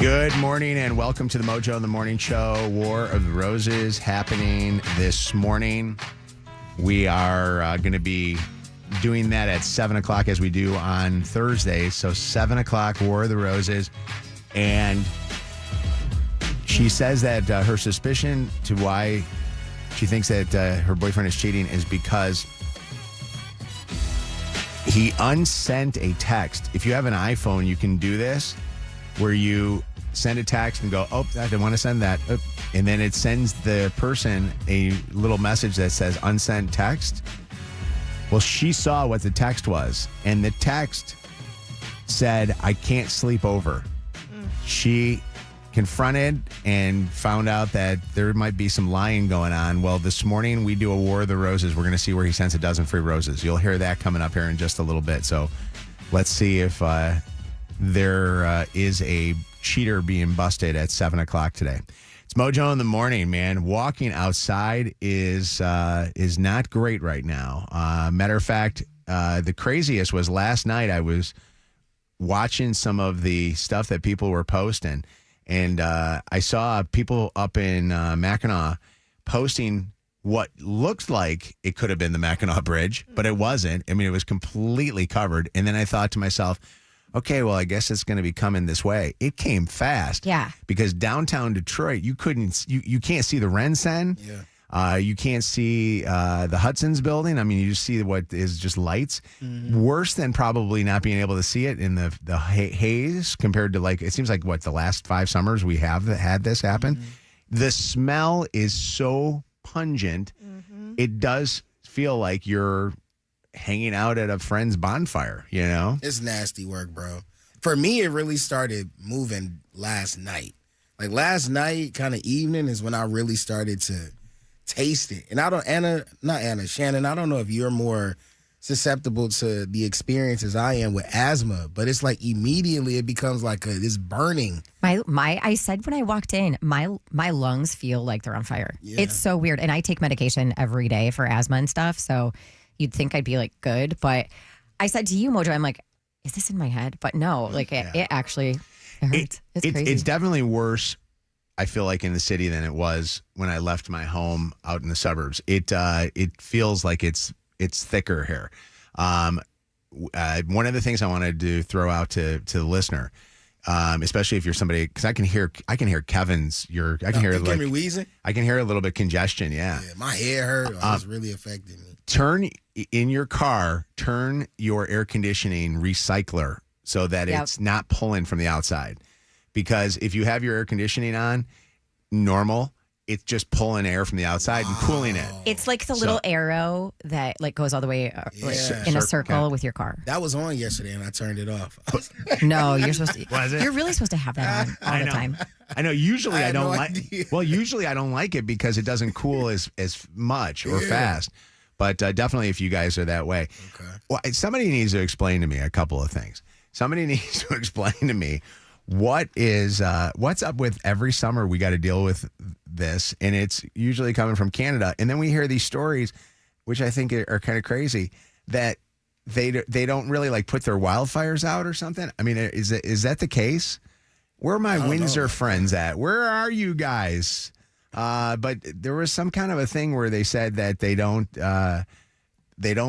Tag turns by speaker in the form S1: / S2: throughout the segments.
S1: Good morning and welcome to the Mojo in the Morning Show. War of the Roses happening this morning. We are going to be doing that at 7 o'clock as we do on Thursdays. So 7 o'clock, War of the Roses. And she says that her suspicion to why she thinks that her boyfriend is cheating is because he unsent a text. If you have an iPhone, you can do this where you send a text and go, oh, I didn't want to send that. And then it sends the person a little message that says unsent text. Well, she saw what the text was. And the text said, I can't sleep over. She confronted and found out that there might be some lying going on. Well, this morning we do a War of the Roses. We're going to see where he sends a dozen free roses. You'll hear that coming up here in just a little bit. So let's see if there is a cheater being busted at 7 o'clock today. It's Mojo in the morning, man. Walking outside is not great right now. Matter of fact, the craziest was last night. I was watching some of the stuff that people were posting, and I saw people up in Mackinac posting what looked like it could have been the Mackinac Bridge, but it wasn't. I mean, it was completely covered. And then I thought to myself, okay, well, I guess it's going to be coming this way. It came fast.
S2: Yeah.
S1: Because downtown Detroit, you can't see the Rensen.
S3: Yeah.
S1: You can't see the Hudson's building. I mean, you just see what is just lights. Mm-hmm. Worse than probably not being able to see it in the haze compared to, like, it seems like, what, the last 5 summers we have had this happen. Mm-hmm. The smell is so pungent. Mm-hmm. It does feel like you're hanging out at a friend's bonfire, you know?
S3: It's nasty work, bro. For me, it really started moving last night. Like last night, kind of evening is when I really started to taste it. And Shannon, I don't know if you're more susceptible to the experiences I am with asthma, but it's like immediately it becomes like this burning.
S2: I said when I walked in, my lungs feel like they're on fire. Yeah. It's so weird. And I take medication every day for asthma and stuff, so you'd think I'd be like good, but I said to you, Mojo, I'm like, is this in my head? But no, like it actually hurts. It's crazy.
S1: It's definitely worse, I feel like, in the city than it was when I left my home out in the suburbs. It feels like it's thicker here. One of the things I wanted to throw out to the listener, especially if you're somebody, because I can hear Kevin's. I can hear
S3: like me wheezing.
S1: I can hear a little bit congestion. Yeah,
S3: my head hurt. It's really affecting me.
S1: Turn in your car. Turn your air conditioning recycler so that it's not pulling from the outside. Because if you have your air conditioning on normal, it's just pulling air from the outside and cooling it.
S2: It's like the little arrow that like goes all the way in a circle with your car.
S3: That was on yesterday and I turned it off.
S2: No, you're supposed to.
S1: Was it?
S2: You're really supposed to have that on all the time.
S1: I know. Usually I don't like.
S3: idea.
S1: Well, usually I don't like it because it doesn't cool as much or fast. But definitely, if you guys are that way, well, somebody needs to explain to me a couple of things. Somebody needs to explain to me what's up with every summer we got to deal with this, and it's usually coming from Canada. And then we hear these stories, which I think are kind of crazy, that they don't really like put their wildfires out or something. I mean, is that the case? Where are my Windsor friends at? Where are you guys? But there was some kind of a thing where they said that they don't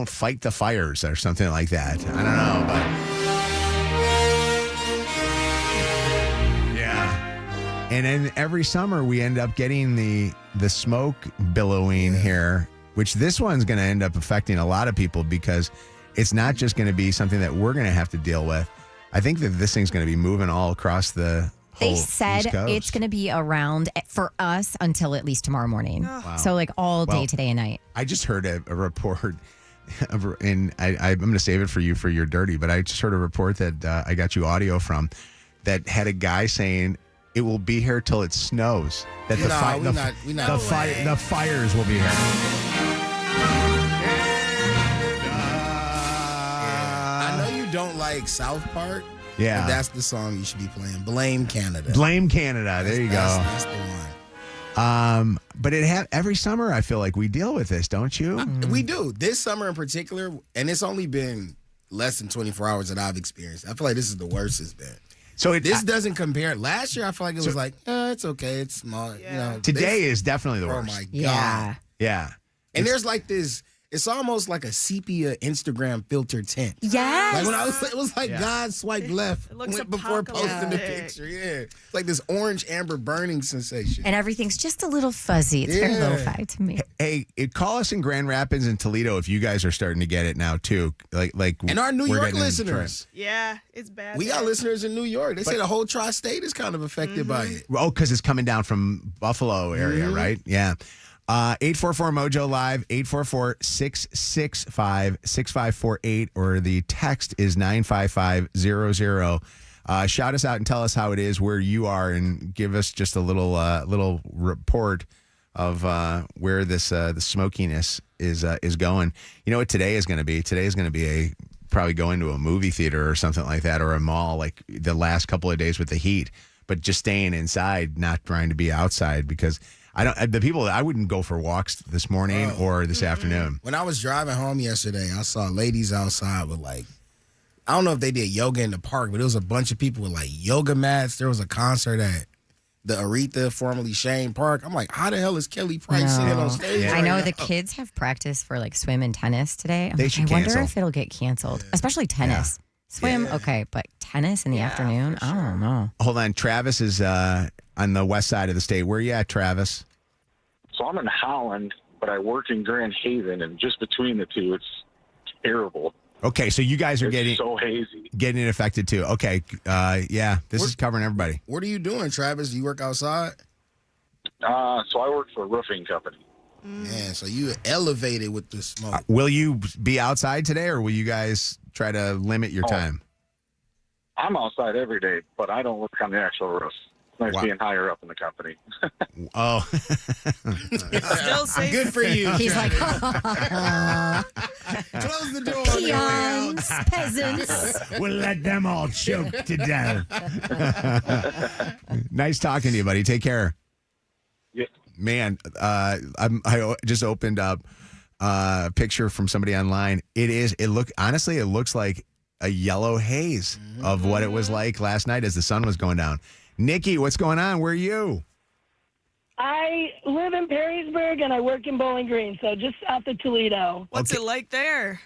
S1: fight the fires or something like that. I don't know, but yeah. And then every summer we end up getting the smoke billowing here, which this one's going to end up affecting a lot of people because it's not just going to be something that we're going to have to deal with. I think that this thing's going to be moving all across the
S2: They said it's going to be around for us until at least tomorrow morning. Wow. So like all day today and night.
S1: I just heard a report, and I'm going to save it for you for your dirty, but I just heard a report that I got you audio from that had a guy saying it will be here till it snows. That the fires will be here.
S3: I know you don't like South Park.
S1: Yeah.
S3: But that's the song you should be playing. Blame Canada.
S1: Blame Canada. There you go.
S3: That's the one.
S1: But every summer I feel like we deal with this, don't you?
S3: We do. This summer in particular, and it's only been less than 24 hours that I've experienced. I feel like this is the worst it's been.
S1: So
S3: this doesn't compare. Last year, I feel like it was like, it's okay. It's small.
S4: Yeah.
S3: You know,
S1: today is definitely the worst.
S3: Oh, my God.
S2: Yeah.
S1: Yeah.
S3: And there's like this, it's almost like a sepia Instagram filter tint.
S2: Yes.
S3: Like when it was like God swiped left
S4: It looks
S3: before posting the
S4: apocalyptic.
S3: picture. Yeah. It's like this orange amber burning sensation.
S2: And everything's just a little fuzzy. It's very
S3: Yeah.
S2: lo-fi to me.
S1: Hey, call us in Grand Rapids and Toledo if you guys are starting to get it now too.
S3: And our New
S1: we're
S3: York
S1: getting in
S3: listeners.
S4: Yeah, it's bad.
S3: We got
S4: there.
S3: listeners in New York. They say the whole tri-state is kind of affected by it.
S1: Oh, because it's coming down from Buffalo area, right? Yeah. 844-MOJO live, 844-665-6548, or the text is 95500. Shout us out and tell us how it is where you are, and give us just a little report of where this the smokiness is going. You know what today is going to be? Today is going to be probably going to a movie theater or something like that, or a mall, like the last couple of days with the heat, but just staying inside, not trying to be outside, because I wouldn't go for walks this morning or this afternoon.
S3: When I was driving home yesterday, I saw ladies outside with I don't know if they did yoga in the park, but it was a bunch of people with yoga mats. There was a concert at the Aretha, formerly Shane Park. I'm like, how the hell is Kelly Price sitting on stage?
S2: I
S3: right
S2: know
S3: now?
S2: the kids have practice for swim and tennis today.
S1: They should
S2: I wonder
S1: cancel.
S2: if it'll get canceled, especially tennis. Swim, okay, but tennis in the afternoon, I don't know.
S1: Hold on. Travis is on the west side of the state. Where you at, Travis?
S5: So I'm in Holland, but I work in Grand Haven, and just between the two, it's terrible.
S1: Okay, so you guys are
S5: It's so hazy.
S1: getting it affected too. Okay, this is covering everybody.
S3: What are you doing, Travis? Do you work outside?
S5: So I work for a roofing company.
S3: Man, so you elevated with the smoke.
S1: Will you be outside today, or will you guys try to limit your time?
S5: I'm outside every day, but I don't work on the actual roof. It's nice
S1: Wow.
S5: being higher up in the company.
S1: Oh,
S4: Still safe.
S3: Good for you.
S2: He's like,
S3: Close the door.
S2: peons, peasants.
S1: we'll let them all choke to death. Nice talking to you, buddy. Take care.
S5: Yeah.
S1: Man, I just opened up a picture from somebody online. It looks like a yellow haze of what it was like last night as the sun was going down. Nikki, what's going on? Where are you?
S6: I live in Perrysburg and I work in Bowling Green, so just south of Toledo.
S4: What's
S1: Okay.
S4: it like there?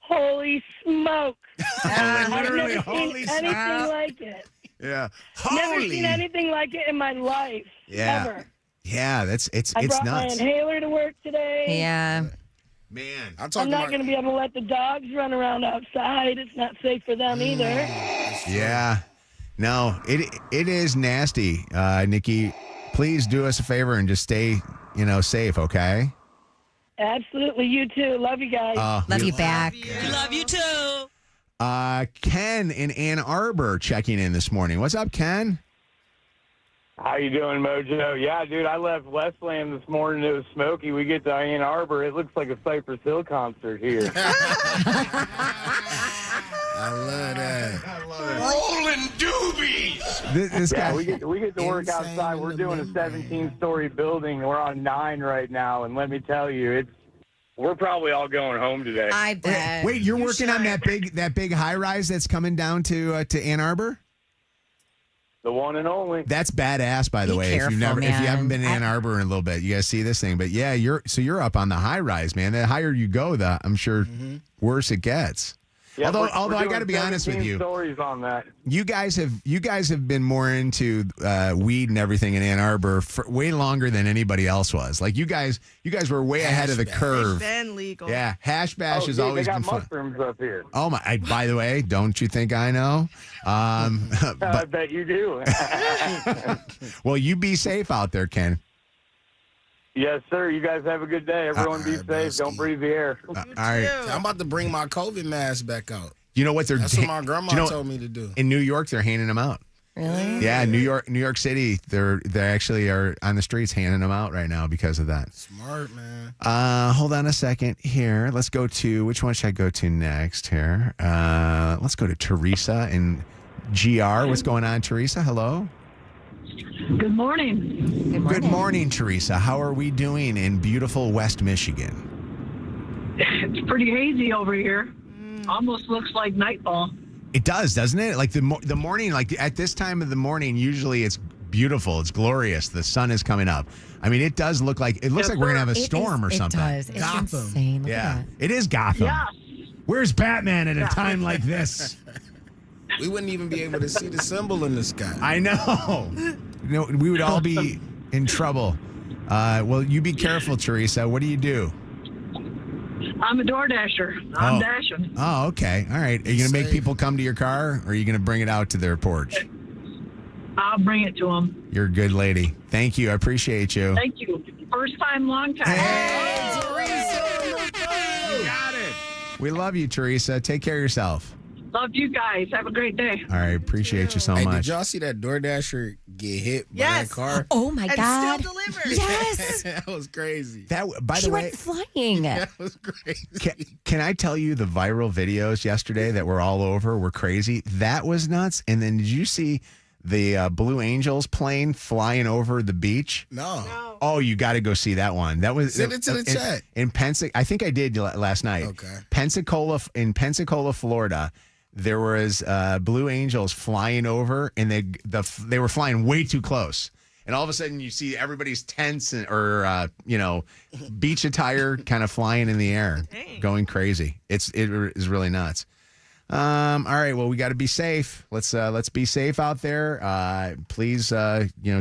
S6: Holy smoke. I've
S1: literally,
S6: never
S1: holy
S6: seen anything like it.
S1: Yeah.
S6: Never seen anything like it in my life.
S1: Yeah.
S6: Ever.
S1: Yeah, it's
S6: I brought my
S1: nuts.
S6: inhaler to work today.
S2: Yeah.
S1: Man.
S3: I'm
S6: I'm not going to be able to let the dogs run around outside. It's not safe for them either.
S1: Yeah. No, it is nasty. Nikki, please do us a favor and just stay, safe, okay?
S6: Absolutely. You too. Love you guys.
S2: Love you back.
S4: We love you too.
S1: Ken in Ann Arbor checking in this morning. What's up, Ken?
S7: How you doing, Mojo? Yeah, dude, I left Westland this morning. It was smoky. We get to Ann Arbor. It looks like a Cypress Hill concert here.
S3: I love that.
S1: Rolling doobies. This
S7: Yeah,
S1: guy.
S7: we get to work
S3: Insane
S7: outside.
S3: in
S7: We're
S3: the
S7: doing a
S3: membrane.
S7: 17-story building. We're on 9 right now, and let me tell you, we're probably all going home today.
S2: I bet.
S1: Wait, you're
S4: You
S1: working on
S4: should.
S1: that big high rise that's coming down to Ann Arbor?
S7: The one and only.
S1: That's badass, by the
S2: Be
S1: way. If you
S2: careful,
S1: haven't been in
S2: man.
S1: Ann Arbor in a little bit, you guys see this thing. But yeah, you're up on the high rise, man. The higher you go, the I'm sure worse it gets.
S7: Yeah,
S1: although
S7: we're
S1: I
S7: doing
S1: got to be honest with
S7: 17
S1: you,
S7: stories on that.
S1: you guys have been more into weed and everything in Ann Arbor for way longer than anybody else was. Like you guys were way ahead of the
S3: Hash bash.
S1: curve.
S4: It's been legal.
S1: Yeah, hash bash
S7: Oh,
S1: has
S7: dude,
S1: always
S7: they
S1: been
S7: got
S1: fun.
S7: mushrooms up here.
S1: Oh my! By the way, don't you think I know?
S7: I bet you do.
S1: Well, you be safe out there, Ken.
S7: Yes, sir. You guys have a good day. Everyone be
S3: all right,
S7: safe.
S3: broski.
S7: Don't breathe the air.
S1: All right.
S3: I'm about to bring my COVID mask back out.
S1: You know what they're
S3: That's what my grandma
S1: you know,
S3: told me to do.
S1: in New York, they're handing them out.
S2: Really?
S1: Yeah, New York City, they actually are on the streets handing them out right now because of that.
S3: Smart, man.
S1: Hold on a second here. Let's go to which one should I go to next here? Let's go to Teresa in GR. What's going on, Teresa? Hello.
S6: Good morning.
S1: Good morning, Teresa. How are we doing in beautiful West Michigan?
S6: It's pretty hazy over here. Almost looks like nightfall.
S1: It does, doesn't it? Like the morning, like at this time of the morning, usually it's beautiful. It's glorious. The sun is coming up. I mean, it does look like, it looks like we're going to have a storm or something.
S2: It does. It's
S3: Gotham.
S2: insane. Look
S1: Yeah,
S2: at that.
S1: it is Gotham.
S6: Yeah.
S1: Where's Batman at a time like this?
S3: We wouldn't even be able to see the symbol in the sky.
S1: I know. We would all be in trouble. Well, you be careful, Teresa. What do you do?
S6: I'm a door dasher. I'm dashing.
S1: Oh, okay. All right. Are you going to make people come to your car, or are you going to bring it out to their porch?
S6: I'll bring it to them.
S1: You're a good lady. Thank you. I appreciate you.
S6: Thank you. First time, long time.
S1: Hey, Teresa! You got it. We love you, Teresa. Take care of yourself.
S6: Love you guys. Have a great day.
S1: All right. Appreciate you so
S3: Hey,
S1: much.
S3: did y'all see that DoorDasher get hit by
S4: Yes.
S3: that car?
S2: Oh my
S4: And
S2: God.
S4: still delivered.
S2: Yes.
S3: That was crazy.
S1: That, by
S2: She
S1: the way,
S2: went flying.
S3: That was crazy.
S1: can I tell you the viral videos yesterday that were all over were crazy? That was nuts. And then did you see the Blue Angels plane flying over the beach?
S3: No.
S1: Oh, you got to go see that one. That was
S3: Send it to the chat.
S1: In Pensacola. I think I did last night.
S3: Okay.
S1: In Pensacola, Florida. There was Blue Angels flying over, and they were flying way too close. And all of a sudden, you see everybody's tents or beach attire kind of flying in the air, going crazy. It is really nuts. All right, well, we got to be safe. Let's be safe out there. Please,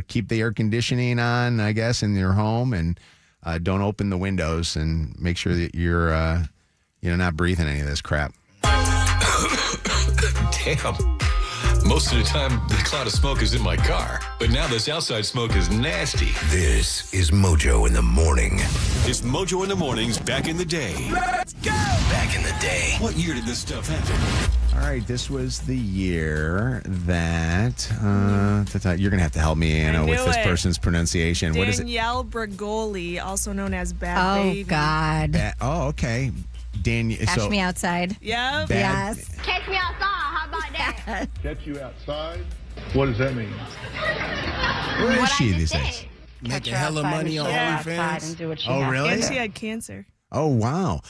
S1: keep the air conditioning on, I guess, in your home, and don't open the windows, and make sure that you're not breathing any of this crap.
S8: Damn. Most of the time, the cloud of smoke is in my car. But now this outside smoke is nasty.
S9: This is Mojo in the Morning.
S8: It's Mojo in the Mornings back in the day.
S9: Let's go! Back in the day.
S8: What year did this stuff happen?
S1: All right, this was the year that you're going to have to help me, Anna, with this person's pronunciation. What is it?
S4: Danielle Bragoli, also known as Bad Baby.
S2: Oh, God.
S1: Okay.
S2: Catch me outside.
S4: Yep.
S2: Yes.
S10: Catch me outside. How about that?
S11: Catch you outside? What does that mean?
S1: Where is she these days?
S3: Making hella money on OnlyFans.
S1: Oh, really?
S4: And she had cancer.
S1: Oh, wow.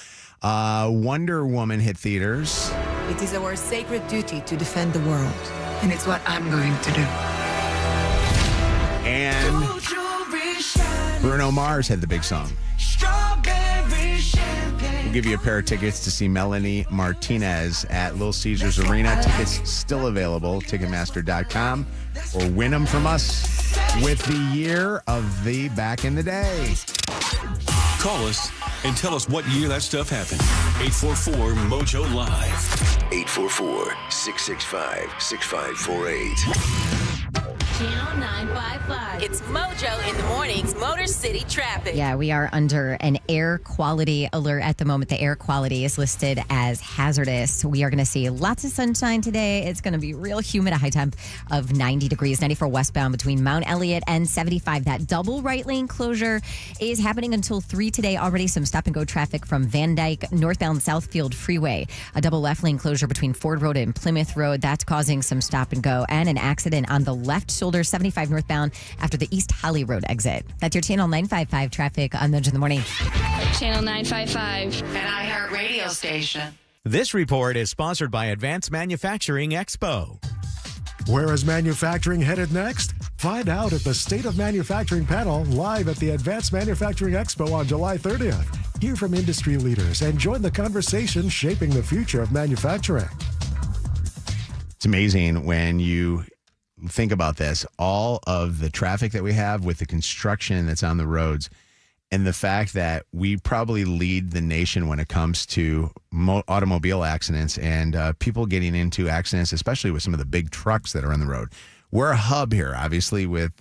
S1: Wonder Woman hit theaters.
S12: It is our sacred duty to defend the world, and it's what I'm going to do.
S1: And Bruno Mars had the big song. We'll give you a pair of tickets to see Melanie Martinez at Little Caesars Arena. Tickets still available, Ticketmaster.com, or win them from us with the year of the back in the day.
S8: Call us and tell us what year that stuff happened. 844-MOJO Live.
S9: 844-665-6548.
S10: Channel 955. It's Mojo in the Mornings, Motor City Traffic.
S2: Yeah, we are under an air quality alert at the moment. The air quality is listed as hazardous. We are going to see lots of sunshine today. It's going to be real humid, a high temp of 90 degrees, 94 westbound between Mount Elliott and 75. That double right lane closure is happening until 3 today. Already some stop and go traffic from Van Dyke, northbound Southfield Freeway. A double left lane closure between Ford Road and Plymouth Road. That's causing some stop and go, and an accident on the left shoulder, 75 northbound after the East Holly Road exit. That's your Channel 955 traffic on Mojo in the Morning.
S10: Channel 955.
S12: An iHeart radio station.
S13: This report is sponsored by Advanced Manufacturing Expo.
S14: Where is manufacturing headed next? Find out at the State of Manufacturing panel live at the Advanced Manufacturing Expo on July 30th. Hear from industry leaders and join the conversation shaping the future of manufacturing.
S1: It's amazing when you think about this, all of the traffic that we have with the construction that's on the roads, and the fact that we probably lead the nation when it comes to automobile accidents and people getting into accidents, especially with some of the big trucks that are on the road. We're a hub here, obviously, with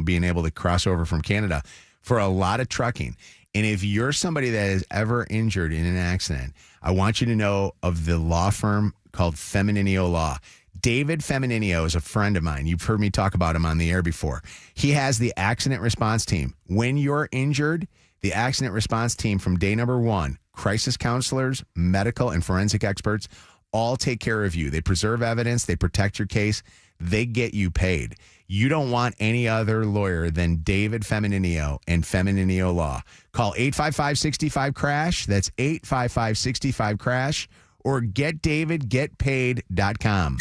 S1: being able to cross over from Canada for a lot of trucking. And if you're somebody that is ever injured in an accident, I want you to know of the law firm called Femininio Law. David Femininio is a friend of mine. You've heard me talk about him on the air before. He has the accident response team. When you're injured, the accident response team from day number one, crisis counselors, medical and forensic experts, all take care of you. They preserve evidence. They protect your case. They get you paid. You don't want any other lawyer than David Femininio and Femininio Law. Call 855-65-CRASH. That's 855-65-CRASH. or getdavidgetpaid.com.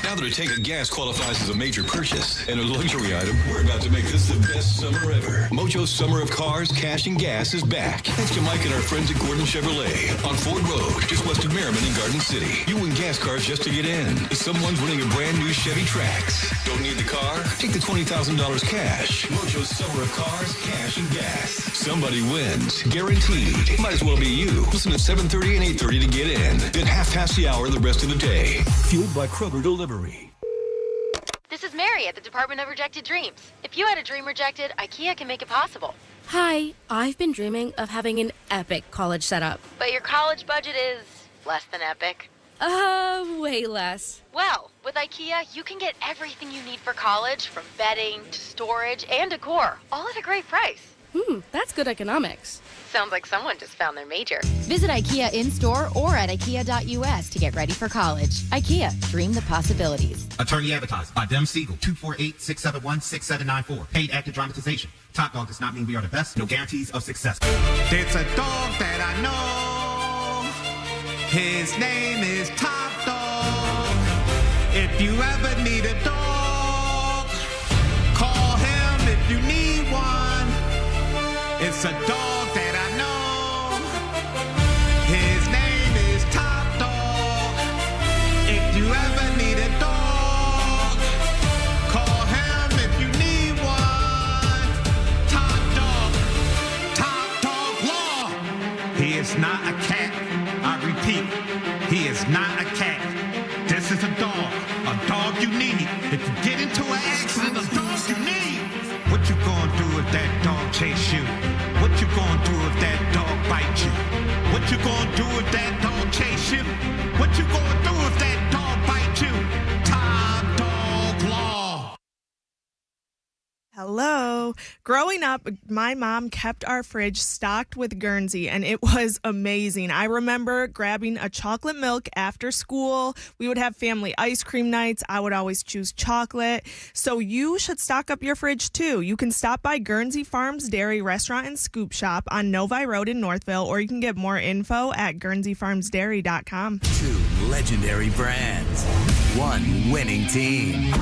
S8: Now that a tank of gas qualifies as a major purchase and a luxury item, we're about to make this the best summer ever. Mojo's Summer of Cars, Cash, and Gas is back. Thanks to Mike and our friends at Gordon Chevrolet on Ford Road, just west of Merriman in Garden City. You win gas cards just to get in. Someone's winning a brand new Chevy Trax. Don't need the car? Take the $20,000 cash. Mojo's Summer of Cars, Cash, and Gas. Somebody wins. Guaranteed. Might as well be you. Listen at 7:30 and 8:30 to get in. Then half past the hour the rest of the day. Fueled by Kroger Delivery.
S10: This is Mary at the Department of Rejected Dreams. If you had a dream rejected, IKEA can make it possible.
S15: Hi, I've been dreaming of having an epic college setup.
S10: But your college budget is less than epic.
S15: Way less.
S10: Well, with IKEA, you can get everything you need for college, from bedding to storage and decor, all at a great price.
S15: That's good economics.
S10: Sounds like someone just found their major.
S16: Visit IKEA in-store or at IKEA.us to get ready for college. IKEA, dream the possibilities.
S17: Attorney advertised by Dem Siegel, 248-671-6794. Paid active dramatization. Top Dog does not mean we are the best. No guarantees of success.
S18: It's a dog that I know. His name is Top Dog. If you ever need a dog, call him if you need one. It's a dog that I know. His name is Top Dog. If you ever need a dog, call him if you need one. Top Dog Law. He is not a cat. I repeat, he is not a cat. This is a dog you need. If you get into an accident, a dog you need. What you gonna do if that dog chase you? What you gonna do if that dog bite you? What you gonna do if that dog chase you? What you gonna do if that dog bite you? Top Dog Law.
S4: Hello. Growing up, my mom kept our fridge stocked with Guernsey, and it was amazing. I remember grabbing a chocolate milk after school. We would have family ice cream nights. I would always choose chocolate. So you should stock up your fridge, too. You can stop by Guernsey Farms Dairy Restaurant and Scoop Shop on Novi Road in Northville, or you can get more info at GuernseyFarmsDairy.com.
S19: 2 legendary brands, 1 winning team.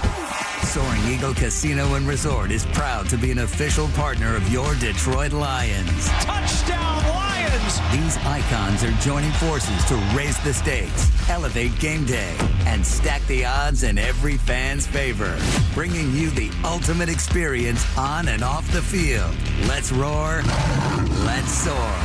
S19: Soaring Eagle Casino and Resort is proud to be an official partner of your Detroit Lions.
S18: Touchdown, Lions!
S19: These icons are joining forces to raise the stakes, elevate game day, and stack the odds in every fan's favor, bringing you the ultimate experience on and off the field. Let's roar, let's soar.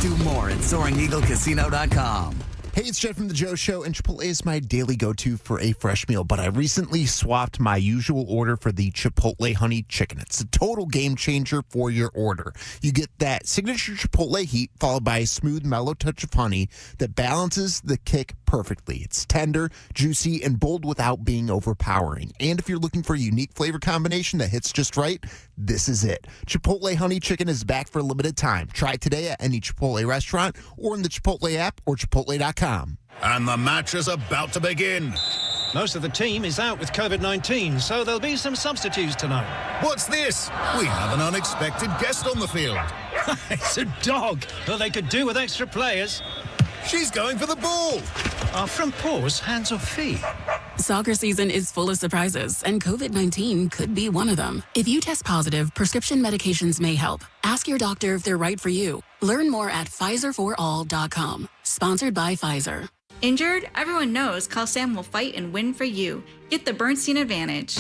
S19: Do more at SoaringEagleCasino.com.
S20: Hey, it's Jed from The Joe Show, and Chipotle is my daily go-to for a fresh meal, but I recently swapped my usual order for the Chipotle Honey Chicken. It's a total game changer for your order. You get that signature Chipotle heat followed by a smooth, mellow touch of honey that balances the kick perfectly. It's tender, juicy, and bold without being overpowering. And if you're looking for a unique flavor combination that hits just right, this is it. Chipotle Honey Chicken is back for a limited time. Try it today at any Chipotle restaurant or in the Chipotle app or Chipotle.com.
S21: And the match is about to begin.
S22: Most of the team is out with COVID-19, so there'll be some substitutes tonight.
S21: What's this? We have an unexpected guest on the field.
S22: It's a dog. Well, they could do with extra players.
S21: She's going for the ball.
S22: Are front paws hands or feet?
S23: Soccer season is full of surprises, and COVID-19 could be one of them. If you test positive, prescription medications may help. Ask your doctor if they're right for you. Learn more at PfizerForAll.com. Sponsored by Pfizer.
S24: Injured? Everyone knows Call Sam will fight and win for you. Get the Bernstein advantage.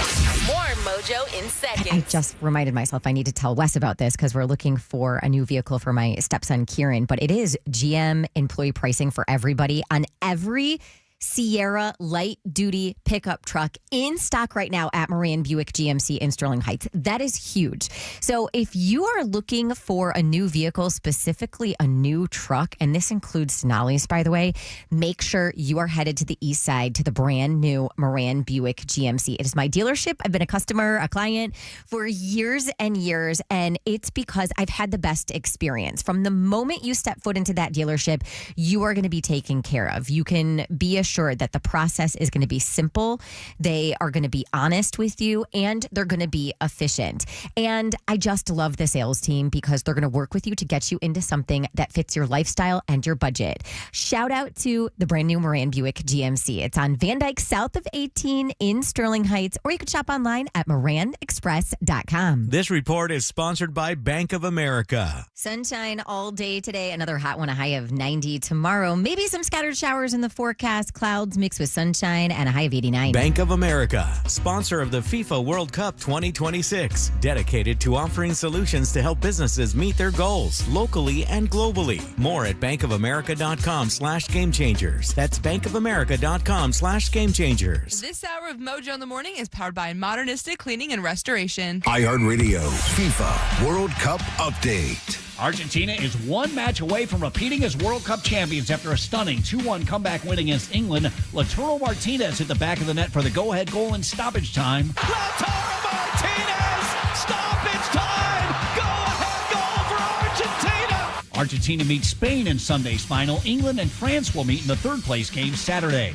S10: More Mojo in seconds.
S2: I just reminded myself I need to tell Wes about this because we're looking for a new vehicle for my stepson, Kieran. But it is GM employee pricing for everybody on every Sierra light duty pickup truck in stock right now at Moran Buick GMC in Sterling Heights. That is huge. So if you are looking for a new vehicle, specifically a new truck, and this includes Denali's, by the way, make sure you are headed to the east side to the brand new Moran Buick GMC. It is my dealership. I've been a customer, a client for years and years, and it's because I've had the best experience. From the moment you step foot into that dealership, you are going to be taken care of. You can be assured that the process is going to be simple. They are going to be honest with you, and they're going to be efficient. And I just love the sales team because they're going to work with you to get you into something that fits your lifestyle and your budget. Shout out to the brand new Moran Buick GMC. It's on Van Dyke south of 18 in Sterling Heights, or you can shop online at moranexpress.com.
S13: This report is sponsored by Bank of America.
S2: Sunshine all day today. Another hot one, a high of 90 tomorrow. Maybe some scattered showers in the forecast. Clouds mixed with sunshine and a high of 89.
S13: Bank of America, sponsor of the FIFA World Cup 2026. Dedicated to offering solutions to help businesses meet their goals locally and globally. More at bankofamerica.com/gamechangers. That's bankofamerica.com/gamechangers.
S5: This hour of Mojo in the Morning is powered by Modernistic Cleaning and Restoration.
S21: iHeartRadio FIFA World Cup Update.
S6: Argentina is one match away from repeating as World Cup champions after a stunning 2-1 comeback win against England. Lautaro Martinez hit the back of the net for the go-ahead goal in stoppage time.
S18: Lautaro Martinez! Stoppage time! Go-ahead goal for Argentina!
S6: Argentina meets Spain in Sunday's final. England and France will meet in the third-place game Saturday.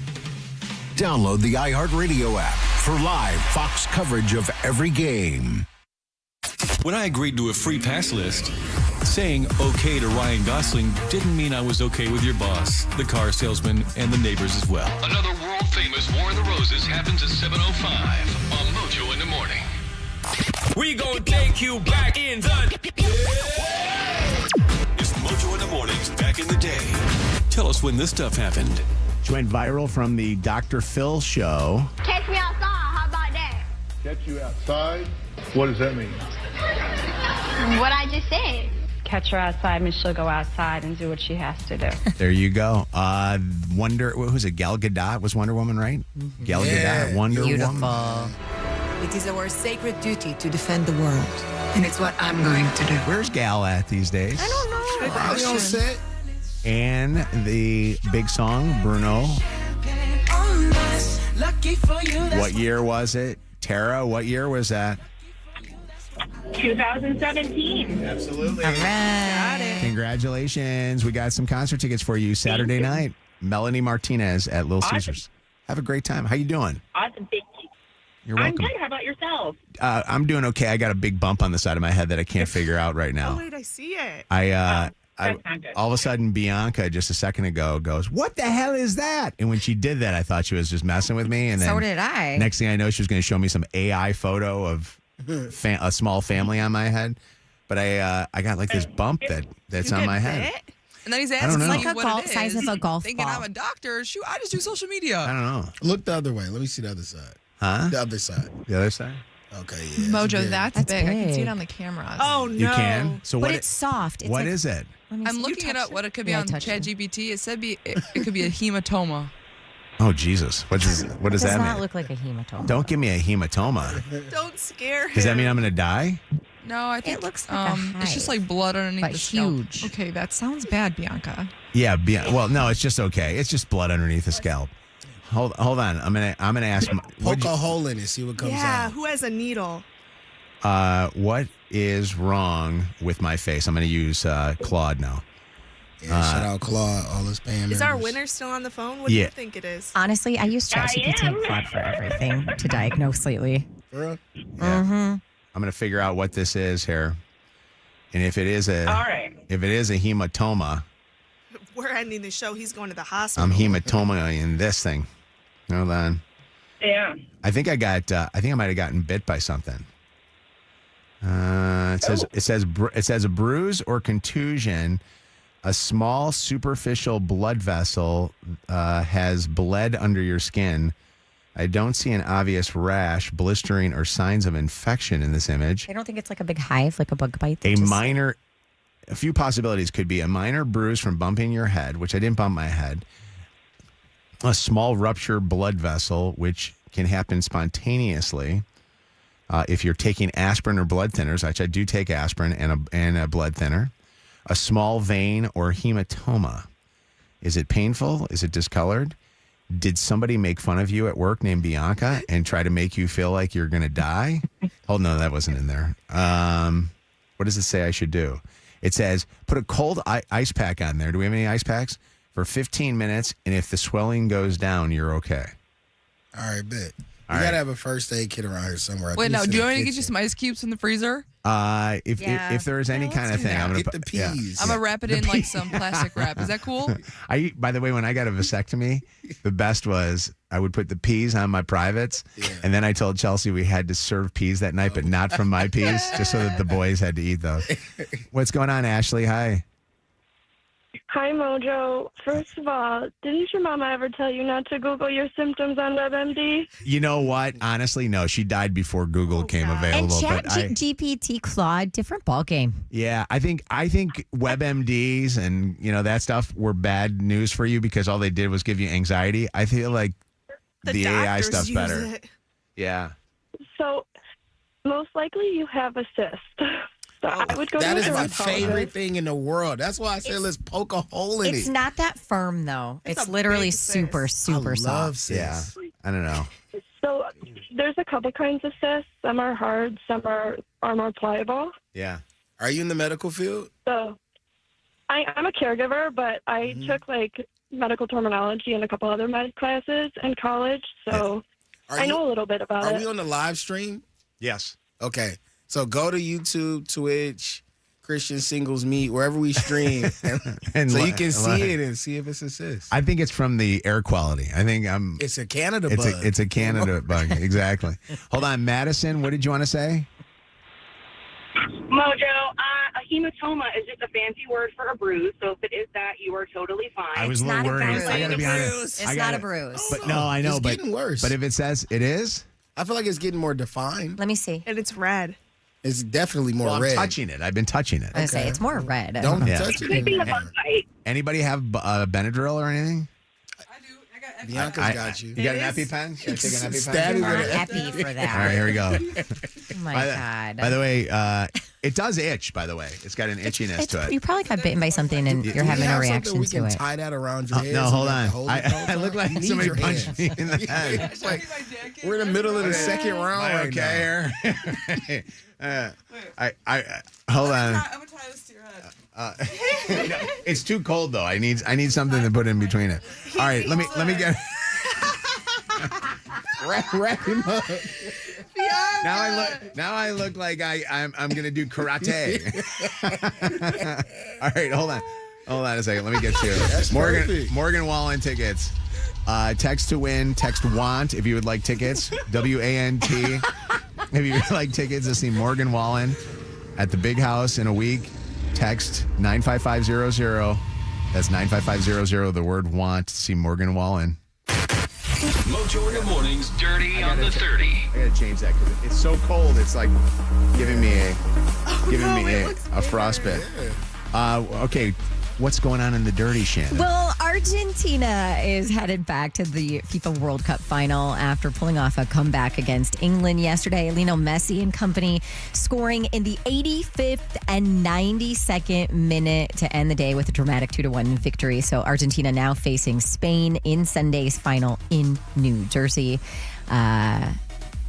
S21: Download the iHeartRadio app for live Fox coverage of every game.
S8: When I agreed to a free pass list, saying okay to Ryan Gosling didn't mean I was okay with your boss, the car salesman, and the neighbors as well. Another world-famous War of the Roses happens at 7:05 on Mojo in the Morning.
S18: We gonna take you back in the...
S8: It's Mojo in the Morning's Back in the Day. Tell us when this stuff happened.
S1: She went viral from the Dr. Phil show.
S7: Catch me outside. How about that?
S11: Catch you outside? What does that mean?
S7: What I just said.
S25: Catch her outside and she'll go outside and do what she has to do.
S1: There you go. What was it? Gal Gadot was Wonder Woman, right?
S2: Mm-hmm.
S1: Gal Gadot, Wonder Woman.
S12: It is our sacred duty to defend the world, and it's what I'm going to do.
S1: Where's Gal at these days?
S2: I don't know.
S3: Probably on set.
S1: And the big song, Bruno. What year was it? Tara, what year was that?
S7: 2017.
S1: Absolutely.
S2: All right.
S1: Congratulations. We got some concert tickets for you Saturday night. Melanie Martinez at Little Caesars. Have a great time. How you doing?
S7: Awesome. Thank you.
S1: You're welcome.
S7: I'm good. How about yourself?
S1: I'm doing okay. I got a big bump on the side of my head that I can't figure out right now.
S4: Oh, wait, I see it.
S1: All of a sudden, Bianca just a second ago goes, "What the hell is that?" And when she did that, I thought she was just messing with me. And then
S2: So did I.
S1: Next thing I know, she was going to show me some AI photo of a small family on my head. But I got like this bump that's on my head.
S5: And then he's
S1: I don't
S5: asking
S1: know.
S5: me
S2: Like a
S5: what
S2: golf
S5: it
S2: size
S5: is.
S2: of a golf
S5: Thinking
S2: ball.
S5: I'm a doctor. Shoot, I just do social media.
S1: I don't know.
S3: Look the other way. Let me see the other side.
S1: Huh?
S3: The other side.
S1: The other side?
S3: Okay, yeah.
S5: Mojo, that's big. I can see
S2: big.
S5: it on the cameras.
S4: Oh, no.
S1: You can? So
S2: But
S1: what?
S2: it's soft. It's
S1: What
S2: like-
S1: is it?
S2: Let me
S5: I'm
S2: see.
S5: looking it up. What it could be
S2: Yeah, I
S5: on
S2: touched it.
S5: ChatGPT. It said it could be a hematoma.
S1: Oh, Jesus. What does
S2: It
S1: that
S2: does not
S1: mean?
S2: look like a hematoma.
S1: Don't give me a hematoma.
S4: Don't scare him.
S1: Does that mean I'm going to die?
S5: No, I think
S2: looks like a
S5: it's just
S2: hive,
S5: like blood underneath
S2: but
S5: the scalp.
S2: huge.
S5: Okay, that sounds bad, Bianca.
S1: Yeah. Well, no, it's just okay. It's just blood underneath the scalp. Hold on. I'm gonna ask.
S3: Poke a hole in it. See what comes
S4: Yeah,
S3: out.
S4: who has a needle?
S1: What is wrong with my face? I'm going to use Claude now.
S3: Yeah, shout out Claude, all his fan
S4: Is our
S3: members.
S4: winner still on the phone? What do
S1: Yeah.
S4: you think it is?
S2: Honestly, I use ChatGPT and Claude for everything to diagnose lately.
S3: For real?
S2: Mm-hmm.
S1: I'm going to figure out what this is here, and if it is a hematoma,
S4: We're ending the show. He's going to the hospital.
S1: I'm hematoma in this thing. Hold on.
S7: Yeah.
S1: I think I might have gotten bit by something. It says a bruise or contusion. A small superficial blood vessel has bled under your skin. I don't see an obvious rash, blistering, or signs of infection in this image.
S2: I don't think it's like a big hive, like a bug bite.
S1: A few possibilities could be a minor bruise from bumping your head, which I didn't bump my head. A small ruptured blood vessel, which can happen spontaneously if you're taking aspirin or blood thinners, which I do take aspirin and a blood thinner. A small vein or hematoma. Is it painful? Is it discolored? Did somebody make fun of you at work named Bianca and try to make you feel like you're going to die? Oh, no, that wasn't in there. What does it say I should do? It says, put a cold ice pack on there. Do we have any ice packs? for 15 minutes, and if the swelling goes down, you're okay.
S3: All right, bet.
S1: All
S3: You
S1: right.
S3: gotta have a first aid kit around here somewhere. I
S5: Wait,
S3: think
S5: now,
S3: it's in
S5: do you
S3: the
S5: want me to get you
S3: kitchen.
S5: some ice cubes from the freezer?
S1: If there is any kind of thing, I'm gonna
S3: Get the peas.
S5: I'm going to wrap it in like some plastic wrap. Is that cool?
S1: By the way, when I got a vasectomy, the best was I would put the peas on my privates, and then I told Chelsea we had to serve peas that night, but not from my peas, just so that the boys had to eat those. What's going on, Ashley? Hi.
S9: Hi, Mojo. First of all, didn't your mama ever tell you not to Google your symptoms on WebMD?
S1: You know what? Honestly, no. She died before Google came
S2: And
S1: available.
S2: Chat
S1: but
S2: GPT, Claude, different ballgame.
S1: Yeah, I think WebMDs and that stuff were bad news for you because all they did was give you anxiety. I feel like the AI
S4: doctors
S1: stuff's
S4: use
S1: better.
S4: it.
S1: Yeah.
S9: So, most likely you have a cyst. So I would go
S3: That
S9: to
S3: is
S9: a
S3: my
S9: dermatologist.
S3: favorite thing in the world. That's why I said let's poke a hole in
S2: It's
S3: it.
S2: not that firm, though. It's literally super, super soft.
S1: Yeah. I don't know.
S9: So there's a couple kinds of cysts. Some are hard, some are more pliable.
S1: Yeah.
S3: Are you in the medical field?
S9: So I'm a caregiver, but I took like medical terminology and a couple other med classes in college. So I know a little bit about
S3: Are
S9: it.
S3: we on the live stream?
S1: Yes.
S3: Okay. So go to YouTube, Twitch, Christian Singles Meet, wherever we stream,
S1: And
S3: so
S1: li-
S3: you can see
S1: li-
S3: it and see if it's a cyst.
S1: I think it's from the air quality. I think
S3: It's a Canada
S1: it's
S3: bug.
S1: it's a Canada bug. Exactly. Hold on, Madison. What did you want to say?
S7: Mojo, a hematoma is just a fancy word for a bruise. So if it is that, you are totally fine.
S1: I was a little worried. I gotta be honest.
S2: It's not a bruise.
S1: But no, I know.
S3: It's
S1: but
S3: getting worse.
S1: But if it says it is,
S3: I feel like it's getting more defined.
S2: Let me see.
S4: And it's red.
S3: It's definitely more
S1: well, I'm
S3: red.
S1: touching it. I've been touching it.
S2: I say it's more red.
S3: Don't
S1: Yeah.
S3: touch it.
S7: Maybe a bug bite.
S1: Anybody have Benadryl or anything?
S3: Bianca's got you.
S1: You got an EpiPen? Should I take an EpiPen?
S3: Stab it
S2: You're
S3: with an
S2: happy for
S1: All
S2: that.
S1: right, here we go.
S2: Oh my God.
S1: By the way, it does itch. By the way, it's got an itchiness to it.
S2: You probably got bitten by something and you're having a reaction
S3: we
S2: to
S3: can
S2: it.
S3: tie that around your head.
S1: No,
S3: so
S1: hold
S3: you
S1: on.
S3: have to hold it the whole
S1: I look
S3: time?
S1: like
S3: You need
S1: somebody
S3: your
S1: punched
S3: hands.
S1: me in the head.
S3: It's like we're in the middle of the second round
S1: Am I
S3: right now.
S1: okay here? I hold on.
S5: I'm going to tie this to your head.
S1: No, it's too cold though. I need something to put in between it. All right, let me get.
S3: Wrap him up.
S1: Now I look like I'm gonna do karate. All right, hold on a second. Let me get to
S3: That's perfect.
S1: Morgan Wallen tickets. Text to win. Text want if you would like tickets. WANT if you would like tickets to see Morgan Wallen at the Big House in a week. Text 95500. That's 95500. The word want to see Morgan Wallen.
S8: Mojo in the mornings, dirty on the 30.
S1: I gotta change that because it's so cold. It's like giving me a frostbite. Okay, what's going on in the dirty, Shannon?
S2: Well, Argentina is headed back to the FIFA World Cup final after pulling off a comeback against England yesterday. Lionel Messi and company scoring in the 85th and 92nd minute to end the day with a dramatic 2-1 victory. So Argentina now facing Spain in Sunday's final in New Jersey.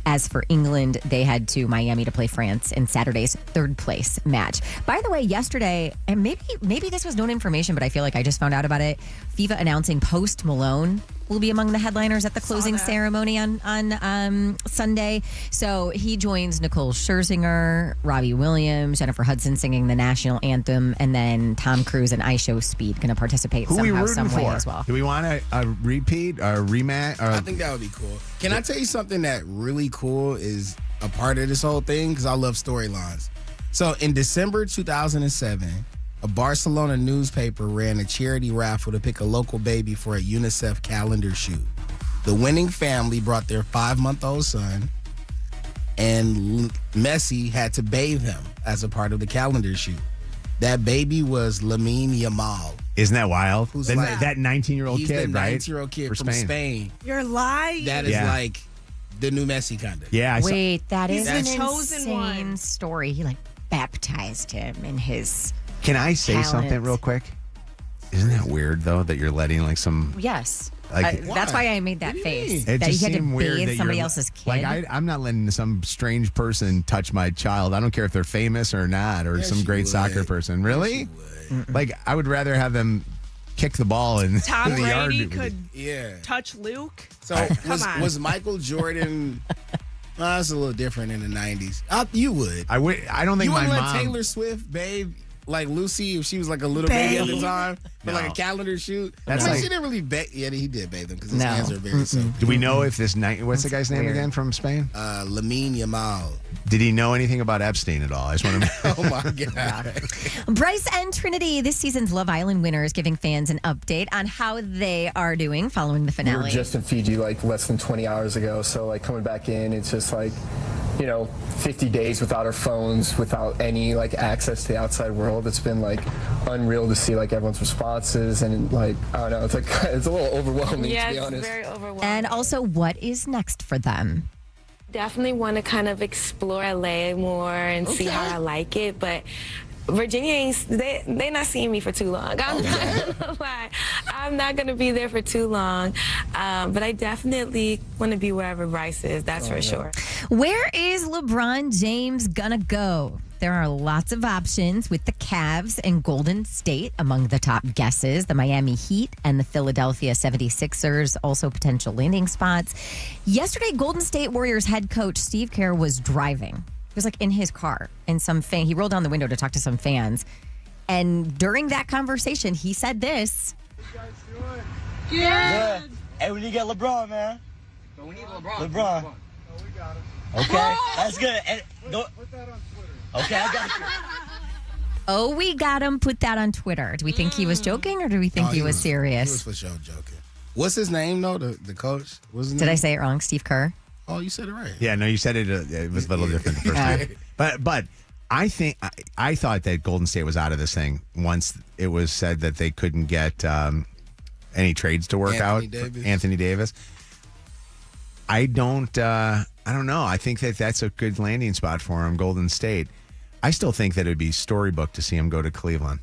S2: As for England, they head to Miami to play France in Saturday's third place match. By the way, yesterday, and maybe this was known information, but I feel like I just found out about it. FIFA announcing Post Malone will be among the headliners at the closing ceremony on Sunday. So he joins Nicole Scherzinger, Robbie Williams, Jennifer Hudson singing the national anthem, and then Tom Cruise and IShowSpeed Speed going to participate
S1: Who we
S2: somehow,
S1: rooting
S2: some way
S1: for?
S2: as well.
S1: Do we want a repeat or a rematch?
S3: I think that would be cool. Can I tell you something that really cool is a part of this whole thing? Because I love storylines. So in December 2007, a Barcelona newspaper ran a charity raffle to pick a local baby for a UNICEF calendar shoot. The winning family brought their 5-month-old son, and Messi had to bathe him as a part of the calendar shoot. That baby was Lamine Yamal.
S1: Isn't that wild?
S3: Who's
S1: Then
S3: like-
S1: that 19-year-old
S3: He's
S1: kid,
S3: the
S1: right?
S3: 19-year-old kid
S1: For
S3: from Spain.
S4: You're lying.
S3: That is
S1: Yeah.
S3: like the new Messi kind of.
S1: Yeah, I saw-
S2: Wait, that is
S4: He's
S2: an
S4: the chosen
S2: insane
S4: one.
S2: story. He baptized him in his.
S1: Can I say something
S2: talents.
S1: real quick? Isn't that weird though that you're letting some?
S2: Yes.
S1: Like-
S2: That's why I made that face.
S1: It
S2: That
S1: just
S2: he had to
S1: seemed weird
S2: bathe
S1: that
S2: somebody
S1: you're-
S2: else's kid.
S1: Like I'm not letting some strange person touch my child. I don't care if they're famous or not, or
S3: Yeah,
S1: some
S3: she
S1: great
S3: would.
S1: soccer person. Really? Like I would rather have them kick the ball in
S4: Tom
S1: the yard.
S4: Brady could touch Luke.
S3: So
S4: Come on.
S3: was Michael Jordan? That's a little different in the 90s. You would.
S1: I don't think
S3: you
S1: my
S3: wouldn't
S1: mom.
S3: let Taylor Swift, babe, like Lucy, if she was like a little baby at the time, for like a calendar shoot.
S1: That's
S3: she
S1: like-
S3: didn't really bathe. Yeah, he did bathe them because his hands are very soft.
S1: Do we know if this night? What's the guy's name
S2: weird.
S1: again from Spain?
S3: Lamine Yamal.
S1: Did he know anything about Epstein at all? I just want to know.
S3: Oh my god.
S2: Bryce and Trinity, this season's Love Island winners, giving fans an update on how they are doing following the
S14: We were
S2: finale.
S14: just in Fiji like less than 20 hours ago, so like coming back in, it's just like, 50 days without our phones, without any like access to the outside world. It's been like unreal to see like everyone's responses, and like I don't know, it's like it's a little overwhelming to be honest.
S15: Very overwhelming.
S2: And also, what is next for them?
S15: Definitely want to kind of explore LA more and see how I like it, but Virginia they not seeing me for too long. I'm not gonna lie. I'm not gonna be there for too long, but I definitely want to be wherever Bryce is. That's for sure.
S2: Where is LeBron James gonna go? There are lots of options, with the Cavs and Golden State among the top guesses. The Miami Heat and the Philadelphia 76ers also potential landing spots. Yesterday, Golden State Warriors head coach Steve Kerr was driving. He was like in his car, and he rolled down the window to talk to some fans. And during that conversation, he said this.
S16: Good. Hey, we need to get LeBron, man. No, we need LeBron. Oh, we got him. Okay, that's good. And put that on Twitter. Okay, I got you.
S2: Oh, we got him. Put that on Twitter. Do we think he was joking, or do we think he was serious?
S3: He was for sure joking. What's his name, though, the coach? What's his
S2: Did
S3: name?
S2: I say it wrong? Steve Kerr?
S3: Oh, you said it right.
S1: Yeah, no, you said it. It was a little different the first time. But I think I thought that Golden State was out of this thing once it was said that they couldn't get any trades to work out. Anthony Davis. I don't know. I think that's a good landing spot for him, Golden State. I still think that it would be storybook to see him go to Cleveland.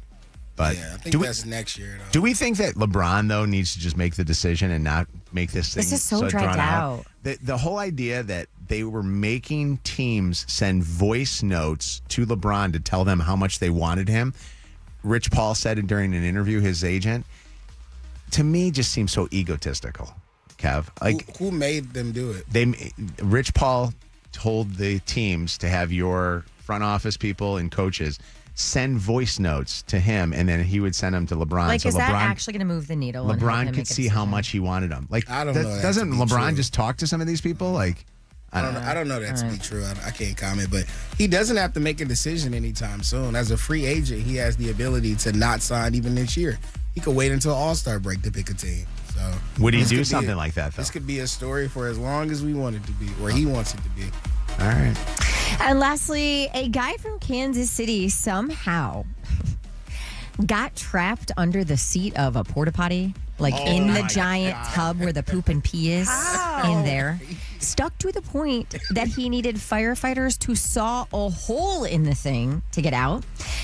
S1: But
S3: yeah, I think that's next year, though.
S1: Do we think that LeBron, though, needs to just make the decision and not make this thing
S2: This is so
S1: drawn
S2: dragged out.
S1: The whole idea that they were making teams send voice notes to LeBron to tell them how much they wanted him. Rich Paul said it during an interview, his agent, to me just seems so egotistical, Kev. Like
S3: who made them do it?
S1: Rich Paul told the teams to have your front office people and coaches send voice notes to him, and then he would send them to LeBron.
S2: Like,
S1: so
S2: is
S1: LeBron,
S2: that actually going to move the needle? and help
S1: LeBron
S2: him
S1: could
S2: make a
S1: see how
S2: decision?
S1: much he wanted them. Like,
S3: I don't know that
S1: doesn't
S3: to be
S1: LeBron
S3: true.
S1: just talk to some of these people? Like, I don't know.
S3: that to be true. I can't comment, but he doesn't have to make a decision anytime soon. As a free agent, he has the ability to not sign even this year. He could wait until All-Star break to pick a team. So
S1: Would he
S3: this
S1: do
S3: could be
S1: something like that, though?
S3: This could be a story for as long as we want it to be, or he wants it to be.
S1: All right.
S2: And lastly, a guy from Kansas City somehow got trapped under the seat of a porta potty, like in the giant tub where the poop and pee is in there. Stuck to the point that he needed firefighters to saw a hole in the thing to get out.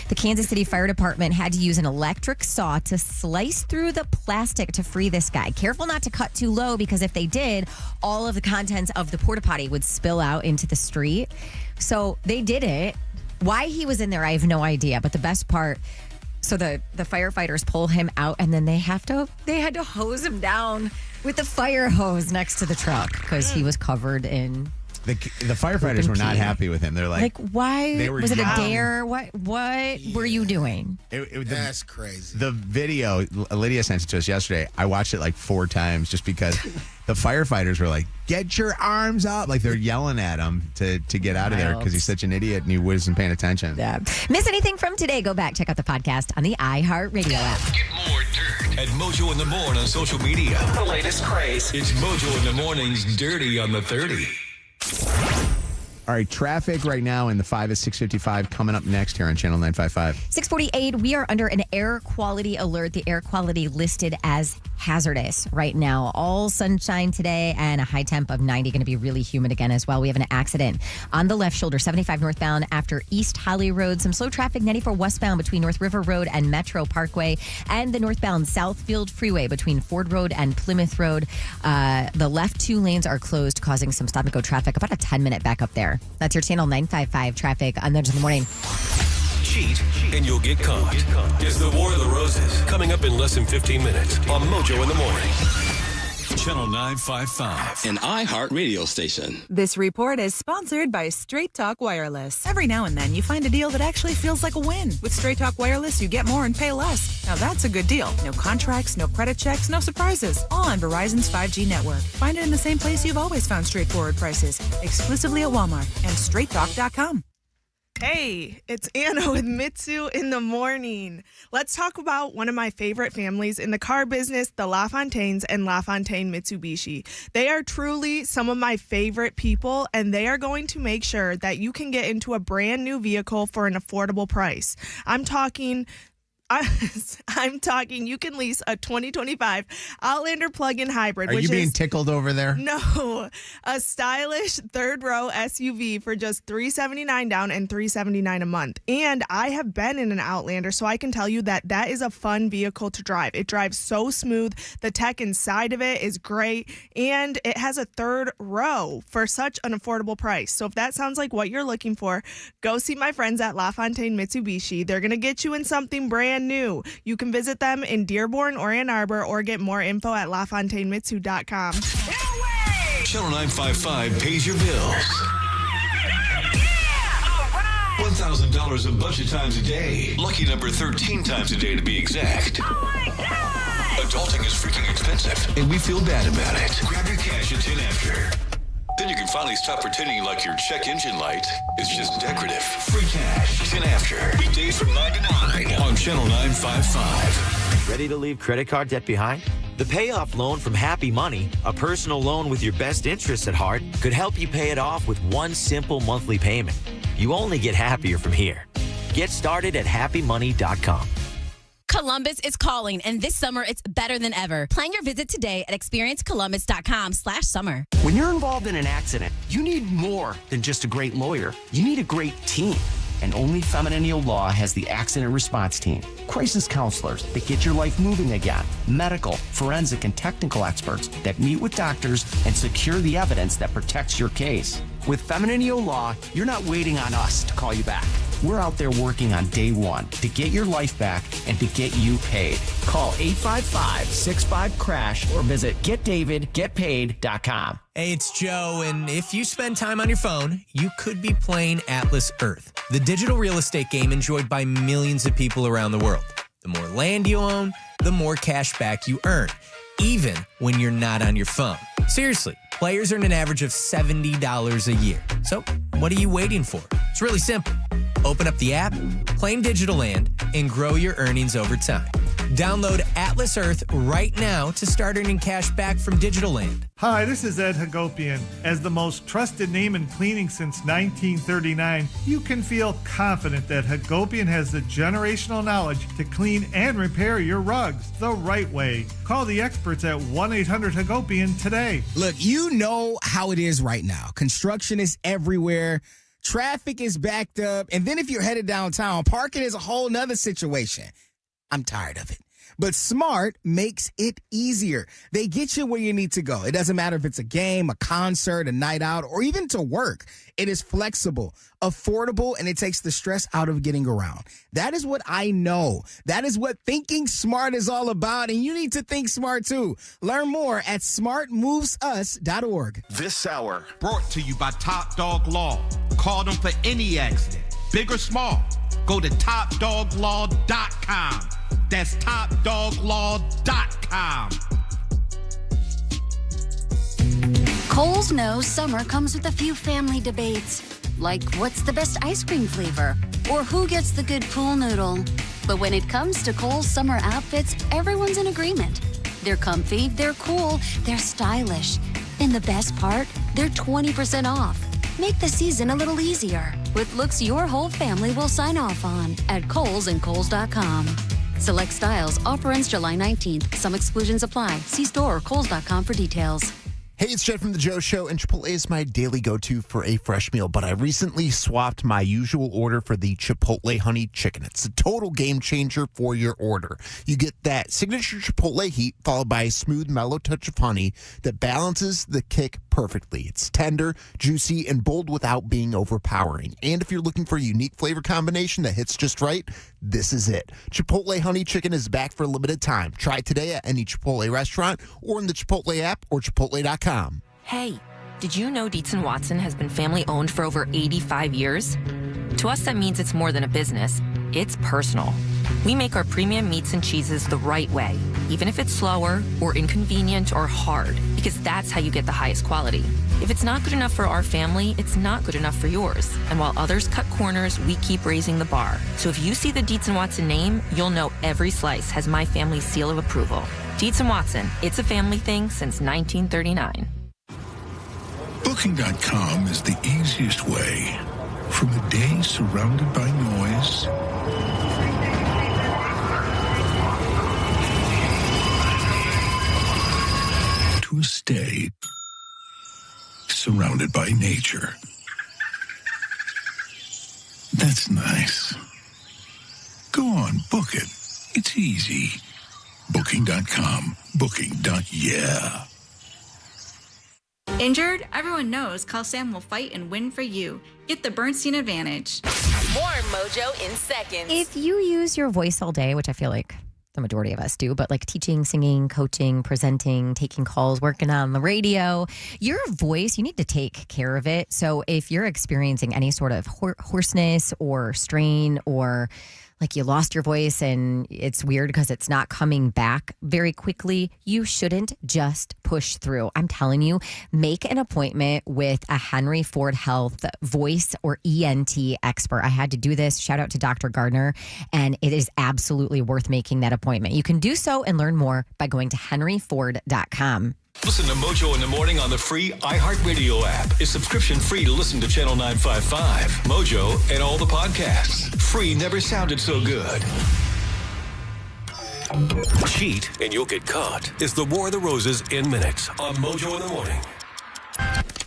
S2: The Kansas City Fire Department had to use an electric saw to slice through the plastic to free this guy. Careful not to cut too low, because if they did, all of the contents of the porta potty would spill out into the street. So they did it. Why he was in there, I have no idea. But the best part, so the firefighters pull him out, and then they had to hose him down with a fire hose next to the truck because he was covered in.
S1: The firefighters were not happy with him. They're like,
S2: why
S1: they were
S2: was it a
S1: yelling.
S2: dare? What were you doing?
S3: That's crazy.
S1: The video, Lydia sent it to us yesterday. I watched it like 4 times just because the firefighters were like, get your arms up. Like, they're yelling at him to get out of there because he's such an idiot and he wasn't paying attention.
S2: Yeah. Miss anything from today? Go back, check out the podcast on the iHeartRadio app.
S8: Get more dirt at Mojo in the Morning on social media.
S18: The latest craze.
S8: It's Mojo in the Morning's Dirty on the 30.
S1: All right, traffic right now in the 5 is 6:55 coming up next here on Channel 955.
S2: 6:48, we are under an air quality alert. The air quality listed as hazardous right now. All sunshine today and a high temp of 90. Going to be really humid again as well. We have an accident on the left shoulder, 75 northbound after East Holly Road. Some slow traffic, 94 westbound between North River Road and Metro Parkway, and the northbound Southfield Freeway between Ford Road and Plymouth Road. The left 2 lanes are closed, causing some stop-and-go traffic. About a 10-minute backup there. That's your Channel 955 traffic on Nudge in the Morning.
S8: cheat, and you'll get caught. It's the War of the Roses, coming up in less than 15 minutes on Mojo in the Morning. Channel 955.
S17: An iHeart radio station.
S19: This report is sponsored by Straight Talk Wireless. Every now and then you find a deal that actually feels like a win. With Straight Talk Wireless, you get more and pay less. Now that's a good deal. No contracts, no credit checks, no surprises. All on Verizon's 5G network. Find it in the same place you've always found straightforward prices. Exclusively at Walmart and straighttalk.com.
S4: Hey, it's Anna with Mitsu in the Morning. Let's talk about one of my favorite families in the car business, the LaFontaines and LaFontaine Mitsubishi. They are truly some of my favorite people, and they are going to make sure that you can get into a brand new vehicle for an affordable price. I'm talking you can lease a 2025 Outlander plug-in hybrid.
S1: Are you being tickled over there?
S4: No, a stylish third-row SUV for just $379 down and $379 a month. And I have been in an Outlander, so I can tell you that that is a fun vehicle to drive. It drives so smooth. The tech inside of it is great, and it has a third row for such an affordable price. So if that sounds like what you're looking for, go see my friends at LaFontaine Mitsubishi. They're going to get you in something brand new. You can visit them in Dearborn or Ann Arbor or get more info at LaFontaineMitsu.com.
S8: Channel 955 pays your bills. $1,000 a bunch of times a day. Lucky number 13 times a day to be exact. Oh my God! Adulting is freaking expensive, and we feel bad about it. Grab your cash at 10 after. Then you can finally stop pretending like your check engine light is just decorative. Free cash, 10 after. Weekdays from 9 to 9 on Channel 955.
S20: Ready to leave credit card debt behind? The payoff loan from Happy Money, a personal loan with your best interests at heart, could help you pay it off with one simple monthly payment. You only get happier from here. Get started at happymoney.com.
S22: Columbus is calling, and this summer it's better than ever. Plan your visit today at experiencecolumbus.com/summer.
S23: When you're involved in an accident, you need more than just a great lawyer. You need a great team. And only Feminine Law has the accident response team. Crisis counselors that get your life moving again. Medical, forensic, and technical experts that meet with doctors and secure the evidence that protects your case. With Feminine Law, you're not waiting on us to call you back. We're out there working on day one to get your life back and to get you paid. Call 855-65-CRASH or visit getdavidgetpaid.com.
S26: Hey, it's Joe, and if you spend time on your phone, you could be playing Atlas Earth, the digital real estate game enjoyed by millions of people around the world. The more land you own, the more cash back you earn, even when you're not on your phone. Seriously, players earn an average of $70 a year. So what are you waiting for? It's really simple. Open up the app, claim Digital Land, and grow your earnings over time. Download Atlas Earth right now to start earning cash back from Digital Land.
S11: Hi, this is Ed Hagopian. As the most trusted name in cleaning since 1939, you can feel confident that Hagopian has the generational knowledge to clean and repair your rugs the right way. Call the experts at 1-800-HAGOPIAN today.
S3: Look, you know how it is right now. Construction is everywhere. Traffic is backed up. And then if you're headed downtown, parking is a whole nother situation. I'm tired of it. But Smart makes it easier. They get you where you need to go. It doesn't matter if it's a game, a concert, a night out, or even to work. It is flexible, affordable, and it takes the stress out of getting around. That is what I know. That is what thinking smart is all about, and you need to think smart too. Learn more at smartmovesus.org.
S18: This hour brought to you by Top Dog Law. Call them for any accident, big or small. Go to topdoglaw.com. That's topdoglaw.com.
S27: Kohl's knows summer comes with a few family debates, like what's the best ice cream flavor or who gets the good pool noodle. But when it comes to Kohl's summer outfits, everyone's in agreement. They're comfy, they're cool, they're stylish. And the best part, they're 20% off. Make the season a little easier with looks your whole family will sign off on at Kohl's and Kohl's.com. Select styles. Offer ends July 19th. Some exclusions apply. See store or Kohl's.com for details.
S6: Hey, it's Jed from The Joe Show, and Chipotle is my daily go-to for a fresh meal, but I recently swapped my usual order for the Chipotle Honey Chicken. It's a total game changer for your order. You get that signature Chipotle heat followed by a smooth, mellow touch of honey that balances the kick perfectly. It's tender, juicy, and bold without being overpowering. And if you're looking for a unique flavor combination that hits just right, this is it. Chipotle Honey Chicken is back for a limited time. Try it today at any Chipotle restaurant or in the Chipotle app or chipotle.com.
S10: Hey, did you know Dietz & Watson has been family-owned for over 85 years? To us, that means it's more than a business. It's personal. We make our premium meats and cheeses the right way, even if it's slower or inconvenient or hard, because that's how you get the highest quality. If it's not good enough for our family, it's not good enough for yours. And while others cut corners, we keep raising the bar. So if you see the Dietz & Watson name, you'll know every slice has my family's seal of approval. Dietz & Watson, it's a family thing since 1939.
S12: Booking.com is the easiest way. From a day surrounded by noise to a stay surrounded by nature. That's nice. Go on, book it. It's easy. Booking.com. Booking.yeah.
S13: Injured? Everyone knows Call Sam will fight and win for you. Get the Bernstein advantage.
S22: More Mojo in seconds.
S2: If you use your voice all day, which I feel like the majority of us do, but like teaching, singing, coaching, presenting, taking calls, working on the radio, your voice, you need to take care of it. So if you're experiencing any sort of hoarseness or strain, or like you lost your voice and it's weird because it's not coming back very quickly, you shouldn't just push through. I'm telling you, make an appointment with a Henry Ford Health voice or ENT expert. I had to do this. Shout out to Dr. Gardner. And it is absolutely worth making that appointment. You can do so and learn more by going to henryford.com.
S8: Listen to Mojo in the Morning on the free iHeartRadio app. It's subscription free to listen to Channel 955, Mojo, and all the podcasts. Free never sounded so good.
S21: Cheat and you'll get caught. It's the War of the Roses in minutes on Mojo in the Morning.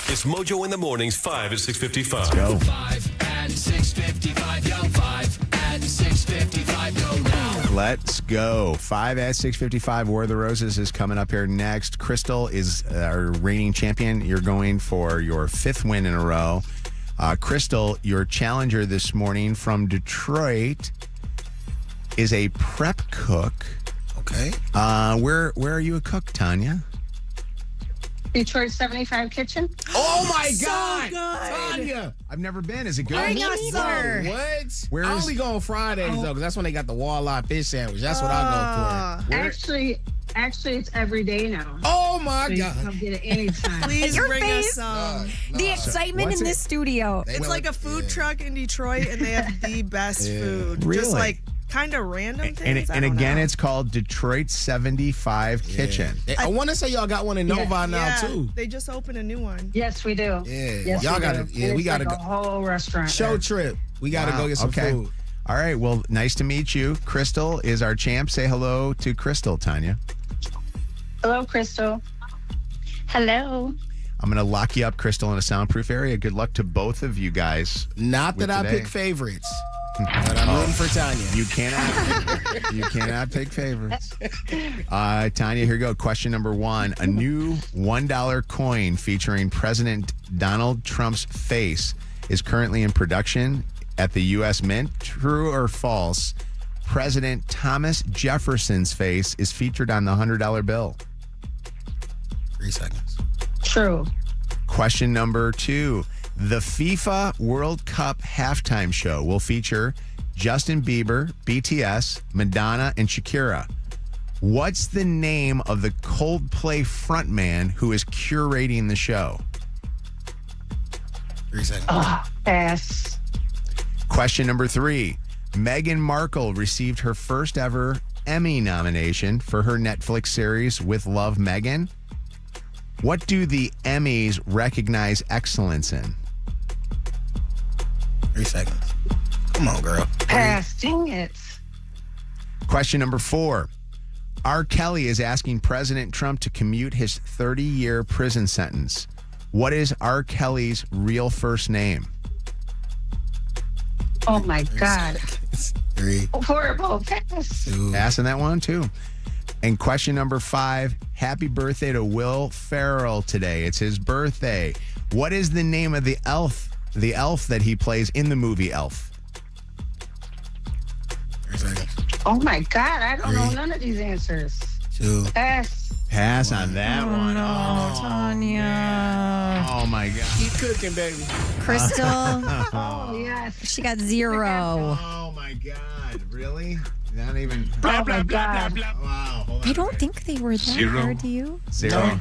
S21: It's Mojo in the Morning's 5 at 6:55.
S1: Let's go.
S24: 5 at 6:55, yo, 5 at 6:55, go now.
S1: Let's go. 5 at 6:55. War of the Roses is coming up here next. Crystal is our reigning champion. You're going for your 5th win in a row. Crystal, your challenger this morning from Detroit is a prep cook.
S3: Okay.
S1: Where are you a cook, Tanya?
S25: Detroit 75 Kitchen.
S3: Oh my
S25: So
S3: God,
S25: good.
S3: Tanya!
S1: I've never been. Is it good?
S25: I know, sir.
S3: What?
S1: Where
S3: I
S1: is-
S3: only go on Fridays though, because that's when they got the walleye fish sandwich. That's what I go for.
S25: Actually, it's every day now.
S3: Oh my
S25: So you
S3: God!
S25: can come get it anytime.
S4: Please
S2: Your
S4: bring
S2: face.
S4: us some.
S2: The excitement
S1: What's
S2: in
S1: it?
S2: this studio.
S4: It's like a food truck in Detroit, and they have the best food.
S1: Really?
S4: Just like kind of random things.
S1: And again, it's called Detroit 75 Kitchen.
S3: I want to say y'all got one in Novi now too.
S4: They just opened a new one.
S25: Yes, we do.
S3: Yeah,
S25: Yes,
S3: y'all
S25: we
S3: gotta.
S25: do.
S3: Yeah,
S25: And
S3: we
S25: it's
S3: gotta
S25: like
S3: go.
S25: a whole restaurant.
S3: Show
S25: there.
S3: trip. We gotta
S1: Wow,
S3: go get some
S1: okay.
S3: food.
S1: All right. Well, nice to meet you. Crystal is our champ. Say hello to Crystal, Tanya.
S25: Hello, Crystal.
S27: Hello.
S1: I'm going to lock you up, Crystal, in a soundproof area. Good luck to both of you guys.
S3: Not
S1: with
S3: that I
S1: today.
S3: pick favorites, but I'm rooting for Tanya.
S1: You cannot pick favorites. Tanya, here you go. Question number 1. A new $1 coin featuring President Donald Trump's face is currently in production at the U.S. Mint. True or false? President Thomas Jefferson's face is featured on the $100 bill.
S3: 3 seconds.
S25: True.
S1: Question number 2. The FIFA World Cup halftime show will feature Justin Bieber, BTS, Madonna, and Shakira. What's the name of the Coldplay frontman who is curating the show?
S3: 3 seconds.
S25: Pass.
S1: Question number 3. Meghan Markle received her first ever Emmy nomination for her Netflix series With Love, Meghan. What do the Emmys recognize excellence in?
S3: 3 seconds. Come on, girl.
S25: Pass. Dang it.
S1: Question number 4. R. Kelly is asking President Trump to commute his 30-year prison sentence. What is R. Kelly's real first name?
S25: Oh my God.
S3: 3.
S25: Horrible. Pass.
S3: 2.
S1: Passing that one, too. And question number 5, happy birthday to Will Ferrell today. It's his birthday. What is the name of the elf that he plays in the movie Elf?
S25: Oh my God. I don't know none of these answers.
S3: 2.
S25: Pass.
S1: Pass on that one.
S2: No, Tanya.
S1: Oh, my God.
S3: Keep cooking, baby.
S2: Crystal,
S25: Oh, yes.
S2: she got 0.
S1: Oh, my God. Really? Not even.
S25: Oh my God.
S1: Wow. Hold on.
S2: I don't think they were that
S12: 0.
S2: hard, do you?
S1: 0.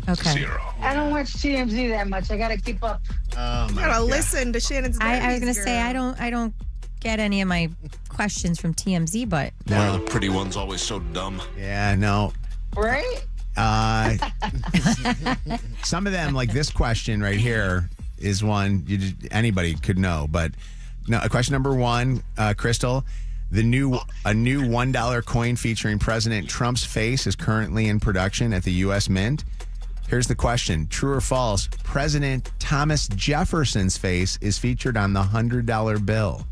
S2: Okay.
S12: 0.
S25: I don't watch TMZ that much. I got to keep up.
S1: Oh, my
S4: Gotta
S1: God.
S4: listen to Shannon's.
S2: I was gonna
S4: birdies,
S2: say
S4: girl.
S2: I don't get any of my questions from TMZ, but
S12: Why are the pretty ones always so dumb?
S1: Yeah, no.
S25: Right?
S1: Some of them, like this question right here, is one anybody could know. But no, question number 1, Crystal. A new $1 coin featuring President Trump's face is currently in production at the U.S. Mint. Here's the question. True or false? President Thomas Jefferson's face is featured on the $100 bill.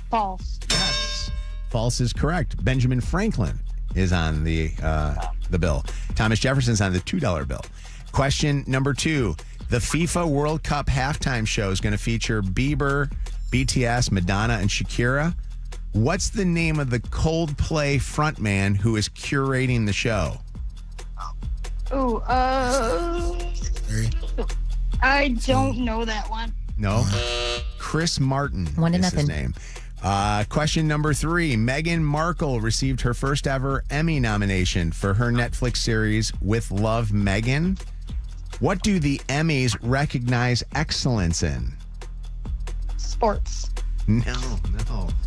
S25: False.
S1: Yes. False is correct. Benjamin Franklin is on the bill. Thomas Jefferson's on the $2 bill. Question number 2. The FIFA World Cup halftime show is going to feature Bieber, BTS, Madonna, and Shakira. What's the name of the Coldplay frontman who is curating the show?
S25: Ooh,
S3: 3.
S25: I don't know that one.
S1: No? Chris Martin
S2: 1-0.
S1: is his name. Question number 3. Meghan Markle received her first ever Emmy nomination for her Netflix series With Love, Meghan. What do the Emmys recognize excellence in?
S25: Sports.
S1: No.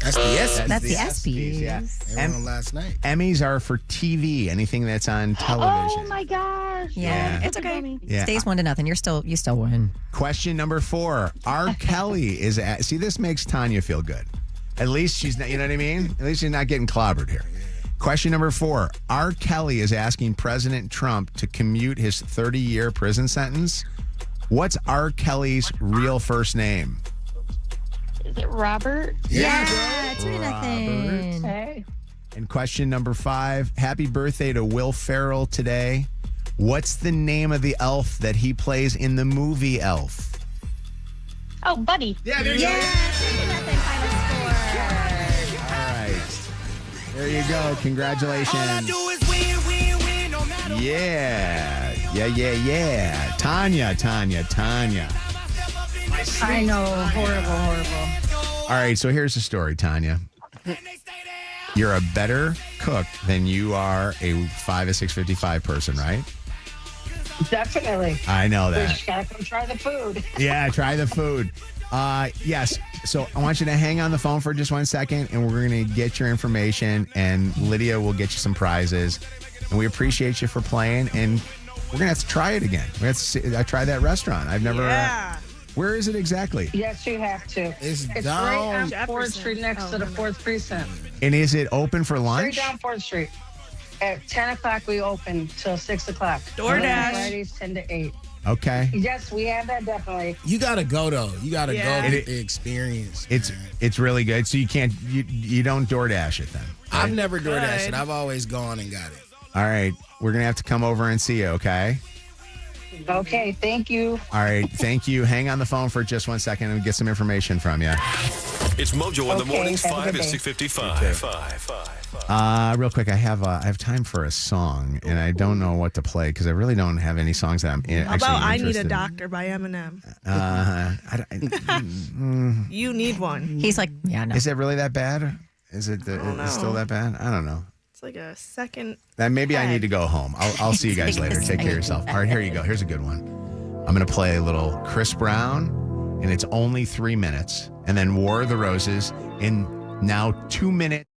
S3: That's the ESPYs.
S2: That's the ESPYs.
S1: Yeah.
S3: They were on last night.
S1: Emmys are for TV, anything that's on television.
S25: Oh my gosh.
S2: Yeah,
S1: Yeah.
S2: it's okay.
S1: Yeah.
S2: Stays 1-0. You still win.
S1: Question number 4. R. Kelly is at. See, this makes Tanya feel good. At least she's not, you know what I mean? At least she's not getting clobbered here. Question number 4. R. Kelly is asking President Trump to commute his 30-year prison sentence. What's R. Kelly's real first name?
S25: Is it Robert?
S2: Yeah, 2-0.
S25: Hey.
S1: And question number 5. Happy birthday to Will Ferrell today. What's the name of the elf that he plays in the movie Elf?
S25: Oh, Buddy.
S1: Yeah, there you go.
S2: Yeah, 3-0 final score.
S1: All right. There you go. Congratulations. Yeah. Tanya.
S25: I know. Horrible.
S1: All right, so here's the story, Tanya. You're a better cook than you are a 5 at 655 person, right?
S25: Definitely.
S1: I know
S25: We
S1: that.
S25: just gotta come try the food.
S1: Yeah, try the food. Yes. So I want you to hang on the phone for just 1 second, and we're going to get your information, and Lydia will get you some prizes. And we appreciate you for playing, and we're going to have to try it again. We have to see, I tried that restaurant. I've never.
S4: Yeah.
S1: Where is it exactly?
S25: Yes, you have to.
S3: It's
S25: right
S3: down
S25: on 4th
S4: Jefferson.
S25: Street next to the 4th Precinct.
S1: And is it open for
S25: Straight
S1: lunch?
S25: down 4th Street. At 10 o'clock, we open till 6 o'clock.
S4: DoorDash.
S25: Fridays, 10 to 8.
S1: Okay.
S25: Yes, we have that definitely.
S3: You gotta go though. You gotta
S4: Yeah.
S3: go get the experience.
S1: It's really good. So you don't DoorDash it then.
S3: I've never DoorDash
S4: Good.
S3: it. I've always gone and got it.
S1: All right. We're going to have to come over and see you, okay?
S25: Okay, thank you.
S1: All right. Thank you. Hang on the phone for just 1 second and get some information from you.
S21: It's Mojo in the
S25: Okay,
S21: mornings,
S25: have a
S21: 5
S25: good
S21: at
S25: day.
S21: 6:55.
S1: Real quick, I have time for a song, and I don't know what to play because I really don't have any songs that I'm
S4: How
S1: actually
S4: about I Need a
S1: interested in.
S4: Doctor by Eminem? You need one.
S2: He's like, yeah, no.
S1: Is it really that bad? Is it
S4: don't
S1: it's still
S4: know.
S1: that bad? I don't know.
S4: It's like a second.
S1: Then maybe I need to go home. I'll see you guys later. Take care of yourself. All right, here you go. Here's a good one. I'm going to play a little Chris Brown, and it's only 3 minutes, and then War of the Roses in now 2 minutes.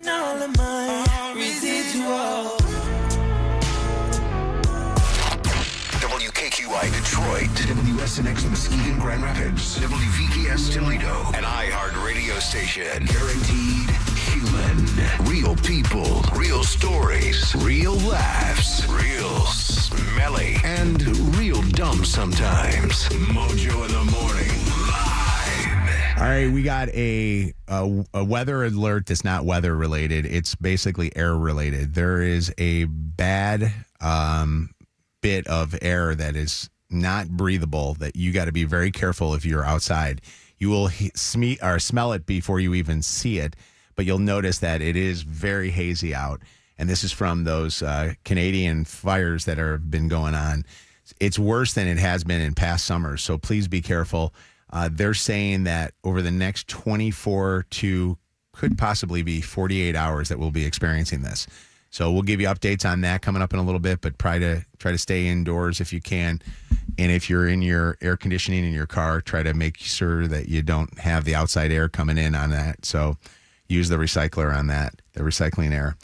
S5: All of my residual.
S12: WKQI Detroit, WSNX Muskegon Grand Rapids, WVKS Toledo, an iHeart radio station. Guaranteed human. Real people, real stories, real laughs, real smelly, and real dumb sometimes. Mojo in the morning. Live.
S1: All right, we got a weather alert that's not weather related. It's basically air related. There is a bad bit of air that is not breathable that you got to be very careful if you're outside. You will smell it before you even see it, but you'll notice that it is very hazy out. And this is from those Canadian fires that have been going on. It's worse than it has been in past summers, so please be careful. They're saying that over the next 24 to could possibly be 48 hours that we'll be experiencing this. So we'll give you updates on that coming up in a little bit, but try to stay indoors if you can. And if you're in your air conditioning in your car, try to make sure that you don't have the outside air coming in on that. So use the recycler on that, the recycling air.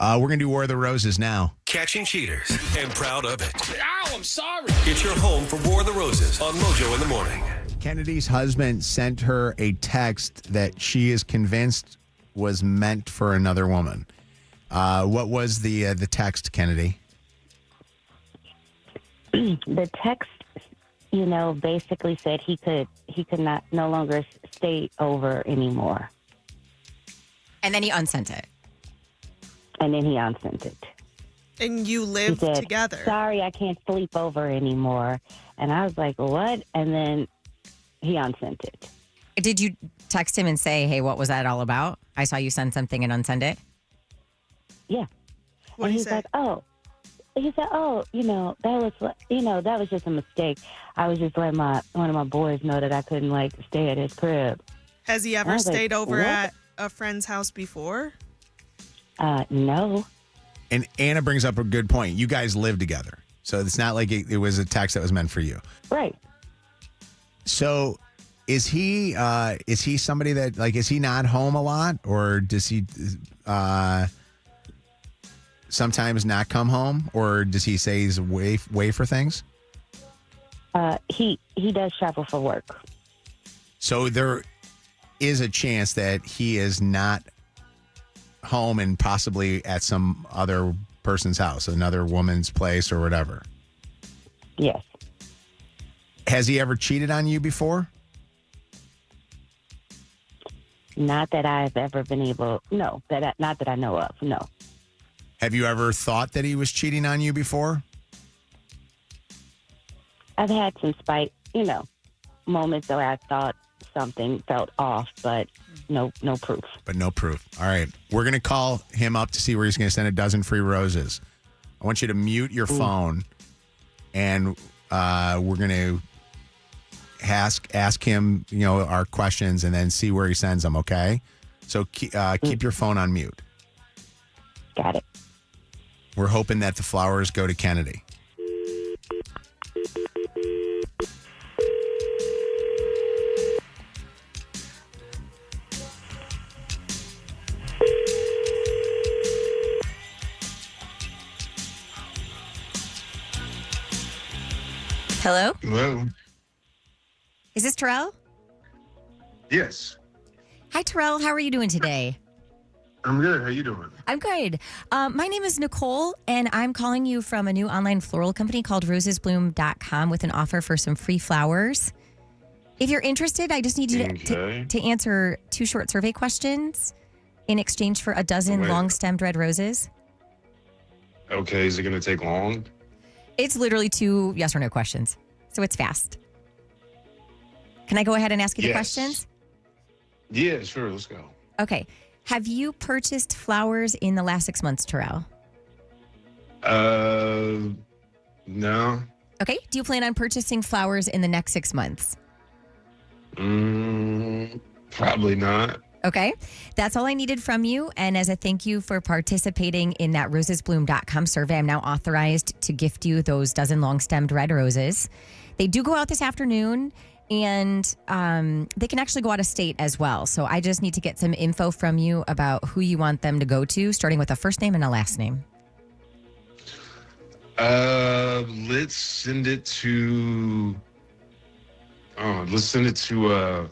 S1: We're going to do War of the Roses now.
S21: Catching cheaters and proud of it.
S5: Ow, I'm sorry.
S21: It's your home for War of the Roses on Mojo in the morning.
S1: Kennedy's husband sent her a text that she is convinced was meant for another woman. What was the text, Kennedy?
S7: The text, basically said he could not no longer stay over anymore.
S2: And then he unsent it.
S7: And then he unsent it.
S4: And you live together.
S7: Sorry, I can't sleep over anymore. And I was like, what? And then he unsent it.
S2: Did you text him and say, hey, what was that all about? I saw you send something and unsend it.
S7: Yeah.
S4: What
S7: and
S4: did he
S7: he's
S4: say?
S7: like, that was just a mistake. I was just letting one of my boys know that I couldn't stay at his crib.
S4: Has he ever stayed over
S7: what?
S4: at a friend's house before?
S7: No.
S1: And Anna brings up a good point. You guys live together. So it's not like it was a text that was meant for you.
S7: Right.
S1: So is he somebody that, is he not home a lot? Or does he sometimes not come home? Or does he say he's away for things?
S7: He does travel for work.
S1: So there is a chance that he is not home and possibly at some other person's house, another woman's place or whatever.
S7: Yes.
S1: Has he ever cheated on you before?
S7: Not that I've ever been able. No, not that I know of. No.
S1: Have you ever thought that he was cheating on you before?
S7: I've had some moments where I thought something felt off, but no proof.
S1: But no proof. All right. We're going to call him up to see where he's going to send a dozen free roses. I want you to mute your phone, and we're going to ask him, our questions, and then see where he sends them, okay? So keep your phone on mute.
S7: Got it.
S1: We're hoping that the flowers go to Kennedy.
S2: Hello?
S9: Hello.
S2: Is this Terrell?
S9: Yes.
S2: Hi, Terrell. How are you doing today?
S9: I'm good. How you doing?
S2: I'm good. My name is Nicole, and I'm calling you from a new online floral company called rosesbloom.com with an offer for some free flowers. If you're interested, I just need you to answer 2 short survey questions in exchange for a dozen long-stemmed red roses.
S9: Okay. Is it going to take long?
S2: It's literally 2 yes or no questions, so it's fast. Can I go ahead and ask you the questions?
S9: Yeah, sure. Let's go.
S2: Okay. Have you purchased flowers in the last 6 months, Terrell?
S9: No.
S2: Okay. Do you plan on purchasing flowers in the next 6 months?
S9: Probably not.
S2: Okay. That's all I needed from you. And as a thank you for participating in that rosesbloom.com survey, I'm now authorized to gift you those dozen long-stemmed red roses. They do go out this afternoon. And they can actually go out of state as well. So I just need to get some info from you about who you want them to go to, starting with a first name and a last name.
S9: Let's send it to. Let's send it to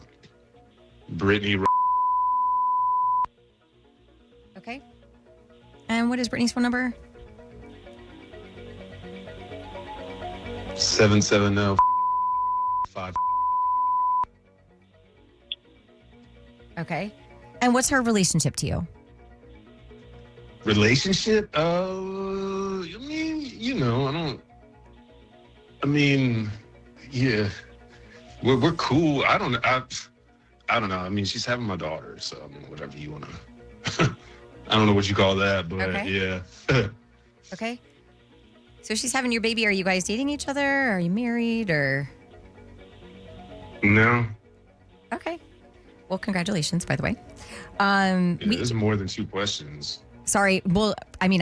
S9: Brittany.
S2: Okay. And what is Brittany's phone number?
S9: 770-5.
S2: Okay. And what's her relationship to you?
S9: Relationship? Yeah. We're cool. I don't know. I mean, she's having my daughter, so I mean, whatever you want to. I don't know what you call that, but
S2: Okay.
S9: yeah.
S2: Okay. So she's having your baby. Are you guys dating each other? Are you married or?
S9: No.
S2: Okay. Well, congratulations, by the way.
S9: There's more than 2 questions.
S2: Sorry. Well, I mean,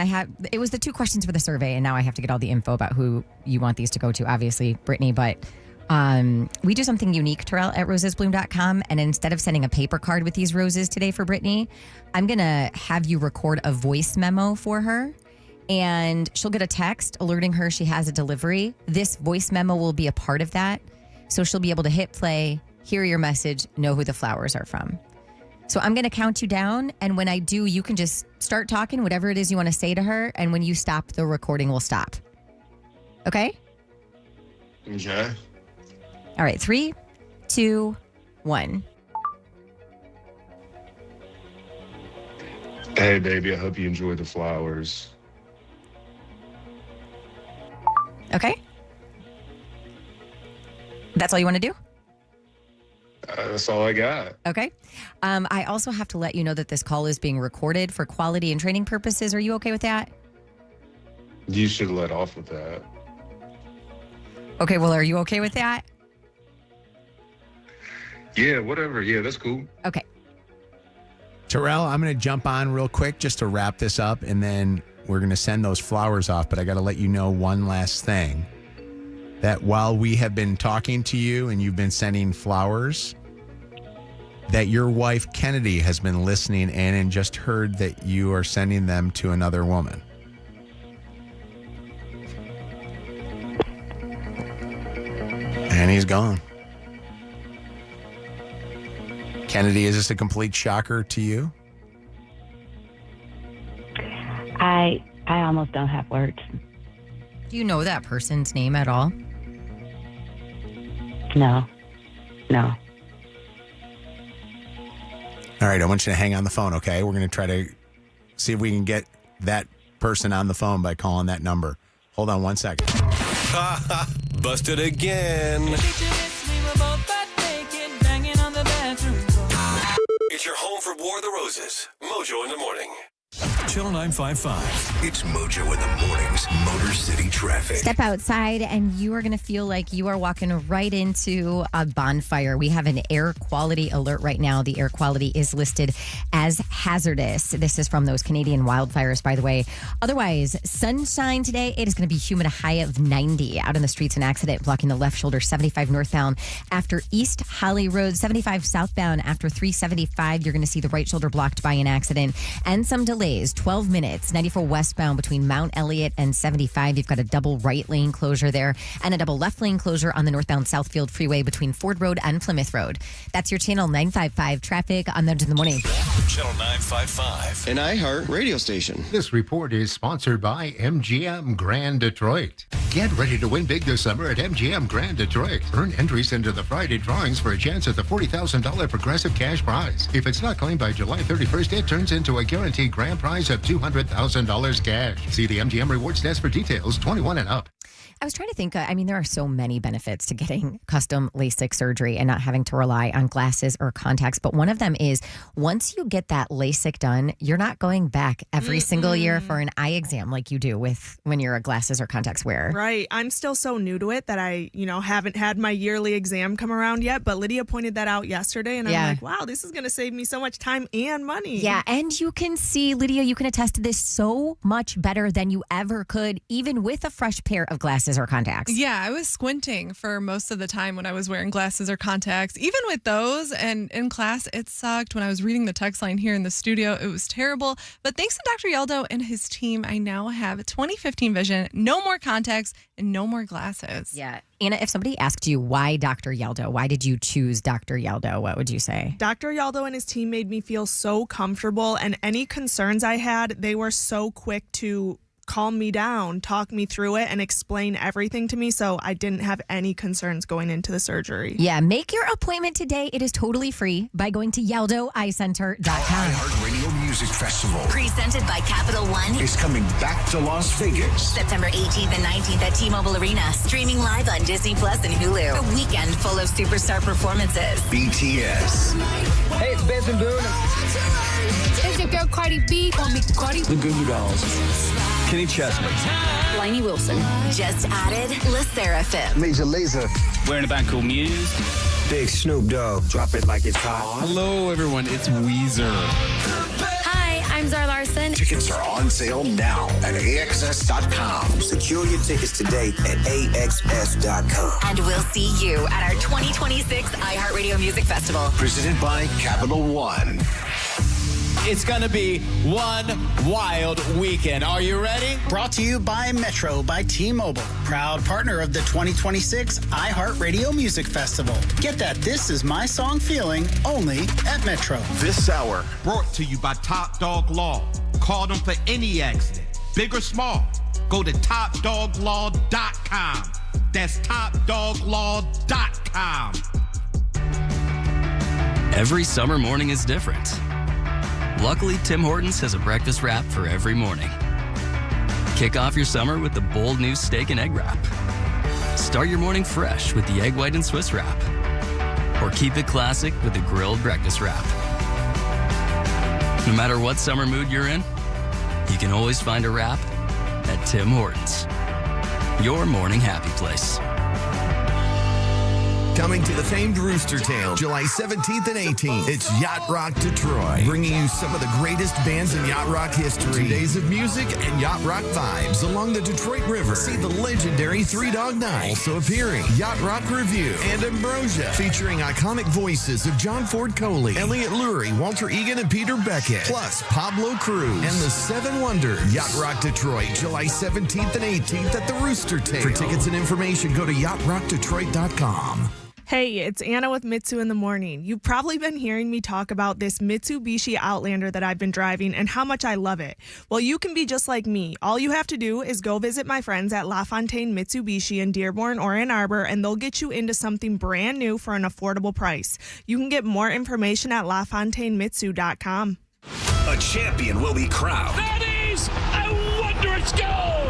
S2: it was the 2 questions for the survey, and now I have to get all the info about who you want these to go to, obviously, Brittany. But we do something unique, Terrell, at rosesbloom.com. And instead of sending a paper card with these roses today for Brittany, I'm going to have you record a voice memo for her. And she'll get a text alerting her she has a delivery. This voice memo will be a part of that. So she'll be able to hit play, hear your message, know who the flowers are from. So I'm going to count you down. And when I do, you can just start talking, whatever it is you want to say to her. And when you stop, the recording will stop. Okay?
S9: Okay.
S2: All right. 3, 2, 1.
S9: Hey, baby, I hope you enjoy the flowers.
S2: Okay? That's all you want to do?
S9: That's all I got.
S2: Okay. I also have to let you know that this call is being recorded for quality and training purposes. Are you okay with that?
S9: You should let off with that.
S2: Okay. Well, are you okay with that?
S9: Yeah, whatever. Yeah, that's cool.
S2: Okay.
S1: Terrell, I'm going to jump on real quick just to wrap this up, and then we're going to send those flowers off. But I got to let you know one last thing. That while we have been talking to you and you've been sending flowers, that your wife, Kennedy, has been listening in and just heard that you are sending them to another woman. And he's gone. Kennedy, is this a complete shocker to you?
S7: I almost don't have words.
S2: Do you know that person's name at all?
S7: No.
S1: All right, I want you to hang on the phone, okay? We're going to try to see if we can get that person on the phone by calling that number. Hold on 1 second.
S21: Busted again. It's your home for War of the Roses. Mojo in the morning. Channel 955.
S12: It's Mojo in the mornings. Motor City traffic.
S2: Step outside and you are going to feel like you are walking right into a bonfire. We have an air quality alert right now. The air quality is listed as hazardous. This is from those Canadian wildfires, by the way. Otherwise, sunshine today. It is going to be humid, a high of 90. Out in the streets, an accident blocking the left shoulder, 75 northbound after East Holly Road, 75 southbound after 375. You're going to see the right shoulder blocked by an accident and some delays. 12 minutes, 94 westbound between Mount Elliott and 75. You've got a double right lane closure there and a double left lane closure on the northbound Southfield Freeway between Ford Road and Plymouth Road. That's your Channel 955 traffic on Mojo in the morning.
S21: Channel 955.
S14: An iHeart radio station.
S15: This report is sponsored by MGM Grand Detroit. Get ready to win big this summer at MGM Grand Detroit. Earn entries into the Friday drawings for a chance at the $40,000 progressive cash prize. If it's not claimed by July 31st, it turns into a guaranteed grand prize of $200,000 cash. See the MGM Rewards desk for details. 21 and up.
S2: I was trying to think, there are so many benefits to getting custom LASIK surgery and not having to rely on glasses or contacts. But one of them is once you get that LASIK done, you're not going back every single year for an eye exam like you do when you're a glasses or contacts wearer.
S4: Right. I'm still so new to it that I, haven't had my yearly exam come around yet. But Lydia pointed that out yesterday. And I'm like, wow, this is going to save me so much time and money.
S2: Yeah. And you can see, Lydia, you can attest to this so much better than you ever could, even with a fresh pair of glasses glasses or contacts?
S14: Yeah, I was squinting for most of the time when I was wearing glasses or contacts. Even with those and in class, it sucked. When I was reading the text line here in the studio, it was terrible. But thanks to Dr. Yeldo and his team, I now have 20/15 vision, no more contacts, and no more glasses.
S2: Yeah. Anna, if somebody asked you why Dr. Yeldo, why did you choose Dr. Yeldo, what would you say?
S4: Dr. Yeldo and his team made me feel so comfortable, and any concerns I had, they were so quick to calm me down, talk me through it, and explain everything to me, so I didn't have any concerns going into the surgery.
S2: Yeah, make your appointment today. It is totally free by going to YeldoEyeCenter.com.
S12: iHeartRadio Music Festival
S16: Presented by Capital One.
S12: is coming back to Las Vegas.
S16: September 18th and 19th at T-Mobile Arena. Streaming live on Disney Plus and Hulu. A weekend full of superstar performances.
S12: BTS.
S17: Hey, it's Benson Boone.
S16: It's your girl Cardi B. Call me Cardi.
S17: The Goo Goo Dolls. Kenny Chesney.
S16: Lainey Wilson. Just added La Seraphim.
S17: Major Lazer. We're in a band called Muse. Big Snoop Dogg. Drop it like it's hot. Hello, everyone. It's Weezer.
S16: Hi, I'm Zara Larson.
S12: Tickets are on sale now at AXS.com.
S17: Secure your tickets today at AXS.com.
S16: And we'll see you at our 2026 iHeartRadio Music Festival.
S12: Presented by Capital One.
S17: It's going to be one wild weekend. Are you ready?
S19: Brought to you by Metro by T-Mobile, proud partner of the 2026 iHeartRadio Music Festival. Get that This Is My Song feeling only at Metro.
S18: This hour brought to you by Top Dog Law. Call them for any accident, big or small. Go to TopDogLaw.com. That's TopDogLaw.com.
S20: Every summer morning is different. Luckily, Tim Hortons has a breakfast wrap for every morning. Kick off your summer with the bold new steak and egg wrap. Start your morning fresh with the egg white and Swiss wrap. Or keep it classic with the grilled breakfast wrap. No matter what summer mood you're in, you can always find a wrap at Tim Hortons. Your morning happy place.
S23: Coming to the famed Rooster Tail, July 17th and 18th. It's Yacht Rock Detroit, bringing you some of the greatest bands in yacht rock history. 2 days of music and yacht rock vibes along the Detroit River. See the legendary Three Dog Night. Also appearing, Yacht Rock Review and Ambrosia, featuring iconic voices of John Ford Coley, Elliot Lurie, Walter Egan, and Peter Beckett, plus Pablo Cruz and the Seven Wonders. Yacht Rock Detroit, July 17th and 18th at the Rooster Tail. For tickets and information, go to yachtrockdetroit.com.
S4: Hey, it's Anna with Mitsu in the Morning. You've probably been hearing me talk about this Mitsubishi Outlander that I've been driving and how much I love it. Well, you can be just like me. All you have to do is go visit my friends at LaFontaine Mitsubishi in Dearborn or Ann Arbor, and they'll get you into something brand new for an affordable price. You can get more information at LaFontaineMitsu.com.
S12: A champion will be crowned.
S5: That is a wondrous goal!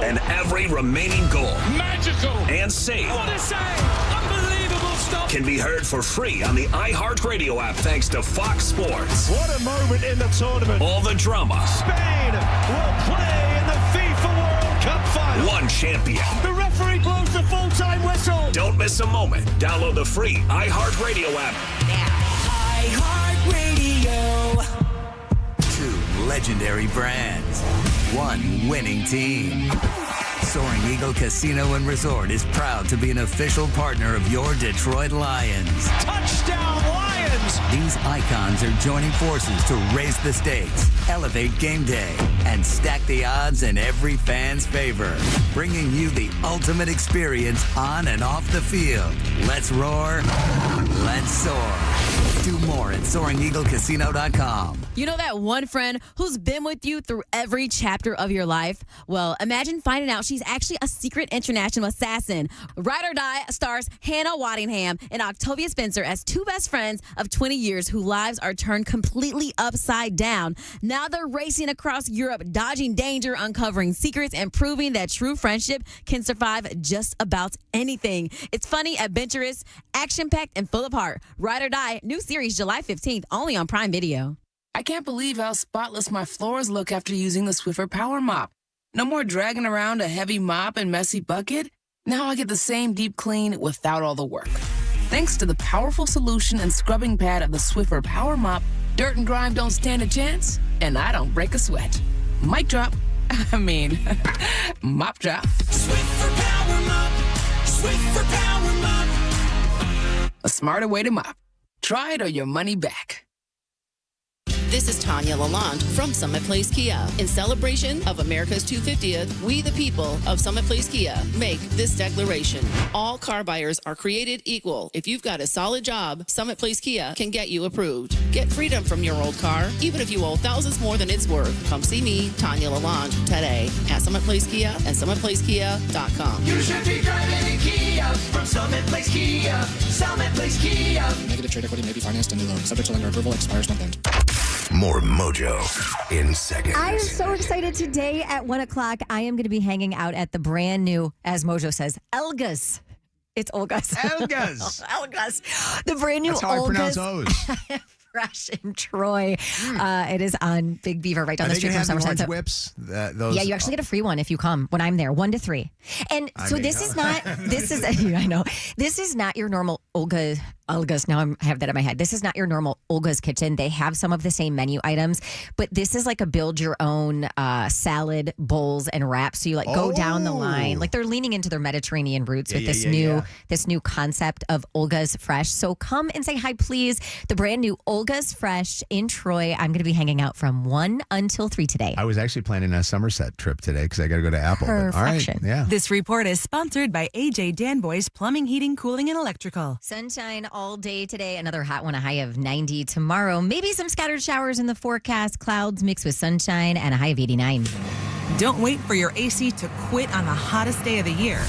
S12: And every remaining goal.
S5: Magical!
S12: And save.
S5: What a save! Unbelievable stuff!
S12: Can be heard for free on the iHeartRadio app thanks to Fox Sports.
S5: What a moment in the tournament!
S12: All the drama.
S5: Spain will play in the FIFA World Cup final.
S12: One champion.
S5: The referee blows the full-time whistle.
S12: Don't miss a moment. Download the free iHeartRadio app now.
S26: iHeartRadio. 2 legendary brands. 1 winning team. Soaring Eagle Casino and Resort is proud to be an official partner of your Detroit Lions.
S5: Touchdown Lions!
S26: These icons are joining forces to raise the stakes, elevate game day, and stack the odds in every fan's favor. Bringing you the ultimate experience on and off the field. Let's roar. Let's soar. Do more at SoaringEagleCasino.com.
S22: You know that one friend who's been with you through every chapter of your life? Well, imagine finding out she's actually a secret international assassin. Ride or Die stars Hannah Waddingham and Octavia Spencer as 2 best friends of 20 years whose lives are turned completely upside down. Now they're racing across Europe, dodging danger, uncovering secrets, and proving that true friendship can survive just about anything. It's funny, adventurous, action-packed, and full of heart. Ride or Die, new series July 15th, only on Prime Video.
S28: I can't believe how spotless my floors look after using the Swiffer Power Mop. No more dragging around a heavy mop and messy bucket. Now I get the same deep clean without all the work. Thanks to the powerful solution and scrubbing pad of the Swiffer Power Mop, dirt and grime don't stand a chance, and I don't break a sweat. Mic drop. Mop drop.
S5: Swiffer Power Mop.
S28: smarter way to mop. Try it or your money back.
S3: This is Tanya Lalonde from Summit Place Kia. In celebration of America's 250th, we the people of Summit Place Kia make this declaration. All car buyers are created equal. If you've got a solid job, Summit Place Kia can get you approved. Get freedom from your old car, even if you owe thousands more than it's worth. Come see me, Tanya Lalonde, today at Summit Place Kia and SummitPlaceKia.com.
S6: You should be driving a Kia from Summit Place Kia. Summit Place Kia.
S8: Negative trade equity may be financed and new loan. Subject to lender approval. Expires month end.
S12: More Mojo in seconds.
S2: I am so excited today at 1 o'clock. I am going to be hanging out at the brand new, as Mojo says, Elga's. It's Olga's.
S1: Elga's.
S2: Elga's. The brand new
S1: That's how
S2: Olga's.
S1: I pronounce O's.
S2: Fresh in Troy. It is on Big Beaver right down
S1: Are
S2: the
S1: they
S2: street
S1: gonna
S2: from
S1: have the
S2: Somerset.
S1: orange whips? Those,
S2: Yeah, you actually get a free one if you come when I'm there, 1 to 3. And so this is not, I know, this is not your normal Olga's. Now I have that in my head. This is not your normal Olga's kitchen. They have some of the same menu items, but this is like a build your own salad bowls and wraps. So you like go down the line. Like they're leaning into their Mediterranean roots with this new concept of Olga's Fresh. So come and say hi, please. The brand new Olga's Fresh in Troy. I'm going to be hanging out from 1 until 3 today.
S1: I was actually planning a Somerset trip today because I got to go to Apple. But, all right, yeah.
S10: This report is sponsored by AJ Danboy's Plumbing, Heating, Cooling, and Electrical.
S2: Sunshine all day today. Another hot one, a high of 90 tomorrow. Maybe some scattered showers in the forecast. Clouds mixed with sunshine and a high of 89.
S10: Don't wait for your AC to quit on the hottest day of the year.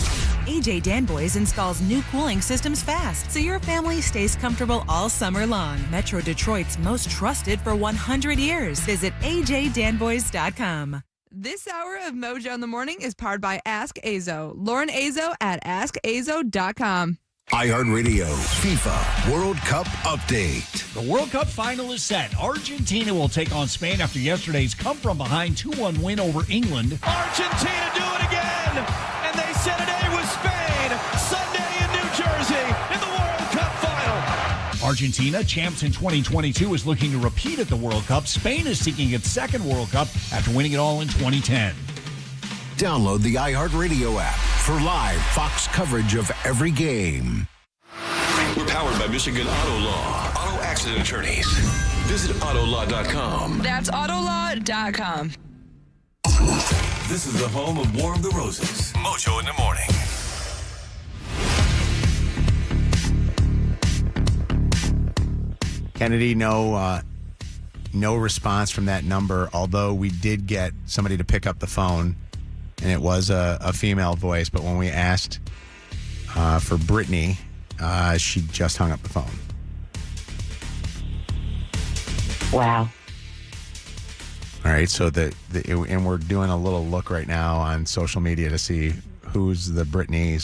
S10: AJ Danboys installs new cooling systems fast, so your family stays comfortable all summer long. Metro Detroit's most trusted for 100 years. Visit ajdanboys.com.
S14: This hour of Mojo in the Morning is powered by Ask Azo. Lauren Azo at AskAzo.com.
S12: iHeartRadio FIFA World Cup update.
S5: The World Cup final is set. Argentina will take on Spain after yesterday's come-from-behind 2-1 win over England.
S6: Argentina do it again, and they set an A with Spain Sunday in New Jersey in the World Cup final.
S5: Argentina, champs in 2022, is looking to repeat at the World Cup. Spain is seeking its second World Cup after winning it all in 2010.
S12: Download the iHeartRadio app for live Fox coverage of every game.
S21: We're powered by Michigan Auto Law. Auto accident attorneys. Visit autolaw.com.
S14: That's autolaw.com.
S21: This is the home of War of the Roses. Mojo in the Morning.
S1: Kennedy, no response from that number, although we did get somebody to pick up the phone, and it was a female voice, but when we asked for Brittany, she just hung up the phone.
S7: Wow.
S1: All right, so and we're doing a little look right now on social media to see who's the Brittany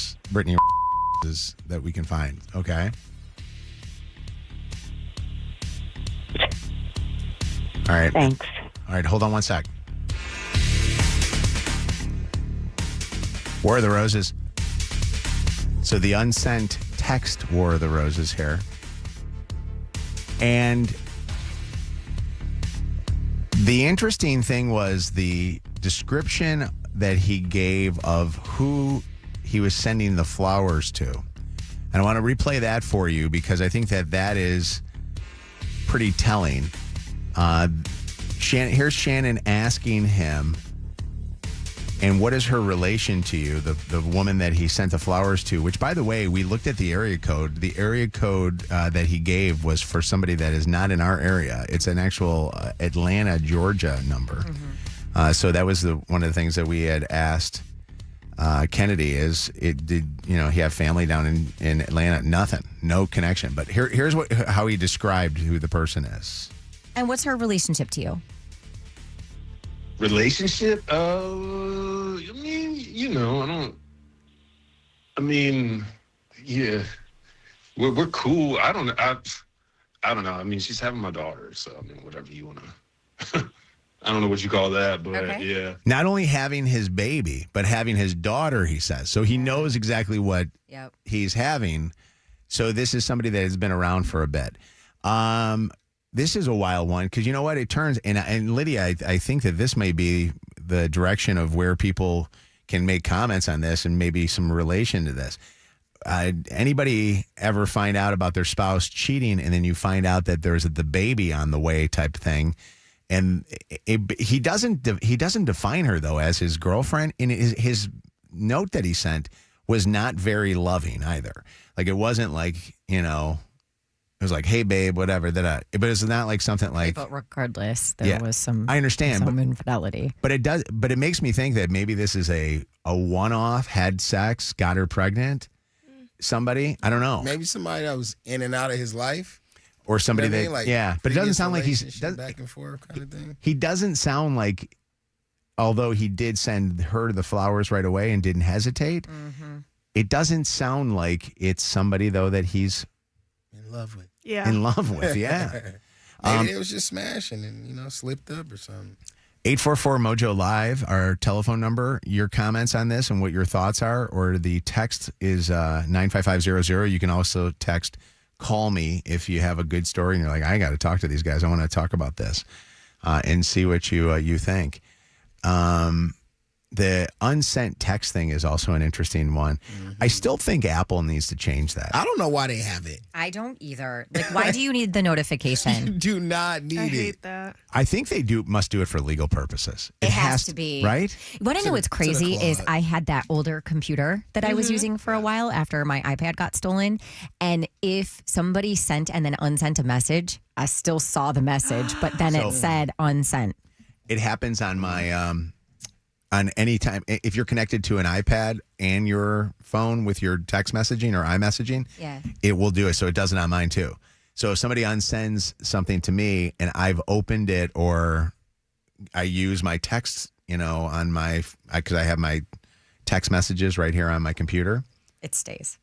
S1: that we can find, okay? All right.
S7: Thanks.
S1: All right, hold on one sec. War of the Roses. So the unsent text War of the Roses here. And the interesting thing was the description that he gave of who he was sending the flowers to. And I want to replay that for you because I think that is pretty telling. Here's Shannon asking him, and what is her relation to you, the woman that he sent the flowers to, which, by the way, we looked at the area code. The area code that he gave was for somebody that is not in our area. It's an actual Atlanta, Georgia number. Mm-hmm. So that was one of the things that we had asked Kennedy is, did he have family down in Atlanta? Nothing. No connection. But here's how he described who the person is.
S2: And what's her relationship to you?
S9: Relationship? Yeah. We're cool. I don't know. I mean, she's having my daughter, so I mean, whatever you want to. I don't know what you call that, but
S2: okay.
S9: Yeah.
S1: Not only having his baby, but having his daughter, he says. So he knows exactly what he's having. So this is somebody that has been around for a bit. This is a wild one because you know what? It turns, and Lydia, I think that this may be the direction of where people can make comments on this and maybe some relation to this. anybody ever find out about their spouse cheating and then you find out that there's the baby on the way type thing, and he doesn't define her though as his girlfriend. In his note that he sent was not very loving either. Like it wasn't like, it was like, hey babe, whatever but it's not like something like.
S2: But regardless, there was some.
S1: I understand
S2: some infidelity.
S1: But it makes me think that maybe this is a one-off, had sex, got her pregnant. Somebody, I don't know.
S11: Maybe somebody that was in and out of his life.
S1: Or somebody
S11: you know
S1: that,
S11: like
S1: but it doesn't sound like he's
S11: back and forth kind of thing.
S1: He doesn't sound like, although he did send her the flowers right away and didn't hesitate, it doesn't sound like it's somebody, though, that he's
S11: in love with.
S4: Yeah.
S1: In love with, yeah.
S11: Maybe it was just smashing and, slipped up or something.
S1: 844 Mojo Live, our telephone number. Your comments on this and what your thoughts are, or the text is 95500. You can also text call me if you have a good story and you're like, I got to talk to these guys. I want to talk about this and see what you think. The unsent text thing is also an interesting one. I still think Apple needs to change that.
S11: I don't know why they have it.
S2: I don't either. Like, why do you need the notification?
S11: You do not need it.
S4: I hate that.
S1: I think they must do it for legal purposes.
S2: It has to be.
S1: Right?
S2: What I know what's crazy is I had that older computer that I was using for a while after my iPad got stolen. And if somebody sent and then unsent a message, I still saw the message, but then it said unsent.
S1: It happens on my on any time. If you're connected to an iPad and your phone with your text messaging or iMessaging, it will do it. So it does it on mine too. So if somebody unsends something to me and I've opened it, or I use my text, on my, because I have my text messages right here on my computer.
S2: It stays.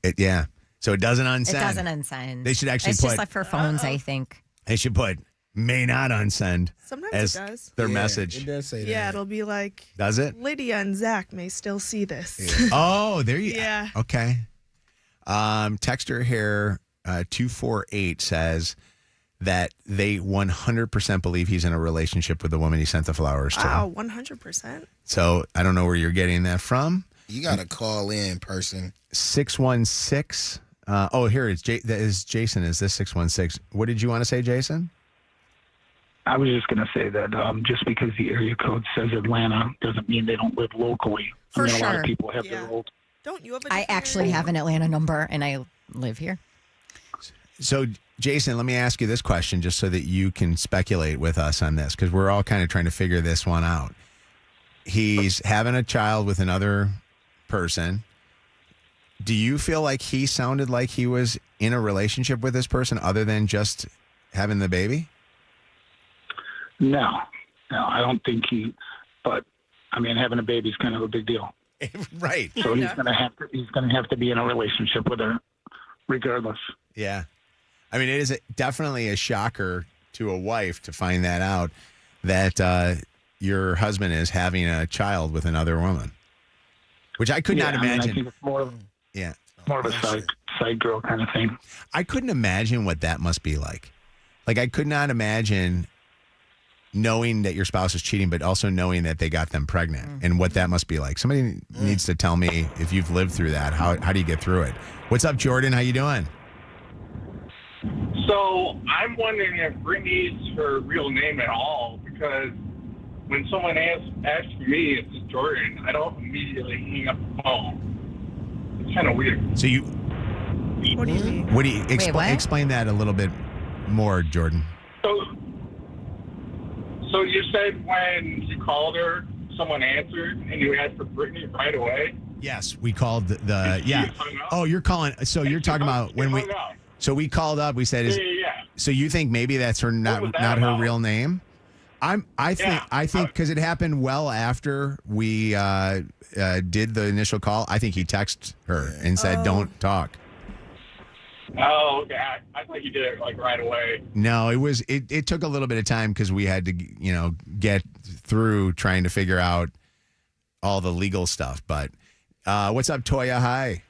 S1: So it doesn't unsend.
S2: It doesn't unsend.
S1: They should actually
S2: it's just like for phones, I think.
S1: They should put may not unsend
S4: Sometimes
S1: as
S4: it does.
S1: their message.
S11: It does say that.
S4: Yeah, it'll be like.
S1: Does it?
S4: Lydia and Zach may still see this.
S11: Yeah.
S1: Oh, there you go.
S4: Yeah.
S1: Okay. Texter here, 248 says that they 100% believe he's in a relationship with the woman he sent the flowers to.
S4: Wow, 100%.
S1: So I don't know where you're getting that from.
S11: You got to call in, person.
S1: 616. Here it is. That is Jason. Is this 616? What did you want to say, Jason?
S13: I was just going to say that just because the area code says Atlanta doesn't mean they don't live locally.
S2: For
S13: a lot
S2: sure.
S13: of people have their old.
S4: Don't you have
S2: I actually have an Atlanta number and I live here.
S1: So, Jason, let me ask you this question just so that you can speculate with us on this, because we're all kind of trying to figure this one out. He's having a child with another person. Do you feel like he sounded like he was in a relationship with this person other than just having the baby?
S13: No, I don't think but I mean, having a baby is kind of a big deal.
S1: Right.
S13: So he's going to have to be in a relationship with her regardless.
S1: Yeah. I mean, it is definitely a shocker to a wife to find that out, that your husband is having a child with another woman, which I could not imagine.
S13: I think it's more of a side girl kind of thing.
S1: I couldn't imagine what that must be like. Like, I could not imagine knowing that your spouse is cheating, but also knowing that they got them pregnant and what that must be like. Somebody needs to tell me, if you've lived through that, how do you get through it? What's up, Jordan? How you doing?
S15: So I'm wondering if Brittany's her real name at all, because when someone asks me if it's Jordan, I don't immediately hang up the phone. It's kind of weird.
S1: So you...
S4: What do you mean?
S1: What do you explain that a little bit more, Jordan?
S15: So you said when you called her, someone answered, and you asked for Brittany right away?
S1: Yes, we called yeah. Oh, you're calling. So you're talking about when we. So we called up. We said,
S15: Yeah.
S1: So you think maybe that's her not her real name? I think because it happened well after we did the initial call. I think he texted her and said, "Don't talk."
S15: Oh, okay. I thought you did it like right away.
S1: No, it took a little bit of time because we had to get through trying to figure out all the legal stuff. But what's up, Toya? Hi.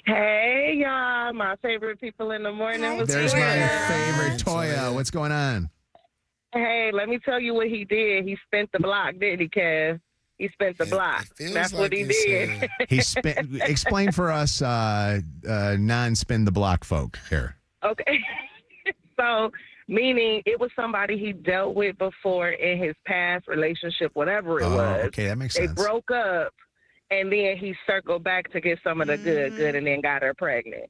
S16: Hey, y'all. My favorite people in the morning.
S1: There's my favorite Toya. What's going on?
S16: Hey, let me tell you what he did. He spent the block, didn't he, Kev? He spent the block. That's what he did.
S1: He explain for us non-spin the block folk here.
S16: Okay. So, meaning it was somebody he dealt with before in his past relationship, whatever it was.
S1: Okay, that makes sense.
S16: They broke up, and then he circled back to get some of the good, and then got her pregnant.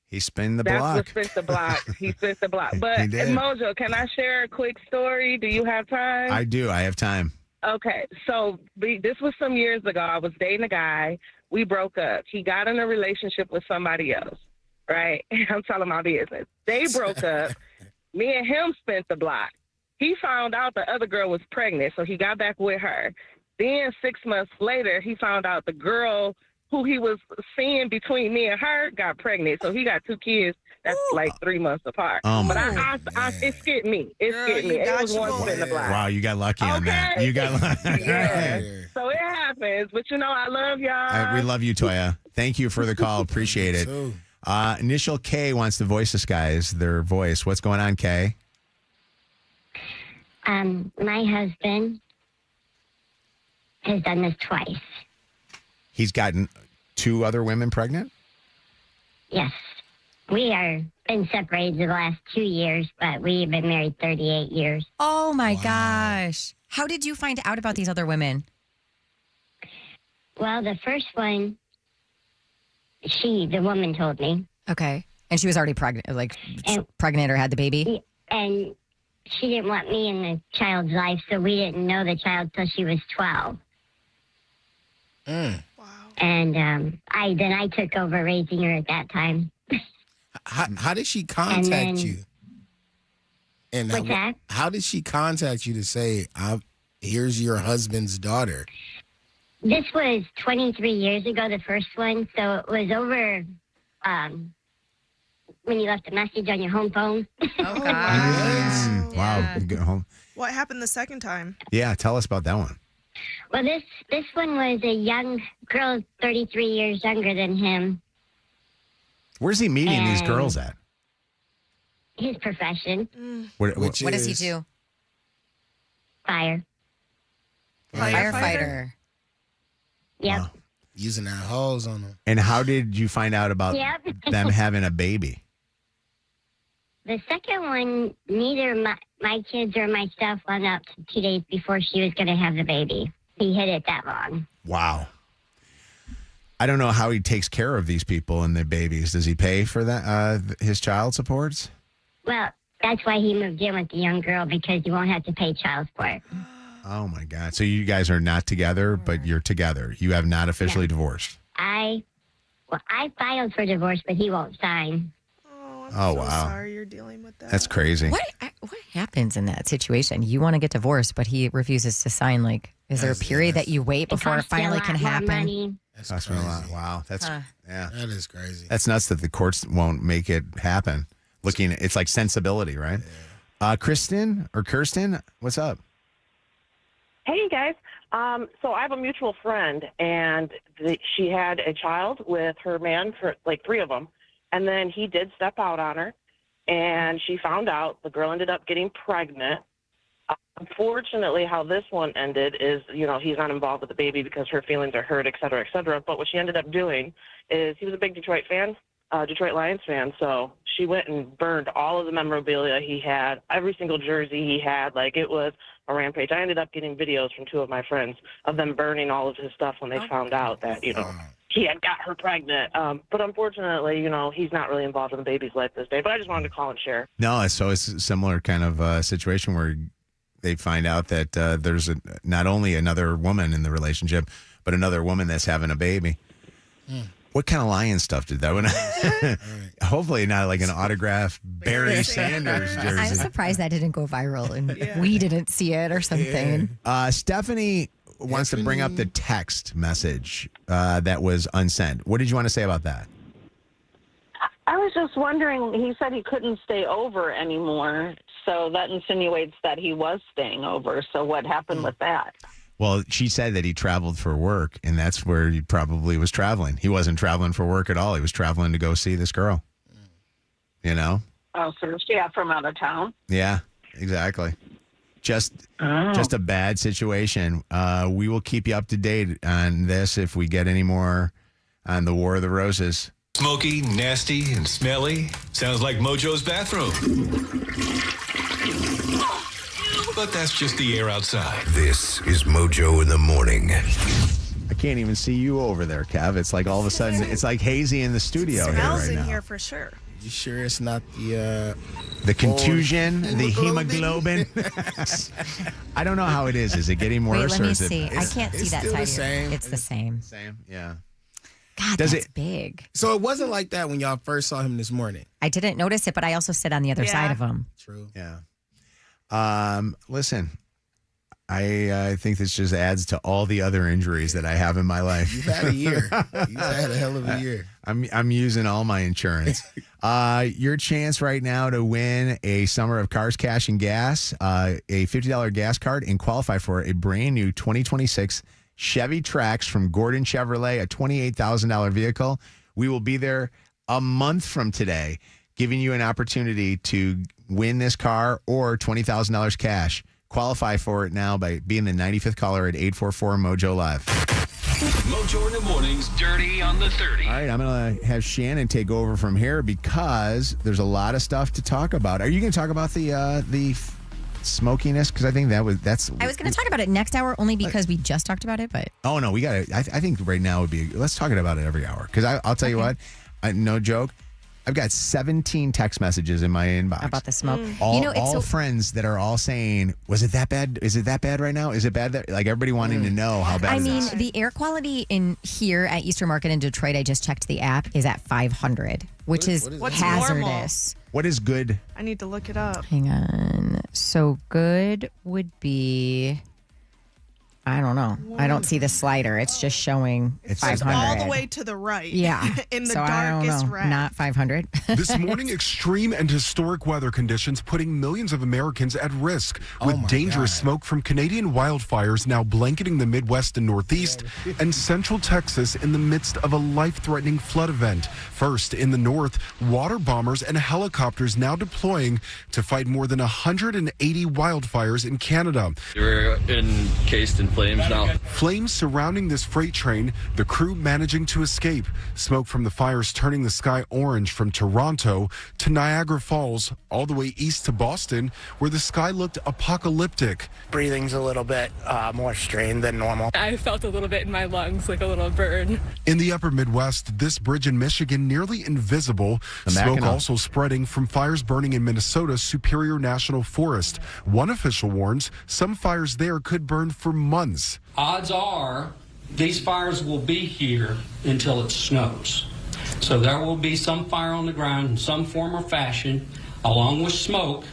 S1: He spin the
S16: That's
S1: block.
S16: what spent the block. He spent the block. But,
S1: He did.
S16: Mojo, can I share a quick story? Do you have time?
S1: I do. I have time.
S16: Okay, so this was some years ago. I was dating a guy. We broke up. He got in a relationship with somebody else, right? I'm telling my business. They broke up. Me and him spent the block. He found out the other girl was pregnant, so he got back with her. Then 6 months later, he found out the girl who he was seeing between me and her got pregnant. So he got 2 kids that's like 3 months apart.
S1: Oh,
S16: but
S1: my
S16: it scared me. It scared me. It was one spin the block.
S1: Wow, you got lucky on that. You got lucky.
S16: Yeah. So it happens. But, I love y'all.
S1: We love you, Toya. Thank you for the call. Appreciate it. Initial K wants to voice disguise their voice. What's going on, K?
S17: My husband has done this twice.
S1: He's gotten 2 other women pregnant?
S17: Yes. We are been separated the last 2 years, but we've been married 38 years.
S2: Oh, my gosh. How did you find out about these other women?
S17: Well, the first one, the woman told me.
S2: Okay. And she was already pregnant, pregnant or had the baby?
S17: And she didn't want me in the child's life, so we didn't know the child till she was 12. And I took over raising her at that time.
S11: How did she contact you? And
S17: what's that?
S11: How did she contact you to say, here's your husband's daughter?
S17: This was 23 years ago, the first one. So it was over when you left a message on your home phone.
S2: Oh, gosh.
S1: Wow. You get home.
S4: What happened the second time?
S1: Yeah, tell us about that one.
S17: Well, this one was a young girl, 33 years younger than him.
S1: Where's he meeting these girls at?
S17: His profession.
S1: What
S2: does he do?
S17: Firefighter. Yep.
S11: Wow. Using that hose on them.
S1: And how did you find out about them having a baby?
S17: The second one, neither my kids or myself found out 2 days before she was going to have the baby. He hid it that long.
S1: Wow. I don't know how he takes care of these people and their babies. Does he pay for that? His child supports?
S17: Well, that's why he moved in with the young girl, because you won't have to pay child support.
S1: Oh, my God. So you guys are not together, but you're together. You have not officially divorced.
S17: I filed for divorce, but he won't sign.
S1: Oh, wow.
S4: Sorry you're dealing with that.
S1: That's crazy.
S2: What happens in that situation? You want to get divorced, but he refuses to sign. Is there a period that you wait before it finally can happen?
S1: That's a lot. Wow.
S11: That is crazy.
S1: That's nuts that the courts won't make it happen. It's like sensibility, right? Yeah. Kirsten, what's up?
S18: Hey, guys. So I have a mutual friend, and she had a child with her man, for 3 of them. And then he did step out on her, and she found out. The girl ended up getting pregnant. Unfortunately, how this one ended is, he's not involved with the baby because her feelings are hurt, et cetera, et cetera. But what she ended up doing is, he was a big Detroit Lions fan. So she went and burned all of the memorabilia he had, every single jersey he had. It was a rampage. I ended up getting videos from 2 of my friends of them burning all of his stuff when they found out that, he had got her pregnant. But unfortunately, he's not really involved in the baby's life this day. But I just wanted to call and share.
S1: No, so it's a similar kind of situation where they find out that there's not only another woman in the relationship, but another woman that's having a baby. What kind of lion stuff did that one? Hopefully not like an autographed Barry Sanders jersey.
S2: I'm surprised that didn't go viral and we didn't see it or something.
S1: Stephanie wants to bring up the text message that was unsent. What did you want to say about that?
S19: I was just wondering, he said he couldn't stay over anymore, so that insinuates that he was staying over. So what happened with that?
S1: Well, she said that he traveled for work, and that's where he probably was traveling. He wasn't traveling for work at all. He was traveling to go see this girl.
S19: Oh, so she got from out of town?
S1: Yeah, exactly. just a bad situation. We will keep you up to date on this if we get any more on the War of the Roses.
S21: Smoky, nasty, and smelly. Sounds like Mojo's bathroom. But that's just the air outside.
S12: This is Mojo in the Morning.
S1: I can't even see you over there, Kev. It's like all of a sudden, it's like hazy in the studio here
S4: Smells
S1: right
S4: in
S1: now.
S4: here for sure.
S11: You sure it's not the
S1: contusion, the hemoglobin? I don't know how it is. Is it getting worse?
S2: Wait, let
S1: or
S2: me
S1: is it,
S2: see. I can't see that
S11: still
S2: side.
S11: the same.
S2: It's the same.
S1: Same, yeah.
S2: God,
S1: Does
S2: that's
S1: it-
S2: big.
S11: So it wasn't like that when y'all first saw him this morning.
S2: I didn't notice it, but I also sit on the other side of him.
S11: True.
S1: Yeah. Listen, I think this just adds to all the other injuries that I have in my life.
S11: You've had a year. You've had a hell of a year.
S1: I'm using all my insurance. Your chance right now to win a summer of Cars, Cash, and Gas, a $50 gas card, and qualify for a brand new 2026 Chevy Trax from Gordon Chevrolet, a $28,000 vehicle. We will be there a month from today, giving you an opportunity to win this car or $20,000 cash. Qualify for it now by being the 95th caller at 844-MOJO Live.
S21: Mojo in the Morning's Dirty on the 30.
S1: All right, I'm going to have Shannon take over from here because there's a lot of stuff to talk about. Are you going to talk about the smokiness? Because I think
S2: I was going to talk about it next hour only because we just talked about it, but
S1: Oh, no, we got to. I think right now would be. Let's talk about it every hour. Because I'll tell you what, no joke. I've got 17 text messages in my inbox
S2: about the smoke.
S1: All friends that are all saying, "Was it that bad? Is it that bad right now? Is it bad?" That like everybody wanting to know how bad.
S2: I
S1: it
S2: mean,
S1: is.
S2: the air quality in here at Eastern Market in Detroit, I just checked the app, is at 500, which is
S4: What's
S2: hazardous.
S1: What is good?
S4: I need to look it up.
S2: Hang on. So good would be, I don't know. I don't see the slider. It's just showing
S4: It's
S2: 500.
S4: all the way to the right.
S2: Yeah.
S4: In the
S2: So I don't
S4: darkest
S2: know.
S4: red.
S2: Not 500.
S20: This morning, extreme and historic weather conditions putting millions of Americans at risk with dangerous smoke from Canadian wildfires now blanketing the Midwest and Northeast and central Texas in the midst of a life-threatening flood event. First, in the north, water bombers and helicopters now deploying to fight more than 180 wildfires in Canada.
S22: We're encased in flames now.
S20: Flames surrounding this freight train, the crew managing to escape. Smoke from the fires turning the sky orange from Toronto to Niagara Falls, all the way east to Boston, where the sky looked apocalyptic.
S23: Breathing's a little bit more strained than normal.
S24: I felt a little bit in my lungs, like a little burn.
S20: In the upper Midwest, this bridge in Michigan nearly invisible. Smoke also spreading from fires burning in Minnesota's Superior National Forest. One official warns some fires there could burn for months.
S25: Odds are these fires will be here until it snows. So there will be some fire on the ground in some form or fashion, along with smoke,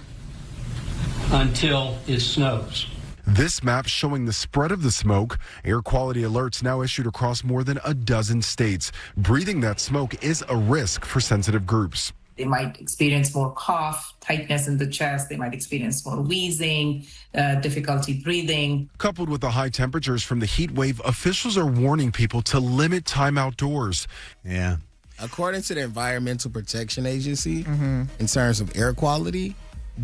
S25: until it snows.
S20: This map showing the spread of the smoke. Air quality alerts now issued across more than a dozen states. Breathing that smoke is a risk for sensitive groups.
S26: They might experience more cough, tightness in the chest. They might experience more wheezing, difficulty breathing.
S20: Coupled with the high temperatures from the heat wave, officials are warning people to limit time outdoors.
S1: Yeah.
S11: According to the Environmental Protection Agency, in terms of air quality,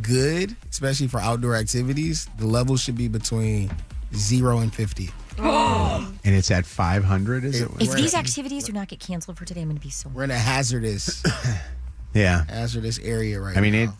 S11: good, especially for outdoor activities, the level should be between 0 and 50.
S1: And it's at 500, is it?
S2: If these activities do not get canceled for today, I'm going to be so
S11: We're in a hazardous area right now.
S1: I mean,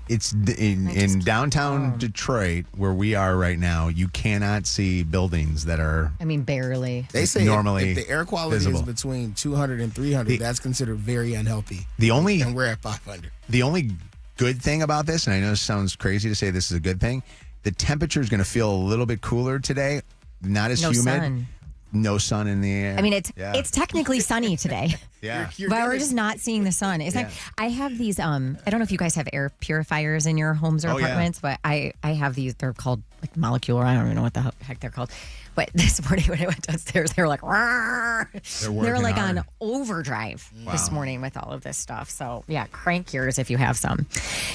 S1: it's in downtown Detroit where we are right now. You cannot see buildings that are.
S2: I mean, barely.
S11: They say
S1: normally
S11: if the air quality
S1: visible.
S11: is between 200 and 300, that's considered very unhealthy. And we're at 500.
S1: The only good thing about this, and I know it sounds crazy to say this is a good thing, the temperature is going to feel a little bit cooler today. Not as
S2: No
S1: humid.
S2: sun.
S1: No sun in the air.
S2: I mean, it's technically sunny today.
S1: Yeah.
S2: But we're just not seeing the sun. It's like I have these I don't know if you guys have air purifiers in your homes or
S1: Oh, yeah.
S2: apartments, but I have these. They're called like molecular. I don't even know what the heck they're called. But this morning when I went downstairs, they were like, "Rawr." They were
S1: working
S2: like
S1: hard.
S2: on overdrive this
S1: Wow.
S2: morning with all of this stuff. So yeah, crank yours if you have some.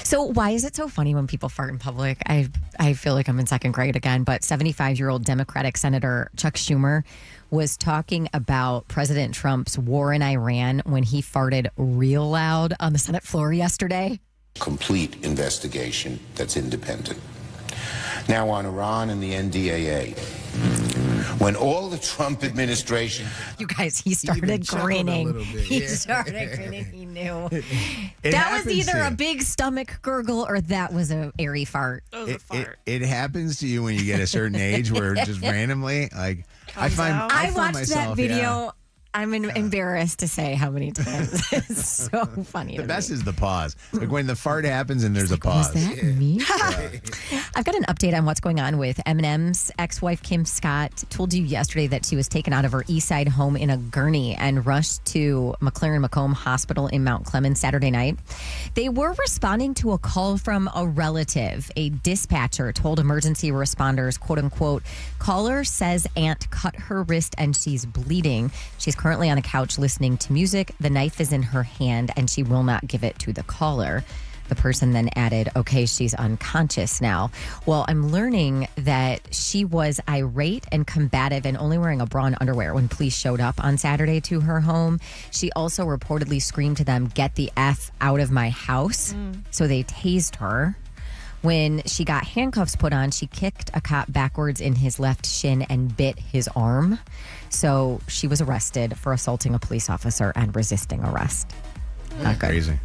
S2: So why is it so funny when people fart in public? I feel like I'm in second grade again. But 75-year-old Democratic Senator Chuck Schumer was talking about President Trump's war in Iran when he farted real loud on the Senate floor yesterday.
S27: Complete investigation that's independent.
S3: Now on Iran and the NDAA. When all the Trump administration...
S2: You guys, he started grinning. He started grinning. He knew. That was either a big stomach gurgle or that was a airy fart.
S1: It happens to you when you get a certain age where just randomly, like, I
S2: watched that video. Yeah. I'm embarrassed to say how many times. It's so funny.
S1: The best is the pause. Like when the fart happens and there's a pause.
S2: Was that me? I've got an update on what's going on with Eminem's ex-wife, Kim Scott. Told you yesterday that she was taken out of her East Side home in a gurney and rushed to McLaren-Macomb Hospital in Mount Clemens Saturday night. They were responding to a call from a relative. A dispatcher told emergency responders, quote unquote, caller says aunt cut her wrist and she's bleeding. She's currently on a couch listening to music. The knife is in her hand and she will not give it to the caller. The person then added, okay, she's unconscious now. Well, I'm learning that she was irate and combative and only wearing a bra and underwear when police showed up on Saturday to her home. She also reportedly screamed to them, get the F out of my house. So they tased her. When she got handcuffs put on, she kicked a cop backwards in his left shin and bit his arm. So she was arrested for assaulting a police officer and resisting arrest. Not good.
S1: Crazy.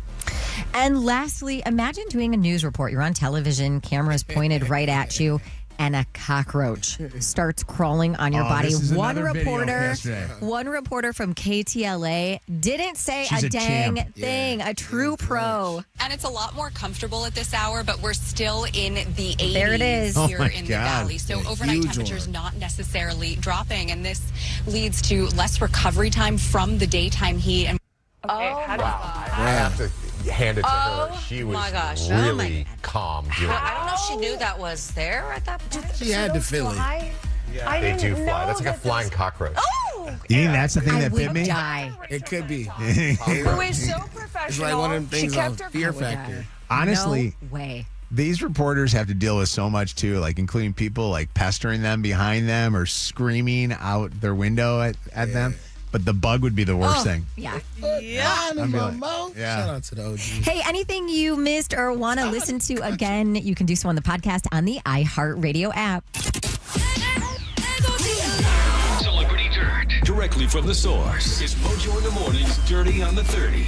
S2: And lastly, imagine doing a news report. You're on television, cameras pointed right at you, and a cockroach starts crawling on your body. One reporter from KTLA didn't say a dang thing. A true pro.
S5: And it's a lot more comfortable at this hour, but we're still in the 80s
S2: There it is.
S5: here in the valley. So overnight temperatures not necessarily dropping, and this leads to less recovery time from the daytime heat. And
S6: I have to hand it to her. She was really calm doing
S8: I don't know if she knew that was there at that point.
S11: She had to feel it.
S6: Yeah, they do fly. That's like a flying cockroach.
S8: Oh!
S1: You think that's the thing that bit me?
S11: It could be.
S8: Who is so professional.
S11: It's like one of them things
S8: she
S11: on
S8: kept her
S11: Fear Factor.
S1: Honestly,
S2: no way.
S1: These reporters have to deal with so much too, like including people like pestering them behind them or screaming out their window at them. But the bug would be the worst thing.
S2: Yeah.
S1: Shout
S11: out to the OG.
S2: Hey, anything you missed or want to listen to again, you can do so on the podcast on the iHeartRadio app.
S21: Celebrity Dirt. Directly from the source. It's Mojo in the Morning's Dirty on the 30.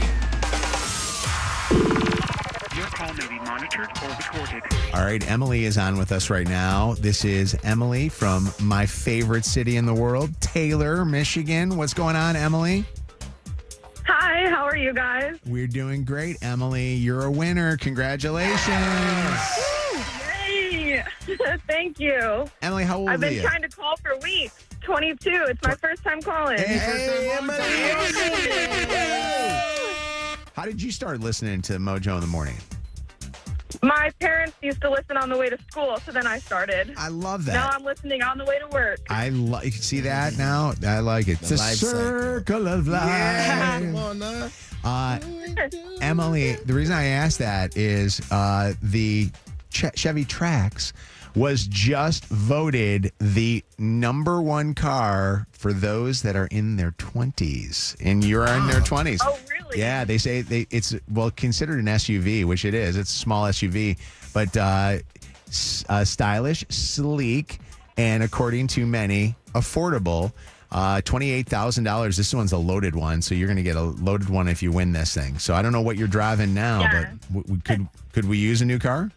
S10: Your call may be monitored or recorded.
S1: All right, Emily is on with us right now. This is Emily from my favorite city in the world, Taylor, Michigan. What's going on, Emily?
S14: Hi, how are you guys?
S1: We're doing great, Emily. You're a winner. Congratulations.
S14: Yay! Thank you.
S1: Emily, how old
S14: I've
S1: are
S14: been
S1: you?
S14: trying to call for weeks. 22. It's my first time calling.
S1: Hey, How did you start listening to Mojo in the morning?
S14: My parents used to listen on the way to school, so then I started.
S1: I love that.
S14: Now I'm listening on the way to work.
S1: You see that now? I like it. It's a circle of life.
S14: Yeah.
S11: Come on now.
S1: Emily, the reason I asked that is the Chevy Trax was just voted the number one car for those that are in their 20s. And you're in their 20s.
S14: Oh, really?
S1: Yeah, they say it's considered an SUV, which it is. It's a small SUV, but stylish, sleek, and according to many, affordable. $28,000. This one's a loaded one, so you're going to get a loaded one if you win this thing. So I don't know what you're driving now, but could we use a new car?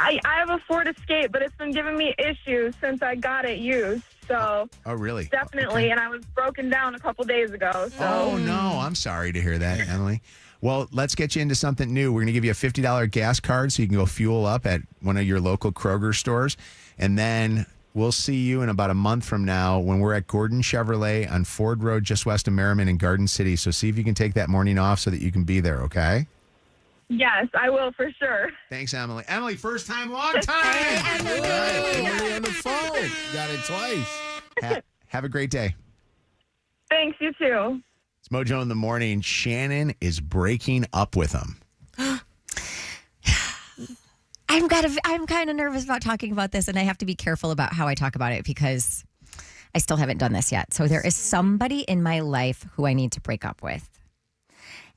S14: I have a Ford Escape, but it's been giving me issues since I got it used. So
S1: Oh, really?
S14: definitely,
S1: Okay.
S14: and I was broken down a couple days ago. So.
S1: Oh, no. I'm sorry to hear that, Emily. Well, let's get you into something new. We're going to give you a $50 gas card so you can go fuel up at one of your local Kroger stores. And then we'll see you in about a month from now when we're at Gordon Chevrolet on Ford Road, just west of Merriman in Garden City. So see if you can take that morning off so that you can be there, okay?
S14: Yes, I will for sure.
S1: Thanks, Emily. Emily, first time, long time.
S11: Emily on the phone. Got it twice.
S1: Have a great day.
S14: Thanks, you too.
S1: It's Mojo in the morning. Shannon is breaking up with him.
S2: I'm kind of nervous about talking about this, and I have to be careful about how I talk about it because I still haven't done this yet. So there is somebody in my life who I need to break up with.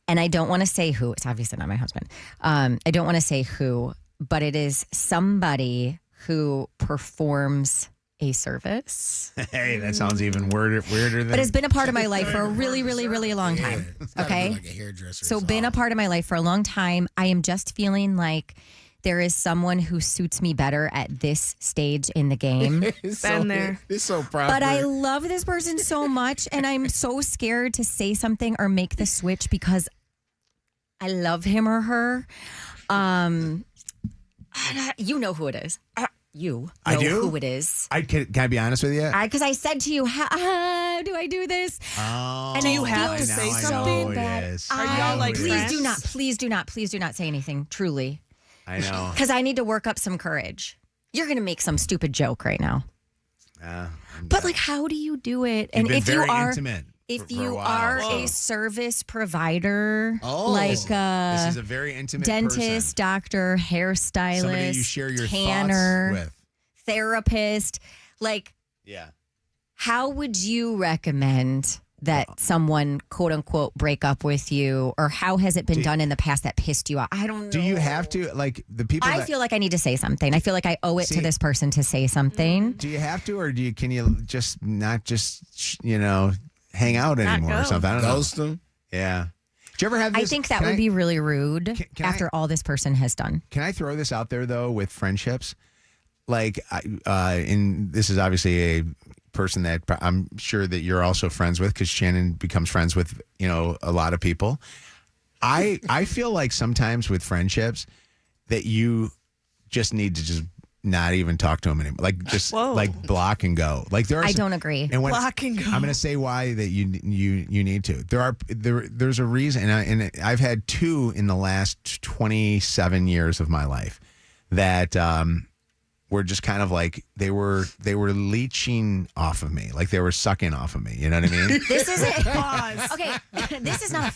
S2: And I don't want to say who. It's obviously not my husband. I don't want to say who, but it is somebody who performs a service.
S1: Hey, that sounds even weirder than.
S2: But it's been a part of my life for a really, really, really long time. Okay.
S11: Like a hairdresser.
S2: So been a part of my life for a long time. I am just feeling like there is someone who suits me better at this stage in the game.
S11: It's so proper.
S2: But I love this person so much, and I'm so scared to say something or make the switch because I love him or her. You know who it is. You know
S1: I do?
S2: who it is.
S1: Can I be honest with you?
S2: Because I said to you, how do I do this?
S1: Oh,
S2: And
S4: do you
S2: I
S4: have
S2: feel
S4: to say
S2: so
S4: something?
S2: bad.
S4: Are y'all like
S2: please
S4: friends?
S2: do not say anything. Truly,
S1: I know.
S2: because I need to work up some courage. You're gonna make some stupid joke right now. But like, how do you do it? And
S1: been
S2: if you
S1: very
S2: are,
S1: intimate
S2: if
S1: for a
S2: you
S1: while.
S2: are
S1: Whoa.
S2: a service provider,
S1: this is a very intimate
S2: dentist, doctor, hairstylist,
S1: somebody you share your
S2: tanner,
S1: thoughts with.
S2: therapist, like,
S1: yeah.
S2: How would you recommend that someone, quote unquote, break up with you, or how has it been done in the past that pissed you off? I don't know.
S1: Do you have to, like, the people
S2: I feel like I need to say something. I feel like I owe it to this person to say something.
S1: Do you have to, or can you just not hang out anymore or something? I don't
S11: Ghost
S1: know.
S11: them?
S1: Yeah. Did you ever have this?
S2: I think that would be really rude after all this person has done.
S1: Can I throw this out there, though, with friendships? Like, this is obviously a person that I'm sure that you're also friends with, because Shannon becomes friends with, a lot of people. I feel like sometimes with friendships that you just need to just not even talk to them anymore. Like, just like block and go. Like, there are.
S2: I don't agree.
S1: And
S4: Block and go.
S1: I'm going to say why that you need to. There's a reason, and I've had two in the last 27 years of my life that were just kind of like they were leeching off of me, like they were sucking off of me. You know what I mean?
S2: This isn't okay. This is not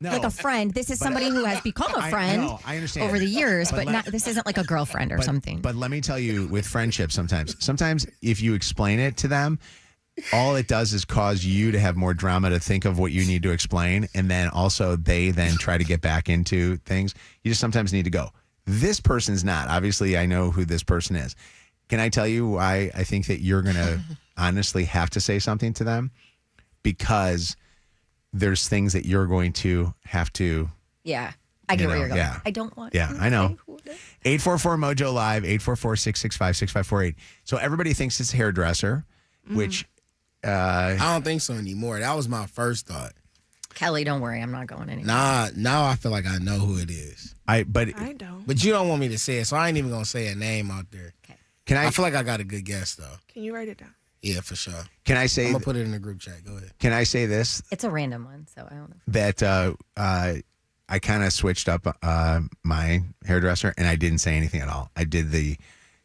S2: like a friend. This is somebody who has become a friend
S1: I understand
S2: over the years, but this isn't like a girlfriend or something.
S1: But let me tell you, with friendships, sometimes if you explain it to them, all it does is cause you to have more drama to think of what you need to explain, and then also they then try to get back into things. You just sometimes need to go. This person's not. Obviously, I know who this person is. Can I tell you why I think that you're going to honestly have to say something to them? Because there's things that you're going to have to.
S2: Yeah. I get where you're going.
S1: Yeah.
S2: I don't want
S1: Yeah, I know. 844-MOJO Live, 844-665-6548. So everybody thinks it's a hairdresser, which.
S11: I don't think so anymore. That was my first thought.
S2: Kelly, don't worry. I'm not going anymore.
S11: Nah, now I feel like I know who it is.
S4: I don't.
S11: But you don't want me to say it, so I ain't even going to say a name out there.
S1: Okay.
S11: I feel like I got a good guess, though.
S4: Can you write it down?
S11: Yeah, for sure.
S1: Can I say?
S11: I'm going to put it in the group chat. Go ahead.
S1: Can I say this?
S2: It's a random one, so I don't know.
S1: That I kind of switched up my hairdresser, and I didn't say anything at all. I did the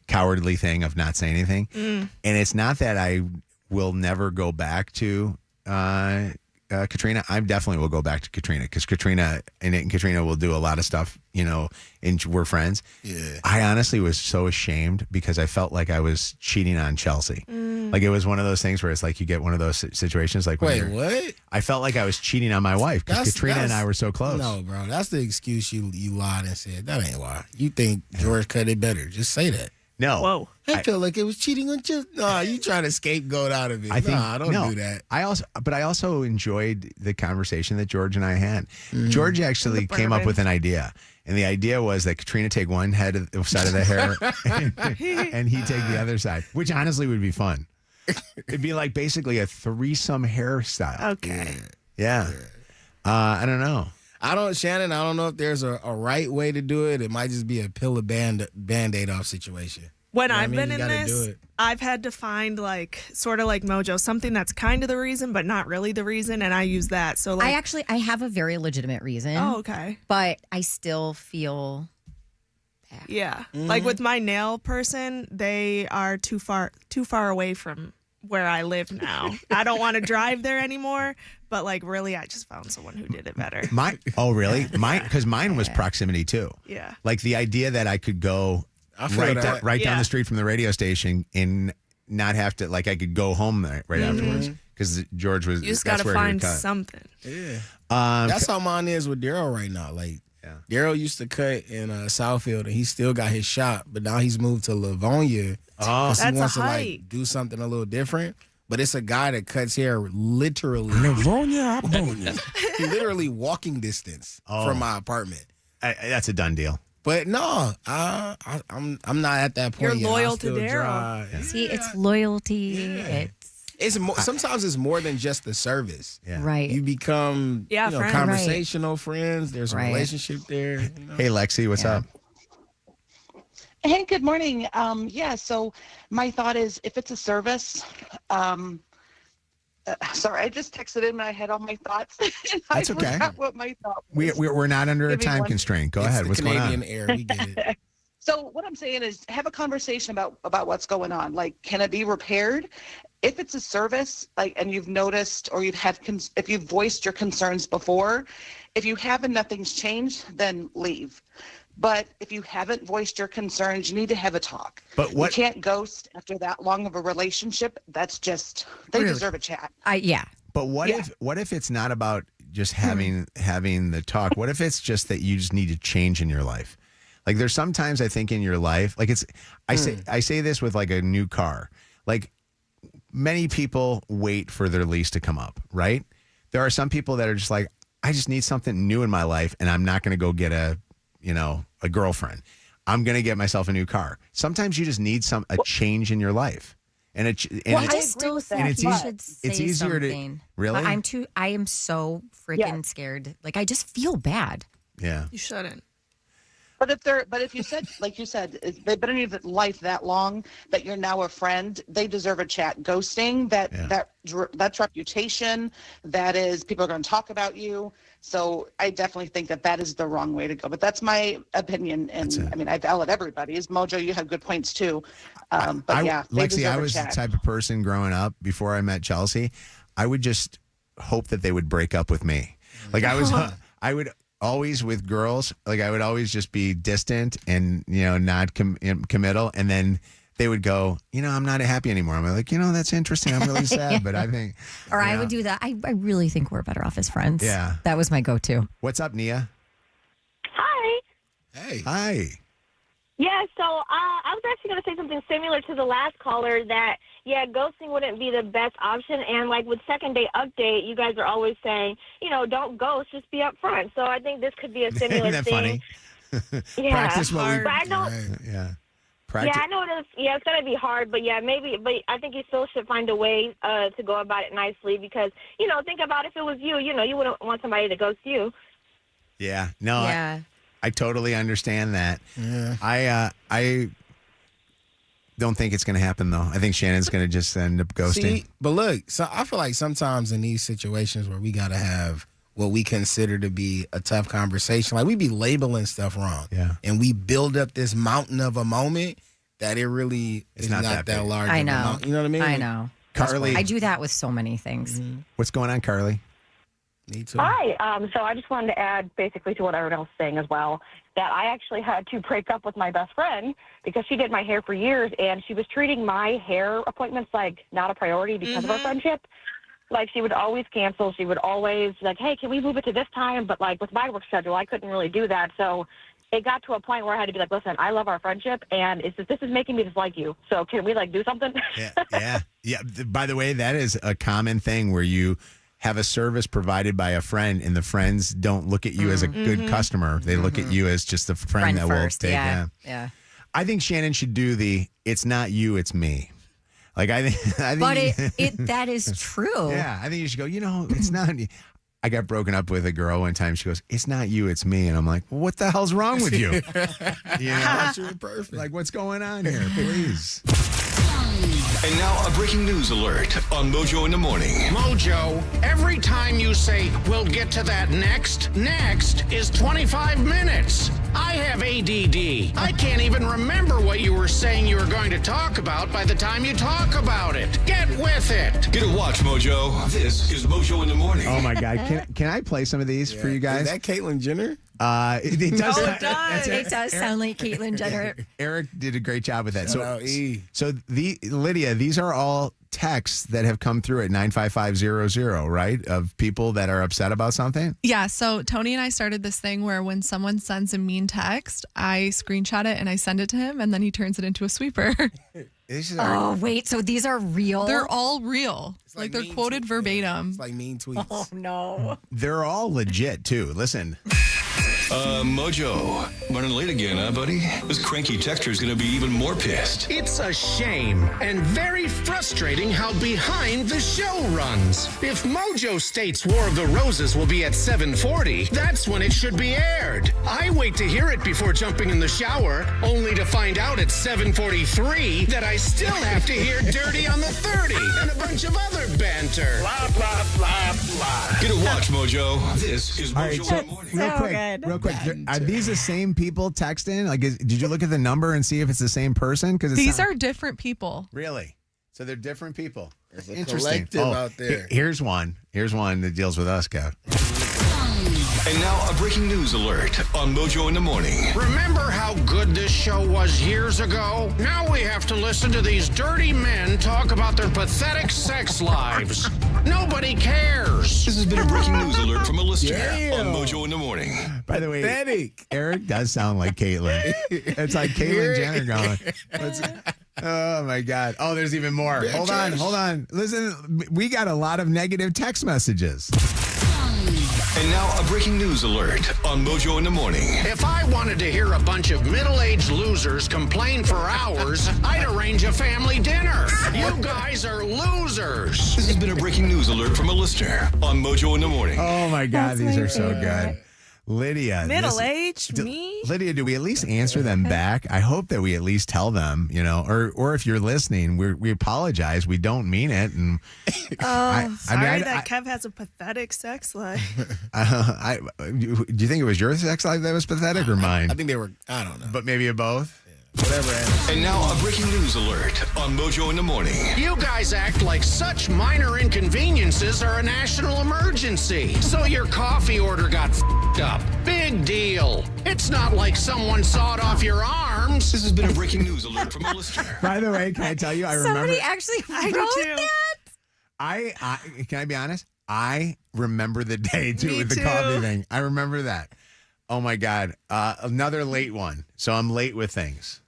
S1: cowardly thing of not saying anything. And it's not that I will never go back to Katrina. I definitely will go back to Katrina, because Katrina will do a lot of stuff, and we're friends.
S11: Yeah.
S1: I honestly was so ashamed because I felt like I was cheating on Chelsea. Like, it was one of those things where it's like you get one of those situations like,
S11: wait, what?
S1: I felt like I was cheating on my wife because Katrina and I were so close.
S11: No, bro, that's the excuse you lied and said. That ain't why. You think George cut it better. Just say that.
S1: No.
S4: Whoa.
S11: I feel like it was cheating on just. No, you trying to scapegoat out of it. Don't do that.
S1: I also enjoyed the conversation that George and I had. George actually came up with an idea. And the idea was that Katrina take one side of the hair and he take the other side, which honestly would be fun. It'd be like basically a threesome hairstyle.
S4: Okay.
S1: Yeah. I don't know.
S11: Shannon, I don't know if there's a right way to do it. It might just be a peel a Band-Aid off situation.
S4: When I've been in this, I've had to find sort of like Mojo, something that's kind of the reason, but not really the reason, and I use that. So
S2: I have a very legitimate reason.
S4: Oh, okay.
S2: But I still feel bad.
S4: Yeah. Like with my nail person, they are too far away from where I live now. I don't want to drive there anymore, but really I just found someone who did it better.
S1: Oh, really? Because mine was proximity too.
S4: Yeah.
S1: Like the idea that I could go right down the street from the radio station and not have to, I could go home right afterwards, because George was.
S4: You just got to find something.
S11: Yeah. That's how mine is with Daryl right now. Daryl used to cut in Southfield, and he still got his shop, but now he's moved to Livonia because he wants to like do something a little different. But it's a guy that cuts hair literally
S1: Livonia,
S11: literally walking distance from my apartment.
S1: That's a done deal.
S11: But no, I'm not at that point.
S4: You're loyal to
S11: Daryl.
S4: Daryl.
S2: See, it's loyalty.
S11: It's sometimes it's more than just the service.
S2: Right.
S11: You become
S4: friends.
S11: conversational friends. There's a relationship there.
S1: Hey, Lexi, what's up?
S7: Hey, good morning. So my thought is if it's a service, sorry, I just texted in and I had all my thoughts. And
S1: That's okay.
S7: I forgot what my thought was.
S1: We're not under a time constraint. Go ahead. What's going on?
S11: Air. We get it.
S7: So what I'm saying is have a conversation about what's going on. Like, can it be repaired? If it's a service, like, and you've noticed or if you've voiced your concerns before, if you haven't, nothing's changed, then leave. But if you haven't voiced your concerns, you need to have a talk.
S1: But what?
S7: You can't ghost after that long of a relationship. That's just they deserve a chat.
S1: But what if it's not about just having the talk? What if it's just that you just need to change in your life? Like there's sometimes I think in your life, like I say this with like a new car. Like many people wait for their lease to come up, right? There are some people that are just like, I just need something new in my life, and I'm not going to go get a girlfriend. I'm going to get myself a new car. Sometimes you just need a change in your life. And I
S2: still think you should say
S1: it's easier
S2: something.
S1: To really.
S2: I am so freaking scared. Like I just feel bad.
S1: Yeah.
S4: You shouldn't.
S7: But if you said, like you said, they've been in your life that long that you're now a friend, they deserve a chat. Ghosting, that's reputation. That is, people are going to talk about you. So I definitely think that is the wrong way to go. But that's my opinion. And I mean, I valid everybody's. Mojo, you have good points too.
S1: Lexi, I was the type of person growing up before I met Chelsea. I would just hope that they would break up with me. Like I would always with girls, like I would always just be distant and, not committal. And then they would go, I'm not happy anymore. I'm like, that's interesting. I'm really sad, but I think.
S2: Or I would do that. I really think we're better off as friends.
S1: Yeah.
S2: That was my go-to.
S1: What's up, Nia?
S14: Hi.
S1: Hey. Hi.
S14: Yeah, so I was actually going to say something similar to the last caller that, ghosting wouldn't be the best option. And like with second date update, you guys are always saying, don't ghost, just be upfront. So I think this could be a similar
S1: Isn't that
S14: thing.
S1: Funny?
S14: Yeah.
S1: Practice what we...
S14: But I know,
S1: Yeah.
S14: Yeah, I know it is. Yeah, it's going to be hard, but maybe. But I think you still should find a way to go about it nicely because, think about if it was you, you wouldn't want somebody to ghost you.
S1: Yeah. No,
S2: yeah.
S1: I totally understand that. Yeah. I don't think it's going to happen, though. I think Shannon's going to just end up ghosting.
S11: See, but look, so I feel like sometimes in these situations where we got to have what we consider to be a tough conversation, like we be labeling stuff wrong.
S1: Yeah.
S11: And we build up this mountain of a moment that it really is not that large.
S2: I know.
S11: Of a mountain. You know what I mean?
S2: I know.
S1: Carly.
S2: I do that with so many things.
S11: Mm-hmm.
S1: What's going on, Carly?
S11: Me too.
S18: Hi. So I just wanted to add basically to what everyone else is saying as well, that I actually had to break up with my best friend because she did my hair for years and she was treating my hair appointments like not a priority because of our friendship. Like she would always cancel. She would always like, hey, can we move it to this time? But like with my work schedule, I couldn't really do that. So it got to a point where I had to be like, listen, I love our friendship and this is making me dislike you. So can we like do something?
S1: Yeah. By the way, that is a common thing where you have a service provided by a friend and the friends don't look at you as a good customer. They look at you as just a friend that
S2: first.
S1: will take.
S2: Yeah.
S1: I think Shannon should do it's not you, it's me. Like I think
S2: but that is true.
S1: Yeah, I think you should go, it's not. I got broken up with a girl one time. She goes, it's not you, it's me. And I'm like, well, what the hell's wrong with you?
S11: You're perfect.
S1: Like, what's going on here? Please.
S12: And now a breaking news alert on Mojo in the Morning.
S23: Mojo, every time you say, we'll get to that next is 25 minutes. I have ADD. I can't even remember what you were saying you were going to talk about by the time you talk about it. Get with it.
S12: Get a watch, Mojo. This is Mojo in the Morning.
S1: Oh, my God. Can I play some of these for you guys?
S11: Is that Caitlyn Jenner?
S1: It does.
S2: It does sound like Caitlyn Jenner.
S1: Eric did a great job with that.
S11: Shout out E.
S1: So Lydia, these are all texts that have come through at 95500, right? Of people that are upset about something.
S4: Yeah, so Tony and I started this thing where when someone sends a mean text, I screenshot it and I send it to him, and then he turns it into a sweeper.
S2: Oh, wait. So these are real?
S4: They're all real. Like they're quoted verbatim.
S11: It's like mean tweets.
S2: Oh, no.
S1: They're all legit, too. Listen.
S9: Mojo, running late again, huh, buddy? This cranky texture is going to be even more pissed.
S23: It's a shame and very frustrating how behind the show runs. If Mojo states War of the Roses will be at 7:40, that's when it should be aired. I wait to hear it before jumping in the shower, only to find out at 7:43 that I still have to hear Dirty on the 30 and a bunch of other banter.
S9: Blah, blah, blah, blah. Get a watch, Mojo. This is
S1: All
S9: Mojo
S1: right,
S9: in
S1: so
S9: the morning.
S1: real quick. Are these the same people texting? Like, did you look at the number and see if it's the same person? Because
S4: these are different people.
S1: Really. So they're different people.
S11: There's a
S1: Interesting.
S11: collective out there.
S1: Here's one. Here's one that deals with us, Kev.
S9: And now a breaking news alert on Mojo in the morning.
S23: Remember how good this show was years ago? Now we have to listen to these dirty men talk about their pathetic sex lives. Nobody cares.
S9: This has been a breaking news alert from a listener
S1: Damn.
S9: on Mojo in the morning.
S1: By the way,
S11: Pathetic.
S1: Eric does sound like Caitlyn. It's like Caitlyn Jenner going. Oh, my God. Oh, there's even more. Hold on. Listen, we got a lot of negative text messages.
S9: And now a breaking news alert on Mojo in the morning.
S23: If I wanted to hear a bunch of middle-aged losers complain for hours, I'd arrange a family dinner. You guys are losers.
S9: This has been a breaking news alert from a listener on Mojo in the morning.
S1: Oh, my God. These are so good. Lydia.
S4: Middle-aged? Me?
S1: Lydia, do we at least answer them back? I hope that we at least tell them, or if you're listening, we apologize. We don't mean it. And
S4: sorry that Kev has a pathetic sex life.
S1: do you think it was your sex life that was pathetic or mine?
S11: I think they were, I don't know.
S1: But maybe of both?
S11: Whatever.
S9: And now a breaking news alert on Mojo in the morning.
S23: You guys act like such minor inconveniences are a national emergency. So your coffee order got f***ed up. Big deal. It's not like someone sawed off your arms.
S9: This has been a breaking news alert from a listener.
S1: By the way, can I tell you, I remember.
S2: Somebody actually wrote that?
S1: I can I be honest? I remember the day, too,
S4: Me
S1: with the
S4: too.
S1: coffee thing. I remember that. Oh, my God. Another late one. So I'm late with things.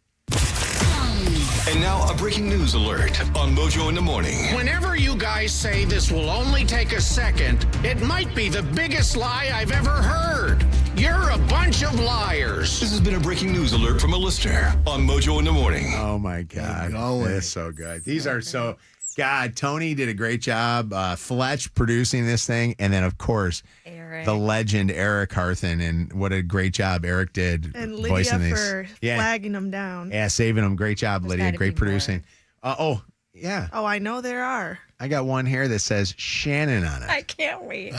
S9: And now a breaking news alert on Mojo in the morning.
S23: Whenever you guys say this will only take a second, it might be the biggest lie I've ever heard. You're a bunch of liars.
S9: This has been a breaking news alert from a listener on Mojo in the morning.
S1: Oh, my God. That's so good. These are so... God, Tony did a great job. Fletch producing this thing. And then, of course,
S2: Eric.
S1: the legend Eric Harthen. And what a great job Eric did
S4: And
S1: voicing
S4: Lydia
S1: these.
S4: for flagging them down.
S1: Yeah, saving them. Great job, Lydia.
S2: gotta
S1: Great
S2: be more.
S1: producing. Yeah.
S4: Oh, I know there are.
S1: I got one here that says Shannon on it.
S2: I can't wait.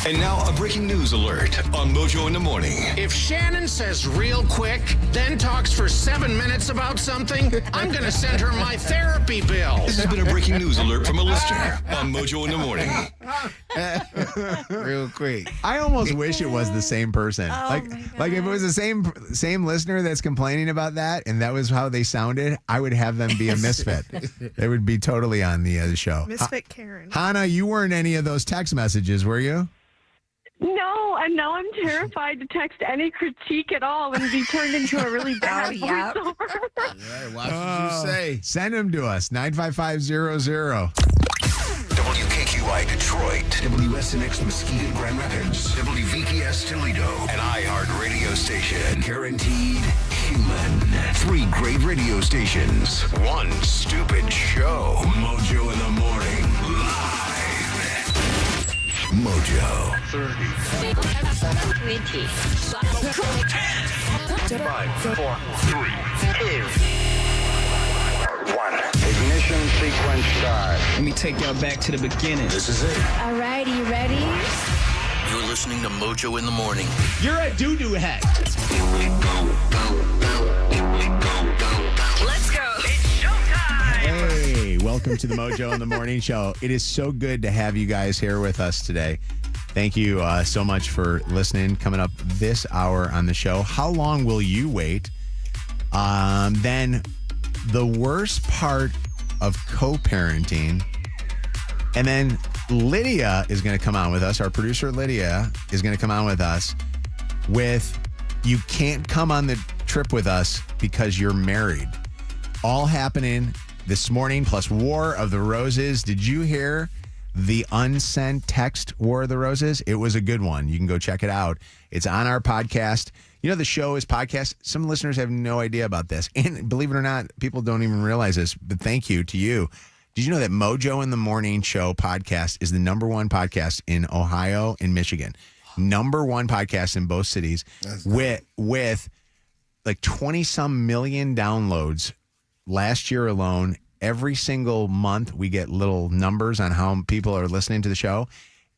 S9: And now a breaking news alert on Mojo in the morning.
S23: If Shannon says real quick, then talks for 7 minutes about something, I'm going to send her my therapy bill.
S9: This has been a breaking news alert from a listener on Mojo in the morning.
S11: Real quick.
S1: I almost wish it was the same person. Like if it was the same listener that's complaining about that and that was how they sounded, I would have them be a misfit. They would be totally on the show.
S4: Misfit Karen.
S1: Hannah, you weren't any of those text messages, were you?
S8: No, and now I'm terrified to text any critique at all and be turned into a really bad voiceover.
S11: Right, watch what you say.
S1: Send them to us, 95500.
S12: WKQI Detroit, WSNX Muskegon Grand Rapids, WVKS Toledo, an iHeart radio station. Guaranteed human. 3 great radio stations. 1 stupid show. Mojo in the morning. Live. Mojo. 30.
S8: 20.
S12: 5, 4, 3, 2, 1. Ignition sequence start.
S13: Let me take y'all back to the beginning.
S12: This is it.
S2: All right, you ready?
S12: You're listening to Mojo in the morning.
S1: You're a doo-doo head.
S8: Let's go. It's showtime.
S1: Hey, welcome to the Mojo in the Morning Show. It is so good to have you guys here with us today. Thank you so much for listening. Coming up this hour on the show, how long will you wait? Then the worst part of co-parenting. And then Lydia is going to come on with us. Our producer, Lydia, is going to come on with us with you can't come on the trip with us because you're married. All happening this morning, plus War of the Roses. Did you hear the unsent text War of the Roses? It was a good one. You can go check it out. It's on our podcast. You know, the show is podcast. Some listeners have no idea about this. And believe it or not, people don't even realize this, but thank you to you. Did you know that Mojo in the Morning Show podcast is the number one podcast in Ohio and Michigan? Number one podcast in both cities with like 20-some million downloads last year alone. Every single month, we get little numbers on how people are listening to the show.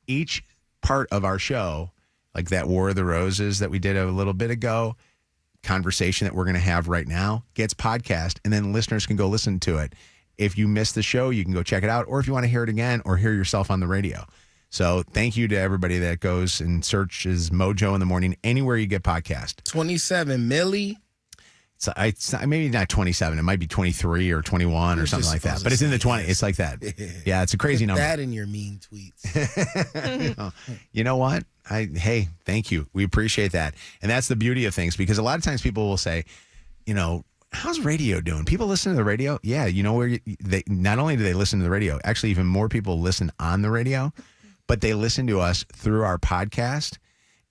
S1: Each part of our show, like that War of the Roses that we did a little bit ago, conversation that we're going to have right now, gets podcast, and then listeners can go listen to it. If you missed the show, you can go check it out, or if you want to hear it again or hear yourself on the radio. So thank you to everybody that goes and searches Mojo in the Morning anywhere you get podcast.
S11: 27 milli.
S1: So it's maybe not 27. It might be 23 or 21 or something like that. But it's in the 20. It's like that. Yeah, it's a crazy number.
S11: That in your mean tweets.
S1: You know what? Hey, thank you. We appreciate that. And that's the beauty of things, because a lot of times people will say, you know, how's radio doing? People listen to the radio? Yeah, you know where they not only do they listen to the radio, actually even more people listen on the radio, but they listen to us through our podcast.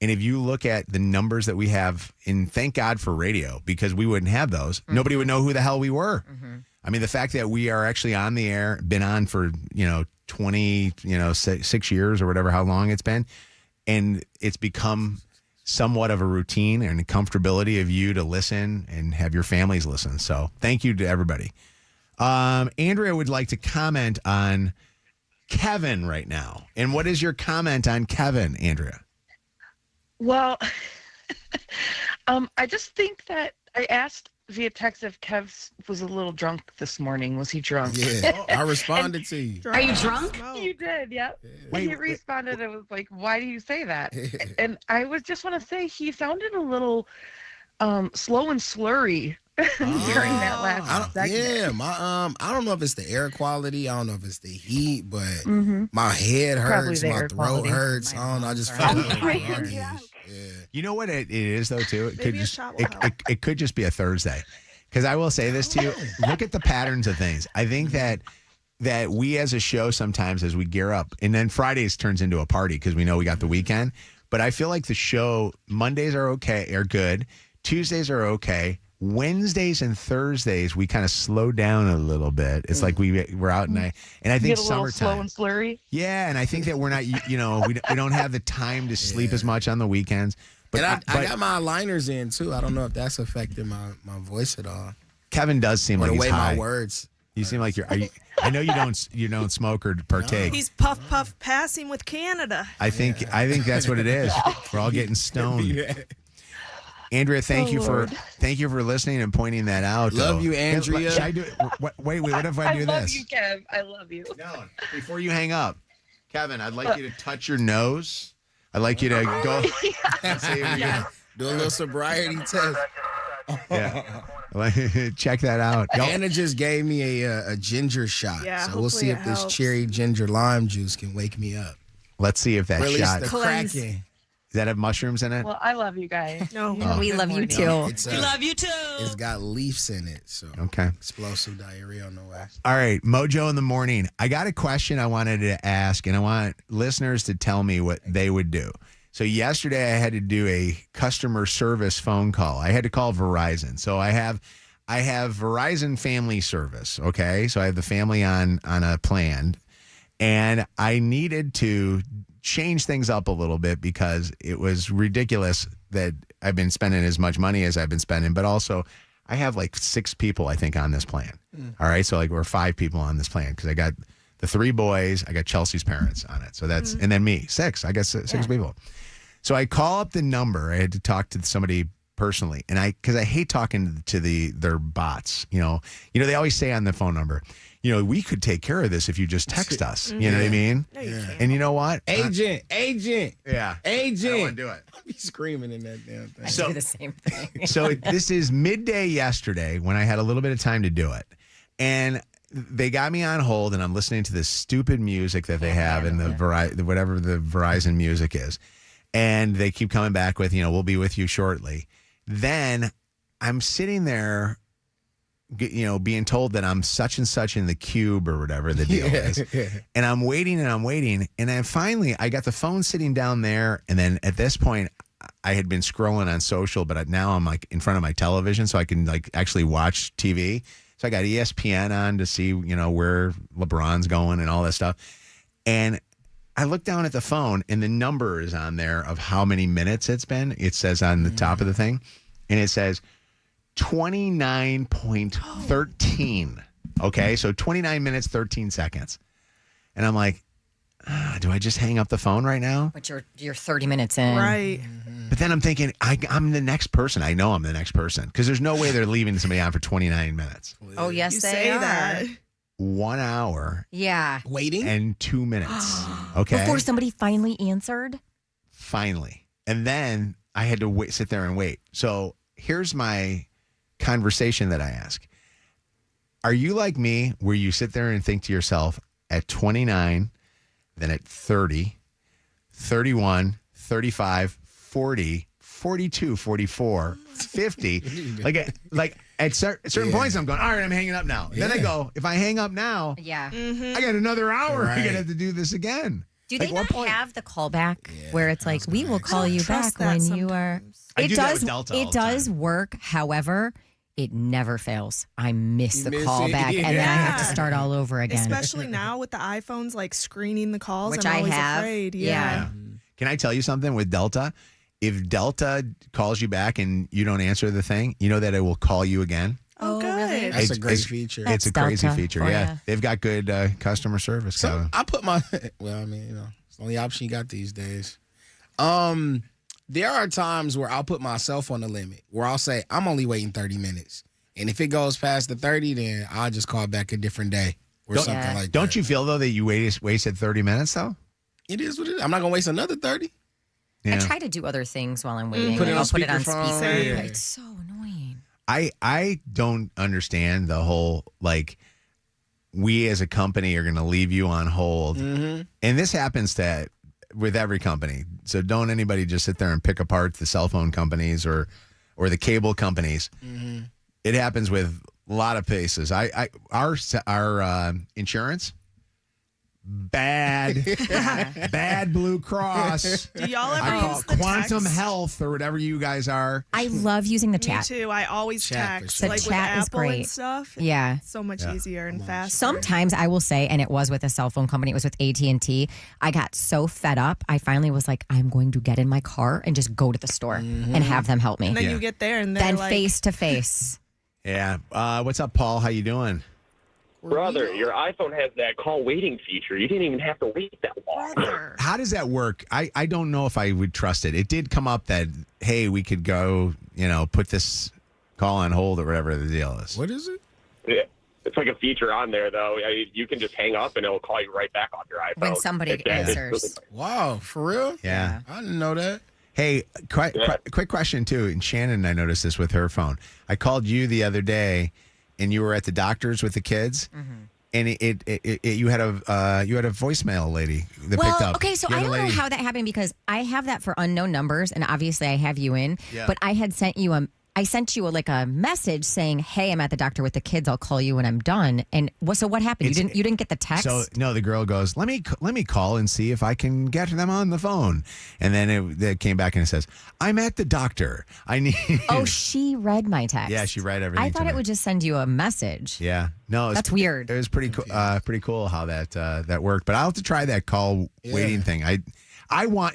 S1: And if you look at the numbers that we have, and thank God for radio, because we wouldn't have those. Mm-hmm. Nobody would know who the hell we were. Mm-hmm. I mean, the fact that we are actually on the air, been on for, 20, 6 years or whatever, how long it's been. And it's become somewhat of a routine and a comfortability of you to listen and have your families listen. So thank you to everybody. Andrea would like to comment on Kevin right now. And what is your comment on Kevin, Andrea?
S15: Well, I just think that I asked via text if Kev was a little drunk this morning. Was he drunk?
S11: Yeah, I responded to you.
S15: Are you drunk? You did, yep. Yeah. And he responded and was like, why do you say that? And I just want to say he sounded a little slow and slurry during that last segment.
S11: Yeah, I don't know if it's the air quality. I don't know if it's the heat, but my head hurts, my throat hurts. I don't know. I just feel like
S1: You know what it is, though, too? It could just be a Thursday. Because I will say this to you. Look at the patterns of things. I think that we as a show sometimes, as we gear up, and then Fridays turns into a party because we know we got the weekend. But I feel like the show, Mondays are good. Tuesdays are okay. Wednesdays and Thursdays, we kind of slow down a little bit. It's like we're out and I think summertime.
S15: Slow and slurry.
S1: Yeah, and I think that we're not, we don't have the time to sleep as much on the weekends. But
S11: and I got my aligners in too. I don't know if that's affecting my voice at all.
S1: Kevin does seem like he's high.
S11: The way my words.
S1: You seem like you're. I know you don't smoke or partake.
S4: He's puff passing with Canada.
S1: I think that's what it is. We're all getting stoned. Andrea, thank you for listening and pointing that out.
S11: Love you, Andrea.
S1: Should I do it? Wait. What if I do this?
S15: I love you, Kev. I love you.
S1: No, before you hang up, Kevin, I'd like you to touch your nose. I'd like you to go and see if we can
S11: do a little sobriety test.
S1: Yeah. Check that out.
S11: Anna just gave me a ginger shot.
S4: Yeah,
S11: so we'll see if this cherry ginger lime juice can wake me up.
S1: Let's see if that
S11: Release
S1: shot.
S11: The cracking.
S1: Does that have mushrooms in it?
S15: Well, I love you guys.
S4: No,
S2: we love you too.
S15: We love you too.
S11: It's got leaves in it, so
S1: okay.
S11: Explosive diarrhea on the way.
S1: All right, Mojo in the Morning. I got a question I wanted to ask, and I want listeners to tell me what they would do. So yesterday I had to do a customer service phone call. I had to call Verizon. So I have Verizon Family Service. Okay, so I have the family on a plan, and I needed to change things up a little bit because it was ridiculous that I've been spending as much money as I've been spending, but also I have like 6 people, I think, on this plan. All right. So like we're 5 people on this plan because I got the 3 boys, I got Chelsea's parents on it. So that's, and then me, 6, I guess 6 people. So I call up the number. I had to talk to somebody personally, and because I hate talking to their bots. You know, they always say on the phone number, we could take care of this if you just text us. You know what I mean? And you know what?
S11: Agent.
S1: Yeah.
S11: Agent.
S1: I don't want to do it.
S11: I'll be screaming in that damn thing.
S2: I do the same thing.
S1: So this is midday yesterday when I had a little bit of time to do it. And they got me on hold, and I'm listening to this stupid music that they have in whatever the Verizon music is. And they keep coming back with, we'll be with you shortly. Then I'm sitting there, being told that I'm such and such in the cube or whatever the deal is. And I'm waiting. And then finally I got the phone sitting down there. And then at this point I had been scrolling on social, but now I'm like in front of my television so I can like actually watch TV. So I got ESPN on to see, where LeBron's going and all that stuff. And I look down at the phone and the number is on there of how many minutes it's been. It says on the top of the thing, and it says 29.13. Okay, so 29 minutes, 13 seconds. And I'm like, do I just hang up the phone right now?
S2: But you're 30 minutes in.
S4: Right.
S1: But then I'm thinking, I'm the next person. I know I'm the next person because there's no way they're leaving somebody on for 29 minutes.
S2: Oh, yes,
S4: You
S2: they
S4: say
S2: are.
S4: that.
S1: 1 hour
S2: Yeah.
S11: Waiting?
S1: and 2 minutes. Okay.
S2: Before somebody finally answered?
S1: Finally. And then I had to sit there and wait. So here's my conversation that I ask. Are you like me where you sit there and think to yourself at 29, then at 30, 31, 35, 40, 42, 44, 50. like at certain points, I'm going, all right, I'm hanging up now. Then I go, if I hang up now, I got another hour.
S11: Right.
S1: I'm going to have to do this again.
S2: Do they not have the callback where it's like, we will call you back when you are...
S1: I do that with Delta all
S2: It
S1: the
S2: does
S1: time.
S2: work. However, it never fails. I miss the
S11: miss it?
S2: callback, and then I have to start all over again.
S4: Especially now with the iPhones, like screening the calls.
S2: Which
S4: I'm
S2: I
S4: always
S2: have.
S4: afraid.
S2: Yeah.
S1: Can I tell you something with Delta? If Delta calls you back and you don't answer the thing, you know that it will call you again.
S4: Oh, good.
S2: really?
S11: That's a great feature.
S1: It's a
S2: That's
S1: crazy
S2: Delta
S1: feature.
S2: for
S1: Yeah.
S2: ya.
S1: They've got good customer service.
S11: So I put my, it's the only option you got these days. There are times where I'll put myself on the limit, where I'll say, I'm only waiting 30 minutes. And if it goes past the 30, then I'll just call back a different day or something like that.
S1: Don't you feel, though, that you wasted 30 minutes, though?
S11: It is what it is. I'm not going to waste another 30.
S1: Yeah.
S2: I try to do other things while I'm waiting.
S11: Put it on
S2: I'll put it on
S11: speakerphone.
S2: speaker.
S11: Yeah.
S2: It's so annoying.
S1: I don't understand the whole, we as a company are going to leave you on hold.
S11: Mm-hmm.
S1: And this happens with every company. So don't anybody just sit there and pick apart the cell phone companies or the cable companies.
S11: Mm-hmm.
S1: It happens with a lot of places. Our insurance, bad Blue Cross.
S4: Do y'all
S1: I
S4: ever
S1: call
S4: use the
S1: Quantum
S4: text?
S1: Health or whatever you guys are.
S2: I love using the
S4: Me
S2: chat.
S4: too. I always
S11: Chat for
S4: text.
S11: sure.
S2: The
S4: Like
S2: chat
S4: with
S2: is
S4: Apple
S2: great.
S4: and stuff.
S2: Yeah.
S4: So much easier and faster.
S2: Sometimes I will say, and it was with a cell phone company, it was with AT&T. I got so fed up. I finally was like, I'm going to get in my car and just go to the store and have them help me.
S4: And then
S1: Yeah.
S4: you get there and they're
S2: Then
S4: like,
S2: face to face.
S1: Yeah. What's up, Paul? How you doing?
S16: Brother, your iPhone has that call waiting feature. You didn't even have to wait that long.
S4: brother.
S1: How does that work? I don't know if I would trust it. It did come up that, hey, we could go, put this call on hold or whatever the deal is.
S11: What is it?
S16: Yeah. It's like a feature on there, though. You can just hang up and it'll call you right back off your iPhone.
S2: When somebody answers.
S11: Wow, for real?
S1: Yeah.
S11: I didn't know that.
S1: Hey, quick question, too. And Shannon, I noticed this with her phone. I called you the other day, and you were at the doctor's with the kids, and you had a voicemail lady that picked up.
S2: Okay, so
S1: You
S2: I
S1: had a
S2: don't know
S1: lady-
S2: how that happened because I have that for unknown numbers, and obviously I have you in.
S1: Yeah.
S2: But I had sent you a message saying, "Hey, I'm at the doctor with the kids. I'll call you when I'm done." And so what happened? You didn't get the text.
S1: So no, the girl goes, let me call and see if I can get them on the phone. And then it came back and it says, I'm at the doctor. I need.
S2: Oh, she read my text.
S1: Yeah, she read everything.
S2: I
S1: to
S2: thought
S1: me.
S2: it would just send you a message.
S1: Yeah, no,
S2: That's weird.
S1: It was pretty cool. Pretty cool how that worked. But I'll have to try that call waiting thing.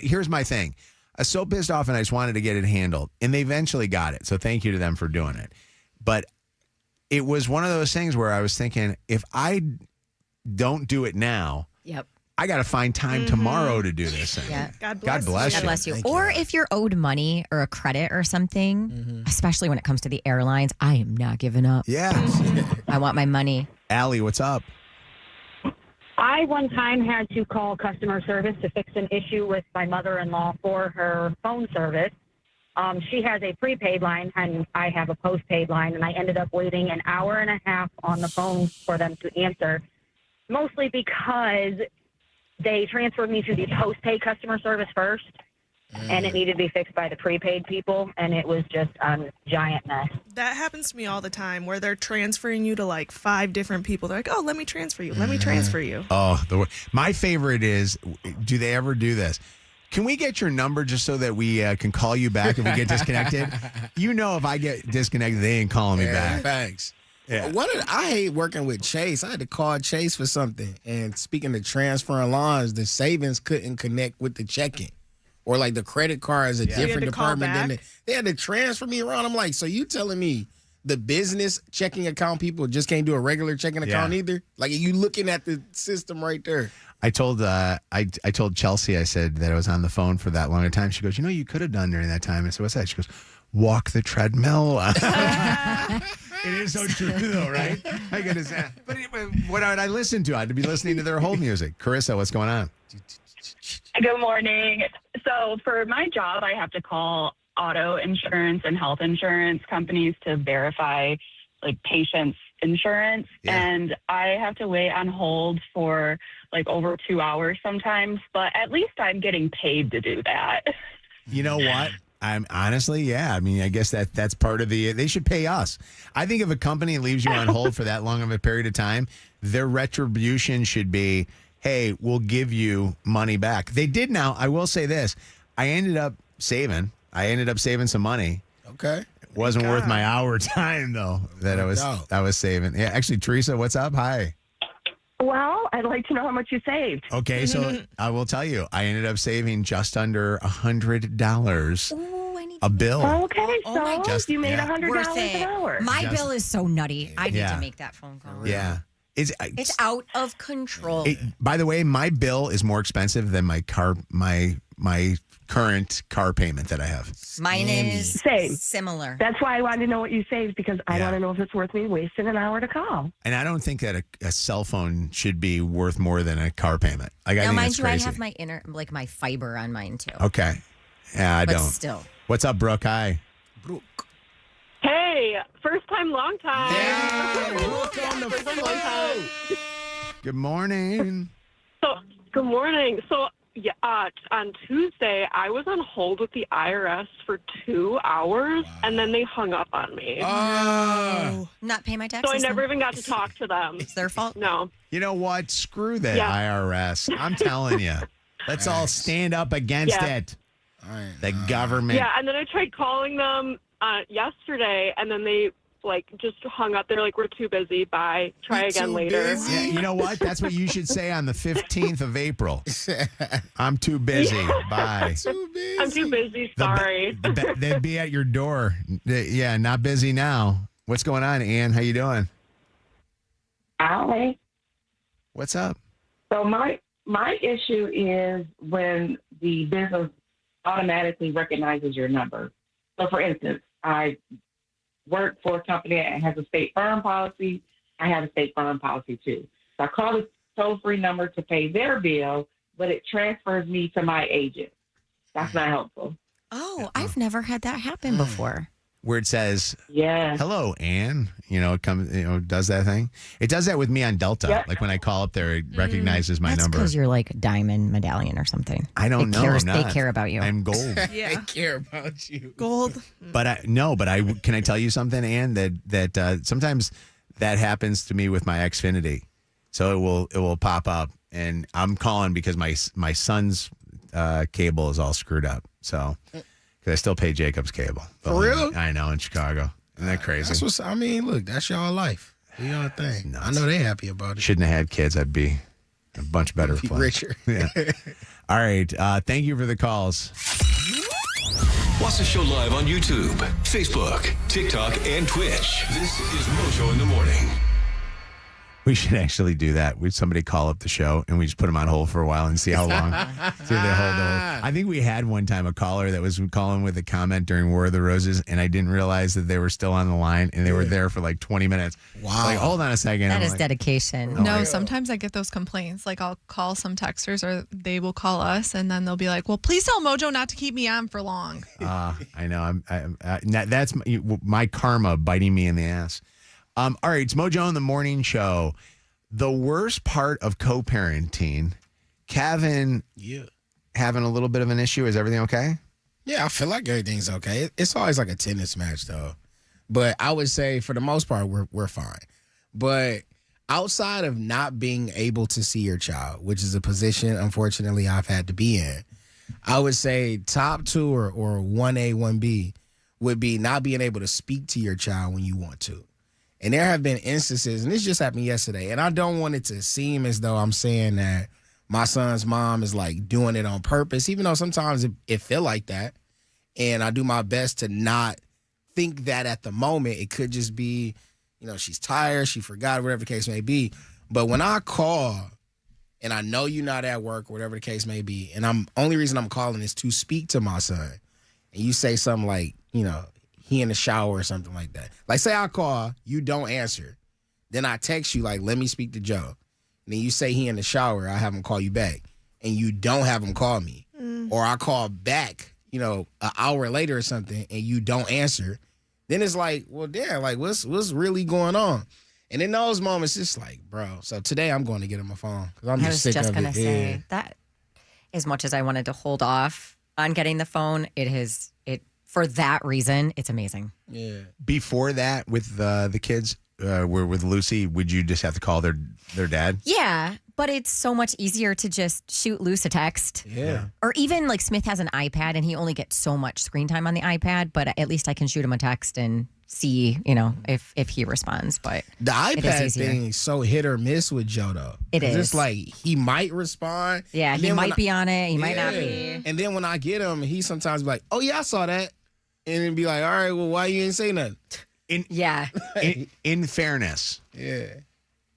S1: Here's my thing. I was so pissed off and I just wanted to get it handled, and they eventually got it. So thank you to them for doing it. But it was one of those things where I was thinking, if I don't do it now,
S2: Yep.
S1: I got to find time tomorrow to do this thing.
S2: Yeah.
S4: God
S1: bless you.
S2: God bless you. Or if you're owed money or a credit or something, especially when it comes to the airlines, I am not giving up.
S1: Yeah.
S2: I want my money.
S1: Allie, what's up?
S17: I one time had to call customer service to fix an issue with my mother-in-law for her phone service. She has a prepaid line and I have a postpaid line, and I ended up waiting an hour and a half on the phone for them to answer, mostly because they transferred me to the postpaid customer service first, and it needed to be fixed by the prepaid people, and it was just a giant mess.
S4: That happens to me all the time, where they're transferring you to like 5 different people. They're like, oh, let me transfer you. Let me transfer you.
S1: Oh, my favorite is, do they ever do this? Can we get your number just so that we can call you back if we get disconnected? If I get disconnected, they ain't calling me back.
S11: Thanks.
S1: Yeah.
S11: I hate working with Chase. I had to call Chase for something. And speaking of transferring lines, the savings couldn't connect with the checking. Or like the credit card is a different department. Then they had to transfer me around. I'm like, so you telling me the business checking account people just can't do a regular checking account either? Like, you looking at the system right there.
S1: I told I told Chelsea, I said that I was on the phone for that long a time. She goes, you could have done during that time. I said, what's that? She goes, walk the treadmill. It is so true, though, right? I gotta say, but what would I listen to? I'd be listening to their whole music. Carissa, what's going on?
S19: Good morning. So for my job, I have to call auto insurance and health insurance companies to verify like patients' insurance. Yeah. And I have to wait on hold for like over 2 hours sometimes, but at least I'm getting paid to do that.
S1: You know what? I'm honestly, I mean, I guess that's part of they should pay us. I think if a company leaves you on hold for that long of a period of time, their retribution should be, hey, we'll give you money back. They did now. I will say this. I ended up saving some money.
S11: Okay.
S1: It wasn't worth my hour time, though, that I was saving. Yeah, actually, Teresa, what's up? Hi.
S19: Well, I'd like to know how much you saved.
S1: Okay, so I will tell you. I ended up saving just under $100. A bill.
S19: Okay, so you made $100 an hour.
S2: My bill is so nutty. I need to make that phone call.
S1: Yeah.
S2: It's out of control.
S1: By the way, my bill is more expensive than my current car payment that I have.
S2: Mine is
S19: same.
S2: Similar.
S19: That's why I wanted to know what you saved, because I want to know if it's worth me wasting an hour to call.
S1: And I don't think that a cell phone should be worth more than a car payment. Like, I think
S2: mind
S1: that's
S2: you,
S1: crazy.
S2: I have my fiber on mine too.
S1: Okay. Yeah, I
S2: but
S1: don't.
S2: Still.
S1: What's up, Brooke? Hi.
S11: Brooke.
S8: Hey, first time, long time.
S1: Yeah, Brooke on the phone. Good morning.
S8: Good morning. So, on Tuesday, I was on hold with the IRS for 2 hours, and then they hung up on me.
S2: Not pay my taxes.
S8: So I never even got to talk to them.
S2: It's their fault.
S8: No.
S1: You know what? Screw the IRS. I'm telling you. Let's all stand up against it. The government.
S8: Yeah, and then I tried calling them yesterday, and then they just hung up. They're like, we're too busy. Bye. Try again later.
S1: Yeah, you know what? That's what you should say on the 15th of April. I'm too busy. Bye.
S8: I'm too busy. Sorry.
S1: They'd be at your door. Yeah, not busy now. What's going on, Ann? How you doing?
S22: Hi.
S1: What's up?
S22: So my issue is when the business automatically recognizes your number. So, for instance, I work for a company that has a State Farm policy. I have a State Farm policy too. So I call the toll-free number to pay their bill, but it transfers me to my agent. That's not helpful.
S2: Oh, I've never had that happen before.
S1: Where it says, hello, Ann. It comes, does that thing. It does that with me on Delta.
S22: Yep.
S1: Like when I call up there, it recognizes my number.
S2: Because you're like Diamond Medallion or something.
S1: I don't know.
S2: They care about you.
S1: I'm gold.
S11: They care about you.
S4: Gold.
S1: But can I tell you something, Ann? That sometimes that happens to me with my Xfinity. So it will pop up, and I'm calling because my son's cable is all screwed up. So. Because I still pay Jacob's cable.
S11: For real?
S1: I know, in Chicago. Isn't that crazy?
S11: Look, that's y'all life. Do y'all thing. I know they happy about it.
S1: Shouldn't have had kids. I'd be a bunch better place.
S11: Richer.
S1: Yeah. All right. Thank you for the calls.
S9: Watch the show live on YouTube, Facebook, TikTok, and Twitch. This is Mojo in the Morning.
S1: We should actually do that. We'd somebody call up the show and we just put them on hold for a while and see how long. See if they hold on. I think we had one time a caller that was calling with a comment during War of the Roses, and I didn't realize that they were still on the line and they were there for like 20 minutes.
S11: Wow.
S1: Like, hold on a second.
S2: That
S1: I'm
S2: is
S1: like,
S2: dedication.
S3: No, sometimes I get those complaints. Like I'll call some texters or they will call us and then they'll be like, well, please tell Mojo not to keep me on for long.
S1: I know. That's my karma biting me in the ass. All right, it's Mojo in the Morning Show. The worst part of co-parenting, Kevin, having a little bit of an issue. Is everything okay?
S11: Yeah, I feel like everything's okay. It's always like a tennis match, though. But I would say for the most part, we're fine. But outside of not being able to see your child, which is a position, unfortunately, I've had to be in, I would say top 2 or 1A, 1B would be not being able to speak to your child when you want to. And there have been instances, and this just happened yesterday, and I don't want it to seem as though I'm saying that my son's mom is like doing it on purpose, even though sometimes it feel like that. And I do my best to not think that at the moment. It could just be, she's tired, she forgot, whatever the case may be. But when I call and I know you're not at work, whatever the case may be, and only reason I'm calling is to speak to my son, and you say something like, he in the shower or something like that. Like, say I call, you don't answer. Then I text you, like, let me speak to Joe. And then you say he in the shower, I have him call you back. And you don't have him call me. Or I call back, an hour later or something, and you don't answer. Then it's like, well, damn, like, what's really going on? And in those moments, it's like, bro, so today I'm going to get him a phone. Because I'm just sick of it.
S2: I was just going to say, that as much as I wanted to hold off on getting the phone, for that reason, it's amazing.
S11: Yeah.
S1: Before that, with the kids, with Lucy, would you just have to call their dad?
S2: Yeah, but it's so much easier to just shoot Luce a text.
S11: Yeah.
S2: Or even like Smith has an iPad and he only gets so much screen time on the iPad, but at least I can shoot him a text and see, if he responds. But
S11: the iPad thing is so hit or miss with Joe, though.
S2: It is.
S11: It's like he might respond.
S2: Yeah, he might be on it. He might not be.
S11: And then when I get him, he sometimes be like, oh, yeah, I saw that. And then be like, all right, well, why you ain't say nothing?
S1: In fairness,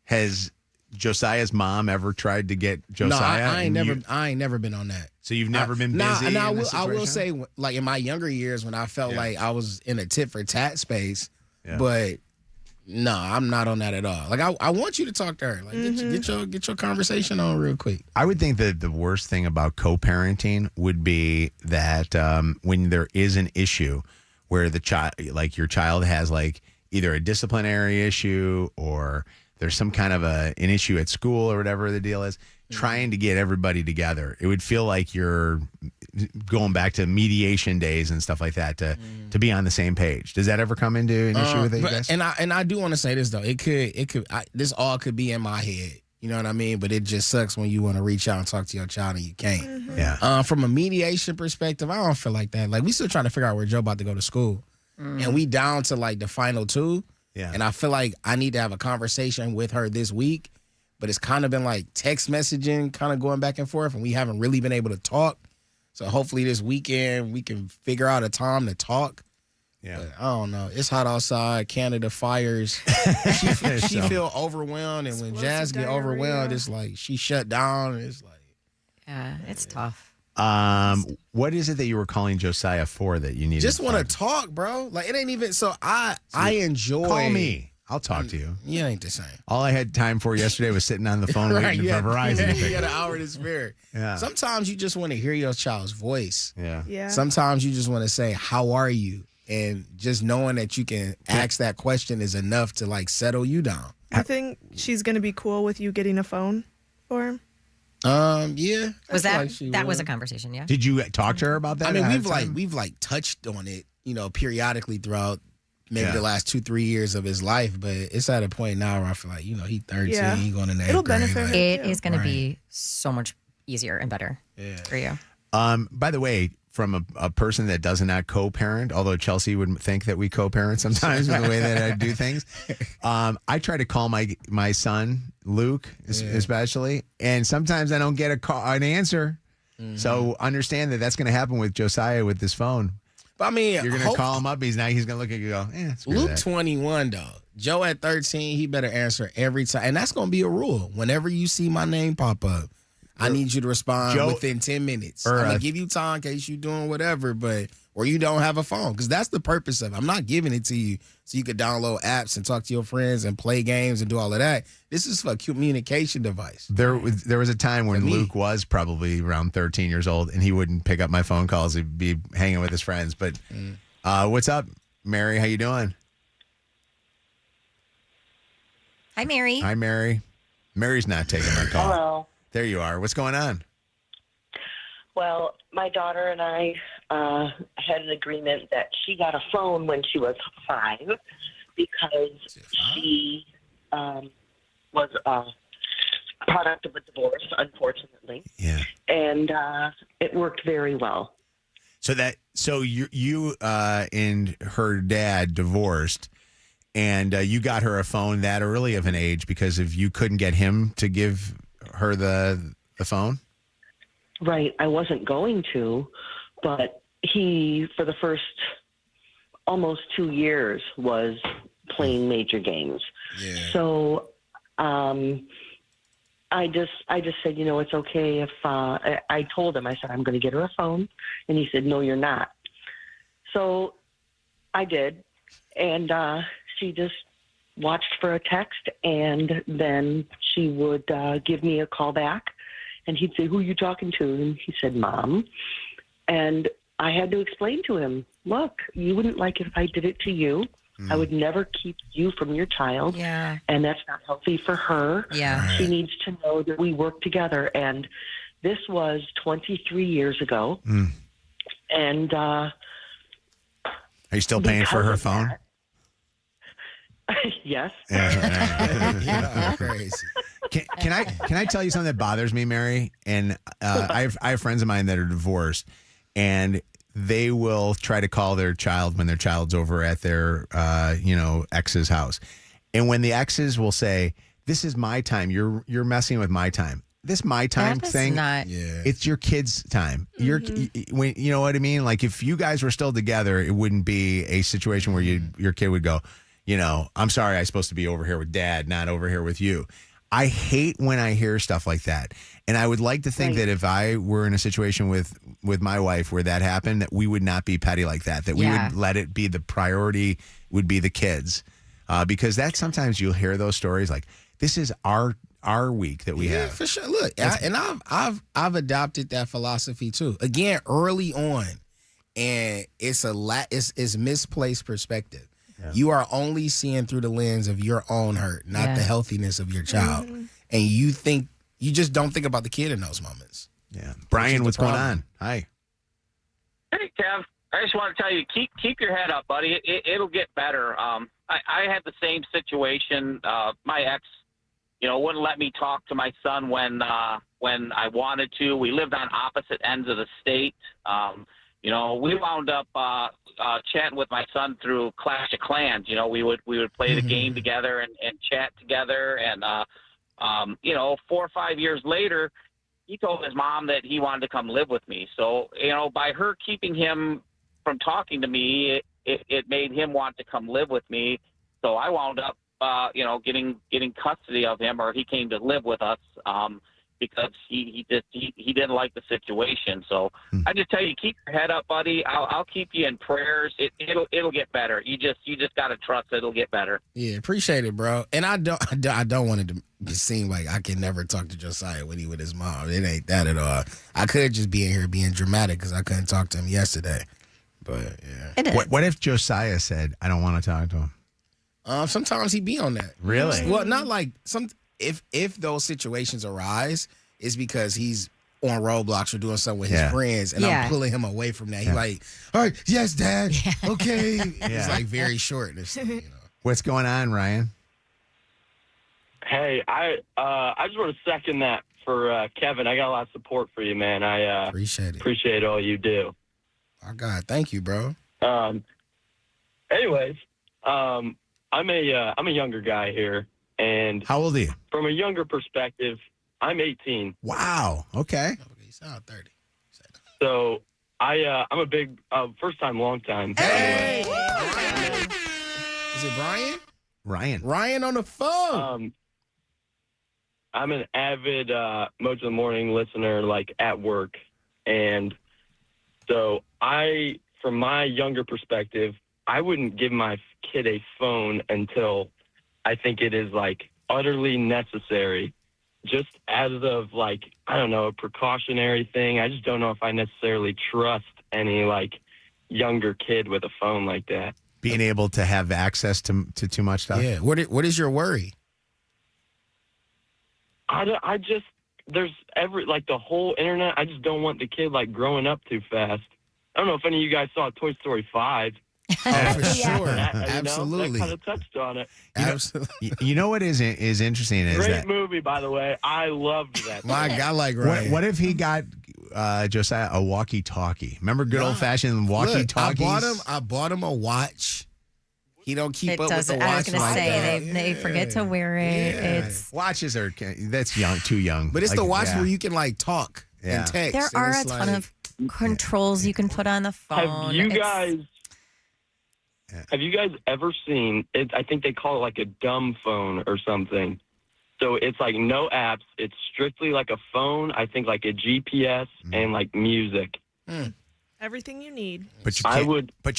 S11: has
S1: Josiah's mom ever tried to get Josiah?
S11: No, I ain't never been on that.
S1: So you've never been busy?
S11: And I will say, like in my younger years when I felt like I was in a tit for tat space, but no, I'm not on that at all. Like I want you to talk to her. Like get your conversation on real quick.
S1: I would think that the worst thing about co-parenting would be that when there is an issue where the child, like your child, has like either a disciplinary issue or there's some kind of an issue at school or whatever the deal is, trying to get everybody together. It would feel like you're going back to mediation days and stuff like that to be on the same page. Does that ever come into an issue with you guys?
S11: And I do want to say this though. This all could be in my head. You know what I mean? But it just sucks when you want to reach out and talk to your child and you can't.
S1: Yeah.
S11: From a mediation perspective, I don't feel like that. Like we still trying to figure out where Joe about to go to school, and we down to like the final 2.
S1: Yeah.
S11: And I feel like I need to have a conversation with her this week, but it's kind of been like text messaging, kind of going back and forth, and we haven't really been able to talk. So hopefully this weekend we can figure out a time to talk.
S1: Yeah.
S11: But I don't know. It's hot outside. Canada fires. She feel overwhelmed, and when Jazz get overwhelmed, it's like she shut down. And it's like,
S2: yeah, it's tough.
S1: What is it that you were calling Josiah for that you needed?
S11: Just want to talk, bro. Like it ain't even. So I enjoy.
S1: Call me. I'll talk to you.
S11: You ain't the same.
S1: All I had time for yesterday was sitting on the phone waiting for Verizon.
S11: You got an hour to spare.
S1: Yeah.
S11: Sometimes you just want to hear your child's voice.
S1: Yeah.
S11: Sometimes you just want to say, "How are you?" And just knowing that you can ask that question is enough to like settle you down.
S4: I think she's gonna be cool with you getting a phone for him.
S11: Yeah.
S2: Was that was a conversation? Yeah.
S1: Did you talk to her about that?
S11: I mean, we've touched on it, periodically throughout maybe the last 2-3 years of his life, but it's at a point now where I feel like, he 13, he going in the 8th grade.
S4: It'll benefit her.
S2: It is going to be so much easier and better for you.
S1: By the way, from a person that does not co-parent, although Chelsea would think that we co-parent sometimes with the way that I do things, I try to call my son, Luke, especially, and sometimes I don't get an answer. Mm-hmm. So understand that that's going to happen with Josiah with this phone.
S11: But I mean,
S1: You're going to call him up. He's going to look at you and go, screw
S11: Luke
S1: that.
S11: 21, though. Joe at 13, he better answer every time. And that's going to be a rule. Whenever you see my name pop up, I need you to respond within 10 minutes. I'm going to give you time in case you're doing whatever, or you don't have a phone. Because that's the purpose of it. I'm not giving it to you so you could download apps and talk to your friends and play games and do all of that. This is for a communication device.
S1: There was a time when Luke was probably around 13 years old, and he wouldn't pick up my phone calls. He'd be hanging with his friends. But what's up, Mary? How you doing?
S2: Hi, Mary.
S1: Hi, Mary. Mary's not taking my call.
S5: Hello.
S1: There you are. What's going on?
S5: Well, my daughter and I had an agreement that she got a phone when she was 5 because she was a product of a divorce, unfortunately.
S1: Yeah.
S5: And it worked very well.
S1: So you and her dad divorced, and you got her a phone that early of an age because you couldn't get him to give her the phone?
S5: Right. I wasn't going to, but he, for the first almost 2 years, was playing major games.
S11: Yeah.
S5: So I just said, it's okay if I told him, I said, I'm going to get her a phone. And he said, no, you're not. So I did. And she just watched for a text, and then she would give me a call back. And he'd say, who are you talking to? And he said, Mom. And I had to explain to him, look, you wouldn't like it if I did it to you. I would never keep you from your child.
S2: Yeah.
S5: And that's not healthy for her.
S2: Yeah.
S5: She needs to know that we work together. And this was 23 years ago. And
S1: are you still paying for her phone?
S5: Yes.
S11: Yeah, crazy.
S1: Can I tell you something that bothers me, Mary? And I have friends of mine that are divorced, and they will try to call their child when their child's over at their ex's house, and when the exes will say, "This is my time. You're messing with my time." This my time thing, it's your kid's time. When you know what I mean? Like if you guys were still together, it wouldn't be a situation where your kid would go, I'm sorry, I'm supposed to be over here with Dad, not over here with you. I hate when I hear stuff like that. And I would like to think that if I were in a situation with my wife where that happened, that we would not be petty like that we would let it be the priority would be the kids. Because that sometimes you'll hear those stories like, this is our week that we have.
S11: For sure. Look, I've adopted that philosophy too. Again, early on, and it's misplaced perspective. Yeah. You are only seeing through the lens of your own hurt, not the healthiness of your child. And you just don't think about the kid in those moments.
S1: Yeah. Brian, what's going on? Hi.
S6: Hey, Kev. I just want to tell you, keep your head up, buddy. It'll get better. I had the same situation. My ex, wouldn't let me talk to my son when I wanted to. We lived on opposite ends of the state. We wound up chatting with my son through Clash of Clans. We would play the game together and chat together. And 4 or 5 years later, he told his mom that he wanted to come live with me. So by her keeping him from talking to me, it made him want to come live with me. So I wound up getting custody of him, or he came to live with us. Because he didn't like the situation. So I just tell you, keep your head up, buddy. I'll keep you in prayers. It'll get better. You just gotta trust that it'll get better.
S11: Yeah, appreciate it, bro. And I don't want it to seem like I can never talk to Josiah when he with his mom. It ain't that at all. I could just be in here being dramatic because I couldn't talk to him yesterday. But yeah,
S1: what if Josiah said, "I don't want to talk to him"?
S11: Sometimes he be on that.
S1: Really?
S11: Well, not like some. If those situations arise, it's because he's on Roblox or doing something with his friends, and I'm pulling him away from that. He's like, all right, yes, Dad, okay. It's like very short.
S1: What's going on, Ryan?
S20: Hey, I just want to second that for Kevin. I got a lot of support for you, man. I
S11: appreciate it.
S20: Appreciate all you do.
S11: Oh, God, thank you, bro.
S20: Anyways, I'm a younger guy here. And
S1: how old are you?
S20: From a younger perspective, I'm 18.
S1: Wow. Okay.
S11: You sound 30.
S20: So I'm a big first time, long time.
S11: Hey! Is it Brian? Ryan on the phone.
S20: I'm an avid Mojo in the Morning listener, like at work. And so from my younger perspective, I wouldn't give my kid a phone until I think it is like utterly necessary, just as of like, I don't know, a precautionary thing. I just don't know if I necessarily trust any like younger kid with a phone like that.
S1: Being able to have access to too much stuff.
S11: Yeah. What is your worry?
S20: I just, there's the whole internet. I just don't want the kid like growing up too fast. I don't know if any of you guys saw Toy Story 5.
S11: Oh, for sure.
S20: Absolutely. That kind of touched on it.
S11: Absolutely.
S1: You know what is interesting is
S20: Great
S1: that
S20: movie, by the way. I loved that.
S11: My God, like Ryan.
S1: What if he got Josiah a walkie-talkie? Remember good old-fashioned walkie-talkies?
S11: Look, I bought him a watch. He don't keep up with the watch.
S2: I was going to say, they forget to wear it.
S11: Yeah.
S1: Watches are, that's young, too young.
S11: But it's
S1: Like,
S11: the watch
S1: yeah.
S11: where you can like talk and text.
S2: There
S11: and
S2: are a
S11: it's
S2: ton
S11: like-
S2: of controls you can put on the phone.
S20: Have you guys ever seen it? I think they call it like a dumb phone or something. So it's like no apps. It's strictly like a phone. I think like a GPS and like music.
S4: Everything you need.
S1: But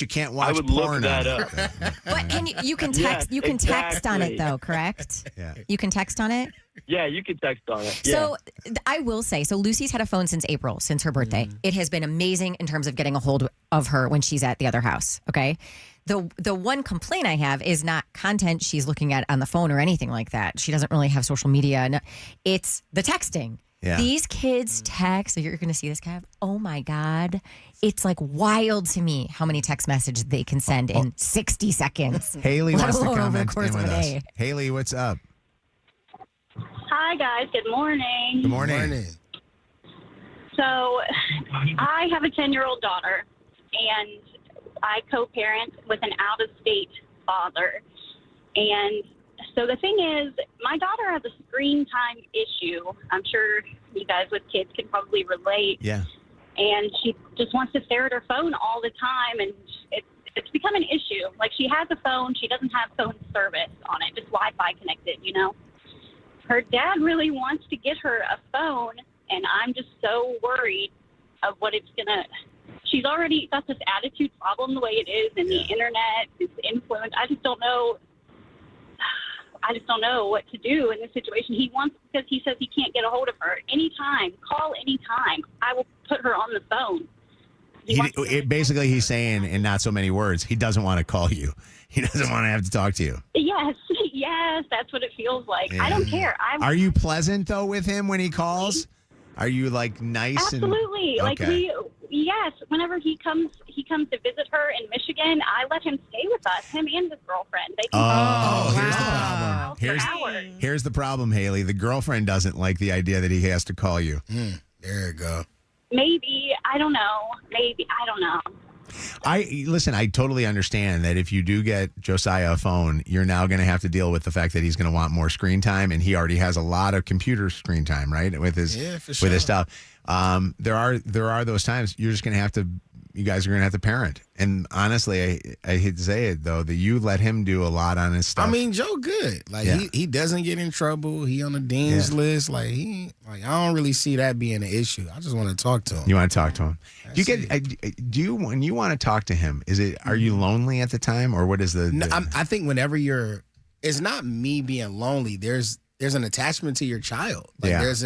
S1: you can't watch
S20: I would
S1: porn
S20: look that
S1: on
S20: up.
S1: it.
S2: But you can text.
S20: Yeah,
S2: you can text on it
S20: exactly.
S2: though, correct?
S1: Yeah.
S2: You can text on it.
S20: Yeah, you can text on it. Yeah.
S2: So I will say, Lucy's had a phone since April, since her birthday. It has been amazing in terms of getting a hold of her when she's at the other house. Okay. The one complaint I have is not content she's looking at on the phone or anything like that. She doesn't really have social media. No, it's the texting.
S1: Yeah.
S2: These kids text. So you're going to see this, Kev. Oh my God. It's like wild to me how many text messages they can send in 60 seconds.
S1: Haley
S2: let
S1: wants to
S2: alone over the
S1: comment
S2: course
S1: in
S2: of
S1: with
S2: a
S1: us.
S2: day.
S1: Haley, what's up?
S7: Hi, guys. Good morning.
S1: Good morning.
S7: So, I have a 10-year-old daughter, and I co-parent with an out-of-state father. And so the thing is, my daughter has a screen time issue. I'm sure you guys with kids can probably relate.
S1: Yeah.
S7: And she just wants to stare at her phone all the time, and it's become an issue. Like, she has a phone. She doesn't have phone service on it, just Wi-Fi connected, you know. Her dad really wants to get her a phone, and I'm just so worried of what it's going to – she's already got this attitude problem the way it is, and the internet is influenced. I just don't know what to do in this situation. He wants – because he says he can't get a hold of her anytime. Call anytime. I will put her on the phone.
S1: Basically, he's saying in not so many words, he doesn't want to call you. He doesn't want to have to talk to you.
S7: Yes, that's what it feels like. I don't care.
S1: Are you pleasant, though, with him when he calls? Are you, like, nice?
S7: Absolutely.
S1: And, okay.
S7: Yes, whenever he comes to visit her in Michigan, I let him stay with us, him and his girlfriend. They can
S1: here's the problem. Here's the problem, Haley. The girlfriend doesn't like the idea that he has to call you.
S11: There you go.
S7: Maybe. I don't know. Maybe. I don't know.
S1: I totally understand that if you do get Josiah a phone, you're now going to have to deal with the fact that he's going to want more screen time, and he already has a lot of computer screen time, right? With his with his stuff. There are those times you're just going to have to. You guys are going to have to parent. And honestly, I hate to say it though, that you let him do a lot on his stuff.
S11: I mean, Joe good. Like he doesn't get in trouble. He on the dean's list. Like I don't really see that being an issue. I just want to talk to him.
S1: You want to talk to him? When you want to talk to him, are you lonely at the time, or what is the?
S11: No, I think whenever it's not me being lonely. There's an attachment to your child. Like there's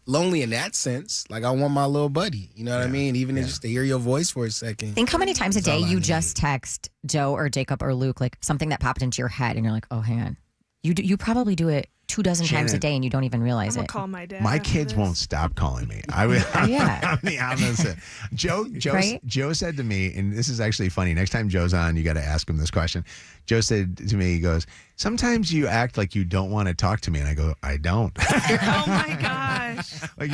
S11: lonely in that sense. Like I want my little buddy. You know what I mean? Even just to hear your voice for a second.
S2: Think how many times a day you just text Joe or Jacob or Luke, like something that popped into your head, and you're like, oh, hang on. You probably do it 24 times a day, and you don't even realize it.
S4: Call my dad.
S1: My kids won't stop calling me. I'm the opposite. Joe said to me, and this is actually funny. Next time Joe's on, you got to ask him this question. Joe said to me, he goes, sometimes you act like you don't want to talk to me. And I go, I don't.
S4: Oh my gosh.
S1: Like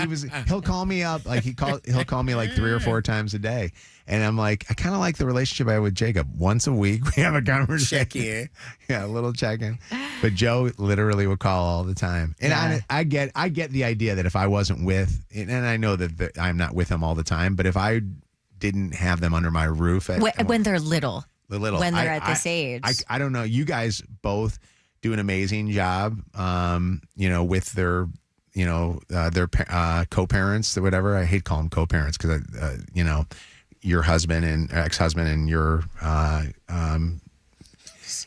S1: he'll call me up. Like he'll call me like 3 or 4 times a day. And I'm like, I kind of like the relationship I have with Jacob. Once a week, we have a conversation.
S11: Check in.
S1: Yeah, a little check in. But Joe literally would call all the time. And I get the idea that if I wasn't with, and I know that I'm not with him all the time, but if I didn't have them under my roof.
S2: When they're little. When they're at this age.
S1: I don't know. You guys both do an amazing job, with their, their co-parents or whatever. I hate calling them co-parents because, your husband and ex-husband and your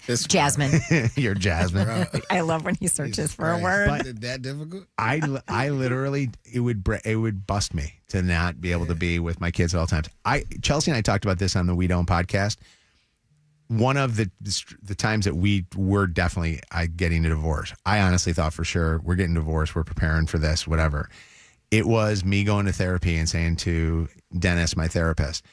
S2: Jasmine.
S1: Your Jasmine.
S2: I love when he searches for a word.
S11: Is it that difficult?
S1: I literally, it would bust me to not be able to be with my kids at all times. Chelsea and I talked about this on the We Don't podcast. One of the times that we were definitely getting a divorce, I honestly thought for sure we're getting divorced. We're preparing for this, whatever. It was me going to therapy and saying to Dennis, my therapist,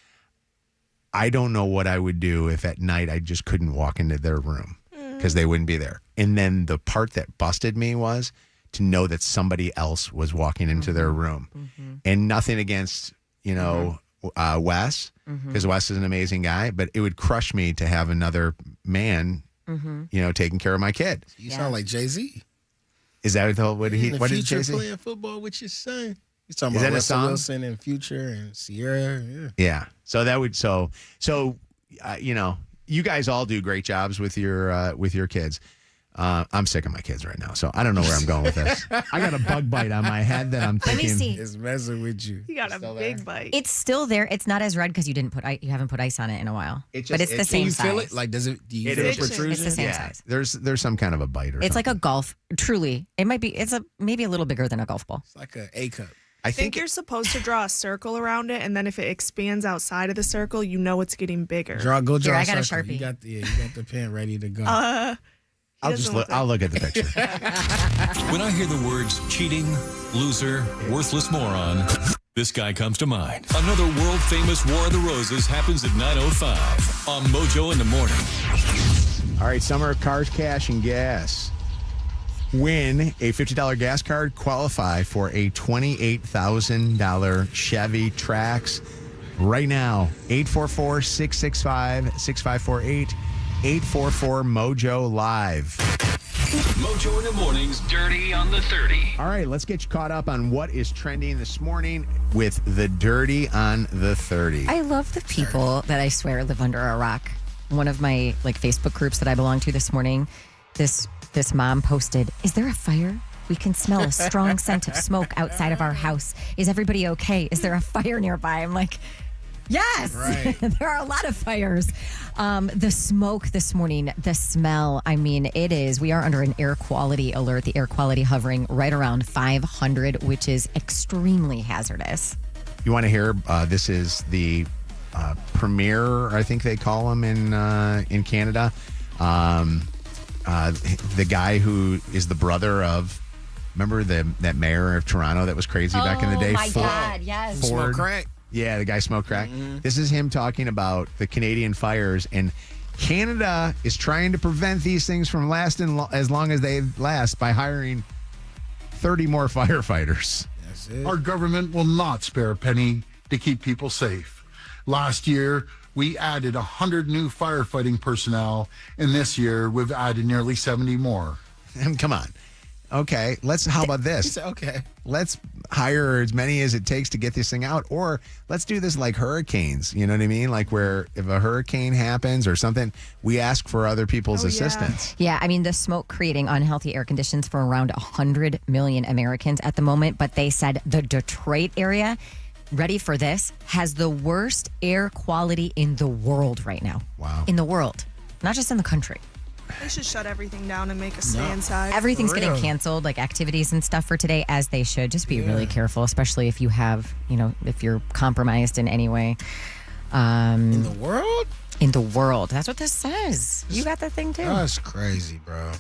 S1: I don't know what I would do if at night I just couldn't walk into their room because they wouldn't be there. And then the part that busted me was to know that somebody else was walking into their room. And nothing against, Wes, because Wes is an amazing guy, but it would crush me to have another man, taking care of my kid.
S11: You sound like Jay-Z.
S1: Is that what did Jay-Z?
S11: Playing football with your son. He's talking
S1: Is
S11: about
S1: that a
S11: Russell
S1: song?
S11: Wilson and Future and Sierra.
S1: Yeah. So that would you guys all do great jobs with your kids. I'm sick of my kids right now, so I don't know where I'm going with this. I got a bug bite on my head that I'm
S2: Let me
S1: thinking.
S2: see.
S11: It's messing with you.
S4: You got a big bite.
S2: It's still there. It's not as red because you haven't put ice on it in a while. but it's the same
S11: Can you
S2: size.
S11: feel it? Like, do you
S1: It
S11: feel a
S1: is.
S11: protrusion?
S2: It's the same
S1: Yeah,
S2: size.
S1: there's some kind of a bite or
S2: It's
S1: something.
S2: like a golf. Truly, it might be. It's maybe a little bigger than a golf ball.
S11: It's like an A cup.
S1: I
S4: think you're supposed to draw a circle around it, and then if it expands outside of the circle, you know it's getting bigger.
S11: Go draw
S2: Here,
S11: a
S2: I got a
S11: circle.
S2: Sharpie.
S11: You got the pen ready to go.
S1: I'll look at the picture.
S9: When I hear the words cheating, loser, worthless moron, this guy comes to mind. Another world-famous War of the Roses happens at 9:05 on Mojo in the Morning.
S1: All right, summer of cars, cash, and gas. Win a $50 gas card, qualify for a $28,000 Chevy Trax right now. 844-665-6548. 844 Live.
S9: Mojo in the Morning's Dirty on the 30.
S1: All right, let's get you caught up on what is trending this morning with the Dirty on the 30.
S2: I love the people that I swear live under a rock. One of my Facebook groups that I belong to this morning, this mom posted, "Is there a fire? We can smell a strong scent of smoke outside of our house. Is everybody okay? Is there a fire nearby?" I'm like, yes, right. There are a lot of fires. The smoke this morning, the smell, we are under an air quality alert. The air quality hovering right around 500, which is extremely hazardous.
S1: You want to hear, this is the premier, I think they call him in Canada. The guy who is the brother of, remember that mayor of Toronto that was crazy back in the day?
S2: Oh, my God, yes.
S11: Smoke crack.
S1: Yeah, the guy smoked crack. This is him talking about the Canadian fires, and Canada is trying to prevent these things from lasting as long as they last by hiring 30 more firefighters.
S11: That's it.
S10: Our government will not spare a penny to keep people safe. Last year, we added 100 new firefighting personnel, and this year we've added nearly 70 more.
S1: Come on. Okay, how about
S11: He
S1: this?
S11: said, okay.
S1: Let's hire as many as it takes to get this thing out, or let's do this like hurricanes. You know what I mean? Like where if a hurricane happens or something, we ask for other people's assistance.
S2: Yeah, the smoke creating unhealthy air conditions for around 100 million Americans at the moment, but they said the Detroit area, ready for this, has the worst air quality in the world right now.
S1: Wow.
S2: In the world, not just in the country.
S4: They should shut everything down and make us stay inside.
S2: Everything's getting canceled, like activities and stuff for today, as they should. Just be really careful, especially if you have, if you're compromised in any way.
S11: In the world?
S2: In the world. That's what this says. You got that thing too.
S11: That's crazy, bro.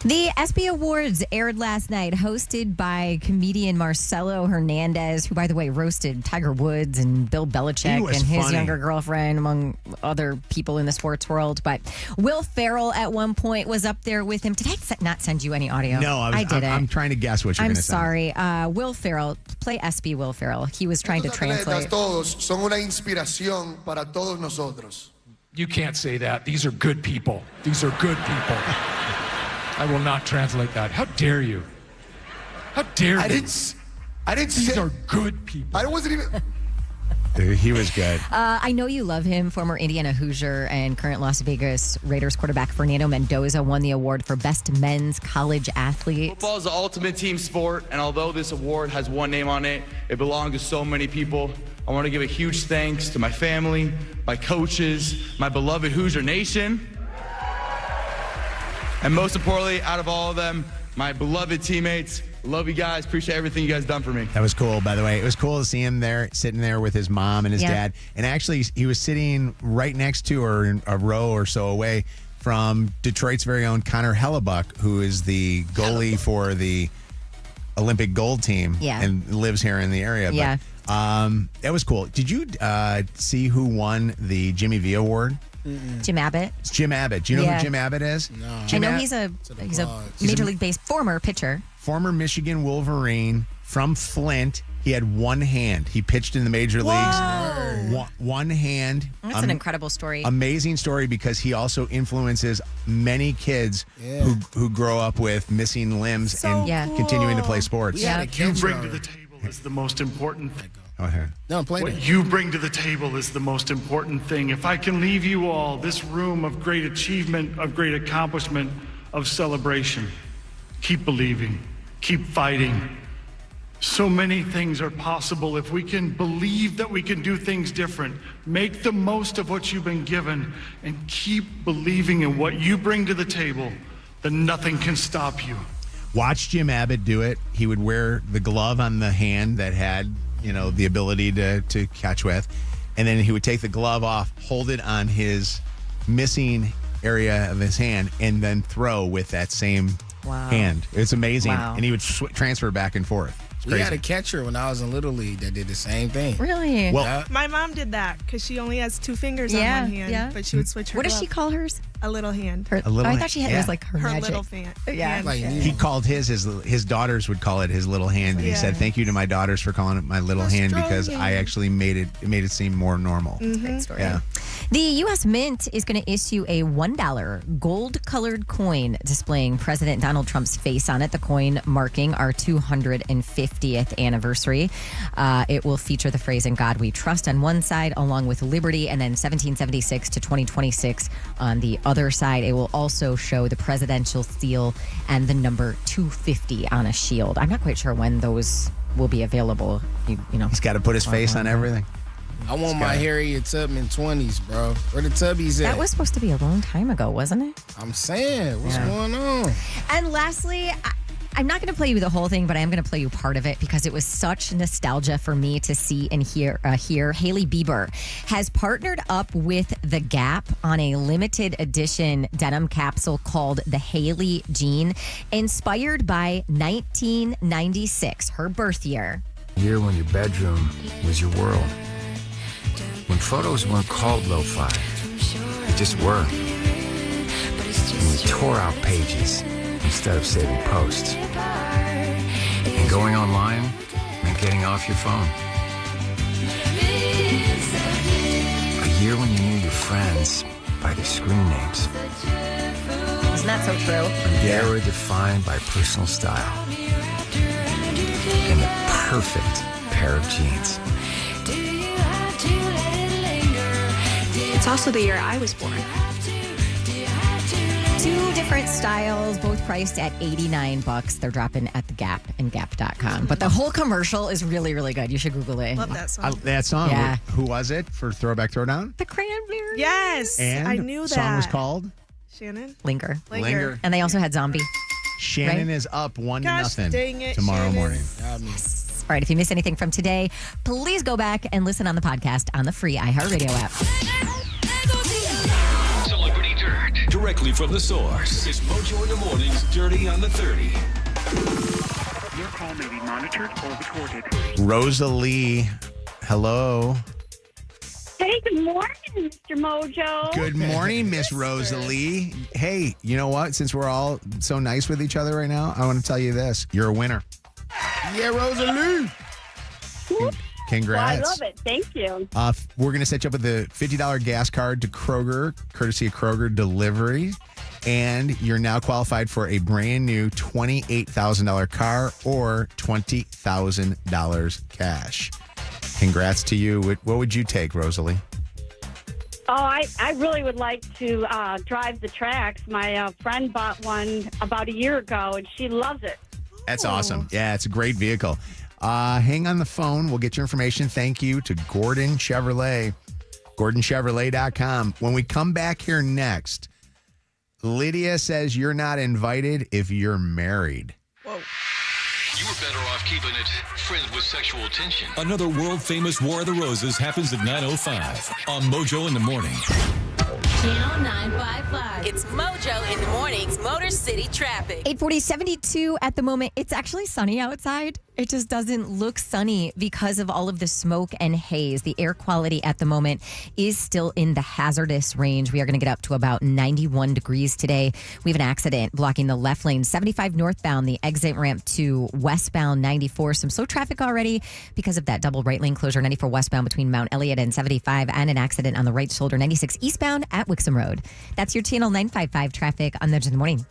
S2: The ESPY Awards aired last night, hosted by comedian Marcelo Hernandez, who, by the way, roasted Tiger Woods and Bill Belichick and his younger girlfriend, among other people in the sports world. But Will Ferrell at one point was up there with him. Did I not send you any audio?
S1: No, I didn't. I'm trying to guess what you're going to say.
S2: I'm sorry. Will Ferrell, play ESPY Will Ferrell. He was trying to translate.
S14: Todos son una inspiración para todos nosotros.
S21: You can't say that. These are good people. These are good people. I will not translate that. How dare you? How dare you?
S14: I didn't
S21: These
S14: say.
S21: are good people.
S14: I wasn't even.
S1: He was good.
S2: I know you love him. Former Indiana Hoosier and current Las Vegas Raiders quarterback Fernando Mendoza won the award for Best Men's College Athlete.
S13: Football is the ultimate team sport, and although this award has one name on it, it belongs to so many people. I want to give a huge thanks to my family, my coaches, my beloved Hoosier Nation, and most importantly, out of all of them, my beloved teammates. Love you guys. Appreciate everything you guys done for me.
S1: That was cool, by the way. It was cool to see him there, sitting there with his mom and his dad. And actually, he was sitting right next to or a row or so away from Detroit's very own Connor Hellebuck, who is the goalie for the Olympic gold team and lives here in the area.
S2: Yeah.
S1: But that was cool. Did you see who won the Jimmy V Award?
S2: Jim Abbott.
S1: It's Jim Abbott. Do you know who Jim Abbott is?
S11: No.
S2: I know he's a Major League Base former pitcher.
S1: Former Michigan Wolverine from Flint. He had one hand. He pitched in the major leagues. One hand.
S2: That's an incredible story.
S1: Amazing story because he also influences many kids who grow up with missing limbs and continuing to play sports.
S18: What you bring to the table is the most important thing.
S11: No, play
S18: What
S11: that.
S18: you bring to the table is the most important thing. If I can leave you all this room of great achievement, of great accomplishment, of celebration, keep believing, keep fighting. So many things are possible if we can believe that we can do things different. Make the most of what you've been given and keep believing in what you bring to the table, then nothing can stop you.
S1: Watch Jim Abbott do it. He would wear the glove on the hand that had, the ability to catch with. And then he would take the glove off, hold it on his missing area of his hand, and then throw with that same hand. It's amazing.
S2: Wow.
S1: And he would transfer back and forth. It's
S11: We
S1: crazy.
S11: had a catcher when I was in Little League that did the same thing.
S2: Really?
S1: Well,
S4: My mom did that because she only has two fingers on one hand, but she would switch her
S2: What does
S4: glove.
S2: she call hers?
S4: A little hand.
S1: A little
S2: I
S1: hand,
S2: thought she had it was like her magic.
S4: little fan.
S2: Yeah.
S4: hand.
S11: Like
S1: he called his daughters would call it his little hand, and he said, "Thank you to my daughters for calling it my little hand because I actually made it seem more normal."
S2: Great story.
S1: Yeah.
S2: The U.S. Mint is going to issue a $1 gold-colored coin displaying President Donald Trump's face on it, the coin marking our 250th anniversary. It will feature the phrase, "In God We Trust" on one side, along with liberty, and then 1776 to 2026 on the other side. It will also show the presidential seal and the number 250 on a shield. I'm not quite sure when those will be available.
S1: He's got to put his face on everything.
S11: I want my Harriet Tubman 20s, bro. Where the Tubbies at?
S2: That was supposed to be a long time ago, wasn't it?
S11: I'm saying, what's going on?
S2: And lastly, I'm not going to play you the whole thing, but I am going to play you part of it because it was such nostalgia for me to see and hear. Hailey Bieber has partnered up with The Gap on a limited edition denim capsule called the Hailey Jean, inspired by 1996, her birth year.
S23: Year when your bedroom was your world. When photos weren't called lo-fi, they just were. When you tore out pages instead of saving posts. And going online meant getting off your phone. A year when you knew your friends by their screen names.
S2: Isn't that so true?
S23: They were defined by personal style. And the perfect pair of jeans.
S24: It's also the year I was born.
S2: Two different styles, both priced at $89. They're dropping at the Gap and Gap.com. But the whole commercial is really, really good. You should Google it.
S4: Love that song.
S1: That song.
S2: Yeah.
S1: Who was it for Throwback Throwdown?
S2: The Cranberries.
S4: Yes,
S1: And
S4: I knew that.
S1: song was called
S4: Shannon.
S2: Linger.
S1: Linger.
S2: And they also had Zombie.
S1: Shannon
S2: Right?
S1: is up 1-0
S4: dang it,
S1: tomorrow
S4: Shannon.
S1: morning.
S2: All right, if you missed anything from today, please go back and listen on the podcast on the free iHeartRadio app.
S9: Celebrity Dirt. Directly from the source. It's Mojo in the Morning's Dirty on the 30.
S25: Your call may be monitored or recorded.
S1: Rosalie, hello.
S7: Hey, good morning, Mr. Mojo.
S1: Good morning, Miss Rosalie. Hey, you know what? Since we're all so nice with each other right now, I want to tell you this. You're a winner.
S11: Yeah, Rosalie.
S1: Congrats.
S7: Well, I love it. Thank you.
S1: We're going to set you up with a $50 gas card to Kroger, courtesy of Kroger Delivery. And you're now qualified for a brand new $28,000 car or $20,000 cash. Congrats to you. What would you take, Rosalie?
S12: Oh, I really would like to drive the tracks. My friend bought one about a year ago, and she loves it.
S1: That's awesome. Yeah, it's a great vehicle. Hang on the phone. We'll get your information. Thank you to Gordon Chevrolet. GordonChevrolet.com. When we come back here next, Lydia says you're not invited if you're married.
S9: Whoa. You were better off keeping it friends with sexual tension. Another world-famous War of the Roses happens at 9:05 on Mojo in the Morning.
S15: Channel 955. It's Mojo in the Morning's Motor City Traffic.
S2: 840, 72 at the moment. It's actually sunny outside. It just doesn't look sunny because of all of the smoke and haze. The air quality at the moment is still in the hazardous range. We are going to get up to about 91 degrees today. We have an accident blocking the left lane, 75 northbound, the exit ramp to westbound 94. Some slow traffic already because of that double right lane closure, 94 westbound between Mount Elliott and 75, and an accident on the right shoulder, 96 eastbound at Wixom Road. That's your Channel 955 traffic on Mojo in the Morning.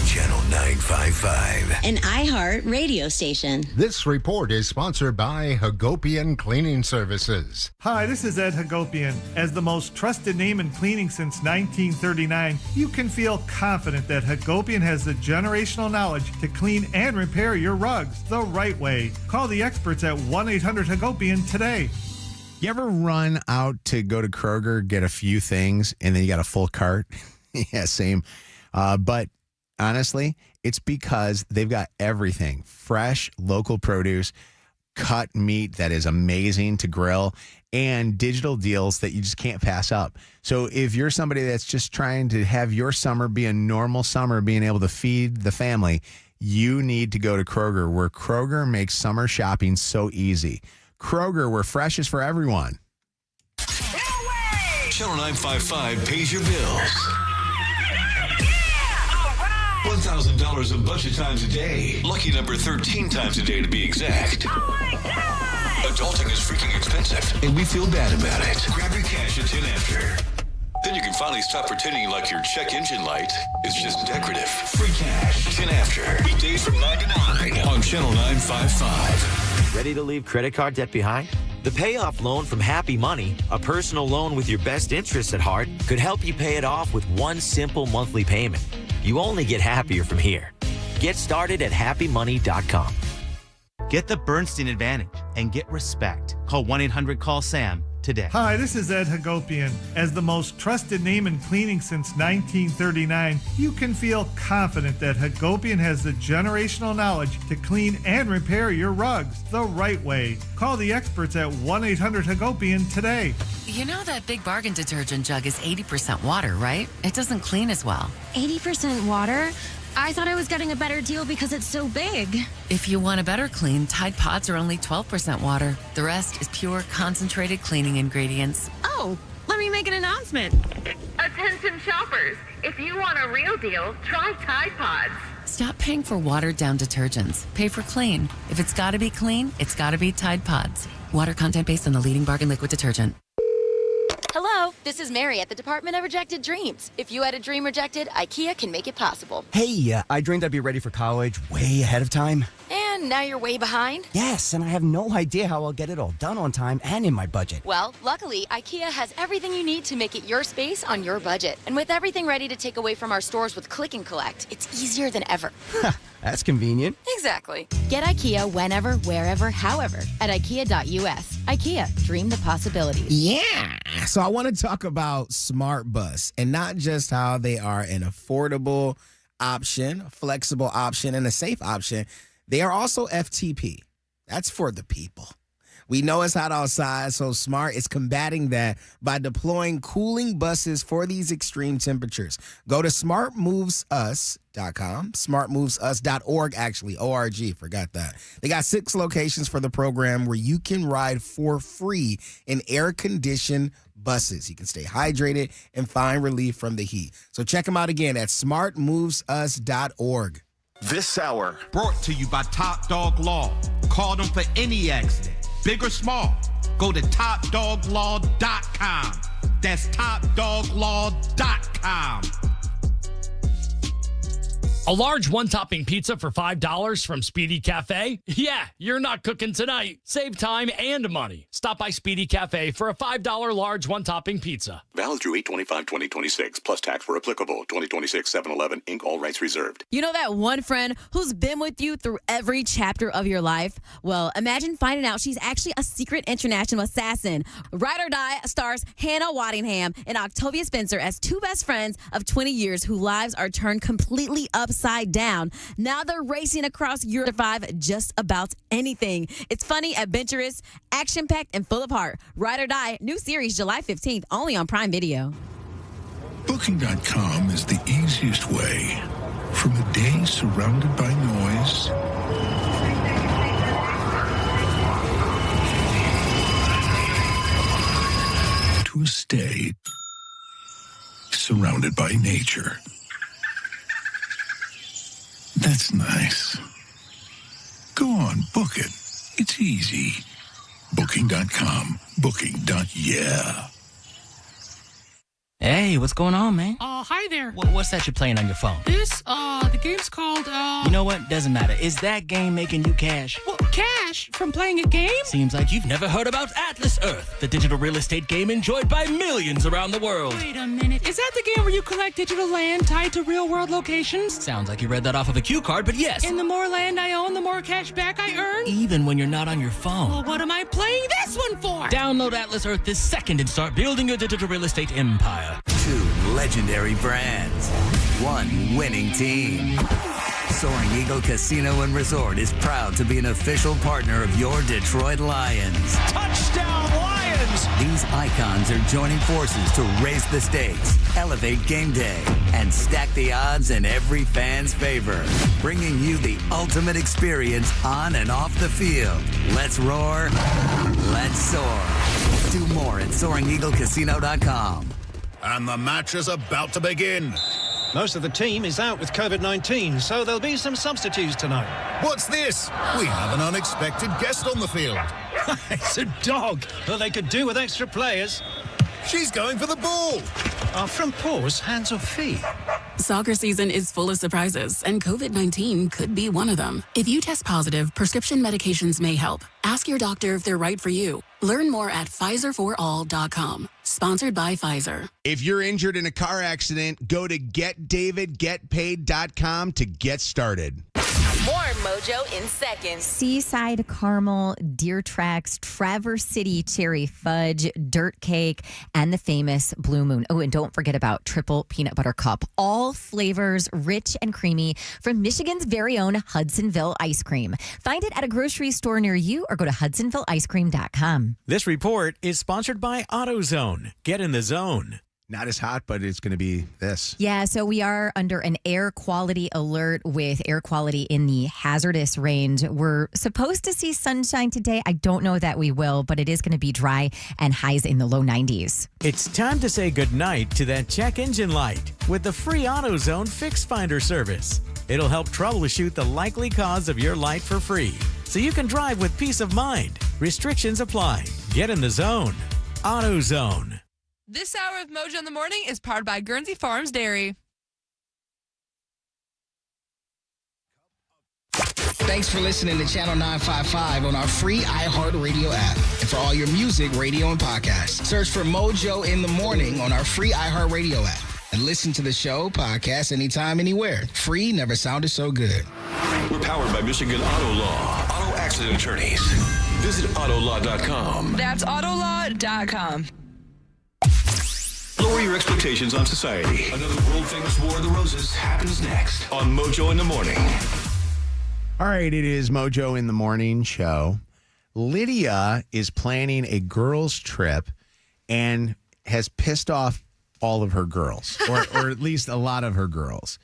S16: Channel 955.
S15: An iHeart radio station.
S17: This report is sponsored by Hagopian Cleaning Services.
S19: Hi, this is Ed Hagopian. As the most trusted name in cleaning since 1939, you can feel confident that Hagopian has the generational knowledge to clean and repair your rugs the right way. Call the experts at 1-800-HAGOPIAN today.
S1: You ever run out to go to Kroger, get a few things, and then you got a full cart? Yeah, same. But honestly, it's because they've got everything. Fresh, local produce, cut meat that is amazing to grill, and digital deals that you just can't pass up. So if you're somebody that's just trying to have your summer be a normal summer, being able to feed the family, you need to go to Kroger, where Kroger makes summer shopping so easy. Kroger, where fresh is for everyone.
S9: Channel 955 pays your bills. $1,000 a bunch of times a day. Lucky number 13 times a day to be exact. Oh my God! Adulting is freaking expensive, and we feel bad about it. Grab your cash at 10 after. Then you can finally stop pretending like your check engine light is just decorative. Free cash, 10 after. Weekdays from 9 to 9 on Channel 955.
S26: Ready to leave credit card debt behind? The payoff loan from Happy Money, a personal loan with your best interests at heart, could help you pay it off with one simple monthly payment. You only get happier from here. Get started at happymoney.com.
S27: Get the Bernstein advantage and get respect. Call 1-800-CALL-SAM today.
S19: Hi, this is Ed Hagopian. As the most trusted name in cleaning since 1939, you can feel confident that Hagopian has the generational knowledge to clean and repair your rugs the right way. Call the experts at 1-800-HAGOPIAN today.
S28: You know that Big Bargain detergent jug is 80% water, right? It doesn't clean as well.
S29: 80% water? I thought I was getting a better deal because it's so big.
S28: If you want a better clean, Tide Pods are only 12% water. The rest is pure, concentrated cleaning ingredients.
S29: Oh, let me make an announcement.
S30: Attention shoppers, if you want a real deal, try Tide Pods.
S28: Stop paying for watered-down detergents. Pay for clean. If it's got to be clean, it's got to be Tide Pods. Water content based on the leading bargain liquid detergent.
S15: Hello, this is Mary at the Department of Rejected Dreams. If you had a dream rejected, IKEA can make it possible.
S31: Hey, I dreamed I'd be ready for college way ahead of time.
S15: And now you're way behind?
S31: Yes, and I have no idea how I'll get it all done on time and in my budget.
S15: Well, luckily, IKEA has everything you need to make it your space on your budget. And with everything ready to take away from our stores with Click and Collect, it's easier than ever.
S31: That's convenient.
S15: Exactly. Get IKEA whenever, wherever, however at IKEA.us. IKEA, dream the possibilities.
S11: Yeah. So I want to talk about Smart Bus, and not just how they are an affordable option, flexible option, and a safe option. They are also FTP. That's for the people. We know it's hot outside, so Smart is combating that by deploying cooling buses for these extreme temperatures. Go to smartmovesus.com, smartmovesus.org, actually, O-R-G, forgot that. They got 6 locations for the program where you can ride for free in air-conditioned buses. You can stay hydrated and find relief from the heat. So check them out again at smartmovesus.org.
S32: This hour brought to you by Top Dog Law. Call them for any accident, big or small. Go to topdoglaw.com. That's topdoglaw.com.
S3: A large one-topping pizza for $5 from Speedy Cafe? Yeah, you're not cooking tonight. Save time and money. Stop by Speedy Cafe for a $5 large one-topping pizza.
S5: Valid through 8/25/2026, plus tax where applicable. 2026 7-Eleven, Inc., all rights reserved.
S6: You know that one friend who's been with you through every chapter of your life? Well, imagine finding out she's actually a secret international assassin. Ride or Die stars Hannah Waddingham and Octavia Spencer as two best friends of 20 years whose lives are turned completely upside down. Now they're racing across Europe to survive just about anything. It's funny, adventurous, action-packed, and full of heart. Ride or Die, new series July 15th, only on Prime Video.
S16: Booking.com is the easiest way. From a day surrounded by noise to a stay surrounded by nature. That's nice. Go on, book it. It's easy. Booking.com. Booking.yeah.
S27: Hey, what's going on, man?
S8: Hi there.
S27: What's that you're playing on your phone?
S8: The game's called,
S27: You know what? Doesn't matter. Is that game making you cash?
S8: Well, cash from playing a game?
S27: Seems like you've never heard about Atlas Earth, the digital real estate game enjoyed by millions around the world.
S8: Wait a minute. Is that the game where you collect digital land tied to real-world locations?
S27: Sounds like you read that off of a cue card, but yes.
S8: And the more land I own, the more cash back I earn?
S27: Even when you're not on your phone.
S8: Well, what am I playing this one for?
S27: Download Atlas Earth this second and start building your digital real estate empire.
S10: 2 legendary brands, 1 winning team. Soaring Eagle Casino and Resort is proud to be an official partner of your Detroit Lions.
S13: Touchdown, Lions!
S10: These icons are joining forces to raise the stakes, elevate game day, and stack the odds in every fan's favor, bringing you the ultimate experience on and off the field. Let's roar, let's soar. Do more at SoaringEagleCasino.com.
S14: And the match is about to begin. Most of the team is out with COVID-19, so there'll be some substitutes tonight. What's this? We have an unexpected guest on the field. It's a dog. Well, they could do with extra players. She's going for the ball. Are front paws hands or feet?
S24: Soccer season is full of surprises, and COVID-19 could be one of them. If you test positive, prescription medications may help. Ask your doctor if they're right for you. Learn more at PfizerForAll.com. Sponsored by Pfizer.
S1: If you're injured in a car accident, go to GetDavidGetPaid.com to get started.
S15: More Mojo in seconds.
S2: Seaside caramel, deer tracks, Traverse City cherry fudge, dirt cake, and the famous Blue Moon. Oh, and don't forget about triple peanut butter cup. All flavors rich and creamy from Michigan's very own Hudsonville ice cream. Find it at a grocery store near you or go to HudsonvilleIceCream.com.
S18: This report is sponsored by AutoZone. Get in the zone.
S1: Not as hot, but it's going to be this.
S2: Yeah, so we are under an air quality alert with air quality in the hazardous range. We're supposed to see sunshine today. I don't know that we will, but it is going to be dry and highs in the low 90s.
S18: It's time to say goodnight to that check engine light with the free AutoZone Fix Finder service. It'll help troubleshoot the likely cause of your light for free, so you can drive with peace of mind. Restrictions apply. Get in the zone. AutoZone.
S20: This hour of Mojo in the Morning is powered by Guernsey Farms Dairy.
S11: Thanks for listening to Channel 955 on our free iHeartRadio app. And for all your music, radio, and podcasts, search for Mojo in the Morning on our free iHeartRadio app. And listen to the show, podcast, anytime, anywhere. Free never sounded so good.
S9: We're powered by Michigan Auto Law. Auto accident attorneys. Visit autolaw.com.
S20: That's autolaw.com.
S9: Lower your expectations on society. Another world-famous War of the Roses happens next on Mojo in the Morning.
S1: All right, it is Mojo in the Morning show. Lydia is planning a girls' trip and has pissed off all of her girls, or at least a lot of her girls.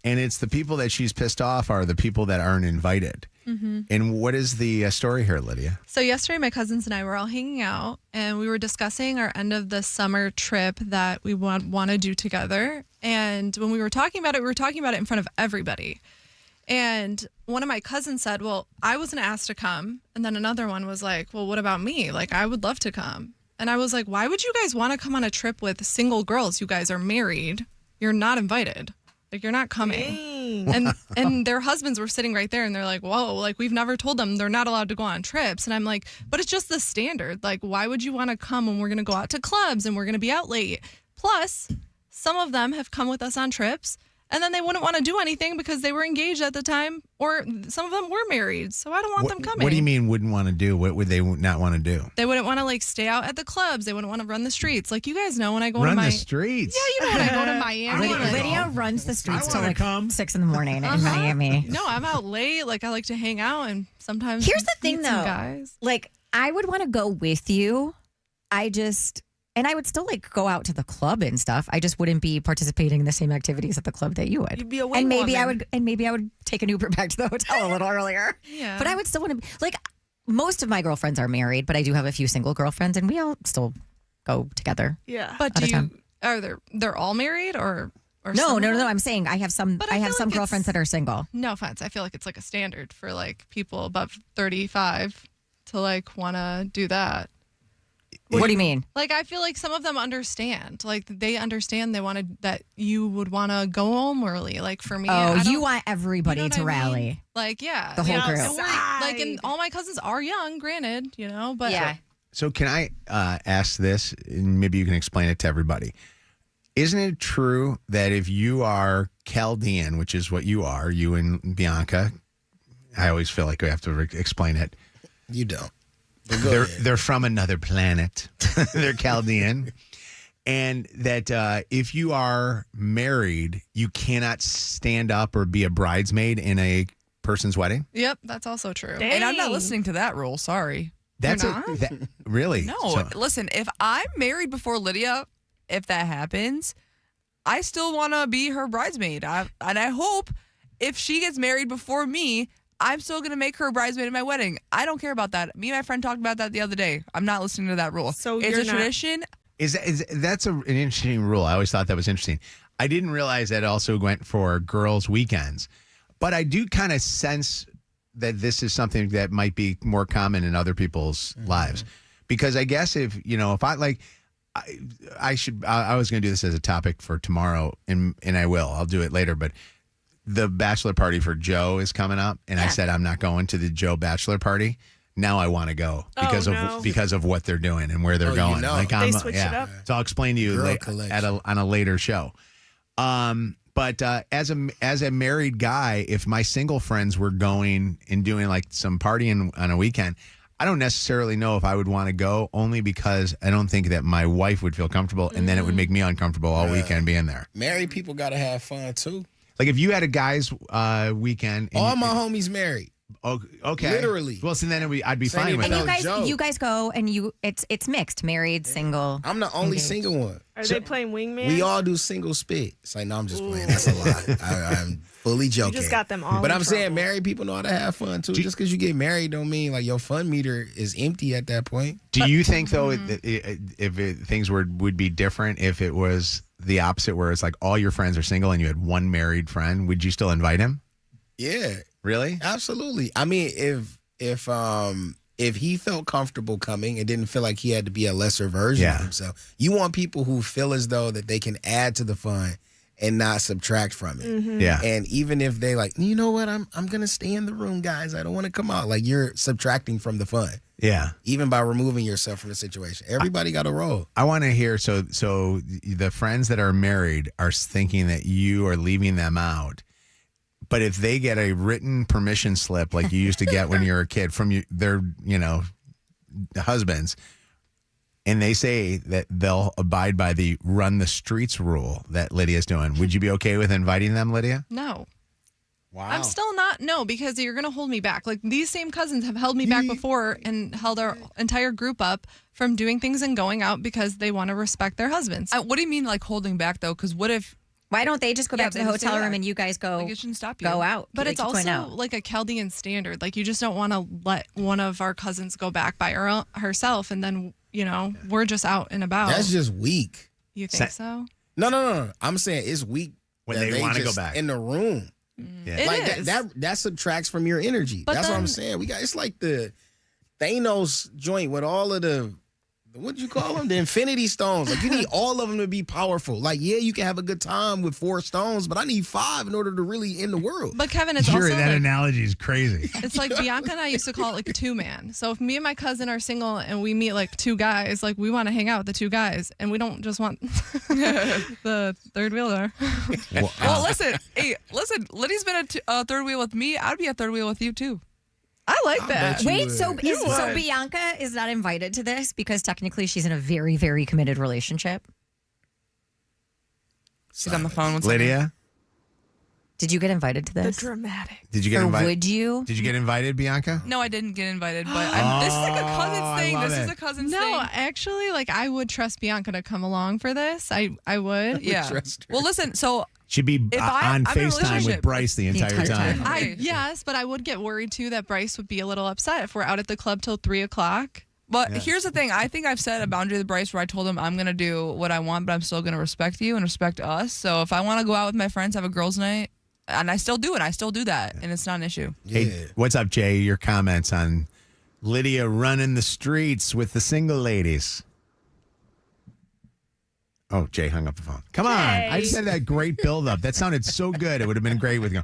S1: And it's the people that she's pissed off are the people that aren't invited.
S21: Mm-hmm.
S1: And what is the story here, Lydia?
S21: So yesterday, my cousins and I were all hanging out, and we were discussing our end of the summer trip that we want to do together. And when we were talking about it, we were talking about it in front of everybody. And one of my cousins said, well, I wasn't asked to come. And then another one was like, well, what about me? Like, I would love to come. And I was like, why would you guys want to come on a trip with single girls? You guys are married. You're not invited. Like, you're not coming. And their husbands were sitting right there, and they're like, whoa, like, we've never told them they're not allowed to go on trips. And I'm like, but it's just the standard. Like, why would you want to come when we're going to go out to clubs and we're going to be out late? Plus, some of them have come with us on trips, and then they wouldn't want to do anything because they were engaged at the time, or some of them were married. So I don't want them coming.
S1: What do you mean wouldn't want to do? What would they not want to do?
S21: They wouldn't want to like stay out at the clubs. They wouldn't want to run the streets. Like, you guys know when I go
S1: Run
S21: to
S1: the streets?
S21: Yeah, you know when I go to Miami.
S2: Lydia runs the streets till like
S1: come.
S2: 6 in the morning in Miami.
S21: No, I'm out late. Like, I like to hang out and sometimes.
S2: Here's the thing,
S21: meet
S2: though.
S21: some guys.
S2: Like, I would want to go with you. And I would still like go out to the club and stuff. I just wouldn't be participating in the same activities at the club that you would.
S21: You'd be a
S2: and maybe
S21: woman.
S2: I would take an Uber back to the hotel a little earlier.
S21: Yeah.
S2: But I would still want to like most of my girlfriends are married, but I do have a few single girlfriends, and we all still go together.
S21: Yeah. But
S2: at a time.
S21: they're all married or
S2: No.
S21: single?
S2: I'm saying I have some some girlfriends that are single.
S21: No offense. I feel like it's like a standard for like people above 35 to like want to do that.
S2: What do you mean?
S21: Like, I feel like some of them understand. Like, they understand that you would want to go home early. Like, for me,
S2: you want everybody
S21: you know
S2: to
S21: what I mean?
S2: rally.
S21: Like, yeah.
S2: The whole group.
S21: And like, and all my cousins are young, granted, but.
S2: Yeah.
S1: So can I ask this, and maybe you can explain it to everybody. Isn't it true that if you are Chaldean, which is what you are, you and Bianca, I always feel like we have to explain it.
S11: You don't.
S1: They're from another planet. They're Chaldean. And that if you are married, you cannot stand up or be a bridesmaid in a person's wedding?
S21: Yep, that's also true.
S20: And I'm not listening to that rule. Sorry.
S1: That's really?
S20: No,
S1: So-
S20: listen, if I'm married before Lydia, if that happens, I still want to be her bridesmaid. And I hope if she gets married before me, I'm still going to make her a bridesmaid at my wedding. I don't care about that. Me and my friend talked about that the other day. I'm not listening to that rule.
S4: So
S20: it's
S4: you're
S20: a
S4: not-
S20: tradition.
S1: That's an interesting rule. I always thought that was interesting. I didn't realize that it also went for girls' weekends. But I do kind of sense that this is something that might be more common in other people's lives. Because I guess if I like, I was going to do this as a topic for tomorrow, and I will. I'll do it later. But the bachelor party for Joe is coming up, and I said I'm not going to the Joe bachelor party. Now I want to go because of what they're doing and where they're going. Like
S4: they switched it up.
S1: So I'll explain to you on a later show. But as a married guy, if my single friends were going and doing like some partying on a weekend, I don't necessarily know if I would want to go, only because I don't think that my wife would feel comfortable, and then it would make me uncomfortable all weekend being there.
S11: Married people got to have fun too.
S1: Like if you had a guy's weekend.
S11: All my homies married.
S1: Oh, okay.
S11: Literally.
S1: Well, so then I'd be
S11: Same
S1: fine with
S11: even
S1: it.
S2: And you guys go and it's mixed, married, single.
S11: I'm the only
S2: engaged.
S11: single one.
S4: Are they playing wingman?
S11: We all do single spit. It's like, no, I'm just playing. That's a lie. I'm fully joking.
S4: You just got them all
S11: But
S4: in
S11: I'm saying
S4: trouble.
S11: married people know how to have fun too. Just because you get married don't mean like your fun meter is empty at that point.
S1: Do you think though, things would be different if it was the opposite, where it's like all your friends are single and you had one married friend? Would you still invite him?
S11: Yeah.
S1: Really?
S11: Absolutely. I mean, if he felt comfortable coming and didn't feel like he had to be a lesser version of himself, you want people who feel as though that they can add to the fun and not subtract from it.
S4: Mm-hmm.
S1: Yeah.
S11: And even if they like, you know what, I'm gonna stay in the room, guys. I don't want to come out. Like, you're subtracting from the fun.
S1: Yeah.
S11: Even by removing yourself from the situation. Everybody got a role.
S1: I want to hear. So the friends that are married are thinking that you are leaving them out. But if they get a written permission slip like you used to get when you were a kid from their husbands, and they say that they'll abide by the run the streets rule that Lydia's doing, would you be okay with inviting them, Lydia?
S21: No.
S11: Wow.
S21: I'm still not. No, because you're going to hold me back. Like, these same cousins have held me back before and held our entire group up from doing things and going out because they want to respect their husbands.
S20: What do you mean, like, holding back, though? Because what if...
S2: Why don't they just go back to the hotel room and you guys go
S20: Like, it shouldn't stop you.
S2: go out?
S21: But
S2: Like,
S21: it's
S2: keep going
S21: also
S2: out.
S21: like a Chaldean standard. Like, you just don't want to let one of our cousins go back by herself, and then, we're just out and about.
S11: That's just weak.
S21: You think so?
S11: No. I'm saying it's weak
S1: when
S11: that
S1: they want to go
S11: just
S1: back
S11: in the room.
S1: Yeah.
S21: It
S11: Like
S21: is.
S11: that subtracts from your energy.
S21: But
S11: That's what I'm
S21: then-
S11: saying. It's like the Thanos joint with all of the What'd you call them? The infinity stones. Like, you need all of them to be powerful. Like, yeah, you can have a good time with 4 stones, but I need 5 in order to really end the world.
S21: But Kevin, it's
S1: Sure,
S21: also
S1: that
S21: like,
S1: analogy is crazy.
S21: it's like Bianca and I used to call it like a 2-man. So if me and my cousin are single and we meet like 2 guys, like we want to hang out with the 2 guys, and we don't just want the third wheeler.
S20: Well, listen, Lydia's been a third wheel with me. I'd be a third wheel with you too.
S21: I like that.
S2: Wait, so Bianca is not invited to this because technically she's in a very, very committed relationship?
S20: She's on the phone with
S1: Lydia?
S2: Did you get invited to this?
S21: The dramatic.
S1: Did you get
S2: Or
S1: invited?
S2: would you?
S1: Did you get invited, Bianca?
S20: No, I didn't get invited, but this is like a cousin's thing.
S1: love
S20: This is
S1: it.
S20: a cousin's thing.
S21: No, actually, like I would trust Bianca to come along for this. I would.
S20: Yeah. Well, listen, so
S1: She'd be
S20: If
S1: on
S20: I'm in a
S1: FaceTime with
S20: relationship-
S1: Bryce the entire time.
S21: Yes, but I would get worried too that Bryce would be a little upset if we're out at the club till 3:00.
S20: But
S1: Yeah.
S20: here's the thing. I think I've set a boundary with Bryce where I told him I'm going to do what I want, but I'm still going to respect you and respect us. So if I want to go out with my friends, have a girls' night, and I still do it. I still do that, and it's not an issue.
S1: Hey, what's up, Jay? Your comments on Lydia running the streets with the single ladies. Oh, Jay hung up the phone. Come on. I just had that great build-up. That sounded so good. It would have been great with you.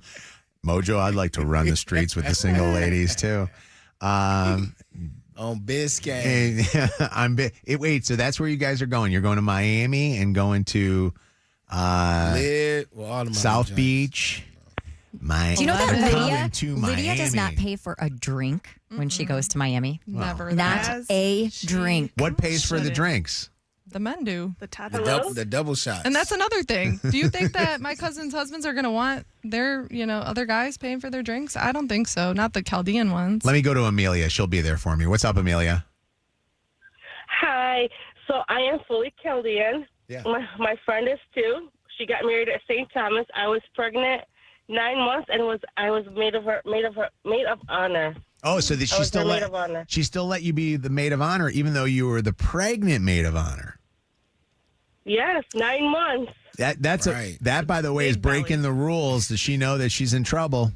S1: Mojo, I'd like to run the streets with the single ladies, too.
S11: On Biscayne.
S1: Wait, so that's where you guys are going. You're going to Miami and going to South Beach.
S2: Do you know
S1: They're
S2: that
S1: coming to
S2: Lydia does not
S1: Miami.
S2: pay for a drink when she goes to Miami?
S21: Never.
S2: Not a drink.
S1: What pays for the drinks?
S21: The men do.
S11: The double shots.
S21: And that's another thing. Do you think that my cousin's husbands are going to want their, other guys paying for their drinks? I don't think so. Not the Chaldean ones.
S1: Let me go to Amelia. She'll be there for me. What's up, Amelia?
S7: Hi. So I am fully Chaldean.
S1: Yeah.
S7: My friend is too. She got married at St. Thomas. I was pregnant 9 months and I was maid of honor.
S1: Oh, so that
S7: I
S1: she
S7: was
S1: still
S7: their maid of honor.
S1: she still let you be the maid of honor, even though you were the pregnant maid of honor.
S7: Yes, 9 months.
S1: That by the way is breaking the rules. Does she know that she's in trouble?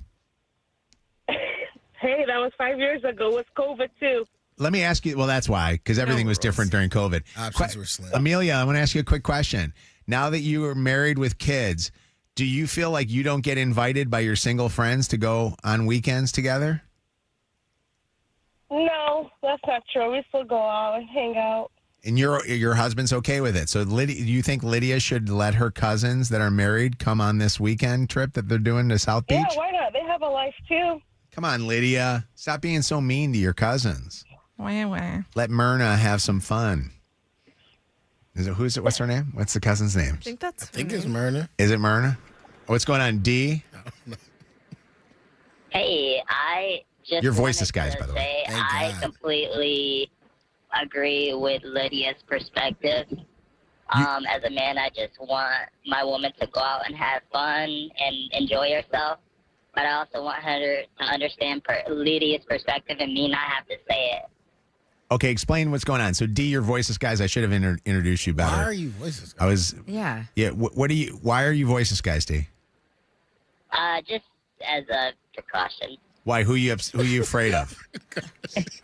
S7: Hey, that was 5 years ago with COVID too.
S1: Let me ask you. Well, that's why, because everything was different during COVID.
S11: Options were slim.
S1: Amelia, I want to ask you a quick question. Now that you are married with kids, do you feel like you don't get invited by your single friends to go on weekends together?
S7: No, that's not true. We still go out and hang out.
S1: And your husband's okay with it. So, Lydia, do you think Lydia should let her cousins that are married come on this weekend trip that they're doing to South Beach?
S7: Yeah, why not? They have a life too.
S1: Come on, Lydia. Stop being so mean to your cousins.
S21: Wah.
S1: Let Myrna have some fun. Who's it? What's her name? What's the cousin's name?
S7: I
S11: think it's Myrna.
S1: Is it Myrna? What's going on, D?
S12: Hey, I just
S1: Your voice
S12: wanted
S1: disguise,
S12: to
S1: by the way.
S12: say I completely agree with Lydia's perspective. As a man, I just want my woman to go out and have fun and enjoy herself. But I also want her to understand Lydia's perspective and me not have to say it.
S1: Okay, explain what's going on. So, D, your voice disguise. I should have introduced you better.
S11: Why are you voice disguise?
S1: I was.
S2: Yeah.
S1: Yeah. What do you? Why are you voice disguised, D?
S12: Just as a precaution.
S1: Why? Who you afraid of?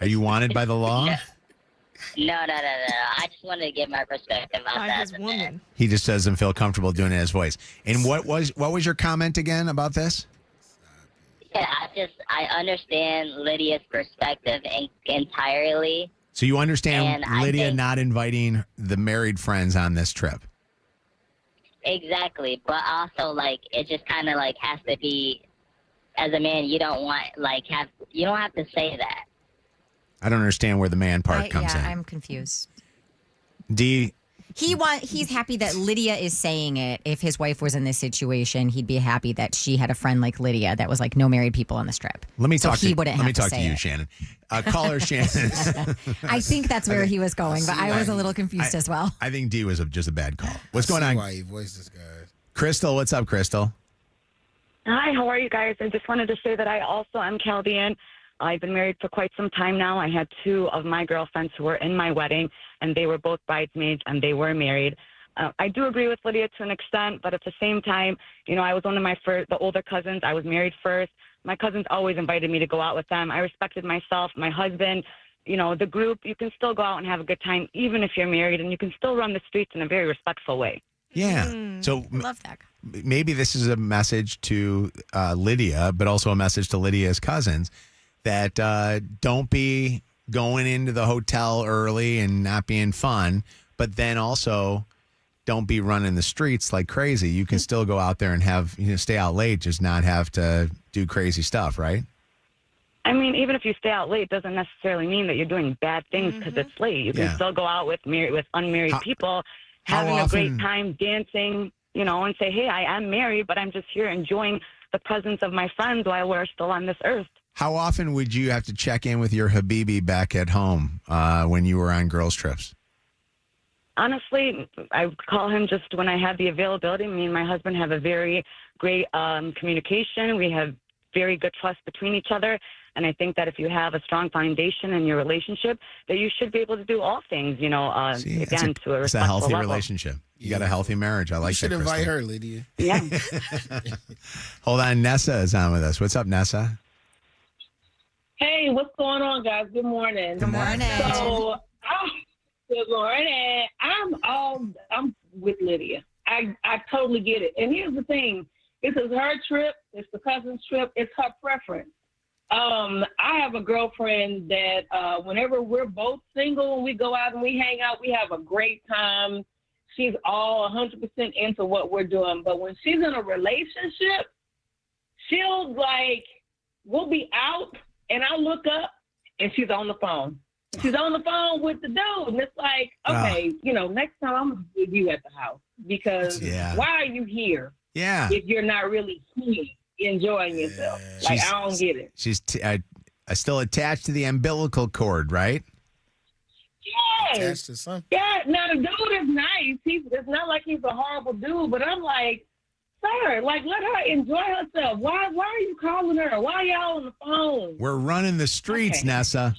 S1: Are you wanted by the law?
S12: No. I just wanted to get my perspective on that. As a man.
S1: He just doesn't feel comfortable doing it in his voice. And what was your comment again about this?
S12: Yeah, I understand Lydia's perspective entirely.
S1: So you understand
S12: And I
S1: Lydia
S12: think-
S1: not inviting the married friends on this trip?
S12: Exactly, but also it just kind of has to be. As a man, you don't want you don't have to say that.
S1: I don't understand where the man part comes in.
S2: I'm confused.
S1: D,
S2: He's happy that Lydia is saying it. If his wife was in this situation, he'd be happy that she had a friend like Lydia that was like no married people on this trip.
S1: let me
S2: So
S1: talk
S2: he
S1: to
S2: wouldn't
S1: let
S2: have
S1: me
S2: to
S1: talk to
S2: say
S1: you,
S2: it.
S1: Shannon. Caller Shannon.
S2: I think that's where he was going, but I was a little confused as well.
S1: I think D was just a bad call. What's going
S11: See
S1: on?
S11: why you voice disguise.
S1: Crystal, what's up, Crystal?
S17: Hi, how are you guys? I just wanted to say that I also am Chaldean. I've been married for quite some time now. I had 2 of my girlfriends who were in my wedding, and they were both bridesmaids, and they were married. I do agree with Lydia to an extent, but at the same time, I was one of the older cousins. I was married first. My cousins always invited me to go out with them. I respected myself. My husband, the group, you can still go out and have a good time, even if you're married, and you can still run the streets in a very respectful way.
S1: Yeah. So
S2: love that.
S1: Maybe this is a message to Lydia, but also a message to Lydia's cousins that don't be going into the hotel early and not being fun, but then also don't be running the streets like crazy. You can still go out there and have, stay out late, just not have to do crazy stuff, right?
S17: I mean, even if you stay out late, doesn't necessarily mean that you're doing bad things because it's late. You can still go out with unmarried people, having a great time, dancing, and say, hey, I am married, but I'm just here enjoying the presence of my friends while we're still on this earth.
S1: How often would you have to check in with your Habibi back at home when you were on girls' trips?
S17: Honestly, I would call him just when I have the availability. Me and my husband have a very great communication. We have very good trust between each other. And I think that if you have a strong foundation in your relationship, that you should be able to do all things, to a respectful
S1: It's a healthy
S17: level.
S1: relationship. You got a healthy marriage. I like that.
S11: You should invite
S1: Kristen.
S11: her, Lydia.
S17: Yeah.
S1: Hold on. Nessa is on with us. What's up, Nessa?
S3: Hey, what's going on, guys? Good morning.
S1: Good morning.
S3: So, good morning. I'm with Lydia. I totally get it. And here's the thing: this is her trip. It's the cousin's trip. It's her preference. I have a girlfriend that whenever we're both single and we go out and we hang out, we have a great time. She's all 100% into what we're doing. But when she's in a relationship, we'll be out and I'll look up and she's on the phone. She's on the phone with the dude. And it's like, okay, next time I'm going to leave you at the house because why are you here?
S1: Yeah.
S3: If you're not really here enjoying yourself. I don't get it.
S1: She's still attached to the umbilical cord, right?
S3: Yes. Yeah. Now the dude is nice. It's not like he's a horrible dude, but I'm like, sir, let her enjoy herself. Why are you calling her? Why are y'all on the phone?
S1: We're running the streets, Nessa.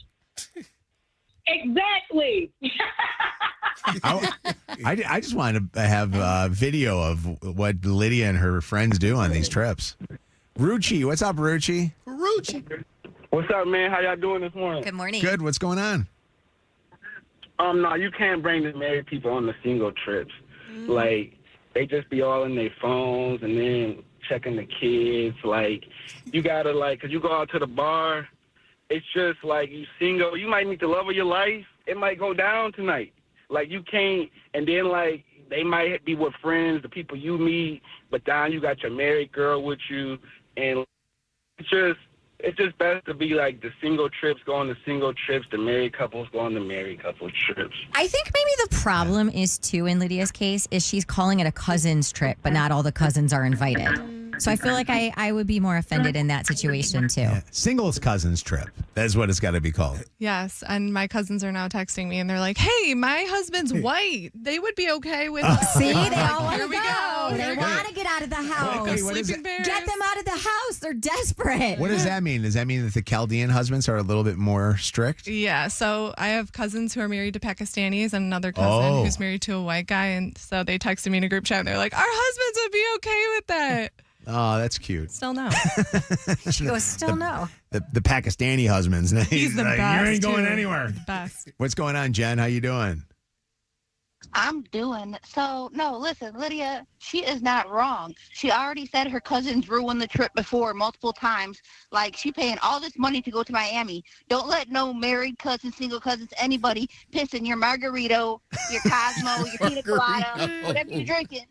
S3: Exactly.
S1: I just wanted to have a video of what Lydia and her friends do on these trips. Ruchi, what's up, Ruchi?
S11: Ruchi.
S5: What's up, man? How y'all doing this morning?
S2: Good morning.
S1: Good. What's going on?
S5: No, you can't bring the married people on the single trips. Like, they just be all in their phones and then checking the kids. Like, you gotta, because you go out to the bar, it's just like you single. You might meet the love of your life. It might go down tonight. Like, you can't, and then, they might be with friends, the people you meet, but down you got your married girl with you, and it's just best to be like the single trips going to single trips, the married couples going to married couple trips.
S2: I think maybe the problem is, too, in Lydia's case, is she's calling it a cousin's trip, but not all the cousins are invited. So I feel like I would be more offended in that situation, too.
S1: Yeah. Singles cousins trip. That's what it's got to be called.
S21: Yes, and my cousins are now texting me, and they're like, hey, my husband's white. They would be okay with
S2: See, they all want
S21: Here
S2: to
S21: we
S2: go.
S21: go.
S2: They want to get out of the house.
S1: Okay, what is
S21: Sleeping bears.
S2: Get them out of the house. They're desperate.
S1: What does that mean? Does that mean that the Chaldean husbands are a little bit more strict?
S21: Yeah, so I have cousins who are married to Pakistanis and another cousin who's married to a white guy, and so they texted me in a group chat, and they're like, our husbands would be okay with that.
S1: Oh, that's cute.
S21: Still no.
S2: She goes, still no.
S1: The Pakistani husbands.
S21: He's the
S1: like,
S21: best.
S1: You ain't going
S21: too.
S1: anywhere.
S21: Best.
S1: What's going on, Jen? How you doing?
S19: I'm doing. So, no, listen, Lydia, she is not wrong. She already said her cousins ruined the trip before multiple times. Like, she paying all this money to go to Miami. Don't let no married cousins, single cousins, anybody piss in your Margarito, your Cosmo, your Pina Colada, whatever you're drinking.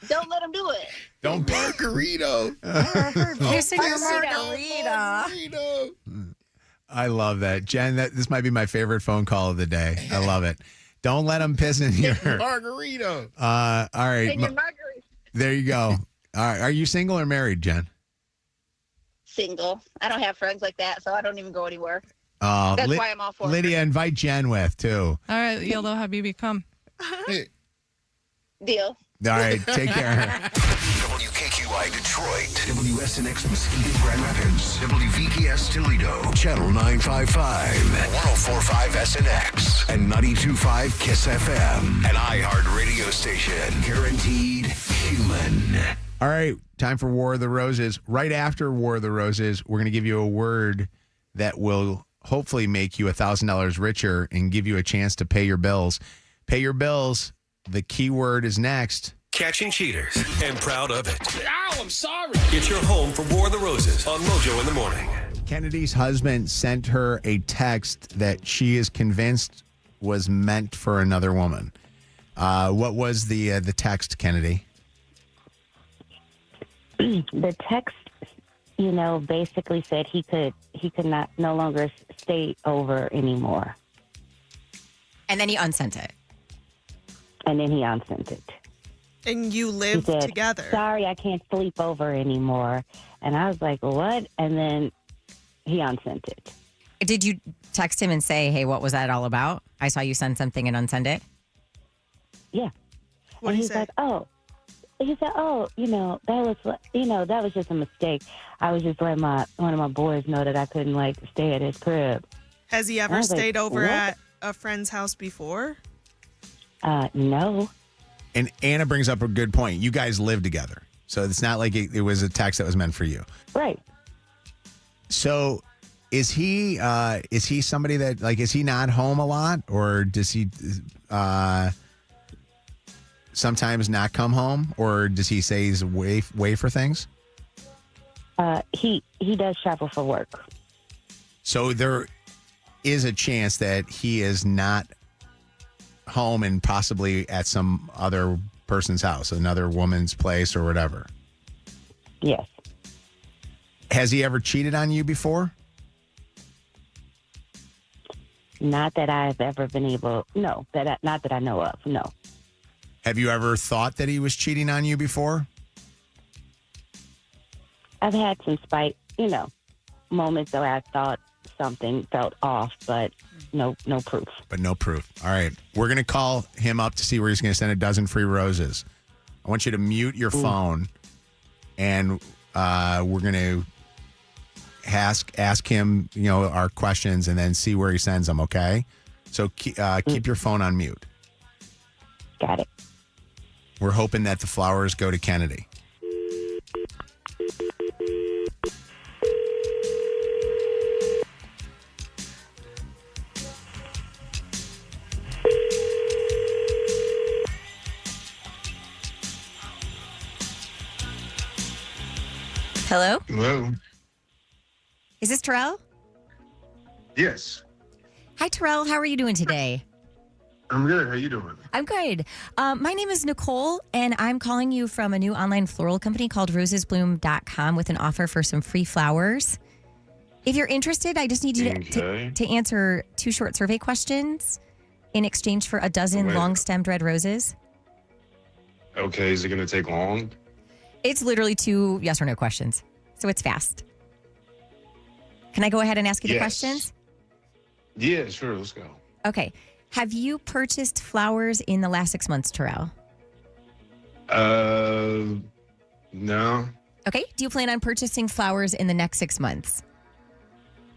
S19: Don't let them do it.
S1: Don't
S11: Margarito.
S2: Piss in your margarita.
S1: I love that. Jen, this might be my favorite phone call of the day. I love it. Don't let them piss in your
S11: Margarito.
S1: All right.
S19: In your margarita.
S1: There you go. All right. Are you single or married, Jen?
S19: Single. I don't have friends like that, so I don't even go anywhere.
S1: That's
S19: why I'm all for it.
S1: Lydia, invite Jen with, too.
S21: All right, Yellow Habibi, come.
S19: Deal.
S1: All right. Take care.
S16: WKQI Detroit, WSNX Muskegon Grand Rapids, WVKS Toledo, Channel 955, 1045 SNX, and 92.5 KISS FM, an iHeart radio station, guaranteed human.
S1: All right. Time for War of the Roses. Right after War of the Roses, we're going to give you a word that will hopefully make you $1,000 richer and give you a chance to pay your bills. Pay your bills. The keyword is next.
S6: Catching cheaters and proud of it.
S13: Ow, I'm sorry.
S6: It's your home for War of the Roses on Mojo in the Morning.
S1: Kennedy's husband sent her a text that she is convinced was meant for another woman. What was the text, Kennedy?
S8: The text, basically said he could no longer stay over anymore.
S2: And then he unsent it.
S8: And then he unsent it.
S4: And you live
S8: He said,
S4: together.
S8: Sorry, I can't sleep over anymore. And I was like, what? And then he unsent it.
S2: Did you text him and say, hey, what was that all about? I saw you send something and unsend it.
S8: Yeah.
S4: What
S8: and
S4: he
S8: he's
S4: say?
S8: like, that was just a mistake. I was just letting one of my boys know that I couldn't stay at his crib.
S4: Has he
S8: I
S4: ever
S8: was like,
S4: stayed over
S8: what?
S4: at a friend's house before?
S8: No.
S1: And Anna brings up a good point. You guys live together. So it's not like it was a text that was meant for you.
S8: Right.
S1: So is he somebody that, is he not home a lot? Or does he sometimes not come home? Or does he say he's away for things?
S8: He does travel for work.
S1: So there is a chance that he is not home and possibly at some other person's house, another woman's place or whatever.
S8: Yes.
S1: Has he ever cheated on you before?
S8: Not that I've ever been able. No, not that I know of. No.
S1: Have you ever thought that he was cheating on you before?
S8: I've had some moments where I thought something felt off, but no proof.
S1: But no proof. All right. We're going to call him up to see where he's going to send a dozen free roses. I want you to mute your phone, and we're going to ask him, our questions, and then see where he sends them, okay? So keep your phone on mute.
S8: Got it.
S1: We're hoping that the flowers go to Kennedy.
S2: Hello?
S16: Hello.
S2: Is this Terrell?
S16: Yes.
S2: Hi, Terrell. How are you doing today?
S16: I'm good. How you doing?
S2: I'm good. My name is Nicole, and I'm calling you from a new online floral company called rosesbloom.com with an offer for some free flowers. If you're interested, I just need you to answer 2 short survey questions in exchange for a dozen long-stemmed red roses.
S16: Okay. Is it going to take long?
S2: It's literally 2 yes or no questions, so it's fast. Can I go ahead and ask you the questions?
S16: Yeah, sure. Let's go.
S2: Okay. Have you purchased flowers in the last 6 months, Terrell?
S16: No.
S2: Okay. Do you plan on purchasing flowers in the next 6 months?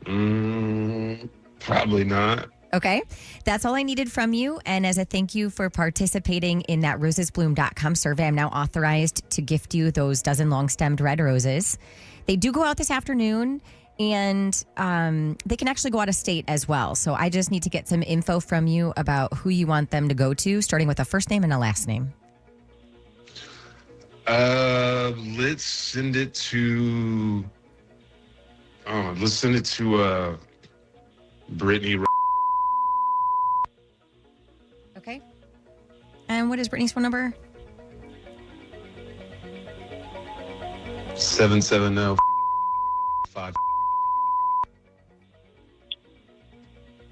S16: Probably not.
S2: Okay. That's all I needed from you. And as a thank you for participating in that rosesbloom.com survey, I'm now authorized to gift you those dozen long-stemmed red roses. They do go out this afternoon, and they can actually go out of state as well. So I just need to get some info from you about who you want them to go to, starting with a first name and a last name.
S16: Let's send it to Brittany.
S2: Okay. And what is Brittany's phone number?
S16: 770-5.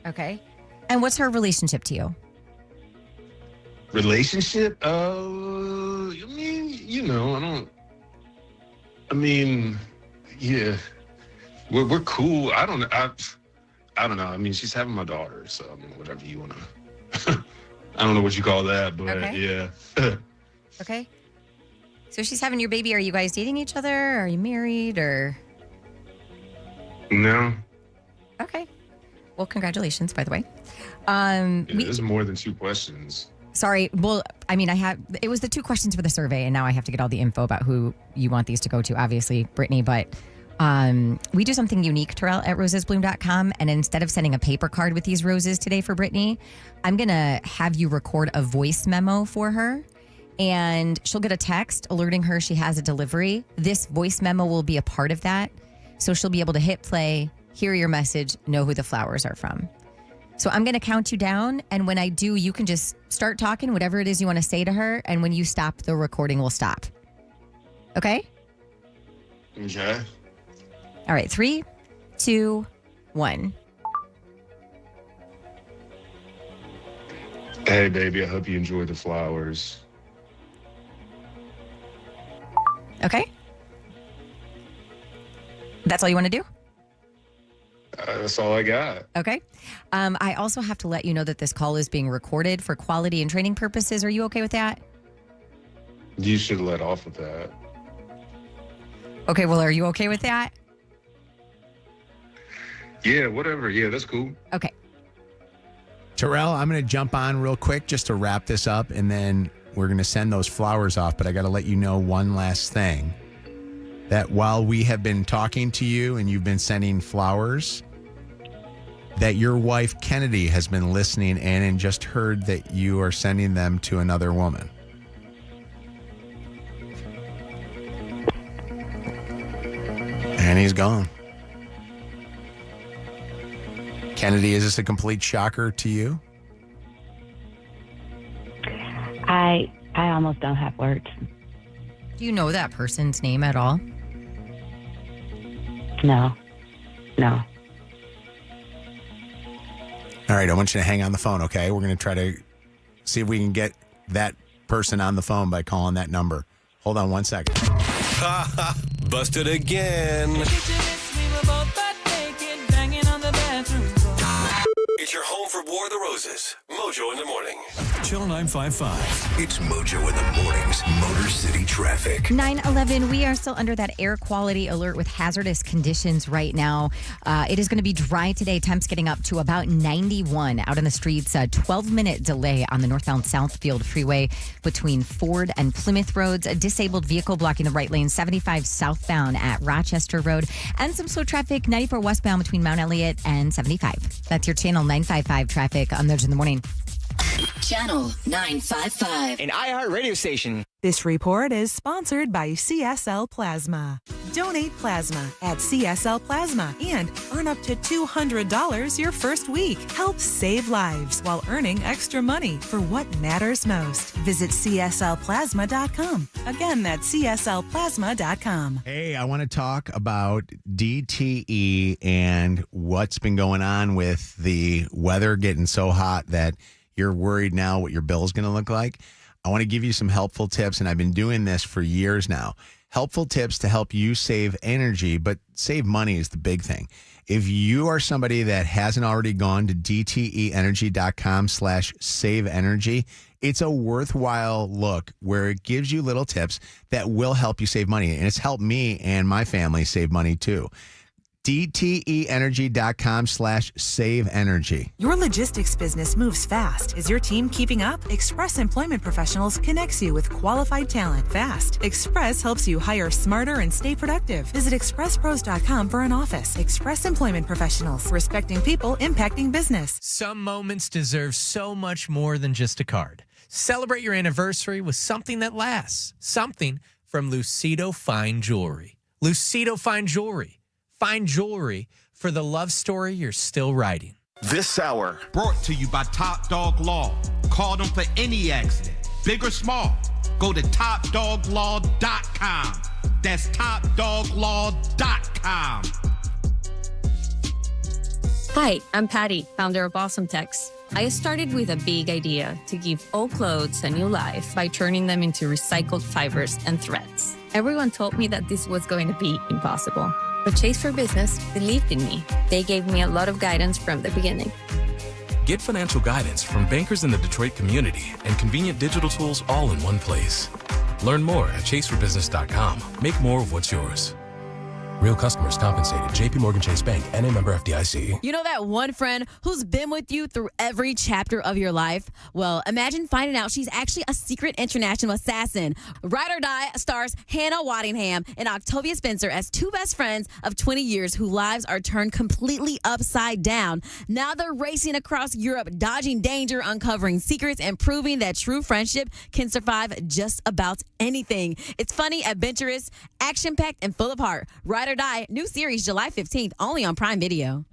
S2: Okay. And what's her relationship to you?
S16: Relationship? Yeah. We're cool. I don't know. I mean, she's having my daughter, so whatever you want to. I don't know what you call that, but
S2: Okay.
S16: yeah.
S2: Okay. So she's having your baby. Are you guys dating each other? Are you married or?
S16: No.
S2: Okay. Well, congratulations, by the way.
S16: There's more than 2 questions.
S2: Sorry. Well, I mean, it was the 2 questions for the survey, and now I have to get all the info about who you want these to go to, obviously, Brittany, but We do something unique, Terrell, at rosesbloom.com. And instead of sending a paper card with these roses today for Brittany, I'm going to have you record a voice memo for her. And she'll get a text alerting her she has a delivery. This voice memo will be a part of that. So she'll be able to hit play, hear your message, know who the flowers are from. So I'm going to count you down. And when I do, you can just start talking, whatever it is you want to say to her. And when you stop, the recording will stop. Okay?
S16: Okay.
S2: All right. 3, 2, 1.
S16: Hey, baby, I hope you enjoy the flowers.
S2: Okay. That's all you want to do?
S16: That's all I got.
S2: Okay. I also have to let you know that this call is being recorded for quality and training purposes. Are you okay with that?
S16: You should let off with that.
S2: Okay. Well, are you okay with that?
S16: Yeah, whatever. Yeah, that's cool.
S2: Okay.
S1: Terrell, I'm going to jump on real quick just to wrap this up, and then we're going to send those flowers off. But I got to let you know one last thing, that while we have been talking to you and you've been sending flowers, that your wife, Kennedy, has been listening in and just heard that you are sending them to another woman. And he's gone. Kennedy, is this a complete shocker to you?
S8: I almost don't have words.
S2: Do you know that person's name at all?
S8: No.
S1: All right, I want you to hang on the phone, okay? We're going to try to see if we can get that person on the phone by calling that number. Hold on 1 second.
S6: Busted again. It's your home for War of the Roses. Mojo in the morning.
S9: Channel 955.
S10: It's Mojo in the mornings. Motor City traffic.
S2: 9:11. We are still under that air quality alert with hazardous conditions right now. It is going to be dry today. Temps getting up to about 91 out in the streets. A 12-minute delay on the northbound Southfield Freeway between Ford and Plymouth Roads. A disabled vehicle blocking the right lane. 75 southbound at Rochester Road. And some slow traffic 94 westbound between Mount Elliott and 75. That's your Channel 955 traffic on Mojo in the morning.
S14: Channel 955.
S13: An iHeart radio station.
S22: This report is sponsored by CSL Plasma. Donate plasma at CSL Plasma and earn up to $200 your first week. Help save lives while earning extra money for what matters most. Visit CSLPlasma.com. Again, that's CSLPlasma.com.
S1: Hey, I want to talk about DTE and what's been going on with the weather getting so hot that you're worried now what your bill is going to look like. I want to give you some helpful tips, and I've been doing this for years now. Helpful tips to help you save energy, but save money is the big thing. If you are somebody that hasn't already gone to dteenergy.com/save energy, it's a worthwhile look where it gives you little tips that will help you save money. And it's helped me and my family save money too. dteenergy.com/save energy.
S22: Your logistics business moves fast. Is your team keeping up? Express Employment Professionals connects you with qualified talent fast. Express helps you hire smarter and stay productive. Visit expresspros.com for an office. Express Employment Professionals, respecting people, impacting business.
S23: Some moments deserve so much more than just a card. Celebrate your anniversary with something that lasts. Something from Lucido Fine Jewelry. Lucido Fine Jewelry. Fine jewelry for the love story you're still writing.
S25: This hour brought to you by Top Dog Law. Call them for any accident, big or small. Go to topdoglaw.com. That's topdoglaw.com.
S26: Hi, I'm Patty, founder of Awesome Tex. I started with a big idea to give old clothes a new life by turning them into recycled fibers and threads. Everyone told me that this was going to be impossible. But Chase for Business believed in me. They gave me a lot of guidance from the beginning.
S27: Get financial guidance from bankers in the Detroit community and convenient digital tools all in one place. Learn more at chaseforbusiness.com. Make more of what's yours. Real customers compensated. JP Morgan Chase Bank, N.A. member FDIC.
S7: You know that one friend who's been with you through every chapter of your life? Well, imagine finding out she's actually a secret international assassin. Ride or Die stars Hannah Waddingham and Octavia Spencer as two best friends of 20 years whose lives are turned completely upside down. Now they're racing across Europe, dodging danger, uncovering secrets, and proving that true friendship can survive just about anything. It's funny, adventurous, action-packed, and full of heart. Ride or Die, new series July 15th, only on Prime Video.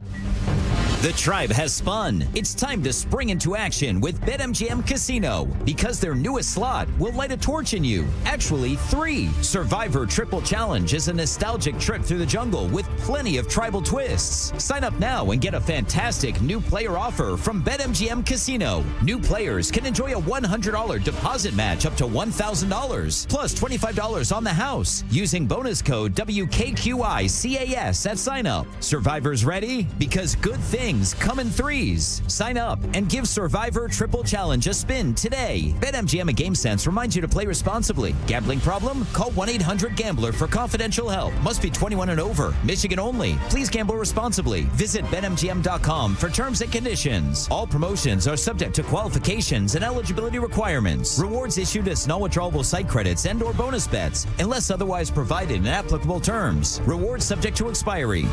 S12: The tribe has spun. It's time to spring into action with BetMGM Casino because their newest slot will light a torch in you. Actually, 3. Survivor Triple Challenge is a nostalgic trip through the jungle with plenty of tribal twists. Sign up now and get a fantastic new player offer from BetMGM Casino. New players can enjoy a $100 deposit match up to $1,000 plus $25 on the house using bonus code WKQICAS at sign up. Survivors ready? Because good things come in 3s. Sign up and give Survivor Triple Challenge a spin today. BetMGM and GameSense reminds you to play responsibly. Gambling problem? Call 1-800-GAMBLER for confidential help. Must be 21 and over. Michigan only. Please gamble responsibly. Visit BetMGM.com for terms and conditions. All promotions are subject to qualifications and eligibility requirements. Rewards issued as non-withdrawable site credits and or bonus bets unless otherwise provided in applicable terms. Rewards subject to expiry.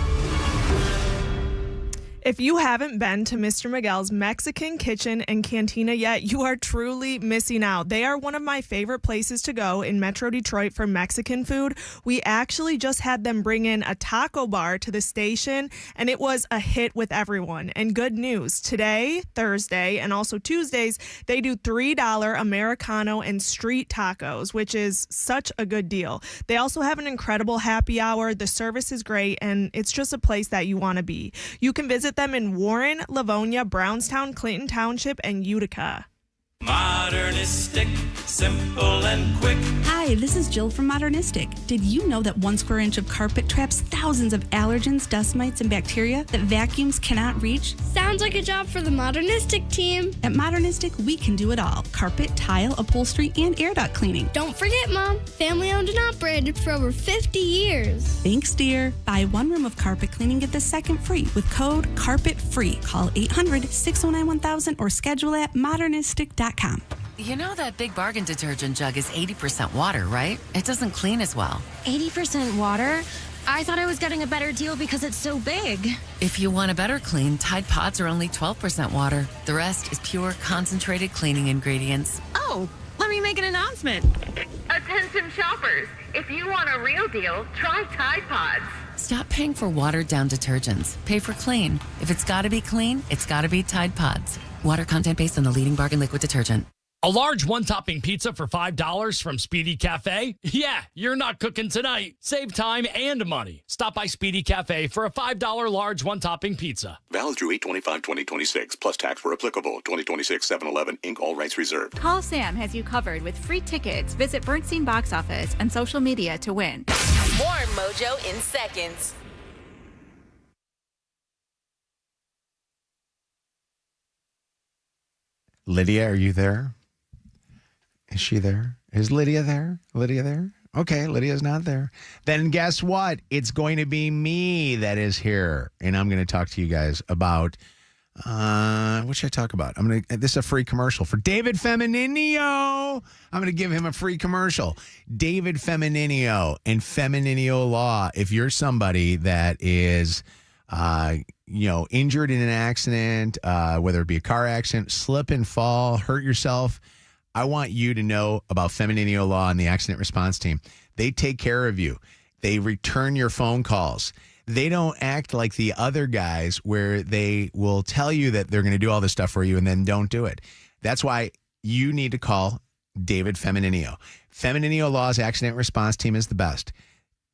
S4: If you haven't been to Mr. Miguel's Mexican Kitchen and Cantina yet, you are truly missing out. They are one of my favorite places to go in Metro Detroit for Mexican food. We actually just had them bring in a taco bar to the station, and it was a hit with everyone. And good news, today, Thursday, and also Tuesdays, they do $3 Americano and street tacos, which is such a good deal. They also have an incredible happy hour. The service is great, and it's just a place that you want to be. You can visit them in Warren, Livonia, Brownstown, Clinton Township, and Utica.
S15: Modernistic, simple and quick.
S17: Hi, this is Jill from Modernistic. Did you know that 1 square inch of carpet traps thousands of allergens, dust mites, and bacteria that vacuums cannot reach?
S18: Sounds like a job for the Modernistic team.
S17: At Modernistic, we can do it all. Carpet, tile, upholstery, and air duct cleaning.
S18: Don't forget, Mom, family owned and operated for over 50 years.
S17: Thanks, dear. Buy 1 room of carpet cleaning, get the second free with code CARPETFREE. Call 800-609-1000 or schedule at modernistic.com.
S20: You know that Big Bargain detergent jug is 80% water, right? It doesn't clean as well.
S18: 80% water? I thought I was getting a better deal because it's so big.
S20: If you want a better clean, Tide Pods are only 12% water. The rest is pure, concentrated cleaning ingredients.
S18: Oh, let me make an announcement.
S24: Attention shoppers, if you want a real deal, try Tide Pods.
S20: Stop paying for watered-down detergents. Pay for clean. If it's got to be clean, it's got to be Tide Pods. Water content based on the leading bargain liquid detergent.
S28: A large one-topping pizza for $5 from Speedy Cafe? Yeah, you're not cooking tonight. Save time and money. Stop by Speedy Cafe for a $5 large one-topping pizza.
S29: Valid through 8/25/2026, plus tax where applicable. 2026 7-Eleven, Inc., all rights reserved.
S30: Call Sam has you covered with free tickets. Visit Bernstein Box Office and social media to win.
S14: More Mojo in seconds.
S1: Lydia, are you there? Is she there? Is Lydia there? Lydia there? Okay, Lydia's not there. Then guess what? It's going to be me that is here. And I'm going to talk to you guys about, what should I talk about? This is a free commercial for David Femininio. I'm going to give him a free commercial. David Femininio and Femininio Law. If you're somebody that is, injured in an accident, whether it be a car accident, slip and fall, hurt yourself, I want you to know about Femininio Law and the accident response team. They take care of you. They return your phone calls. They don't act like the other guys where they will tell you that they're going to do all this stuff for you and then don't do it. That's why you need to call David Femininio. Femininio Law's accident response team is the best.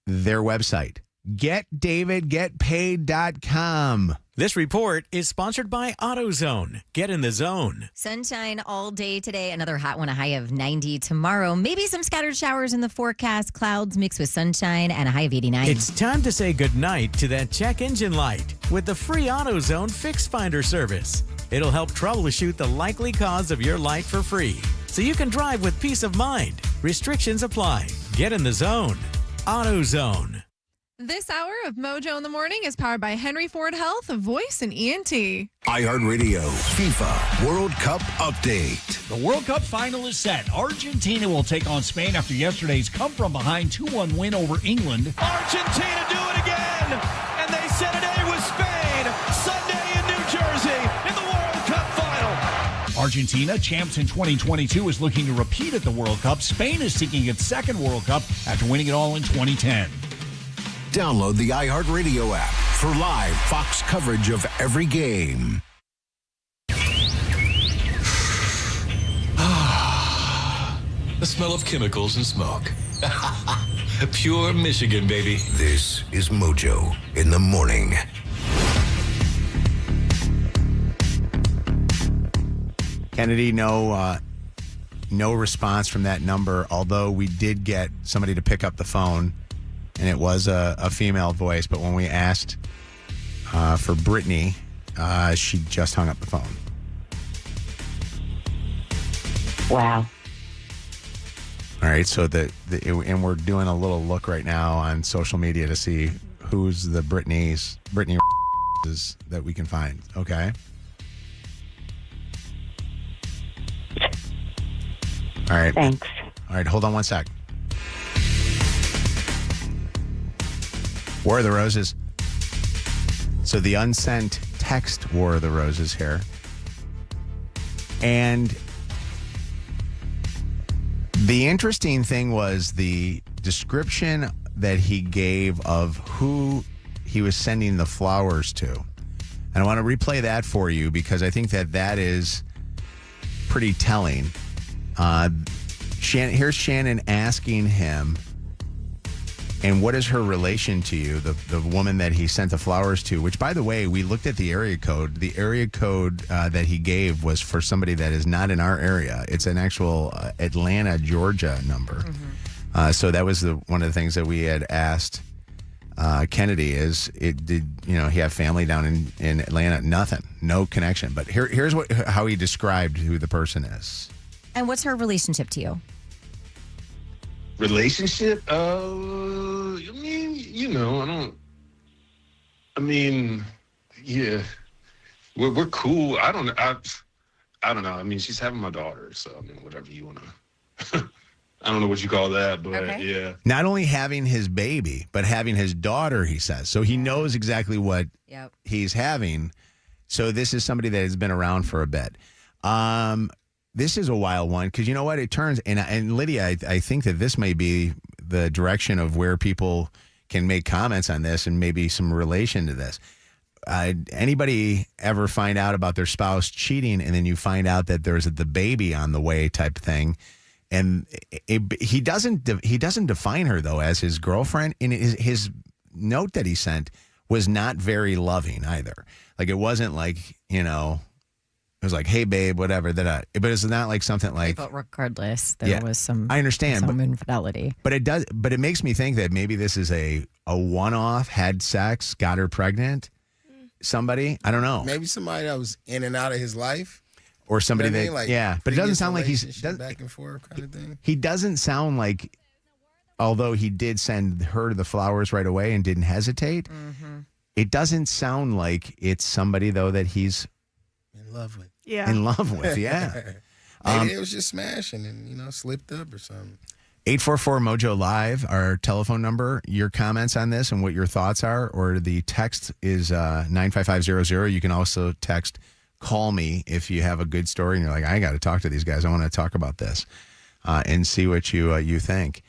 S1: Their website, GetDavidGetPaid.com.
S31: This report is sponsored by AutoZone. Get in the zone.
S2: Sunshine all day today. Another hot one, a high of 90 tomorrow. Maybe some scattered showers in the forecast. Clouds mixed with sunshine and a high of 89.
S31: It's time to say goodnight to that check engine light with the free AutoZone Fix Finder service. It'll help troubleshoot the likely cause of your light for free, so you can drive with peace of mind. Restrictions apply. Get in the zone. AutoZone.
S3: This hour of Mojo in the Morning is powered by Henry Ford Health, Voice, and ENT.
S5: iHeartRadio FIFA World Cup update.
S6: The World Cup final is set. Argentina will take on Spain after yesterday's come-from-behind 2-1 win over England.
S8: Argentina do it again, and they set an A with Spain Sunday in New Jersey in the World Cup final.
S6: Argentina, champs in 2022, is looking to repeat at the World Cup. Spain is seeking its second World Cup after winning it all in 2010.
S5: Download the iHeartRadio app for live Fox coverage of every game.
S9: The smell of chemicals and smoke. Pure Michigan, baby.
S5: This is Mojo in the morning.
S1: Kennedy, no response from that number, although we did get somebody to pick up the phone, and it was a female voice. But when we asked for Brittany, she just hung up the phone.
S10: Wow.
S1: All right, so and we're doing a little look right now on social media to see who's the Brittany that we can find. Okay. All right.
S10: Thanks.
S1: All right, hold on one sec. War of the Roses. So the unsent text War of the Roses here. And the interesting thing was the description that he gave of who he was sending the flowers to. And I want to replay that for you because I think that is pretty telling. Here's Shannon asking him, and what is her relation to you, the woman that he sent the flowers to, which, by the way, we looked at the area code. The area code that he gave was for somebody that is not in our area. It's an actual Atlanta, Georgia number. Mm-hmm. So that was one of the things that we had asked Kennedy is, did he have family down in Atlanta? Nothing. No connection. But here's how he described who the person is.
S2: And what's her relationship to you?
S11: Relationship? Yeah. We're cool. I don't know. I mean, she's having my daughter, so whatever you want to. I don't know what you call that, but okay. Yeah.
S1: Not only having his baby, but having his daughter, he says. So he knows exactly what he's having. So this is somebody that has been around for a bit. This is a wild one because you know what? It turns, and Lydia, I think that this may be the direction of where people can make comments on this and maybe some relation to this. Anybody ever find out about their spouse cheating and then you find out that there's the baby on the way type thing? And he doesn't define her, though, as his girlfriend. And his note that he sent was not very loving either. Like, it wasn't like, it was like, hey, babe, whatever. But it's not like something like.
S2: But regardless, there was some.
S1: I understand.
S2: Some infidelity.
S1: But it does. But it makes me think that maybe this is a one-off, had sex, got her pregnant. Somebody. I don't know.
S13: Maybe somebody that was in and out of his life.
S1: Or somebody but it doesn't sound like he's
S13: back and forth kind of thing.
S1: He doesn't sound like, although he did send her the flowers right away and didn't hesitate. Mm-hmm. It doesn't sound like it's somebody though that he's
S13: in love with.
S4: Yeah,
S1: in love with. Yeah,
S13: maybe it was just smashing and slipped up or something.
S1: 844 Mojo Live, our telephone number. Your comments on this and what your thoughts are, or the text is 95500. You can also text. Call me if you have a good story and you're like, I got to talk to these guys. I want to talk about this and see what you think.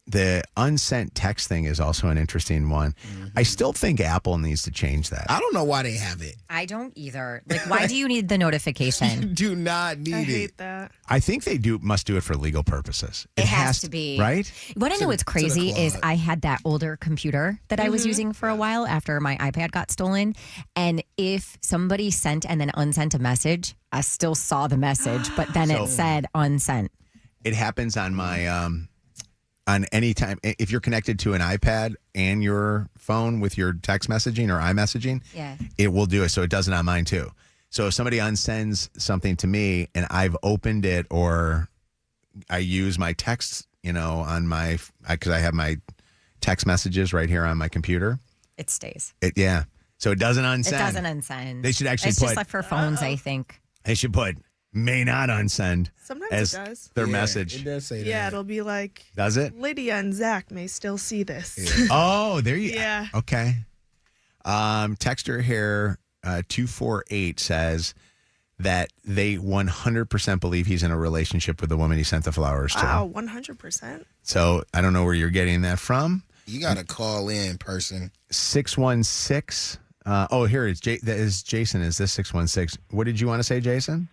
S1: The unsent text thing is also an interesting one. Mm-hmm. I still think Apple needs to change that.
S13: I don't know why they have it.
S2: I don't either. Like, why do you need the notification?
S13: You do not need it.
S4: I hate that.
S1: I think they must do it for legal purposes.
S2: It has to be.
S1: Right?
S2: What I know what's crazy is I had that older computer that I was using for a while after my iPad got stolen. And if somebody sent and then unsent a message, I still saw the message, but then it said unsent.
S1: It happens on my... on any time, if you're connected to an iPad and your phone with your text messaging or iMessaging, it will do it. So it does it on mine too. So if somebody unsends something to me and I've opened it or I use my text, on my, because I have my text messages right here on my computer.
S2: It stays.
S1: Yeah. So it doesn't unsend.
S2: It doesn't unsend.
S1: They should actually
S2: it's
S1: put.
S2: just like for phones, I think.
S1: They should put may not unsend
S4: Sometimes
S1: as
S4: it does.
S1: their
S13: Yeah,
S1: message.
S13: It does say that.
S4: Yeah, it'll be like,
S1: Does it?
S4: Lydia and Zach may still see this.
S13: Yeah.
S1: Oh, there you.
S4: Yeah.
S1: Okay. Texter here 248 says that they 100% believe he's in a relationship with the woman he sent the flowers to.
S4: Wow, 100%.
S1: So I don't know where you're getting that from.
S13: You got to call in, person.
S1: 616. Here it is. That is Jason. Is this 616? What did you want to say, Jason?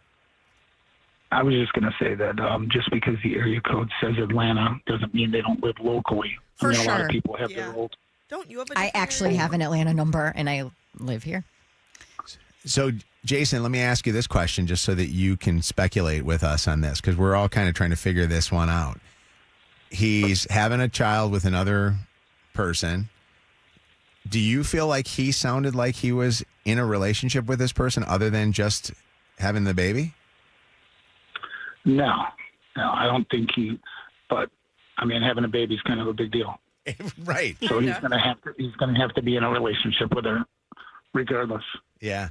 S7: I was just going to say that just because the area code says Atlanta doesn't mean they don't live locally.
S2: For
S7: a lot
S2: sure.
S7: of people have their old.
S4: Don't you have
S2: I actually have an Atlanta number, and I live here.
S1: So, Jason, let me ask you this question just so that you can speculate with us on this, because we're all kind of trying to figure this one out. He's having a child with another person. Do you feel like he sounded like he was in a relationship with this person other than just having the baby?
S7: No, I don't think he. But I mean, having a baby is kind of a big deal,
S1: right?
S7: So he's going to have to be in a relationship with her, regardless.
S1: Yeah,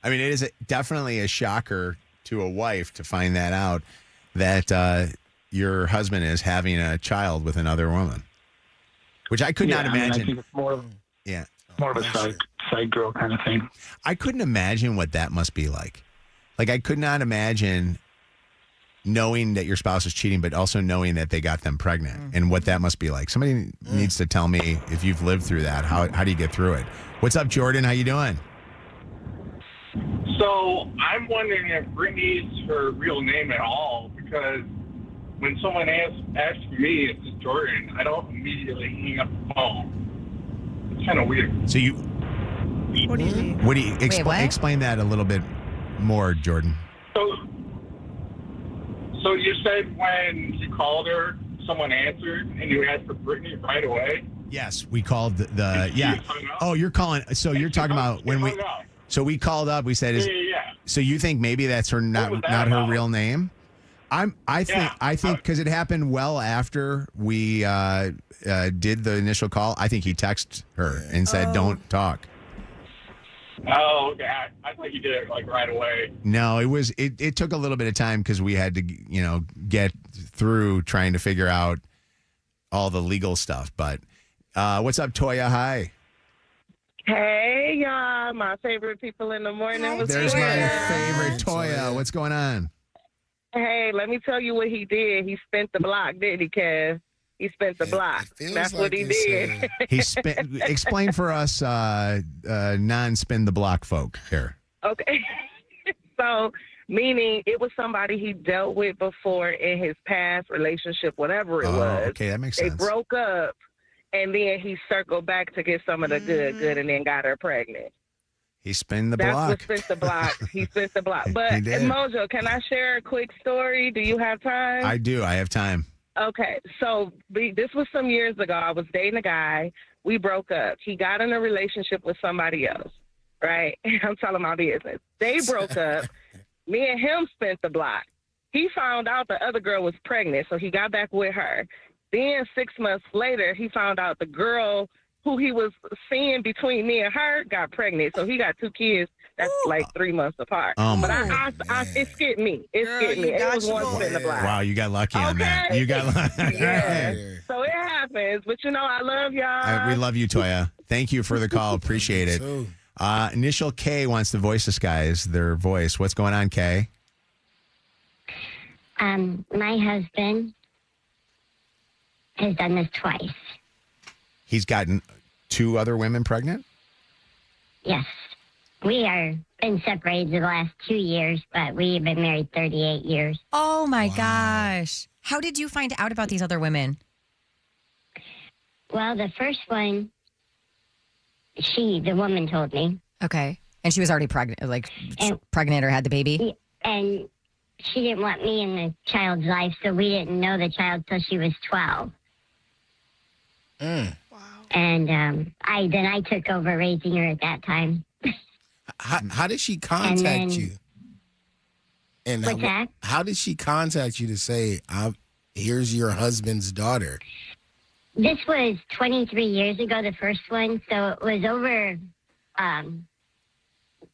S1: I mean, it is definitely a shocker to a wife to find that out that your husband is having a child with another woman, which I could not imagine.
S7: I think it's more of a side girl kind of thing.
S1: I couldn't imagine what that must be like. Like, I could not imagine knowing that your spouse is cheating, but also knowing that they got them pregnant and what that must be like. Somebody needs to tell me if you've lived through that. How do you get through it? What's up, Jordan? How you doing?
S12: So I'm wondering if Brittany's her real name at all, because when someone asks me if it's Jordan, I don't immediately hang up the phone. It's kind of weird.
S1: So you...
S4: What do you mean?
S1: What do you explain that a little bit more, Jordan?
S12: So you said when you called her, someone answered, and you asked for Brittany right away?
S1: Yes, we called the yeah. Oh, you're calling. So you're talking about when we. So we called up. We said,
S12: Yeah.
S1: So you think maybe that's her not her real name? I think because it happened well after we did the initial call. I think he texted her and said, "Don't talk."
S12: Oh, okay. I thought you did it like right away.
S1: No, it took a little bit of time because we had to get through trying to figure out all the legal stuff. But what's up, Toya? Hi.
S15: Hey, y'all. My favorite people in the morning.
S1: There's my favorite Toya. What's going on?
S15: Hey, let me tell you what he did. He spent the block, didn't he, Kev? He spent the block. That's what he did.
S1: He explain for us non-spin the block folk here.
S15: Okay. So, meaning it was somebody he dealt with before in his past relationship, whatever it was.
S1: Okay, that makes sense.
S15: They broke up, and then he circled back to get some of the good, and then got her pregnant.
S1: He spent the
S15: That's
S1: block.
S15: what spent the block. He spent the block. But,
S1: He did.
S15: Mojo, can I share a quick story? Do you have time?
S1: I do. I have time.
S15: Okay, so this was some years ago. I was dating a guy. We broke up. He got in a relationship with somebody else, right? I'm telling my business. They broke up. Me and him spent the block. He found out the other girl was pregnant, so he got back with her. Then 6 months later, he found out the girl who he was seeing between me and her got pregnant. So he got 2 kids that's like 3 months apart.
S1: Oh,
S15: but
S1: my
S15: it skipped me. It skipped me. It was one spin the block.
S1: Wow, you got lucky on that. You got lucky.
S15: Yeah. So it happens. But, I love y'all.
S1: We love you, Toya. Thank you for the call. Appreciate it. Initial K wants to voice disguise their voice. What's going on, K?
S16: My husband has done this twice.
S1: He's gotten 2 other women pregnant?
S16: Yes. We are been separated the last 2 years, but we've been married 38 years.
S2: Oh, my gosh. How did you find out about these other women?
S16: Well, the first one, the woman told me.
S2: Okay. And she was already pregnant, pregnant or had the baby?
S16: And she didn't want me in the child's life, so we didn't know the child till she was 12. And I took over raising her at that time.
S13: How did she contact you? And
S16: what's that?
S13: How did she contact you to say, here's your husband's daughter?
S16: This was 23 years ago, the first one. So it was over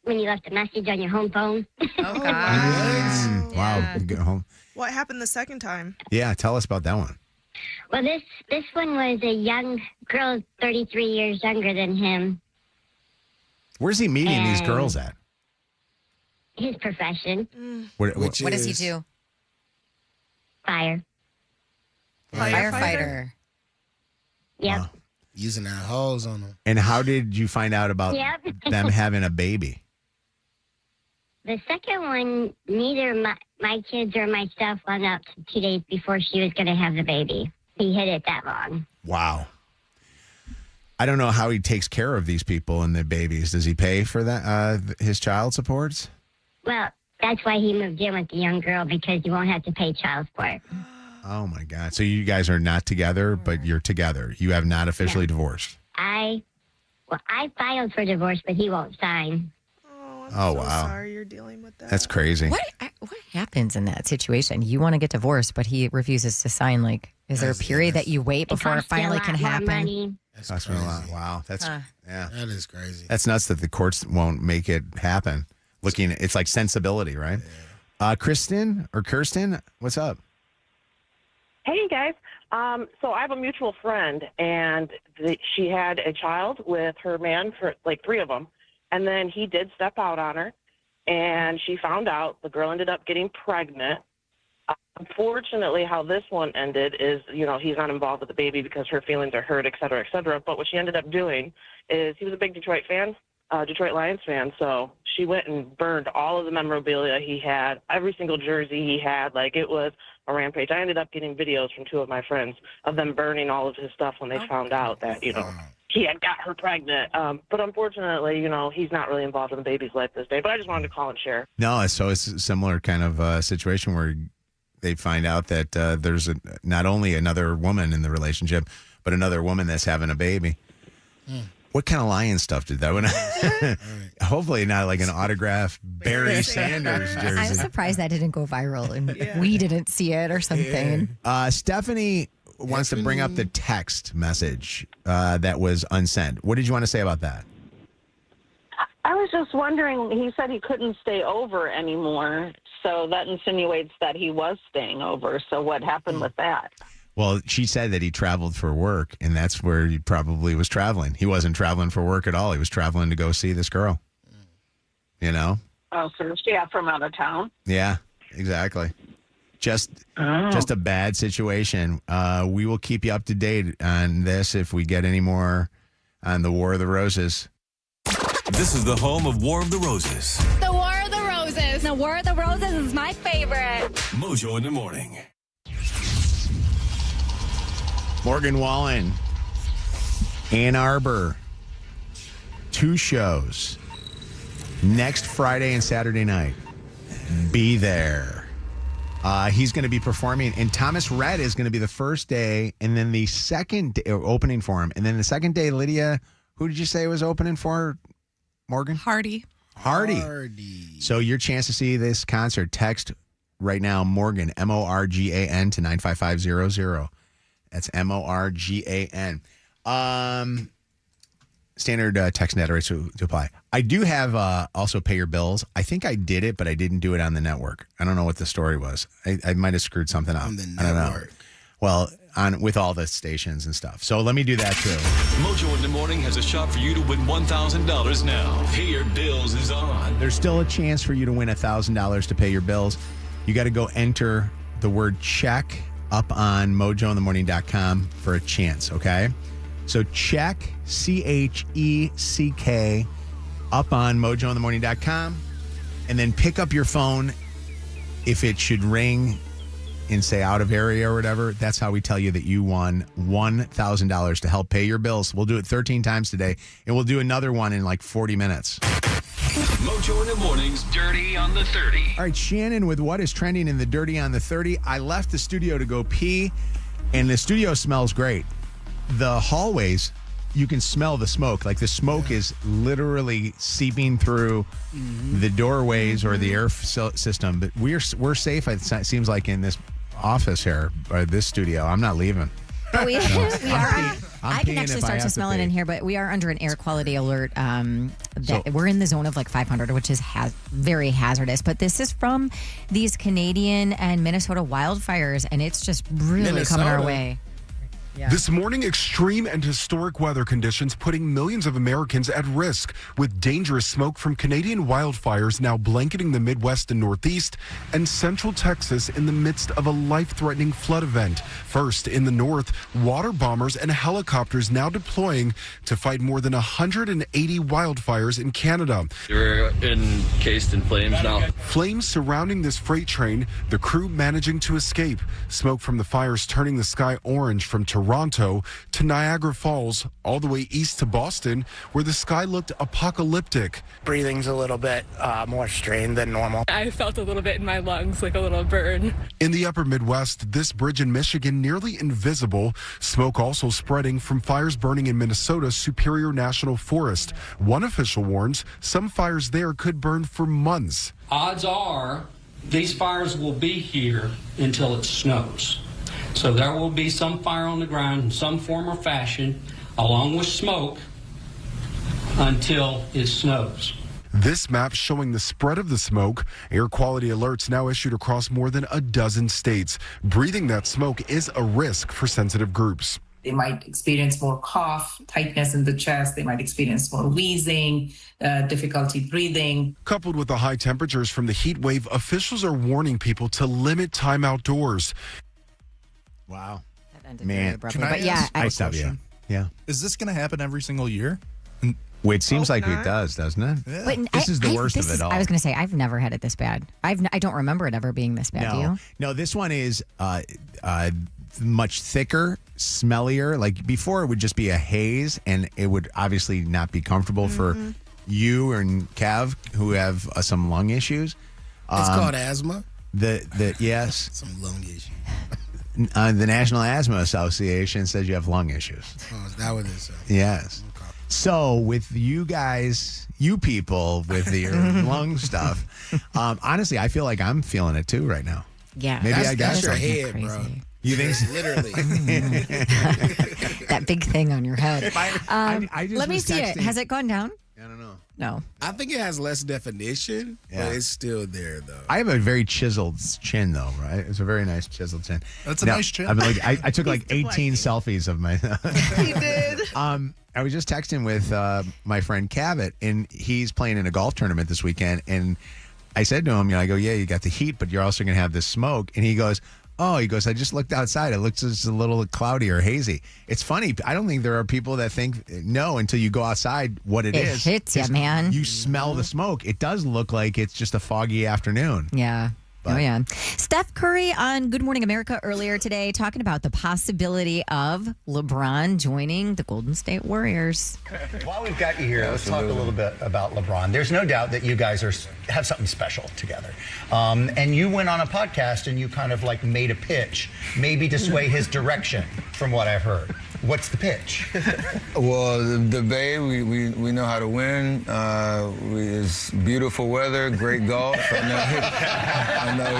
S16: when you left a message on your home phone.
S2: Oh, gosh.
S1: Wow. Get home.
S4: What happened the second time?
S1: Yeah, tell us about that one.
S16: Well, this one was a young girl, 33 years younger than him.
S1: Where's he meeting these girls at?
S16: His profession.
S2: What does he do? Firefighter.
S16: Yep.
S13: Wow. Using that hose on them.
S1: And how did you find out about them having a baby?
S16: The second one, neither my kids or myself found out 2 days before she was going to have the baby. He hid it that long.
S1: Wow. I don't know how he takes care of these people and their babies. Does he pay for that? His child supports?
S16: Well, that's why he moved in with the young girl, because you won't have to pay child support.
S1: Oh, my God. So you guys are not together, but you're together. You have not officially divorced.
S16: I filed for divorce, but he won't sign.
S1: Oh, wow.
S4: Sorry you're dealing with that.
S1: That's crazy.
S2: What happens in that situation? You want to get divorced, but he refuses to sign. Like, is there a period that you wait before it finally can happen?
S1: Costs me a lot. Wow. That's, yeah.
S13: That is crazy.
S1: That's nuts that the courts won't make it happen. It's like sensibility, right? Yeah. Kirsten, what's up?
S17: Hey, guys. So I have a mutual friend, and she had a child with her man, for like 3 of them. And then he did step out on her, and she found out. The girl ended up getting pregnant. Unfortunately, how this one ended is, he's not involved with the baby because her feelings are hurt, et cetera, et cetera. But what she ended up doing is, he was a big Detroit Lions fan. So she went and burned all of the memorabilia he had, every single jersey he had. Like, it was a rampage. I ended up getting videos from 2 of my friends of them burning all of his stuff when they found out that, he had got her pregnant. But unfortunately, he's not really involved in the baby's life this day. But I just wanted to call and share.
S1: No, so it's a similar kind of situation where they find out that there's not only another woman in the relationship, but another woman that's having a baby. What kind of lion stuff did that one? Hopefully not like an autographed Barry Sanders jersey.
S2: I'm surprised that didn't go viral and we didn't see it or something.
S1: Stephanie wants to bring up the text message that was unsent. What did you want to say about that?
S18: I was just wondering, he said he couldn't stay over anymore, so that insinuates that he was staying over. So what happened with that?
S1: Well, she said that he traveled for work, and that's where he probably was traveling. He wasn't traveling for work at all. He was traveling to go see this girl.
S18: Oh, so she had from out of town?
S1: Yeah, exactly. Just a bad situation. We will keep you up to date on this if we get any more on the War of the Roses.
S19: This is the home of War of the Roses.
S20: The War of the Roses. The War of the Roses is my favorite.
S19: Mojo in the morning.
S1: Morgan Wallen, Ann Arbor, 2 shows next Friday and Saturday night. Be there. He's going to be performing, and Thomas Rhett is going to be the first day, and then the second day, opening for him. And then the second day, Lydia, who did you say was opening for, Morgan?
S3: Hardy.
S1: So your chance to see this concert, text right now, Morgan, MORGAN to 95500. That's MORGAN. Standard text net rates to apply. I do have also pay your bills. I think I did it, but I didn't do it on the network. I don't know what the story was. I might have screwed something up.
S13: On the
S1: I don't know.
S13: network.
S1: Well, with all the stations and stuff. So let me do that too.
S9: Mojo in the morning has a shot for you to win $1,000 now. Pay your bills is on.
S1: There's still a chance for you to win $1,000 to pay your bills. You got to go enter the word check up on mojointhemorning.com for a chance, okay? So check, CHECK, up on mojointhemorning.com, and then pick up your phone. If it should ring and say out of area or whatever, that's how we tell you that you won $1,000 to help pay your bills. We'll do it 13 times today, and we'll do another one in like 40 minutes.
S9: Mojo in the morning's Dirty on the 30.
S1: All right, Shannon with what is trending in the Dirty on the 30. I left the studio to go pee, and the studio smells great. The hallways, you can smell the smoke. Like the smoke is literally seeping through the doorways or the air system. But we're safe, it seems like, in this office here, or this studio. I'm not leaving.
S2: But we are. I can
S1: peeing
S2: actually
S1: if I
S2: start to
S1: have
S2: smell it
S1: pee.
S2: in here, but we are under an air quality alert. We're in the zone of like 500, which is very hazardous. But this is from these Canadian and Minnesota wildfires, and it's just really coming our way. Yeah.
S14: This morning, extreme and historic weather conditions putting millions of Americans at risk, with dangerous smoke from Canadian wildfires now blanketing the Midwest and Northeast and central Texas in the midst of a life-threatening flood event. First, in the north, water bombers and helicopters now deploying to fight more than 180 wildfires in Canada.
S21: We're encased in flames now.
S14: Flames surrounding this freight train, the crew managing to escape. Smoke from the fires turning the sky orange from Toronto to Niagara Falls, all the way east to Boston, where the sky looked apocalyptic.
S22: Breathing's a little bit more strained than normal.
S23: I felt a little bit in my lungs, like a little burn.
S14: In the upper Midwest, this bridge in Michigan nearly invisible. Smoke also spreading from fires burning in Minnesota's Superior National Forest. One official warns some fires there could burn for months.
S24: Odds are these fires will be here until it snows. So there will be some fire on the ground in some form or fashion, along with smoke, until it snows.
S14: This map showing the spread of the smoke. Air quality alerts now issued across more than a dozen states. Breathing that smoke is a risk for sensitive groups.
S25: They might experience more cough, tightness in the chest. They might experience more wheezing, difficulty breathing.
S14: Coupled with the high temperatures from the heat wave, officials are warning people to limit time outdoors.
S1: Wow.
S2: That ended
S1: Man.
S2: very abruptly.
S1: Can I
S2: But yeah,
S1: ask a question? Yeah.
S26: Is this going to happen every single year?
S1: Well, it seems like it does, doesn't it?
S2: But
S1: This is the worst of it all.
S2: I was going to say, I've never had it this bad. I don't remember it ever being this bad. Do you?
S1: No, this one is much thicker, smellier. Like before, it would just be a haze, and it would obviously not be comfortable for you and Cav, who have some lung issues.
S13: It's called asthma.
S1: Yes.
S13: Some lung issues.
S1: The National Asthma Association says you have lung issues.
S13: Oh, is that what it is?
S1: Yes. Okay. So with you guys, you people with your lung stuff, honestly, I feel like I'm feeling it too right now.
S2: Yeah.
S1: Maybe I got
S13: that's your
S1: something.
S13: head,
S2: crazy.
S13: bro.
S1: You think so?
S13: Literally.
S2: That big thing on your head.
S1: I just
S2: Let me
S1: was
S2: see it.
S1: texting-
S2: Has it gone down?
S1: I don't know.
S2: No.
S13: I think it has less definition,
S1: Yeah.
S13: but it's still there, though.
S1: I have a very chiseled chin, though, right? It's a very nice chiseled chin.
S26: That's a nice chin.
S1: I took like 18 selfies of my.
S4: He did.
S1: I was just texting with my friend Cavett, and he's playing in a golf tournament this weekend. And I said to him, I go, yeah, you got the heat, but you're also going to have this smoke. And he goes, I just looked outside. It looks just a little cloudy or hazy. It's funny. I don't think there are people that think no until you go outside what it is.
S2: It hits you, man.
S1: You smell the smoke. It does look like it's just a foggy afternoon.
S2: Yeah.
S1: But-
S2: Oh, yeah. Steph Curry on Good Morning America earlier today talking about the possibility of LeBron joining the Golden State Warriors.
S27: While we've got you here, let's talk a little bit about LeBron. There's no doubt that you guys have something special together. And you went on a podcast and you kind of like made a pitch, maybe to sway his direction, from what I've heard. What's the pitch?
S28: Well, the Bay, we know how to win. It's beautiful weather, great golf. I know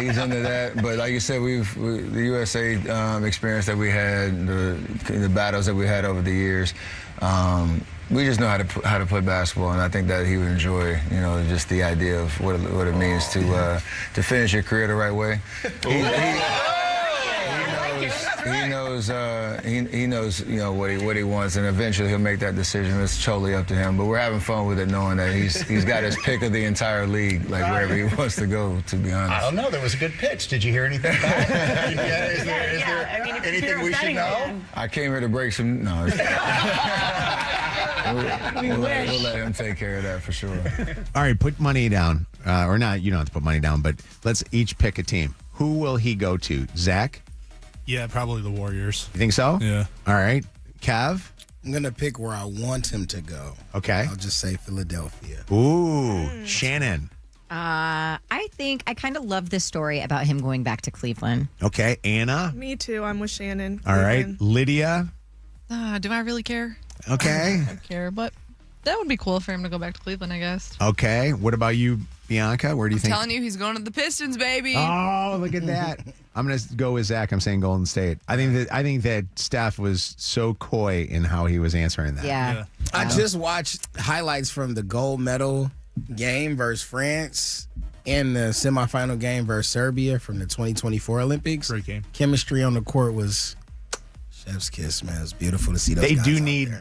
S28: he's into that. But like you said, the USA experience that we had, the battles that we had over the years. We just know how to play basketball, and I think that he would enjoy, just the idea of what it means to finish your career the right way. He knows, what he wants, and eventually he'll make that decision. It's totally up to him. But we're having fun with it, knowing that he's got his pick of the entire league, like wherever he wants to go. To be honest,
S27: I don't know. There was a good pitch. Did you hear anything back? Is there anything we should know?
S28: I came here to break some. No. We'll let him take care of that for sure.
S1: All right, put money down. Or not, you don't have to put money down, but let's each pick a team. Who will he go to? Zach?
S26: Yeah, probably the Warriors.
S1: You think so?
S26: Yeah.
S1: All right. Cav?
S13: I'm going to pick where I want him to go.
S1: Okay.
S13: I'll just say Philadelphia.
S1: Ooh, Shannon.
S2: I think I kind of love this story about him going back to Cleveland.
S1: Okay. Anna?
S4: Me too. I'm with Shannon.
S1: All right.
S4: Cleveland.
S1: Lydia?
S3: Do I really care?
S1: Okay.
S3: I don't care, but that would be cool for him to go back to Cleveland, I guess.
S1: Okay. What about you, Bianca, where do you think?
S5: Telling you, he's going to the Pistons, baby.
S1: Oh, look at that. I'm going to go with Zach. I'm saying Golden State. I think that Steph was so coy in how he was answering that.
S2: Yeah.
S6: I just watched highlights from the gold medal game versus France and the semifinal game versus Serbia from the 2024 Olympics.
S26: Great game.
S6: Chemistry on the court was chef's kiss, man. It was beautiful to see those guys out there.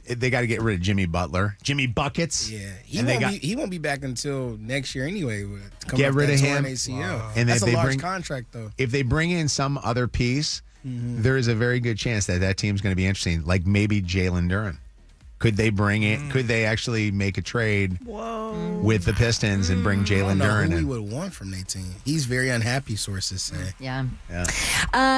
S1: They got to get rid of Jimmy Butler. Jimmy Buckets.
S6: Yeah. He won't be back until next year anyway.
S1: Get rid of him.
S6: ACL.
S1: And
S6: that's a large contract, though.
S1: If they bring in some other piece, there is a very good chance that team's going to be interesting. Like maybe Jalen Duren. Could they bring it? Could they actually make a trade with the Pistons and bring Jalen Duren in?
S6: Who we would want from their team. He's very unhappy, sources say.
S2: Yeah.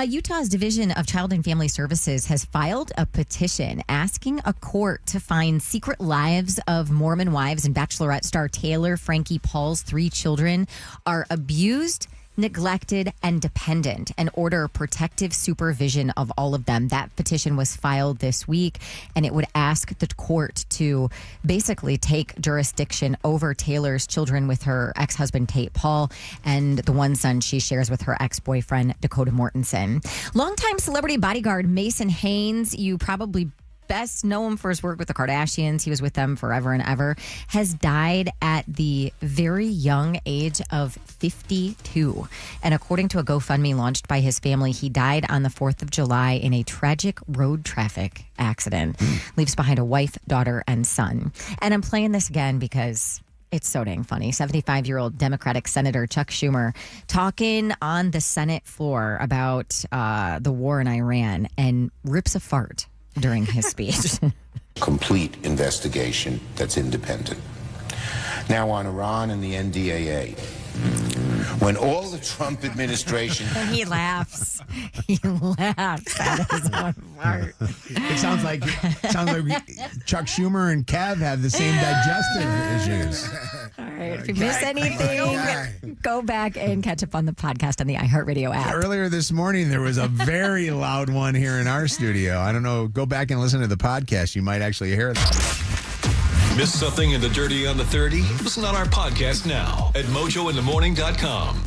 S2: Utah's Division of Child and Family Services has filed a petition asking a court to find secret lives of Mormon wives and Bachelorette star Taylor Frankie Paul's 3 children are abused, neglected, and dependent, and order protective supervision of all of them. That petition was filed this week, and it would ask the court to basically take jurisdiction over Taylor's children with her ex-husband Tate Paul and the one son she shares with her ex-boyfriend Dakota Mortensen. Longtime celebrity bodyguard Mason Haynes, you probably best know him for his work with the Kardashians. He was with them forever and ever, has died at the very young age of 52. And according to a GoFundMe launched by his family, he died on the 4th of July in a tragic road traffic accident. Leaves behind a wife, daughter, and son. And I'm playing this again because it's so dang funny. 75-year-old Democratic Senator Chuck Schumer talking on the Senate floor about the war in Iran and rips a fart during his speech.
S7: Complete investigation that's independent. Now on Iran and the NDAA. When all the Trump administration...
S2: And he laughs. He laughs at his own fart.
S1: It sounds like Chuck Schumer and Kev have the same digestive issues.
S2: All right. If you miss anything, go back and catch up on the podcast on the iHeartRadio app.
S1: Earlier this morning, there was a very loud one here in our studio. I don't know. Go back and listen to the podcast. You might actually hear that.
S9: Miss something in the Dirty on the 30? Listen on our podcast now at mojointhemorning.com.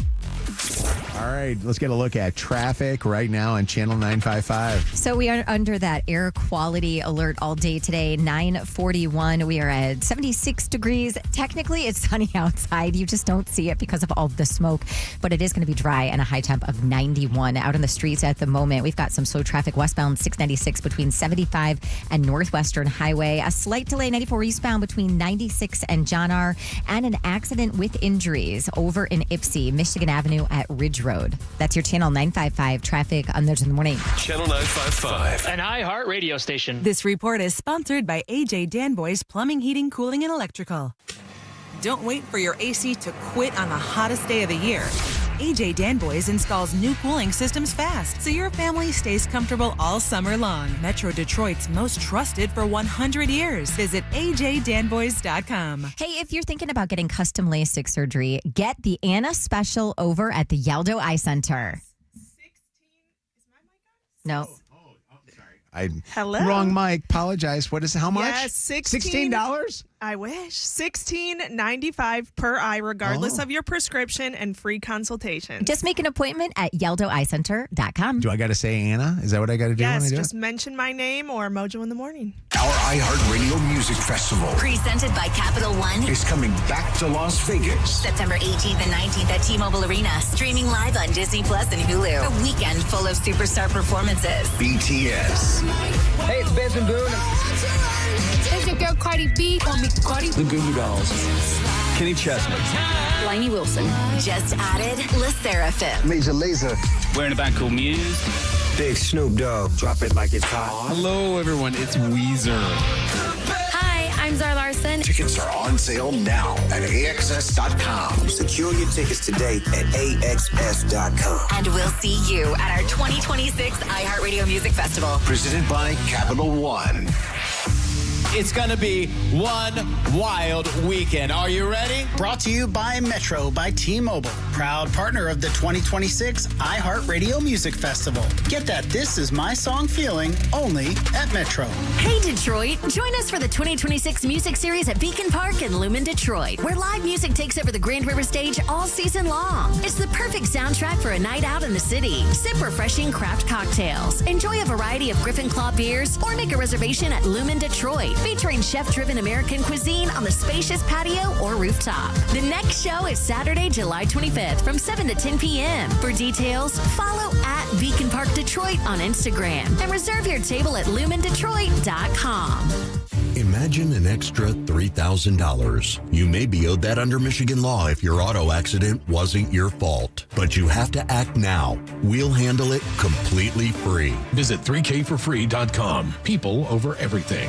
S1: All right, let's get a look at traffic right now on Channel 955.
S2: So we are under that air quality alert all day today, 9:41. We are at 76 degrees. Technically, it's sunny outside. You just don't see it because of all the smoke, but it is going to be dry and a high temp of 91. Out on the streets at the moment, we've got some slow traffic westbound 696 between 75 and Northwestern Highway. A slight delay 94 eastbound between 96 and John R. And an accident with injuries over in Ypsi, Michigan Avenue at Ridge Road. That's your Channel 955 traffic on Mojo in the Morning.
S9: Channel 955.
S8: An iHeart radio station.
S10: This report is sponsored by AJ Danboy's Plumbing, Heating, Cooling, and Electrical. Don't wait for your AC to quit on the hottest day of the year. AJ Danboy's installs new cooling systems fast, so your family stays comfortable all summer long. Metro Detroit's most trusted for 100 years. Visit ajdanboys.com.
S2: Hey, if you're thinking about getting custom LASIK surgery, get the Anna special over at the Yaldo Eye Center.
S4: 16. Is my mic on?
S2: No.
S4: Hello?
S1: Wrong mic. Apologize. What is how much?
S4: Yes, $16. I wish. $16.95 per eye, regardless of your prescription, and free consultation.
S2: Just make an appointment at YaldoEyeCenter.com.
S1: Do I got to say Anna? Is that what I got to do when I
S4: Yes,
S1: do
S4: just
S1: it?
S4: mention my name or Mojo in the Morning.
S19: Our iHeartRadio Music Festival
S11: Presented by Capital One.
S19: is coming back to Las Vegas.
S11: September 18th and 19th at T-Mobile Arena. Streaming live on Disney Plus and Hulu. A weekend full of superstar performances.
S19: BTS.
S11: Hey, it's Benson Boone.
S20: It's your girl Cardi B. Call me Cardi.
S21: The Goo Goo Dolls. Kenny Chesney.
S11: Lainey Wilson. Just added La Seraphim.
S21: Major Lazer. We're in a band called Muse.
S22: Big Snoop Dogg. Drop it like it's hot.
S21: Hello, everyone. It's Weezer.
S20: Hi, I'm Zara Larson.
S19: Tickets are on sale now at AXS.com.
S22: Secure your tickets today at AXS.com.
S11: And we'll see you at our 2026 iHeartRadio Music Festival.
S19: Presented by Capital One.
S12: It's going to be one wild weekend. Are you ready?
S15: Brought to you by Metro by T-Mobile.
S8: proud partner of the 2026 iHeartRadio Music Festival. Get that This Is My Song feeling only at Metro.
S11: Hey, Detroit. Join us for the 2026 Music Series at Beacon Park in Lumen, Detroit, where live music takes over the Grand River stage all season long. It's the perfect soundtrack for a night out in the city. Sip refreshing craft cocktails. Enjoy a variety of Griffin Claw beers or make a reservation at Lumen, Detroit, featuring chef-driven American cuisine on the spacious patio or rooftop. The next show is Saturday, July 25th from 7 to 10 p.m. For details, follow at Beacon Park Detroit on Instagram and reserve your table at lumendetroit.com.
S15: Imagine an extra $3,000. You may be owed that under Michigan law if your auto accident wasn't your fault. But you have to act now. We'll handle it completely free.
S9: Visit 3kforfree.com. People over everything.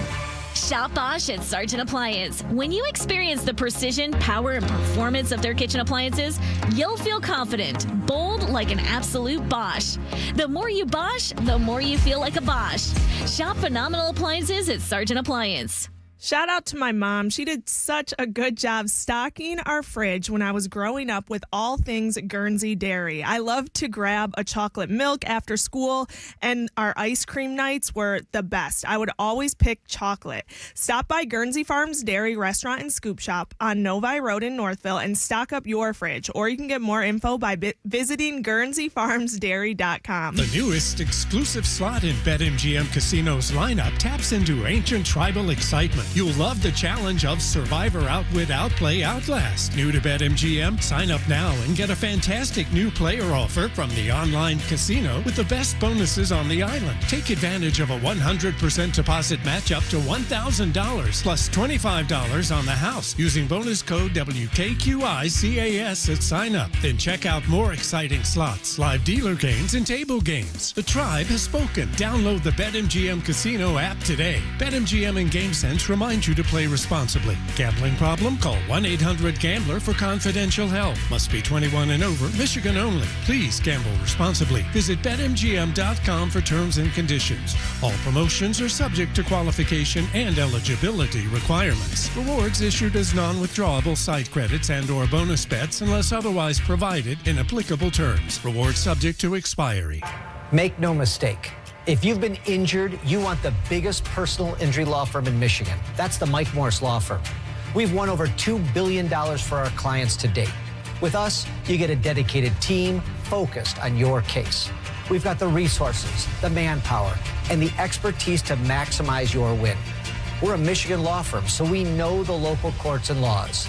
S16: Shop Bosch at Sargent Appliance. When you experience the precision, power, and performance of their kitchen appliances, you'll feel confident, bold like an absolute Bosch. The more you Bosch, the more you feel like a Bosch. Shop phenomenal appliances at Sargent Appliance.
S4: Shout out to my mom. She did such a good job stocking our fridge when I was growing up with all things Guernsey dairy. I loved to grab a chocolate milk after school, and our ice cream nights were the best. I would always pick chocolate. Stop by Guernsey Farms Dairy Restaurant and Scoop Shop on Novi Road in Northville and stock up your fridge. Or you can get more info by visiting GuernseyFarmsDairy.com.
S17: The newest exclusive slot in BetMGM Casino's lineup taps into ancient tribal excitement. You'll love the challenge of Survivor Outwit Outplay Outlast. New to BetMGM? Sign up now and get a fantastic new player offer from the online casino with the best bonuses on the island. Take advantage of a 100% deposit match up to $1,000 plus $25 on the house using bonus code WKQICAS at sign up. Then check out more exciting slots, live dealer games, and table games. The tribe has spoken. Download the BetMGM Casino app today. BetMGM and GameSense remind you to play responsibly. Gambling problem? Call 1-800-GAMBLER for confidential help. Must be 21 and over. Michigan only. Please gamble responsibly. Visit BetMGM.com for terms and conditions. All promotions are subject to qualification and eligibility requirements. Rewards issued as non-withdrawable site credits and or bonus bets unless otherwise provided in applicable terms. Rewards subject to expiry.
S18: Make no mistake. If you've been injured, you want the biggest personal injury law firm in Michigan. That's the Mike Morris Law Firm. We've won over $2 billion for our clients to date. With us, you get a dedicated team focused on your case. We've got the resources, the manpower, and the expertise to maximize your win. We're a Michigan law firm, so we know the local courts and laws.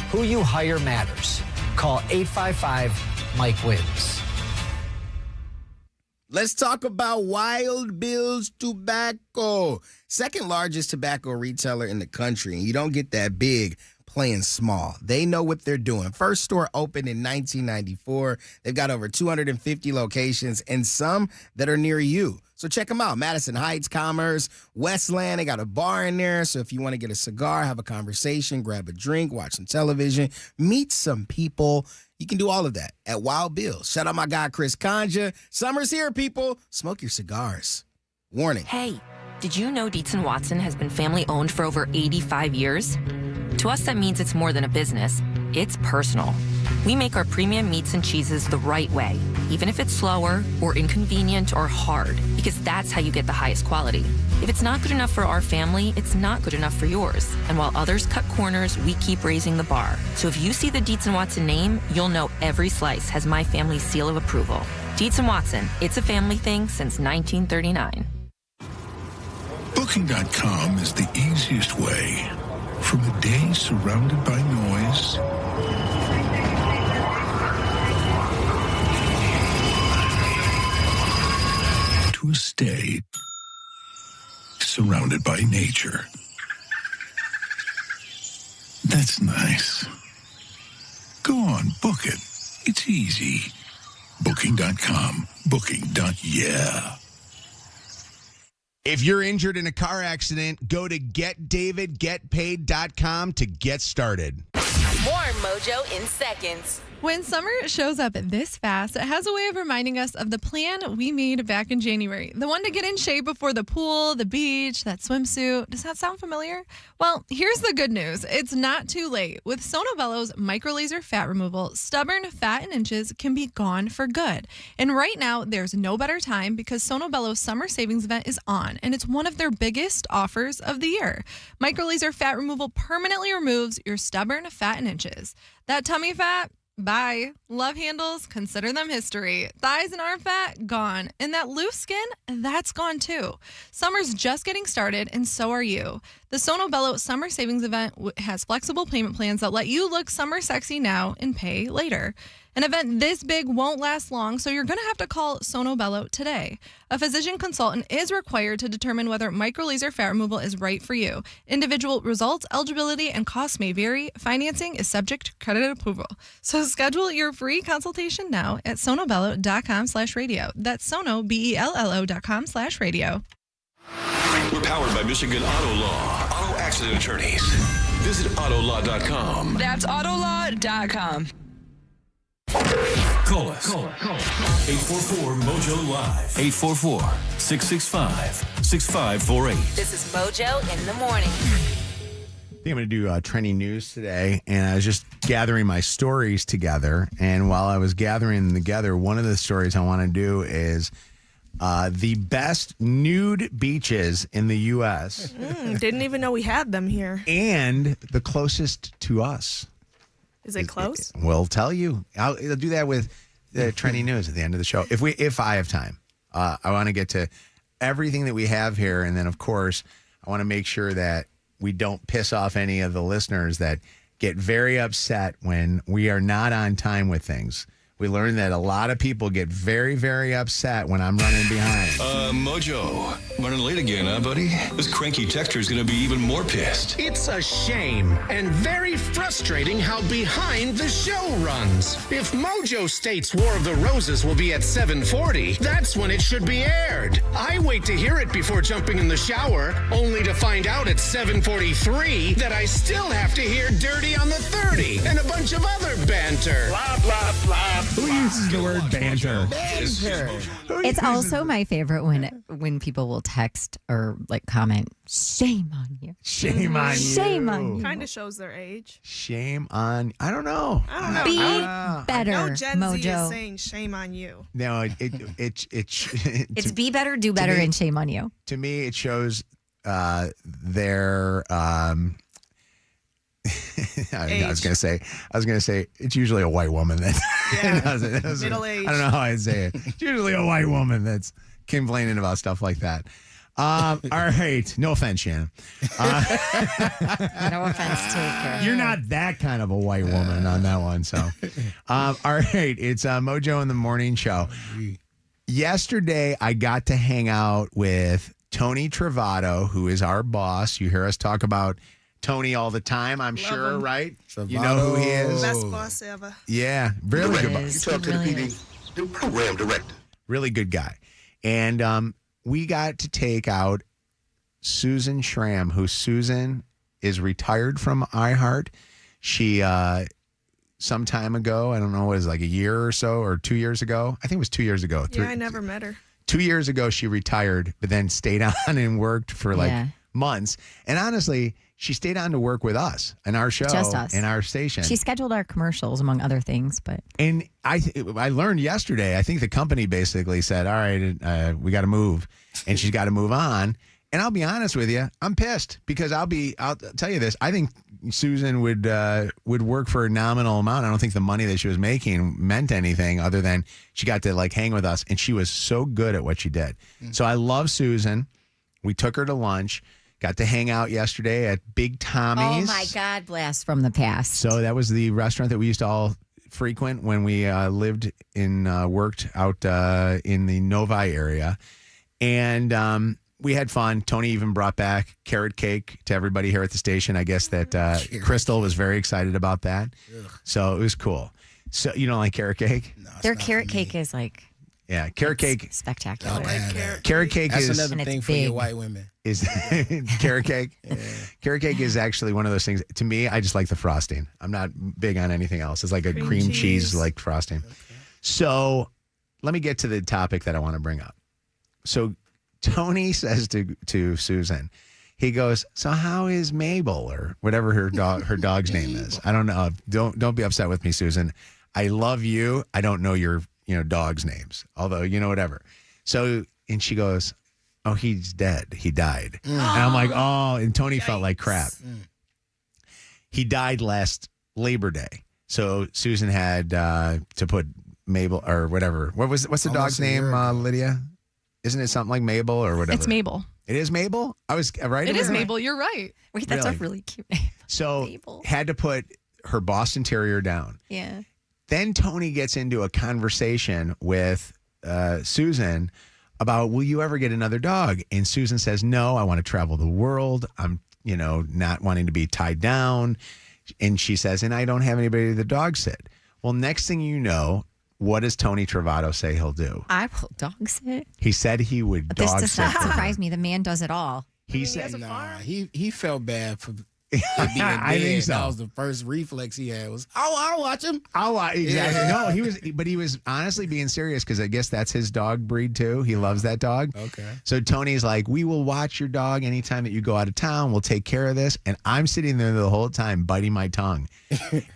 S18: Who you hire matters. Call 855-MIKE-WINS.
S6: Let's talk about Wild Bill's Tobacco. Second largest tobacco retailer in the country, and you don't get that big playing small. They know what they're doing. First store opened in 1994. They've got over 250 locations and some that are near you. So check them out. Madison Heights, Commerce, Westland. They got a bar in there. So if you want to get a cigar, have a conversation, grab a drink, watch some television, meet some people, you can do all of that at Wild Bill's. Shout out my guy, Chris Conja. Summer's here, people. Smoke your cigars. Warning.
S23: Hey, did you know Dietz & Watson has been family-owned for over 85 years? To us, that means it's more than a business. It's personal. We make our premium meats and cheeses the right way, even if it's slower or inconvenient or hard, because that's how you get the highest quality. If it's not good enough for our family, it's not good enough for yours. And while others cut corners, we keep raising the bar. So if you see the Dietz & Watson name, you'll know every slice has my family's seal of approval. Dietz & Watson, it's a family thing since 1939.
S24: Booking.com is the easiest way. From a day surrounded by noise to a stay surrounded by nature. That's nice. Go on, book it. It's easy. Booking.com. Booking.yeah.
S1: If you're injured in a car accident, go to getdavidgetpaid.com to get started.
S25: More Mojo in seconds.
S3: When summer shows up this fast, it has a way of reminding us of the plan we made back in January. The one to get in shape before the pool, the beach, that swimsuit. Does that sound familiar? Well, here's the good news. It's not too late. With Sono Bello's micro laser fat removal, stubborn fat and inches can be gone for good. And right now, there's no better time because Sono Bello's summer savings event is on, and it's one of their biggest offers of the year. Micro laser fat removal permanently removes your stubborn fat and inches. That tummy fat? Bye. Love handles, consider them history. Thighs and arm fat, gone. And that loose skin, that's gone too. Summer's just getting started, and so are you. The Sono Bello Summer Savings Event has flexible payment plans that let you look summer sexy now and pay later. An event this big won't last long, so you're going to have to call Sono Bello today. A physician consultant is required to determine whether microlaser fat removal is right for you. Individual results, eligibility, and costs may vary. Financing is subject to credit approval. So schedule your free consultation now at sonobello.com/radio. That's sono, BELLO.com/radio.
S9: We're powered by Michigan Auto Law. Auto accident attorneys. Visit autolaw.com.
S5: That's autolaw.com.
S9: Call us. 844-MOJO Live. 844-665-6548.
S5: This is Mojo in the morning.
S1: I think I'm going to do trending news today, and I was just gathering my stories together. And while I was gathering them together, one of the stories I want to do is the best nude beaches in the U.S.
S4: Didn't even know we had them here.
S1: And the closest to us.
S4: Is it close?
S1: We'll tell you. I'll do that with the trending news at the end of the show. If I have time. I want to get to everything that we have here. And then, of course, I want to make sure that we don't piss off any of the listeners that get very upset when we are not on time with things. We learned that a lot of people get very, very upset when I'm running behind.
S9: Mojo, running late again, huh, buddy? This cranky texture's gonna be even more pissed.
S13: It's a shame and very frustrating how behind the show runs. If Mojo states War of the Roses will be at 7:40, that's when it should be aired. I wait to hear it before jumping in the shower, only to find out at 7:43 that I still have to hear Dirty on the 30 and a bunch of other banter. Blah, blah, blah.
S1: Who uses the word banter?
S2: It's also my favorite when people will text or like comment, shame on you.
S1: Shame on you.
S2: Shame on you.
S4: Kind of shows their age.
S1: Shame on, I don't know.
S2: Be better,
S4: No Gen Z
S2: Mojo.
S4: is saying shame on you.
S1: No,
S2: It's be better, do better, and shame on you.
S1: To me, it shows their I was gonna say it's usually a white woman that
S4: Middle age.
S1: I don't know how I'd say it. It's usually a white woman that's complaining about stuff like that. All right, no offense, Shannon.
S2: No offense taken.
S1: You're not that kind of a white woman on that one. So, all right, it's Mojo in the Morning Show. Yesterday, I got to hang out with Tony Travato, who is our boss. You hear us talk about Tony all the time, I'm sure,
S4: him.
S1: right? You know who he is.
S4: Best boss ever.
S1: Yeah, really good.
S2: You talk to the PD,
S19: the program director.
S1: Really good guy. And we got to take out Susan Schramm, who Susan is retired from iHeart. She, some time ago, I don't know, what is it, like a year or so, or 2 years ago? I think it was 2 years ago.
S4: Yeah, I never met her.
S1: 2 years ago, she retired, but then stayed on and worked for months. And honestly, she stayed on to work with us and our show
S2: Just us.
S1: and our station.
S2: She scheduled our commercials, among other things. But
S1: And I learned yesterday, I think the company basically said, all right, we got to move. And she's got to move on. And I'll be honest with you, I'm pissed because I'll tell you this. I think Susan would work for a nominal amount. I don't think the money that she was making meant anything other than she got to like hang with us. And she was so good at what she did. So I love Susan. We took her to lunch. Got to hang out yesterday at Big Tommy's.
S2: oh my God, blast from the past.
S1: So that was the restaurant that we used to all frequent when we worked out in the Novi area. And we had fun. Tony even brought back carrot cake to everybody here at the station. I guess that Crystal was very excited about that. So it was cool. So you don't like carrot cake?
S2: Their carrot cake is like
S1: Yeah, carrot cake.
S2: Spectacular.
S1: Carrot cake
S6: That's
S1: is
S6: another thing for your white women.
S1: Is carrot cake. Carrot cake is actually one of those things. To me, I just like the frosting. I'm not big on anything else. It's like a cream cheese like frosting. Okay. So let me get to the topic that I want to bring up. So Tony says to Susan, he goes, "So how is Mabel," or whatever her dog's name is? I don't know. Don't be upset with me, Susan. I love you. I don't know your dogs' names. Although, whatever. So, and she goes, "Oh, he's dead. He died." And I'm like, "Oh," and Tony felt like crap. He died last Labor Day. So Susan had to put Mabel or whatever. What's the dog's name, Lydia? Isn't it something like Mabel or whatever?
S3: It's Mabel.
S1: It is Mabel? I was right.
S3: It is Mabel. You're right.
S2: Wait, that's a really cute name.
S1: So
S2: Mabel.
S1: Had to put her Boston Terrier down.
S2: Yeah.
S1: Then Tony gets into a conversation with Susan about, will you ever get another dog? And Susan says, no, I want to travel the world. I'm, not wanting to be tied down. And she says, and I don't have anybody to dog sit. Well, next thing you know, what does Tony Travato say he'll do?
S2: I will dog sit.
S1: He said he would dog sit.
S2: This does not surprise me. The man does it all.
S6: He said, he felt bad for being
S1: I think so.
S6: That was the first reflex he had was, I'll watch him.
S1: I'll watch. Exactly. No, he was honestly being serious because I guess that's his dog breed too. He loves that dog.
S6: Okay.
S1: So Tony's like, we will watch your dog anytime that you go out of town. We'll take care of this. And I'm sitting there the whole time biting my tongue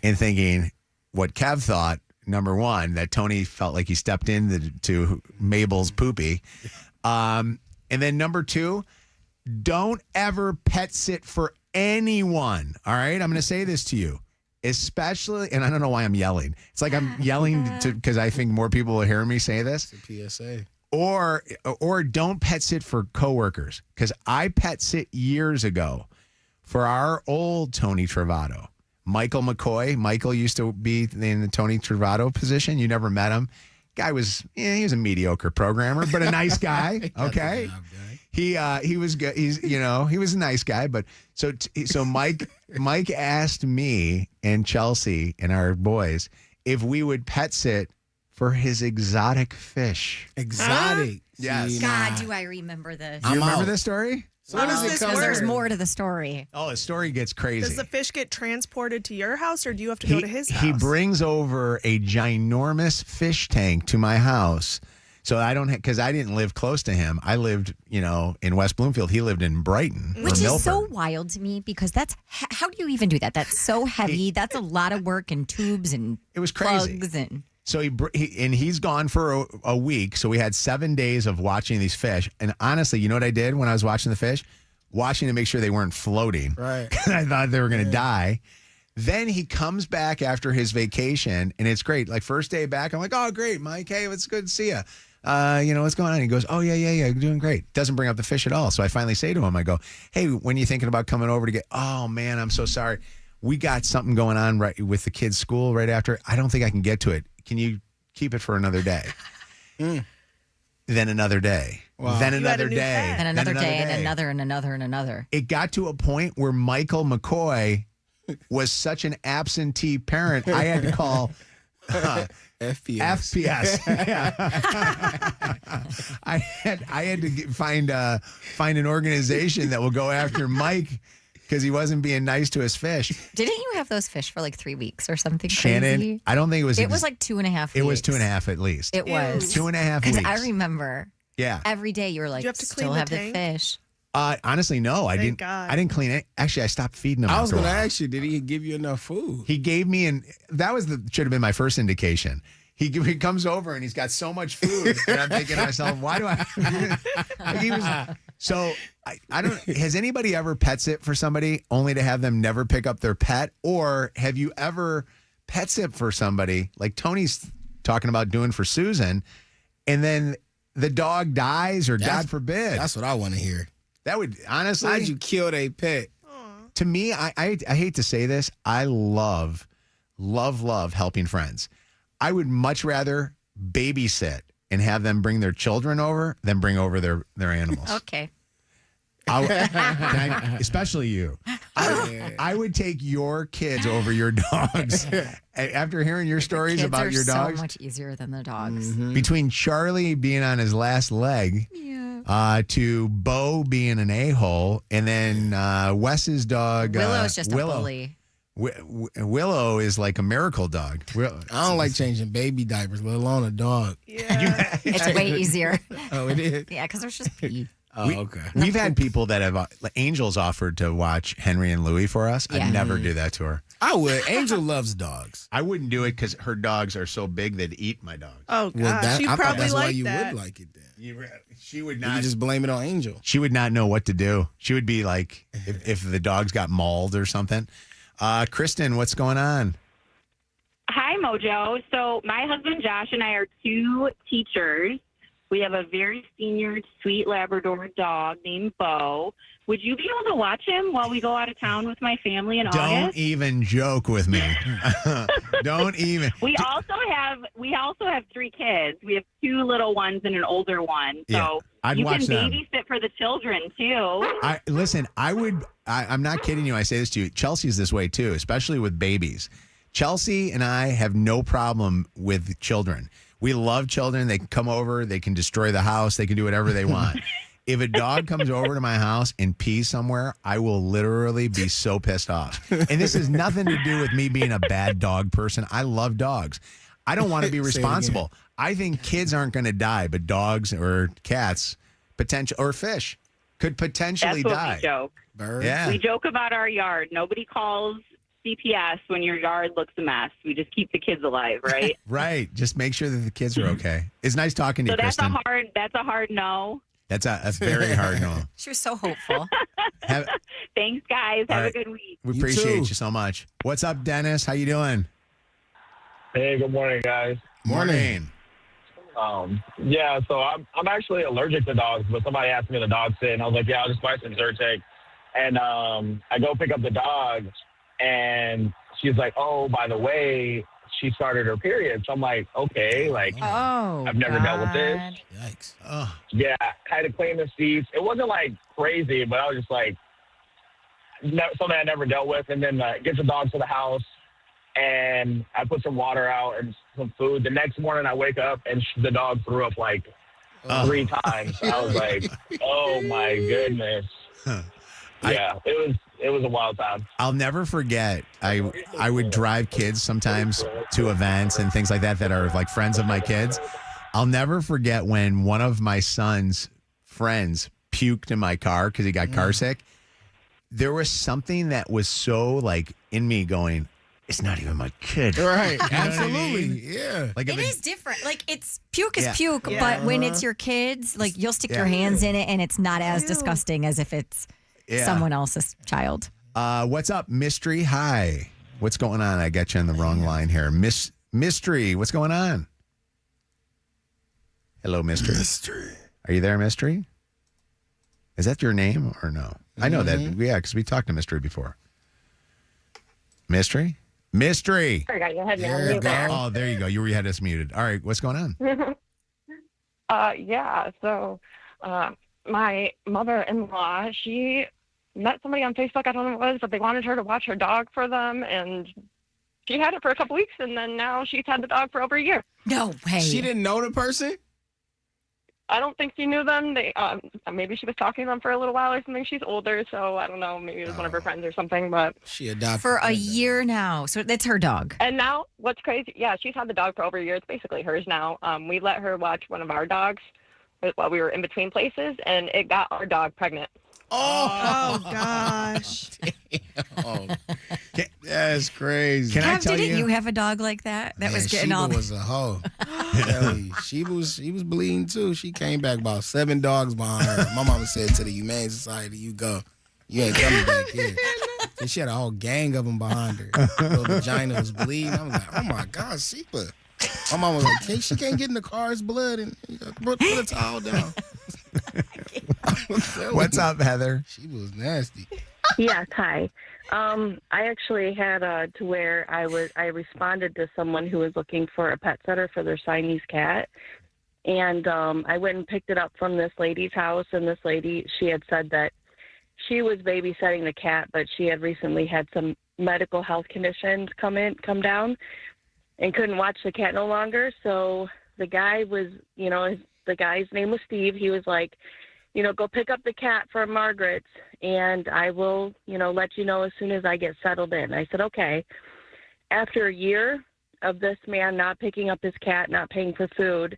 S1: and thinking what Kev thought, number one, that Tony felt like he stepped into Mabel's poopy. And then number two, don't ever pet sit for anyone. All right. I'm going to say this to you, especially, and I don't know why I'm yelling. It's like I'm yelling because I think more people will hear me say this.
S6: It's a PSA.
S1: Or don't pet sit for coworkers, because I pet sit years ago for our old Tony Travato, Michael McCoy. Michael used to be in the Tony Travato position. You never met him. Guy was, he was a mediocre programmer, but a nice guy. Okay. He was good. He was a nice guy, but so Mike asked me and Chelsea and our boys if we would pet sit for his exotic fish.
S6: Exotic?
S1: Yes.
S2: God, do I remember this?
S1: You remember this story?
S6: So how does it come?
S2: There's more to the story.
S1: Oh, the story gets crazy.
S4: Does the fish get transported to your house, or do you have to go to his house?
S1: He brings over a ginormous fish tank to my house. So I don't, because I didn't live close to him. I lived, in West Bloomfield. He lived in Brighton.
S2: Which is so wild to me, because how do you even do that? That's so heavy. That's a lot of work and tubes and
S1: it was crazy.
S2: plugs and.
S1: So he's gone for a week. So we had 7 days of watching these fish. And honestly, you know what I did when I was watching the fish? Watching to make sure they weren't floating.
S6: Right.
S1: I thought they were going to die. Then he comes back after his vacation, and it's great. Like, first day back, I'm like, oh, great, Mike. Hey, it's good to see you. What's going on? He goes, oh, yeah, doing great. Doesn't bring up the fish at all. So I finally say to him, I go, hey, when are you thinking about coming over to get, oh, man, I'm so sorry. We got something going on right with the kids' school right after. I don't think I can get to it. Can you keep it for another day? Then another day. Wow. Then another day.
S2: Then another day, and another, and another, and another.
S1: It got to a point where Michael McCoy was such an absentee parent, I had to call
S6: FPS.
S1: Yeah. I had to find an organization that will go after Mike because he wasn't being nice to his fish.
S2: Didn't you have those fish for like 3 weeks or something
S1: Shannon,
S2: crazy?
S1: I don't think it was.
S2: It was like 2.5 weeks.
S1: It was 2.5 at least.
S2: It was
S1: 2.5 weeks.
S2: Because I remember.
S1: Yeah.
S2: Every day you were like,
S4: you have to
S2: still have the fish.
S1: Honestly, no, I didn't.
S4: God.
S1: I didn't clean it. Actually, I stopped feeding him.
S6: I was going to ask you, did he give you enough food?
S1: He gave me, and that should have been my first indication. He comes over and he's got so much food, and I'm thinking to myself, why do I? So I don't. Has anybody ever pet sit for somebody only to have them never pick up their pet, or have you ever pet sit for somebody like Tony's talking about doing for Susan, and then the dog dies, or God forbid?
S6: That's what I want to hear.
S1: That would honestly.
S6: How'd you kill a pet?
S1: To me, I hate to say this, I love helping friends. I would much rather babysit and have them bring their children over than bring over their animals.
S2: Okay.
S1: Especially you. I would take your kids over your dogs. After hearing your stories about your dogs,
S2: so much easier than the dogs.
S1: between Charlie being on his last leg, to Bo being an a-hole, and then Wes's dog
S2: Willow's just a bully.
S1: Willow is like a miracle dog.
S6: I don't like changing baby diapers, let alone a dog.
S2: Yeah. It's way easier.
S6: Oh, it is?
S2: Yeah, because there's just pee.
S6: Oh, okay.
S1: We've had people that have Angel's offered to watch Henry and Louie for us.
S2: Yeah.
S1: I'd never do that to her.
S6: I would. Angel loves dogs.
S1: I wouldn't do it because her dogs are so big they'd eat my dogs.
S4: Oh, God. She'd
S6: I thought
S4: probably
S6: that's why
S4: like
S6: you
S4: that.
S6: would like it then.
S1: She would
S6: You
S1: not.
S6: just blame it on Angel.
S1: She would not know what to do. She would be like, if the dogs got mauled or something. Kristen, what's going on?
S7: Hi, Mojo. So my husband Josh and I are two teachers. We have a very senior, sweet Labrador dog named Bo. Would you be able to watch him while we go out of town with my family in
S1: Don't
S7: August?
S1: even joke with me. Don't even.
S7: We also have 3 kids. We have 2 little ones and an older one. So
S1: Yeah, I'd
S7: you can
S1: watch them.
S7: babysit for the children too.
S1: I'm not kidding you. I say this to you. Chelsea's this way too, especially with babies. Chelsea and I have no problem with children. We love children. They can come over. They can destroy the house. They can do whatever they want. If a dog comes over to my house and pees somewhere, I will literally be so pissed off. And this has nothing to do with me being a bad dog person. I love dogs. I don't want to be
S6: Say it
S1: responsible. I think kids aren't going to die, but dogs or cats, or fish could potentially
S7: That's what
S1: die.
S7: we joke.
S6: Birds.
S1: Yeah.
S7: We joke about our yard. Nobody calls CPS when your yard looks a mess. We just keep the kids alive, right?
S1: Right. Just make sure that the kids are okay. It's nice talking to
S7: So
S1: you,
S7: that's
S1: Kristen.
S7: a hard no.
S1: That's a very hard no.
S2: She was so hopeful.
S7: Thanks, guys.
S1: All
S7: Have
S1: right.
S7: a good week.
S1: We
S6: You
S1: appreciate
S6: too.
S1: you so much. What's up, Dennis? How you doing?
S10: Hey, good morning, guys.
S1: Morning.
S10: Yeah, so I'm actually allergic to dogs, but somebody asked me the dog sit, and I was like, yeah, I'll just buy some Zyrtec. And I go pick up the dog, and she's like, oh, by the way, she started her period. So I'm like, okay, like, I've never dealt with this.
S6: Yikes.
S1: Oh.
S10: Yeah, I had to clean the seats. It wasn't like crazy, but I was just like, something I never dealt with. And then get the dog to the house, and I put some water out and some food. The next morning I wake up and the dog threw up like 3 times. I was like, oh my goodness. Yeah, it was a wild time.
S1: I'll never forget. I would drive kids sometimes to events and things like that are like friends of my kids. I'll never forget when one of my son's friends puked in my car because he got car sick. There was something that was so like in me going, it's not even my kid.
S6: Right.
S1: You know what I
S6: Absolutely.
S1: mean?
S6: Yeah.
S1: Like
S2: It is different. Like it's puke is
S1: Yeah.
S2: puke,
S4: Yeah.
S2: but when it's your kids, like you'll stick your hands in it and it's not as disgusting as if it's someone else's child.
S1: What's up, Mystery? Hi. What's going on? I got you on the wrong line here. Mystery, what's going on? Hello, Mystery.
S6: Mystery.
S1: Are you there, Mystery? Is that your name or no? I know that. Yeah, because we talked to Mystery before. Mystery? Mystery.
S14: I got you. Had me on
S6: There you
S14: mute
S6: go.
S14: there.
S1: Oh, there you go. You had us muted. All right. What's going on?
S14: Yeah. So, my mother-in-law, she met somebody on Facebook. I don't know what it was, but they wanted her to watch her dog for them, and she had it for a couple weeks, and then now she's had the dog for over a year.
S2: No way.
S6: She didn't know the person?
S14: I don't think she knew them. They maybe she was talking to them for a little while or something. She's older, so I don't know. Maybe it was one of her friends or something. But
S6: She adopted
S2: For a year now. So that's her dog.
S14: and now what's crazy? Yeah, she's had the dog for over a year. It's basically hers now. We let her watch one of our dogs while we were in between places, and it got our dog pregnant.
S4: Oh, gosh.
S6: Oh, that's crazy.
S1: Can I
S2: Kev,
S1: tell
S2: didn't
S1: you?
S2: you have a dog like that? That was getting
S6: Sheba
S2: all.
S6: was a hoe. Tell you, she was bleeding too. She came back about 7 dogs behind her. My mama said to the Humane Society, "You go, you ain't coming back here." And she had a whole gang of them behind her. Her vagina was bleeding. I was like, "Oh my God, Sheba." My mama was like, she can't get in the car's blood and put a towel down.
S1: What's up, Heather?
S6: She was nasty.
S21: Yes, hi. I actually had to where I responded to someone who was looking for a pet sitter for their Siamese cat, and I went and picked it up from this lady's house. And this lady, she had said that she was babysitting the cat, but she had recently had some medical health conditions come down, and couldn't watch the cat no longer. So the guy was, the guy's name was Steve. He was like, go pick up the cat from Margaret's, and I will, let you know as soon as I get settled in. I said, okay. After a year of this man not picking up his cat, not paying for food,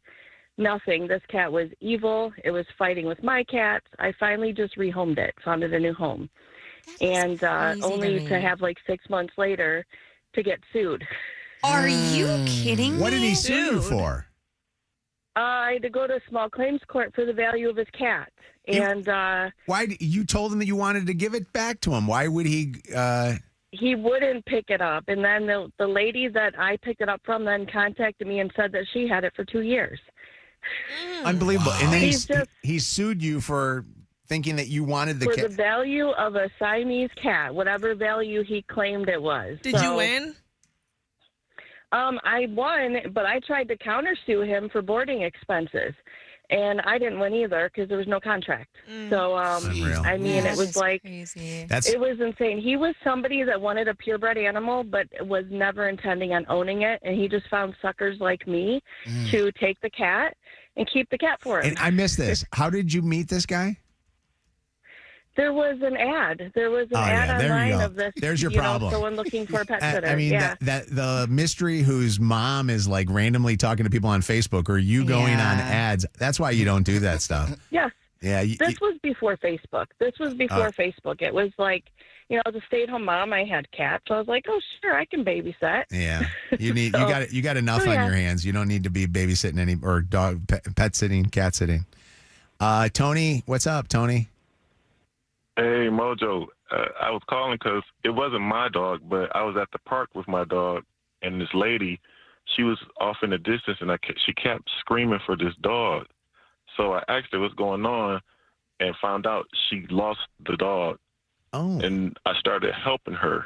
S21: nothing. This cat was evil. It was fighting with my cats. I finally just rehomed it, found it a new home. And only to have like 6 months later to get sued.
S2: Are you kidding me?
S1: What did he sue you for?
S21: I had to go to a small claims court for the value of his cat. And
S1: why you told him that you wanted to give it back to him? Why would he?
S21: He wouldn't pick it up. And then the lady that I picked it up from then contacted me and said that she had it for 2 years.
S1: Unbelievable.
S21: Wow.
S1: And then he sued you for thinking that you wanted the
S21: for
S1: cat.
S21: the value of a Siamese cat, whatever value he claimed it was.
S4: Did you win?
S21: I won, but I tried to countersue him for boarding expenses, and I didn't win either because there was no contract. So, I mean, it was like, it was insane. He was somebody that wanted a purebred animal, but was never intending on owning it, and he just found suckers like me to take the cat and keep the cat for him.
S1: And I missed this. How did you meet this guy?
S21: There was an ad. There was an ad online of this.
S1: There's your problem.
S21: Someone looking for a pet sitter.
S1: I mean, that the mystery whose mom is like randomly talking to people on Facebook or you going on ads. That's why you don't do that stuff.
S21: Yes.
S1: Yeah.
S21: This was before Facebook. Facebook. It was like, I was a stay-at-home mom. I had cats. So I was like, oh, sure, I can babysit.
S1: Yeah. You got enough on your hands. You don't need to be babysitting or dog pet sitting, cat sitting. Tony, what's up, Tony?
S8: Hey, Mojo. I was calling because it wasn't my dog, but I was at the park with my dog, and this lady, she was off in the distance, and she kept screaming for this dog. So I asked her what's going on and found out she lost the dog.
S1: Oh.
S8: And I started helping her.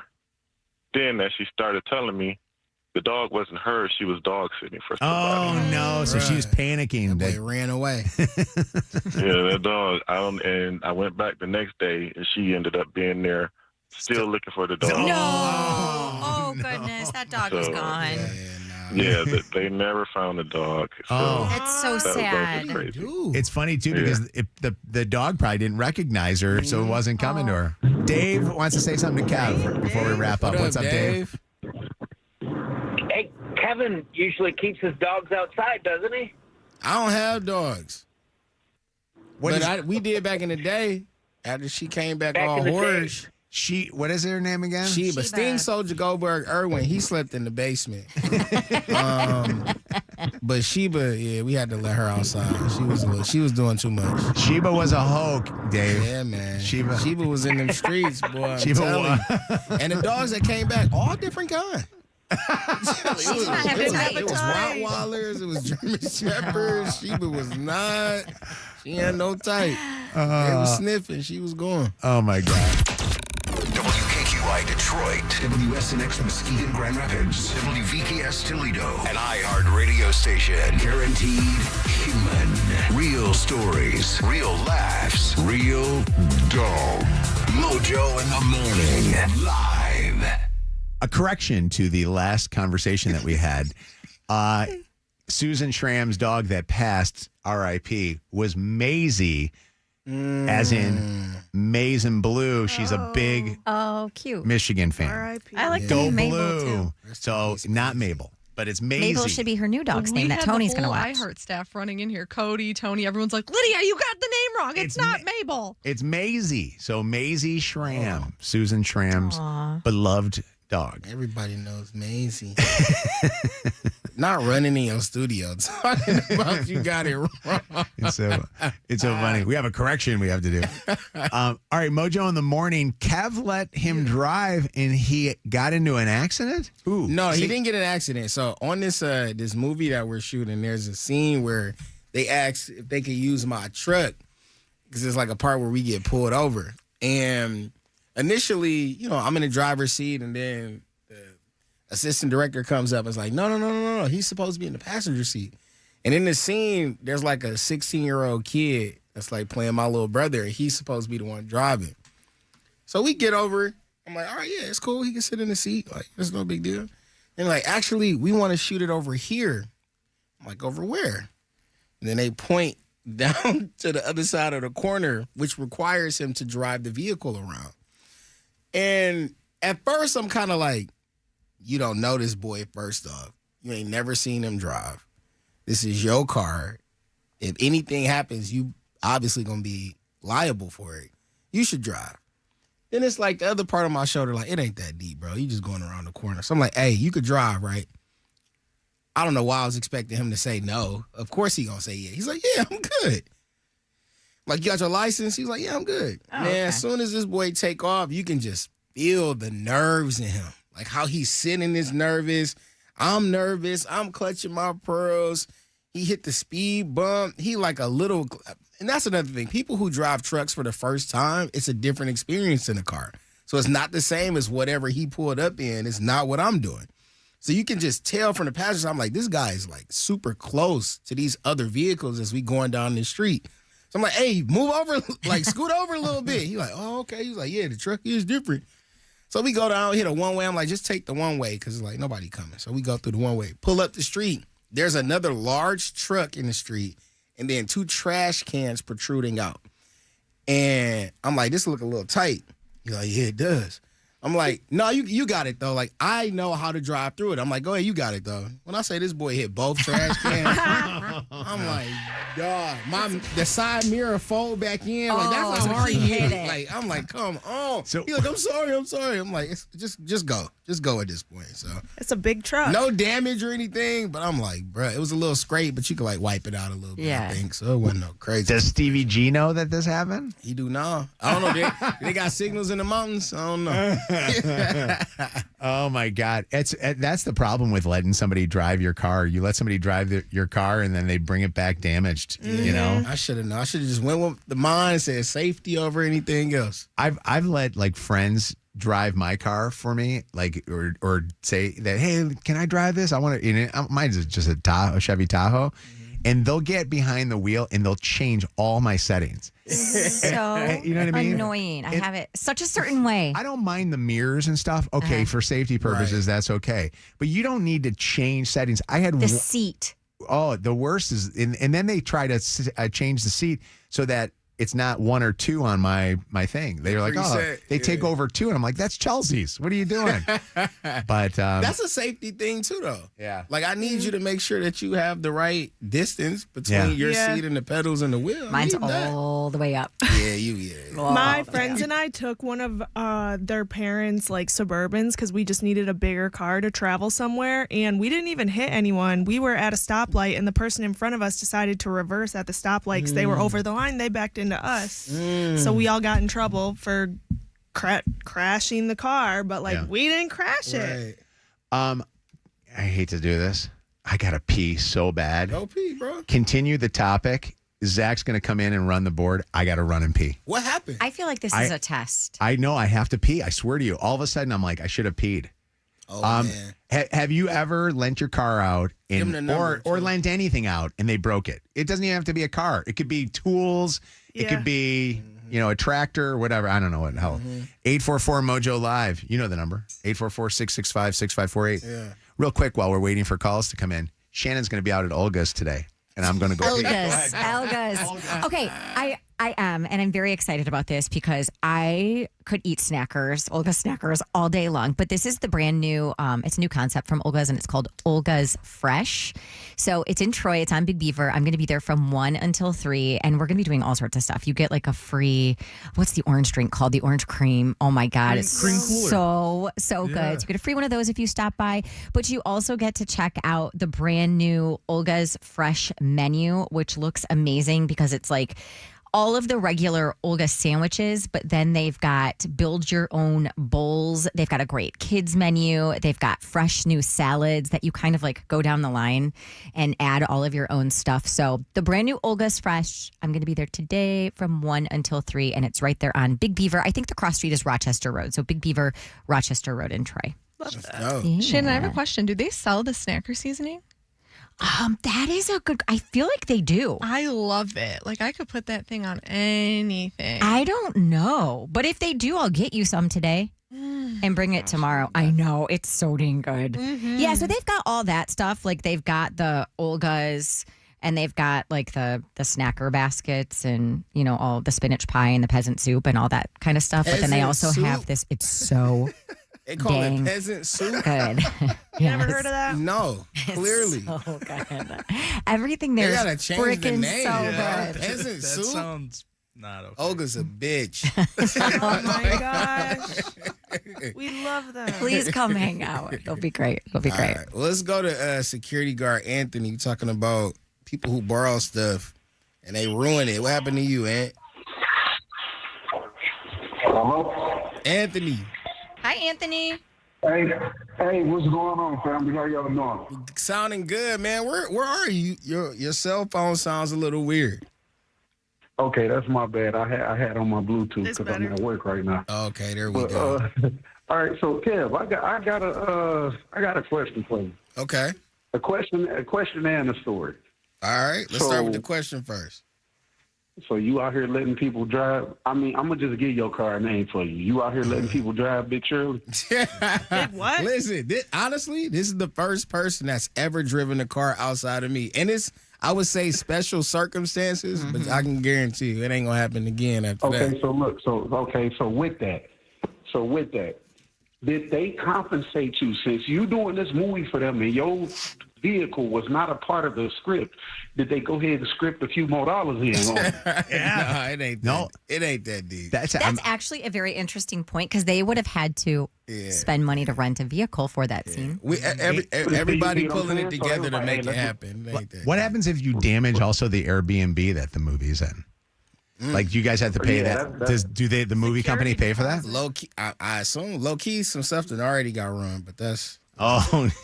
S8: Then as she started telling me, the dog wasn't hers, she was dog sitting for somebody.
S1: Oh, no. So she was panicking.
S6: They ran away.
S8: Yeah, that dog. And I went back the next day, and she ended up being there, still looking for the dog.
S2: No. Oh, goodness. That dog was gone.
S8: Yeah, they never found the dog. So
S2: That's so sad.
S8: That was crazy.
S1: It's funny, too, because the dog probably didn't recognize her, so it wasn't coming to her. Dave wants to say something to Kev before we wrap up. What's up, Dave?
S12: Hey, Kevin usually keeps his dogs outside, doesn't he?
S6: I don't have dogs. We did back in the day after she came back all horse.
S1: What is her name again?
S6: Sheba. Sting Soldier Goldberg Irwin, he slept in the basement. But Sheba, we had to let her outside. She was doing too much.
S1: Sheba was a hoke, Dave.
S6: Yeah, man.
S1: Sheba
S6: was in them streets, boy. I'm
S1: Sheba
S6: telling you. And the dogs that came back, all different kind. It was Rottweilers, it was German Shepherds. Sheba was not. She had no type. They was sniffing. She was going.
S1: Oh, my God.
S19: WKQI Detroit, WSNX Muskegon Grand Rapids, WVKS Toledo, an iHeart radio station. Guaranteed human. Real stories, real laughs, real dog. Mojo in the morning. Live.
S1: A correction to the last conversation that we had. Susan Schramm's dog that passed, R.I.P., was Maisie, as in Maize and Blue. She's a big
S2: cute
S1: Michigan fan.
S4: R.I.P.
S2: I like
S1: Go
S2: the name Mabel,
S1: Blue.
S2: too.
S1: So not Mabel, but it's Maisie.
S2: Mabel should be her new dog's
S3: We
S2: name that
S3: had
S2: Tony's
S3: the
S2: going to
S3: whole
S2: watch.
S3: iHeart staff running in here. Cody, Tony, everyone's like, Lydia, you got the name wrong. It's not Mabel.
S1: It's Maisie. So Maisie Schramm, Susan Schramm's beloved dog.
S6: Everybody knows Maisie. Not running in your studio talking about you got it wrong.
S1: It's so funny. We have a correction we have to do. All right, Mojo in the morning. Kev let him drive, and he got into an accident? Ooh.
S6: No, he didn't get an accident. So on this this movie that we're shooting, there's a scene where they asked if they could use my truck because it's like a part where we get pulled over. And initially, I'm in the driver's seat, and then the assistant director comes up and is like, no. He's supposed to be in the passenger seat. And in the scene, there's like a 16-year-old kid that's like playing my little brother, and he's supposed to be the one driving. So we get over. I'm like, all right, yeah, it's cool. He can sit in the seat. Like, it's no big deal. And like, actually, we want to shoot it over here. I'm like, over where? And then they point down to the other side of the corner, which requires him to drive the vehicle around. And at first, I'm kind of like, you don't know this boy, first off. You ain't never seen him drive. This is your car. If anything happens, you obviously going to be liable for it. You should drive. Then it's like the other part of my shoulder, like, it ain't that deep, bro. You just going around the corner. So I'm like, hey, you could drive, right? I don't know why I was expecting him to say no. Of course he going to say yeah. He's like, yeah, I'm good. Like, you got your license? He's like, yeah, I'm good.
S2: Oh,
S6: Man,
S2: okay.
S6: as soon as this boy take off, you can just feel the nerves in him. Like how he's sitting is nervous. I'm nervous. I'm clutching my pearls. He hit the speed bump. He like a little, and that's another thing. People who drive trucks for the first time, it's a different experience in a car. So it's not the same as whatever he pulled up in. It's not what I'm doing. So you can just tell from the passengers, I'm like, this guy is like super close to these other vehicles as we going down the street. So I'm like, hey, move over, like scoot over a little bit. He's like, oh, okay. He's like, yeah, the truck is different. So we go down, hit a one-way. I'm like, just take the one-way because it's like nobody coming. So we go through the one-way. Pull up the street. There's another large truck in the street and then 2 trash cans protruding out. And I'm like, this look a little tight. He's like, yeah, it does. I'm like, no, you got it, though. Like, I know how to drive through it. I'm like, go ahead, you got it, though. When I say this boy hit both trash cans, I'm like, dog, the side mirror fold back in. Like, that's how hard he hit it. Like, I'm like, come on. So, he's like, I'm sorry. I'm like, just go. Just go at this point. So
S4: it's a big truck.
S6: No damage or anything, but I'm like, bro, it was a little scrape, but you could like wipe it out a little bit,
S2: Yeah.
S6: I think. So it wasn't no crazy.
S1: Does Stevie G know that this happened?
S6: He do now. I don't know. They got signals in the mountains. I don't know.
S1: Oh my God. That's the problem with letting somebody drive your car. You let somebody drive your car and then they bring it back damaged, you know?
S6: I should have known. I should have just went with the mind, said safety over anything else.
S1: I've let like friends drive my car for me, like or say that, hey, can I drive this? I want to. Mine's just a Chevy Tahoe, and they'll get behind the wheel and they'll change all my settings.
S2: So
S1: You know what I mean?
S2: annoying. I have it such a certain way.
S1: I don't mind the mirrors and stuff. Okay, for safety purposes, that's okay. But you don't need to change settings. I had
S2: The seat.
S1: Oh, the worst is, and then they try to change the seat so that it's not 1 or 2 on my thing. They're like,
S6: Preset,
S1: they take over 2, and I'm like, that's Chelsea's. What are you doing? But
S6: that's a safety thing too, though.
S1: Yeah.
S6: Like I need you to make sure that you have the right distance between your seat and the pedals and the wheel.
S2: Mine's
S6: I need that.
S2: all the way up.
S6: Yeah.
S4: My friends and I took one of their parents' like Suburbans because we just needed a bigger car to travel somewhere, and we didn't even hit anyone. We were at a stoplight, and the person in front of us decided to reverse at the stoplight because they were over the line. They backed into us, so we all got in trouble for crashing the car. But like we didn't crash it.
S1: I hate to do this. I gotta pee so bad.
S6: Go pee, bro.
S1: Continue the topic. Zach's going to come in and run the board. I got to run and pee.
S6: What happened?
S2: I feel like this is a test.
S1: I know I have to pee. I swear to you. All of a sudden, I'm like, I should have peed.
S6: Oh, man.
S1: Have you ever lent your car out or lent anything out and they broke it? It doesn't even have to be a car. It could be tools. It could be, a tractor or whatever. I don't know what the hell. 844 Mojo Live. You know the number. 844-665-6548.
S6: Yeah.
S1: Real quick while we're waiting for calls to come in. Shannon's going to be out at Olga's today. And I'm going to go.
S2: Elgas. Okay, I am, and I'm very excited about this because I could eat Snackers, Olga Snackers, all day long. But this is the brand new, it's a new concept from Olga's, and it's called Olga's Fresh. So it's in Troy. It's on Big Beaver. I'm going to be there from 1 until 3, and we're going to be doing all sorts of stuff. You get like a free, what's the orange drink called? The orange cream. Oh my God, it's so good. So you get a free one of those if you stop by. But you also get to check out the brand new Olga's Fresh menu, which looks amazing because it's like all of the regular Olga sandwiches, but then they've got build your own bowls. They've got a great kids menu. They've got fresh new salads that you kind of like go down the line and add all of your own stuff. So the brand new Olga's Fresh, I'm going to be there today from 1 until 3, and it's right there on Big Beaver. I think the cross street is Rochester Road. So Big Beaver, Rochester Road in Troy.
S3: Love that. Shannon, I have a question. Do they sell the Snacker seasoning?
S2: That is a good. I feel like they do.
S3: I love it. Like I could put that thing on anything.
S2: I don't know, but if they do, I'll get you some today and bring it tomorrow. I know it's so dang good.
S3: Mm-hmm.
S2: Yeah, so they've got all that stuff. Like they've got the Olgas, and they've got like the snacker baskets, and all the spinach pie and the peasant soup and all that kind of stuff. But then they also have this. It's so.
S6: They call
S2: dang
S6: it peasant soup.
S2: good.
S4: Never heard of that?
S6: No, clearly.
S2: So good. Everything there
S6: They
S2: is
S6: gotta change the
S2: freaking
S6: name.
S2: so
S6: Yeah.
S2: good.
S6: Peasant
S11: That
S6: soup.
S11: sounds not okay.
S6: Olga's a bitch.
S4: Oh my gosh. We love them.
S2: Please come hang out. It'll be great. It'll be
S6: All
S2: great.
S6: right. Well, let's go to security guard Anthony. We're talking about people who borrow stuff and they ruin it. What happened to you, Ant?
S15: Hello?
S6: Anthony.
S2: Hi, Anthony.
S15: Hey, what's going on, family? How y'all doing?
S6: Sounding good, man. Where are you? Your cell phone sounds a little weird.
S15: Okay, that's my bad. I had on my Bluetooth because I'm at work right now.
S6: Okay, there we go.
S15: All right, so Kev, I got a question for you.
S6: Okay.
S15: A question and a story.
S6: All right, let's start with the question first.
S15: So you out here letting people drive? I mean, I'm gonna just give your car a name for you. You out here letting people drive Big Shirley?
S6: What? Listen, honestly, this is the first person that's ever driven a car outside of me, and it's, I would say, special circumstances, but I can guarantee you it ain't gonna happen again after that.
S15: Okay, so look, so with that, did they compensate you since you doing this movie for them and your vehicle was not a part of the script? Did they go ahead and script a few more dollars in?
S6: No, it ain't. No, it ain't that deep.
S2: That's actually a very interesting point because they would have had to spend money to rent a vehicle for that scene.
S6: Everybody pulling it together to make it happen.
S1: What happens if you damage also the Airbnb that the movie's in? Like, you guys have to pay that? Do the movie company pay for that?
S6: Low key, I assume low key some stuff that already got run, but that's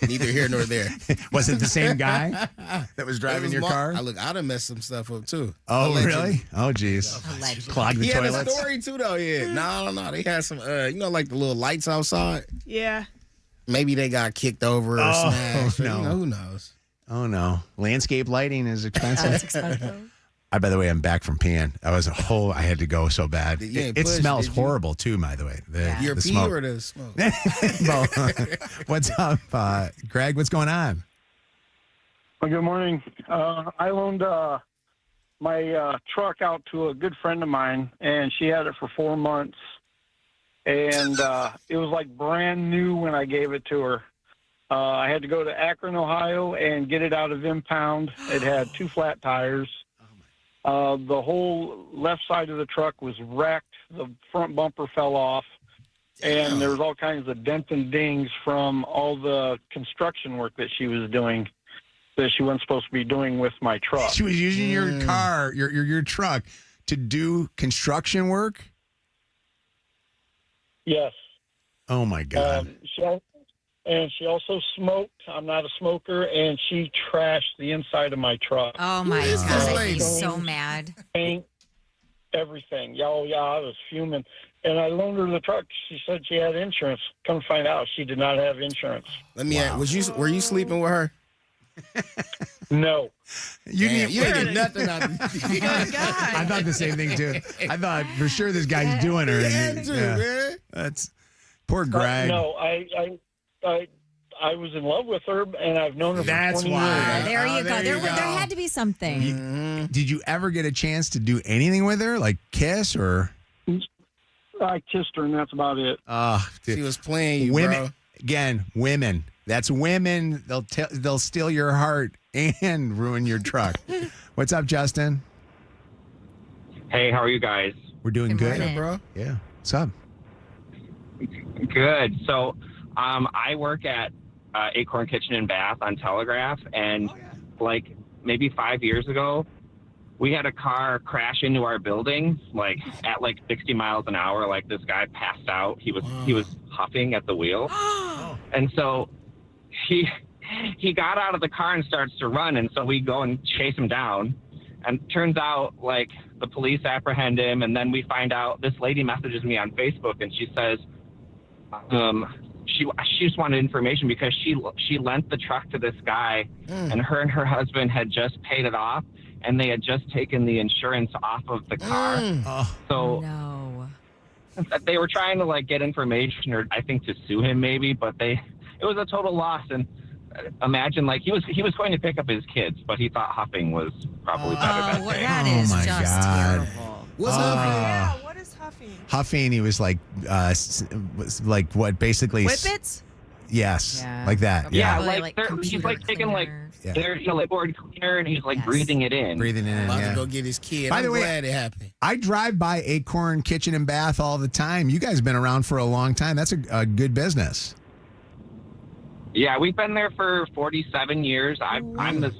S6: neither here nor there.
S1: Was it the same guy that was driving your car?
S6: I'd have messed some stuff up too.
S1: Oh,
S6: Allegedly.
S1: really? Oh, geez. Clogged the
S6: He
S1: toilets.
S6: had a story too, though. Yeah, no. They had some, like the little lights outside.
S4: Yeah.
S6: Maybe they got kicked over or smashed.
S1: No.
S6: Who knows?
S1: Oh, no. Landscape lighting is expensive.
S2: That's expensive.
S1: By the way, I'm back from peeing. I had to go so bad. It smells horrible, too, by the way.
S6: Your
S1: the
S6: pee
S1: smoke.
S6: or the smoke?
S1: What's up, Greg? What's going on?
S20: Well, good morning. I loaned my truck out to a good friend of mine, and she had it for 4 months. And it was like brand new when I gave it to her. I had to go to Akron, Ohio, and get it out of impound. It had 2 flat tires. The whole left side of the truck was wrecked. The front bumper fell off. And there was all kinds of dents and dings from all the construction work that she was doing that she wasn't supposed to be doing with my truck.
S1: She was using your car, your truck, to do construction work?
S20: Yes.
S1: Oh, my God.
S20: She also smoked. I'm not a smoker, and she trashed the inside of my truck.
S2: Oh my God, I'd be so mad.
S20: Paint, everything. Yeah, I was fuming. And I loaned her the truck. She said she had insurance. Come to find out, she did not have insurance.
S6: Let me ask, were you sleeping with her?
S20: No.
S1: You
S6: ain't get nothing out of
S1: I thought the same thing, too. I thought for sure this guy's doing her.
S6: Man.
S1: That's poor Greg.
S20: No, I was in love with her, and I've known her for 20 years.
S2: There you go. There had to be something.
S1: Did you ever get a chance to do anything with her, like kiss or?
S20: I kissed her, and that's about it.
S6: She was playing you,
S1: women,
S6: bro.
S1: Again, women. That's women. They'll steal your heart and ruin your truck. What's up, Justin?
S22: Hey, how are you guys?
S1: We're doing good,
S6: morning, bro.
S1: Yeah. What's up?
S22: Good. So, I work at Acorn Kitchen and Bath on Telegraph, and like maybe 5 years ago, we had a car crash into our building, like at 60 miles an hour. Like this guy passed out. He was huffing at the wheel, and so he got out of the car and starts to run, and so we go and chase him down, and turns out like the police apprehend him, and then we find out this lady messages me on Facebook, and she says, she just wanted information because she lent the truck to this guy, and her husband had just paid it off, and they had just taken the insurance off of the car. So
S2: no.
S22: They were trying to like get information, or I think to sue him maybe, but it was a total loss. And imagine like he was going to pick up his kids, but he thought huffing was probably better that day.
S2: That is
S1: my
S2: just
S1: God.
S2: terrible.
S6: What's
S4: Yeah, what is huffing?
S1: Huffing, he was like, was like what basically.
S4: Whippets?
S1: Yes,
S2: Yeah.
S1: like that.
S22: Yeah,
S1: Yeah.
S22: like he's like taking like their clipboard cleaner, and he's like breathing it in.
S1: Breathing it in,
S6: About
S1: yeah.
S6: to go get his kid.
S1: By
S6: I'm
S1: the way,
S6: glad it happened.
S1: I drive by Acorn Kitchen and Bath all the time. You guys been around for a long time. That's a good business.
S22: Yeah, we've been there for 47 years. I'm the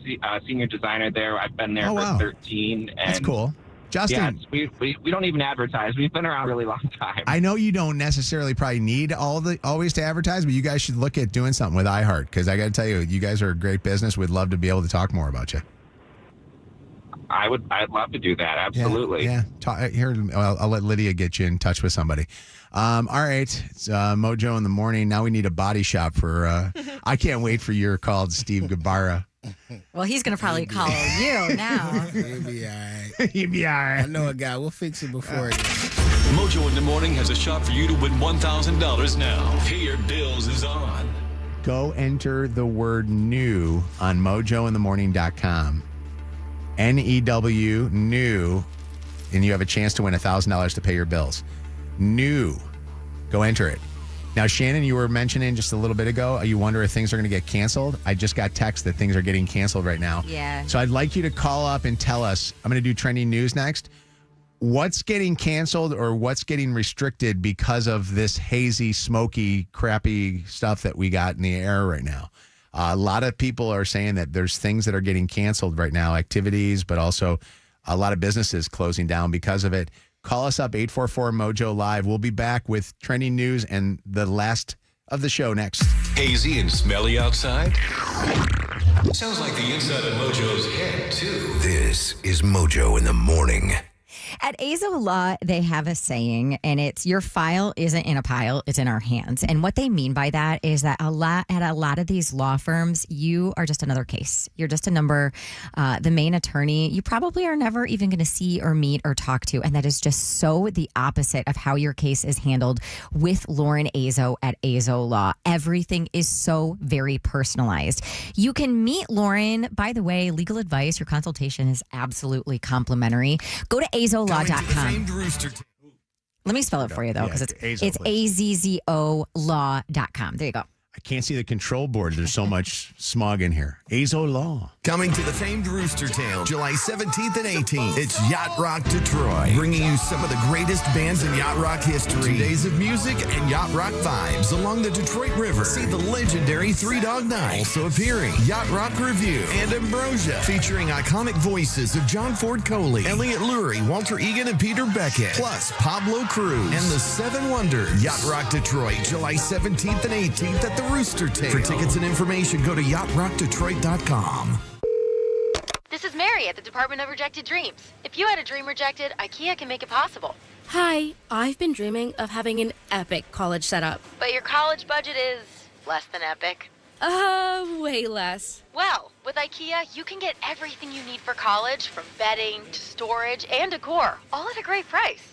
S22: senior designer there. I've been there for 13. And
S1: That's cool. Justin.
S22: Yeah, we don't even advertise. We've been around a really long time.
S1: I know you don't necessarily probably need always to advertise, but you guys should look at doing something with iHeart, because I got to tell you, you guys are a great business. We'd love to be able to talk more about you.
S22: I'd love to do that. Absolutely.
S1: Yeah. Here, I'll let Lydia get you in touch with somebody. All right. It's Mojo in the morning. Now we need a body shop for, I can't wait for your call, Steve Gabara.
S2: Well, he's going to probably call you now.
S6: He'll be all right.
S1: He'll be all right.
S6: I know a guy. We'll fix it before it.
S9: Mojo in the Morning has a shot for you to win $1,000 now. Pay Your Bills is on.
S1: Go enter the word new on mojointhemorning.com. NEW, new, and you have a chance to win $1,000 to pay your bills. New. Go enter it. Now, Shannon, you were mentioning just a little bit ago, you wonder if things are going to get canceled. I just got text that things are getting canceled right now.
S2: Yeah.
S1: So I'd like you to call up and tell us, I'm going to do trending news next. What's getting canceled or what's getting restricted because of this hazy, smoky, crappy stuff that we got in the air right now? A lot of people are saying that there's things that are getting canceled right now, activities, but also a lot of businesses closing down because of it. Call us up, 844-MOJO Live. We'll be back with trending news and the last of the show next.
S9: Hazy and smelly outside? Sounds like the inside of Mojo's head, too.
S19: This is Mojo in the Morning.
S2: At Azo Law, they have a saying, and it's your file isn't in a pile, it's in our hands. And what they mean by that is that at a lot of these law firms, you are just another case. You're just a number. The main attorney, you probably are never even going to see or meet or talk to. And that is just so the opposite of how your case is handled with Lauren Azo at Azo Law. Everything is so very personalized. You can meet Lauren. By the way, legal advice, your consultation is absolutely complimentary. Go to azolaw.com. Let me spell it for you, though, because it's AZZO law.com. There you go.
S1: I can't see the control board. There's so much smog in here. Azo Law.
S11: Coming to the famed Rooster Tail, July 17th and 18th. It's Yacht Rock Detroit, bringing you some of the greatest bands in yacht rock history. 2 days of music and yacht rock vibes along the Detroit River. See the legendary Three Dog Night. Also appearing, Yacht Rock Review and Ambrosia, featuring iconic voices of John Ford Coley, Elliot Lurie, Walter Egan, and Peter Beckett, plus Pablo Cruz and the Seven Wonders. Yacht Rock Detroit, July 17th and 18th at the Rooster Tail. For tickets and information, go to yachtrockdetroit.com.
S16: This is Mary at the Department of Rejected Dreams. If you had a dream rejected, IKEA can make it possible.
S17: Hi, I've been dreaming of having an epic college setup.
S16: But your college budget is less than epic.
S17: Way less.
S16: Well, with IKEA, you can get everything you need for college, from bedding to storage and decor, all at a great price.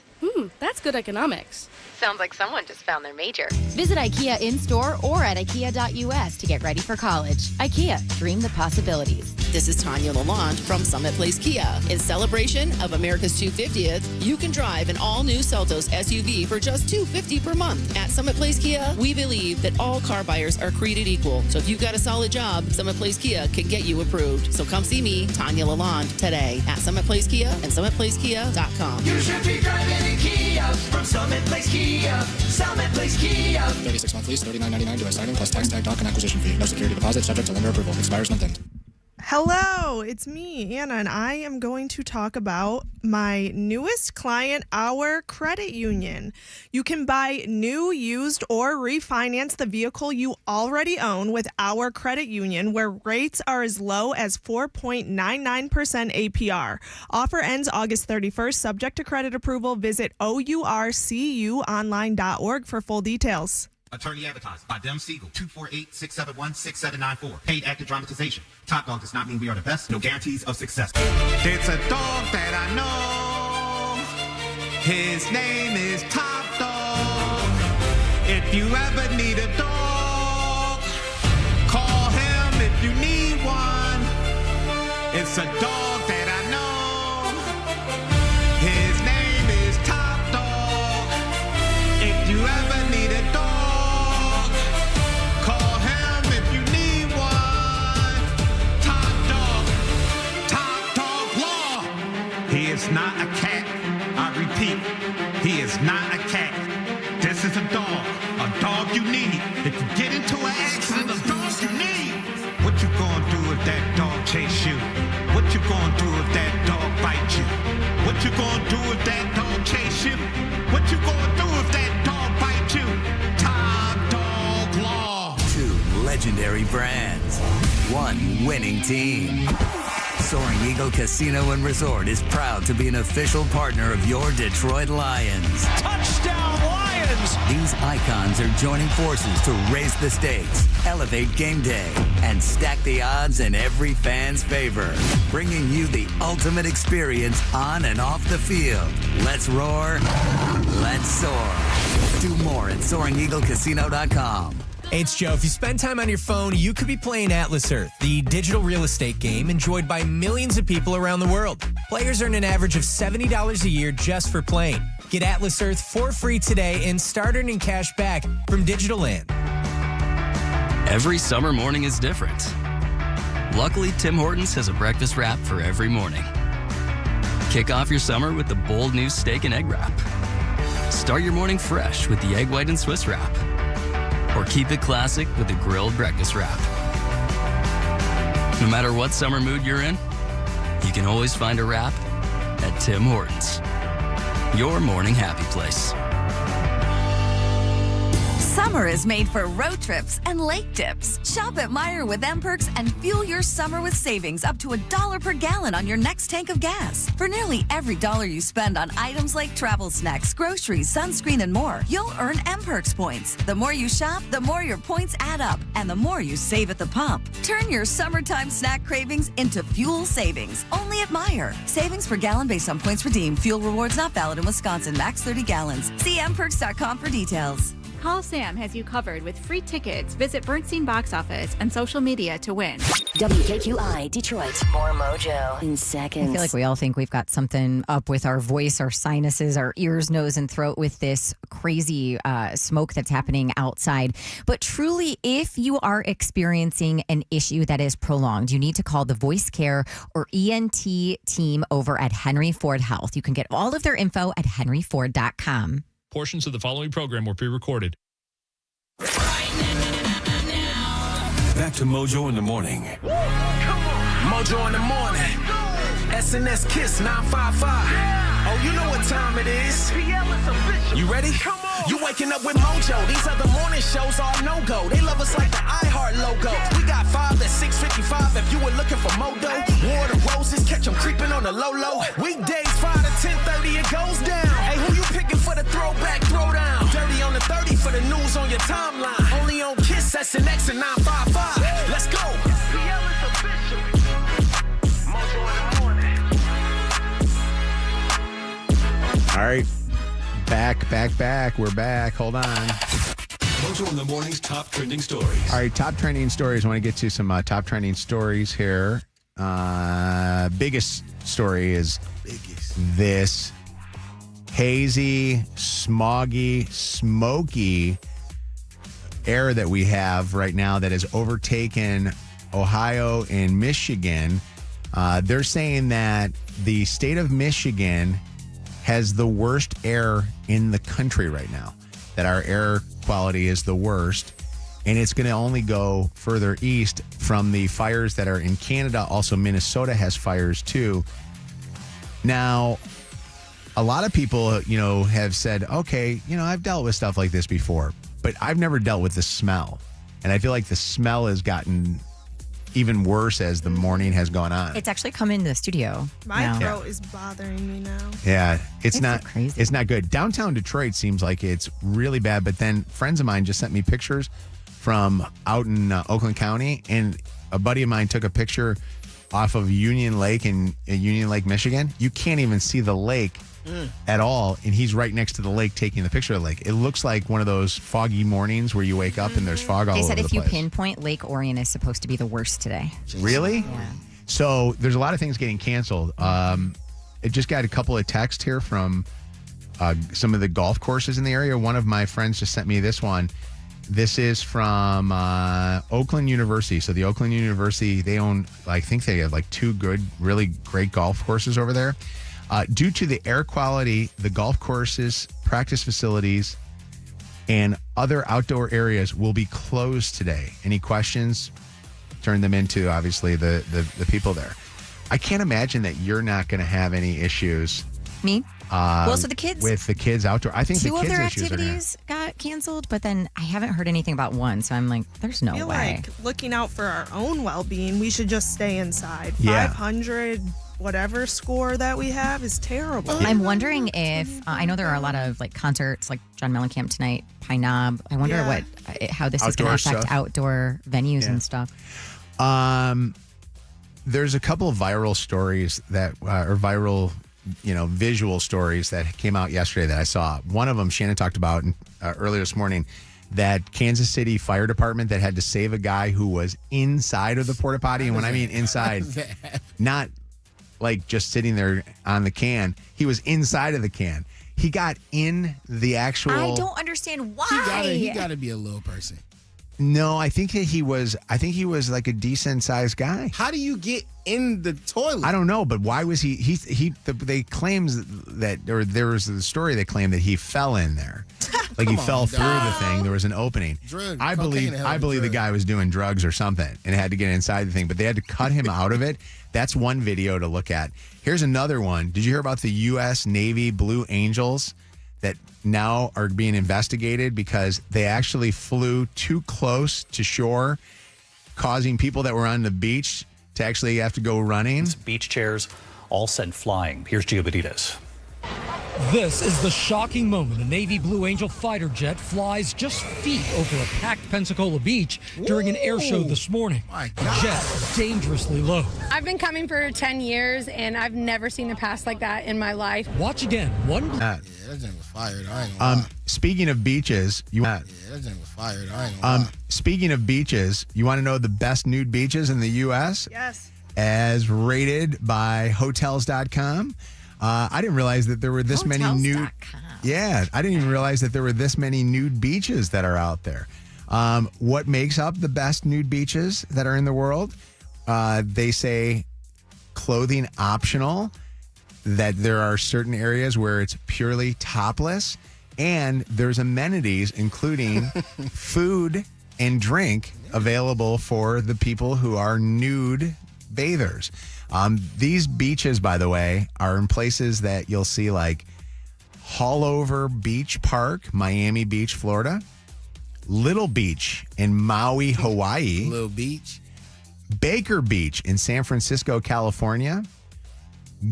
S17: That's good economics.
S16: Sounds like someone just found their major.
S18: Visit IKEA in-store or at IKEA.us to get ready for college. IKEA, dream the possibilities.
S25: This is Tanya Lalonde from Summit Place Kia. In celebration of America's 250th, you can drive an all-new Seltos SUV for just $250 per month. At Summit Place Kia, we believe that all car buyers are created equal. So if you've got a solid job, Summit Place Kia can get you approved. So come see me, Tanya Lalonde, today at Summit Place Kia and SummitPlaceKia.com.
S26: You should be driving in Kia from Summit Place Kia. Summit Place Kia.
S27: 36-month lease, $39.99 to signing plus tax tag dock and acquisition fee. No security deposit, subject to lender approval. Expires month end.
S4: Hello, it's me, Anna, and I am going to talk about my newest client, Our Credit Union. You can buy new, used, or refinance the vehicle you already own with Our Credit Union, where rates are as low as 4.99% APR. Offer ends August 31st, subject to credit approval. Visit OURCUonline.org for full details.
S5: Attorney advertised by Dem Siegel, 248-671-6794. Paid active dramatization. Top Dog does not mean we are the best. No guarantees of success.
S7: It's a dog that I know. His name is Top Dog. If you ever need a dog, call him if you need one. It's a dog that I know. His name is Top Dog. If you ever need a dog, not a cat. I repeat, he is not a cat. This is a dog you need. If you get into an accident, a dog you need. What you gonna do if that dog chase you? What you gonna do if that dog bite you? What you gonna do if that dog chase you? What you gonna do if that dog bite you? Top Dog Law.
S10: 2 legendary brands, 1 winning team. Soaring Eagle Casino and Resort is proud to be an official partner of your Detroit Lions.
S26: Touchdown, Lions!
S10: These icons are joining forces to raise the stakes, elevate game day, and stack the odds in every fan's favor. Bringing you the ultimate experience on and off the field. Let's roar. Let's soar. Do more at SoaringEagleCasino.com.
S13: Hey, it's Joe. If you spend time on your phone, you could be playing Atlas Earth, the digital real estate game enjoyed by millions of people around the world. Players earn an average of $70 a year just for playing. Get Atlas Earth for free today and start earning cash back from Digital Land.
S14: Every summer morning is different. Luckily, Tim Hortons has a breakfast wrap for every morning. Kick off your summer with the bold new steak and egg wrap. Start your morning fresh with the egg white and Swiss wrap. Or keep it classic with the grilled breakfast wrap. No matter what summer mood you're in, you can always find a wrap at Tim Hortons. Your morning happy place.
S23: Summer is made for road trips and lake dips. Shop at Meijer with M-Perks and fuel your summer with savings up to $1 per gallon on your next tank of gas. For nearly every dollar you spend on items like travel snacks, groceries, sunscreen, and more, you'll earn M-Perks points. The more you shop, the more your points add up, and the more you save at the pump. Turn your summertime snack cravings into fuel savings, only at Meijer. Savings per gallon based on points redeemed. Fuel rewards not valid in Wisconsin. Max 30 gallons. See mperks.com for details.
S24: Call Sam has you covered with free tickets. Visit Bernstein Box Office and social media to win.
S18: WKQI Detroit. More Mojo in seconds.
S2: I feel like we all think we've got something up with our voice, our sinuses, our ears, nose, and throat with this crazy smoke that's happening outside. But truly, if you are experiencing an issue that is prolonged, you need to call the Voice Care or ENT team over at Henry Ford Health. You can get all of their info at henryford.com.
S28: Portions of the following program were pre-recorded.
S9: Back to Mojo in the morning.
S26: Mojo in the morning. SNS Kiss 955. Oh, you know what time it is. You ready? You waking up with Mojo. These other morning shows are no-go. They love us like the iHeart logo. We got 5 at 6:55 if you were looking for Modo. War the roses, catch them creeping on the low-low. Weekdays 5 to 10:30, it goes down. Hey, who you picking for the throwback throwdown? Dirty on the 30 for the news on your timeline. Only on Kiss, SNX, and 955. Let's go.
S1: All right. Back. We're back. Hold on.
S9: Mojo in the morning's top trending stories.
S1: All right, top trending stories. I want to get to some top trending stories here. Biggest story is this hazy, smoggy, smoky air that we have right now that has overtaken Ohio and Michigan. They're saying that the state of Michigan has the worst air in the country right now, that our air quality is the worst, and it's going to only go further east from the fires that are in Canada. Also, Minnesota has fires too. Now, a lot of people, have said, okay, I've dealt with stuff like this before, but I've never dealt with the smell. And I feel like the smell has gotten even worse as the morning has gone on.
S2: It's actually come into the studio.
S4: My throat is bothering me now.
S1: Yeah, it's not
S2: crazy.
S1: It's not good. Downtown Detroit seems like it's really bad, but then friends of mine just sent me pictures from out in Oakland County, and a buddy of mine took a picture off of Union Lake in Union Lake, Michigan. You can't even see the lake at all, and he's right next to the lake taking the picture of the lake. It looks like one of those foggy mornings where you wake up and there's fog all over the place.
S2: They said if you pinpoint, Lake Orion is supposed to be the worst today.
S1: Really?
S2: Yeah.
S1: So there's a lot of things getting canceled. It just got a couple of texts here from some of the golf courses in the area. One of my friends just sent me this one. This is from Oakland University. So the Oakland University, they own, I think they have like 2 good, really great golf courses over there. Due to the air quality, the golf courses, practice facilities, and other outdoor areas will be closed today. Any questions? Turn them into, obviously, the people there. I can't imagine that you're not going to have any issues.
S2: Me? Well, so the kids.
S1: With the kids outdoor. I think
S2: 2
S1: the
S2: of
S1: kids'
S2: their
S1: issues
S2: activities got canceled, but then I haven't heard anything about one. So I'm like, there's no
S4: I feel
S2: way.
S4: like looking out for our own well-being, we should just stay inside.
S1: Yeah.
S4: 500 whatever score that we have is terrible.
S2: I'm wondering if I know there are a lot of like concerts, like John Mellencamp tonight, Pine Knob. I wonder how this is going to affect outdoor venues and stuff.
S1: There's a couple of viral stories that are viral, visual stories that came out yesterday that I saw. One of them Shannon talked about earlier this morning. That Kansas City Fire Department that had to save a guy who was inside of the porta potty, and when I mean inside, not like just sitting there on the can. He was inside of the can. He got in the actual.
S2: I don't understand why.
S3: He got to be a little person.
S1: No, I think that he was like a decent sized guy.
S3: How do you get in the toilet?
S1: I don't know, but why was he? They claims that, or there was the story that claimed that he fell in there, like he fell through the thing. There was an opening. I believe the guy was doing drugs or something and had to get inside the thing, but they had to cut him out of it. That's one video to look at. Here's another one. Did you hear about the U.S. Navy Blue Angels that now are being investigated because they actually flew too close to shore, causing people that were on the beach to actually have to go running?
S6: Beach chairs all sent flying. Here's Gio Benitez.
S8: This is the shocking moment. A Navy Blue Angel fighter jet flies just feet over a packed Pensacola beach during an air show this morning. Jet dangerously low.
S12: I've been coming for 10 years, and I've never seen a pass like that in my life.
S8: Watch again.
S3: that thing was fired. I ain't gonna lie.
S1: Speaking of beaches,
S3: that thing was fired. I ain't gonna lie.
S1: Speaking of beaches, you want to know the best nude beaches in the U.S.?
S4: Yes.
S1: As rated by Hotels.com. I didn't realize that there were this many nude. Yeah, I didn't even realize that there were this many nude beaches that are out there. What makes up the best nude beaches that are in the world? They say clothing optional, that there are certain areas where it's purely topless, and there's amenities, including food and drink available for the people who are nude bathers. These beaches, by the way, are in places that you'll see like Hallover Beach Park, Miami Beach, Florida, Little Beach in Maui, Hawaii,
S3: Little Beach,
S1: Baker Beach in San Francisco, California,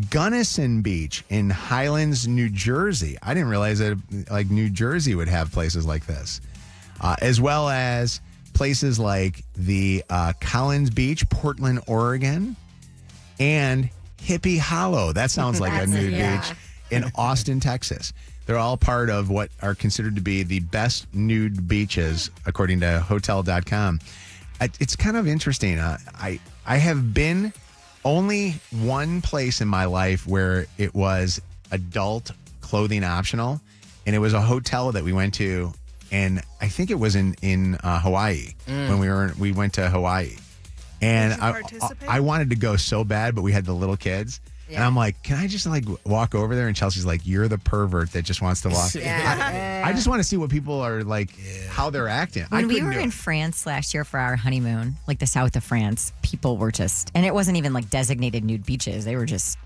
S1: Gunnison Beach in Highlands, New Jersey. I didn't realize that like New Jersey would have places like this, as well as places like the Collins Beach, Portland, Oregon, and Hippie Hollow. That sounds like a nude beach in Austin, Texas. They're all part of what are considered to be the best nude beaches, according to Hotel.com. It's kind of interesting. I have been only one place in my life where it was adult clothing optional, and it was a hotel that we went to, and I think it was in Hawaii when we went to Hawaii. And I wanted to go so bad, but we had the little kids. Yeah. And I'm like, can I just like walk over there? And Chelsea's like, you're the pervert that just wants to walk. I just want to see what people are like, how they're acting.
S2: When we were in France last year for our honeymoon, like the south of France, people were just, and it wasn't even like designated nude beaches. They were just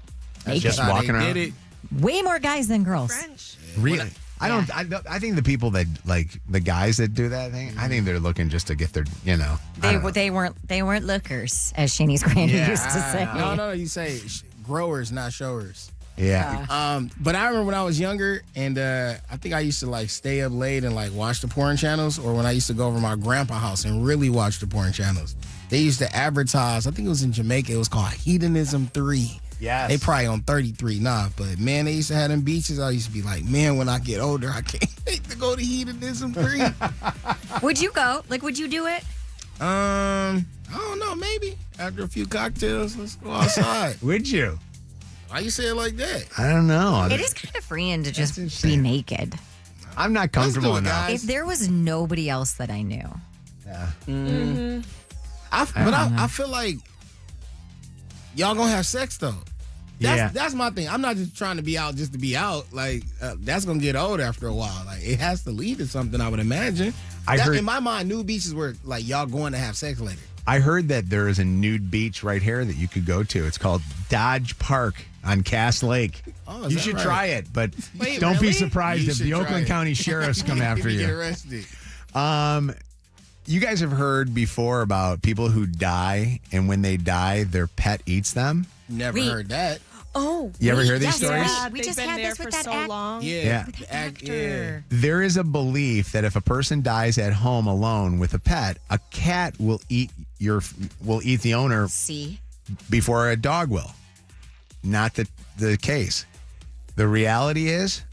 S2: naked.
S1: Just walking around.
S2: Way more guys than girls.
S4: French.
S1: Really? I think the people that like the guys that do that thing, I think they're looking just to get their,
S2: They weren't lookers, as Shanny's granny used to say.
S3: No, you say growers, not showers.
S1: Yeah.
S3: But I remember when I was younger, and I think I used to like stay up late and like watch the porn channels, or when I used to go over to my grandpa's house and really watch the porn channels. They used to advertise, I think it was in Jamaica, it was called Hedonism 3.
S1: Yes.
S3: They probably on 33 now, but man, they used to have them beaches. I used to be like, man, when I get older, I can't wait to go to Hedonism 3.
S2: Would you go? Like, would you do it?
S3: I don't know, maybe. After a few cocktails, let's go outside.
S1: Would you?
S3: Why you say it like that?
S1: I don't know.
S2: It is kind of freeing to just be naked.
S1: I'm not comfortable enough.
S2: If there was nobody else that I knew.
S1: Yeah.
S2: Mm-hmm.
S3: I feel like y'all gonna have sex though. That's my thing. I'm not just trying to be out just to be out. Like that's gonna get old after a while. Like it has to lead to something, I would imagine. In my mind, nude beaches were like y'all going to have sex later.
S1: I heard that there is a nude beach right here that you could go to. It's called Dodge Park on Cass Lake.
S3: Oh,
S1: you should try it, but
S3: Wait,
S1: don't be
S3: really?
S1: surprised
S3: You
S1: if
S3: should
S1: the
S3: try
S1: Oakland
S3: it.
S1: County sheriffs come after
S3: Get
S1: you.
S3: arrested.
S1: You guys have heard before about people who die, and when they die, their pet eats them?
S3: Never heard that.
S2: Oh,
S1: You ever hear these stories?
S2: We
S4: They've
S2: just
S4: been
S2: had
S4: there
S2: this with
S4: for
S2: that
S4: so long.
S1: Yeah.
S2: with that actor.
S1: There is a belief that if a person dies at home alone with a pet, a cat will eat the owner before a dog will. Not the case. The reality is,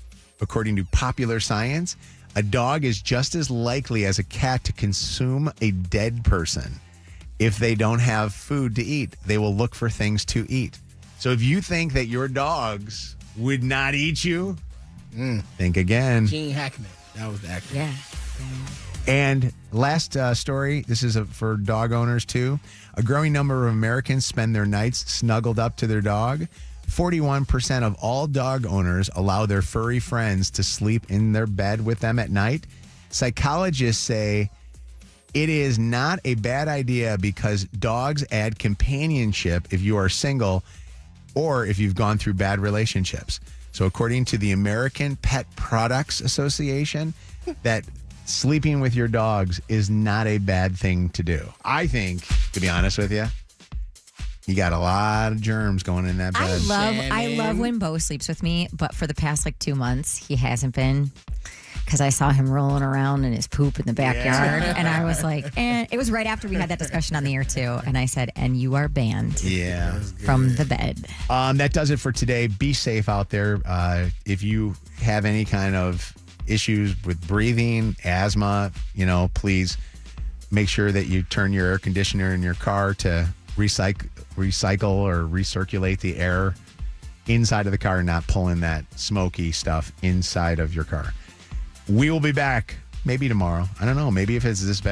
S1: according to popular science, a dog is just as likely as a cat to consume a dead person. If they don't have food to eat, they will look for things to eat. So if you think that your dogs would not eat you, think again.
S3: Gene Hackman. That was the actor.
S2: Yeah.
S1: And last story, this is for dog owners too. A growing number of Americans spend their nights snuggled up to their dog. 41% of all dog owners allow their furry friends to sleep in their bed with them at night. Psychologists say it is not a bad idea because dogs add companionship if you are single or if you've gone through bad relationships. So according to the American Pet Products Association, that sleeping with your dogs is not a bad thing to do. I think, to be honest with you, you got a lot of germs going in that bed.
S2: I love when Bo sleeps with me, but for the past 2 months, he hasn't been. Because I saw him rolling around in his poop in the backyard. And I was like, and it was right after we had that discussion on the air too. And I said, and you are banned from the bed.
S1: That does it for today. Be safe out there. If you have any kind of issues with breathing, asthma, please make sure that you turn your air conditioner in your car to recycle or recirculate the air inside of the car, not pulling that smoky stuff inside of your car. We will be back maybe tomorrow. I don't know. Maybe if it's this bad.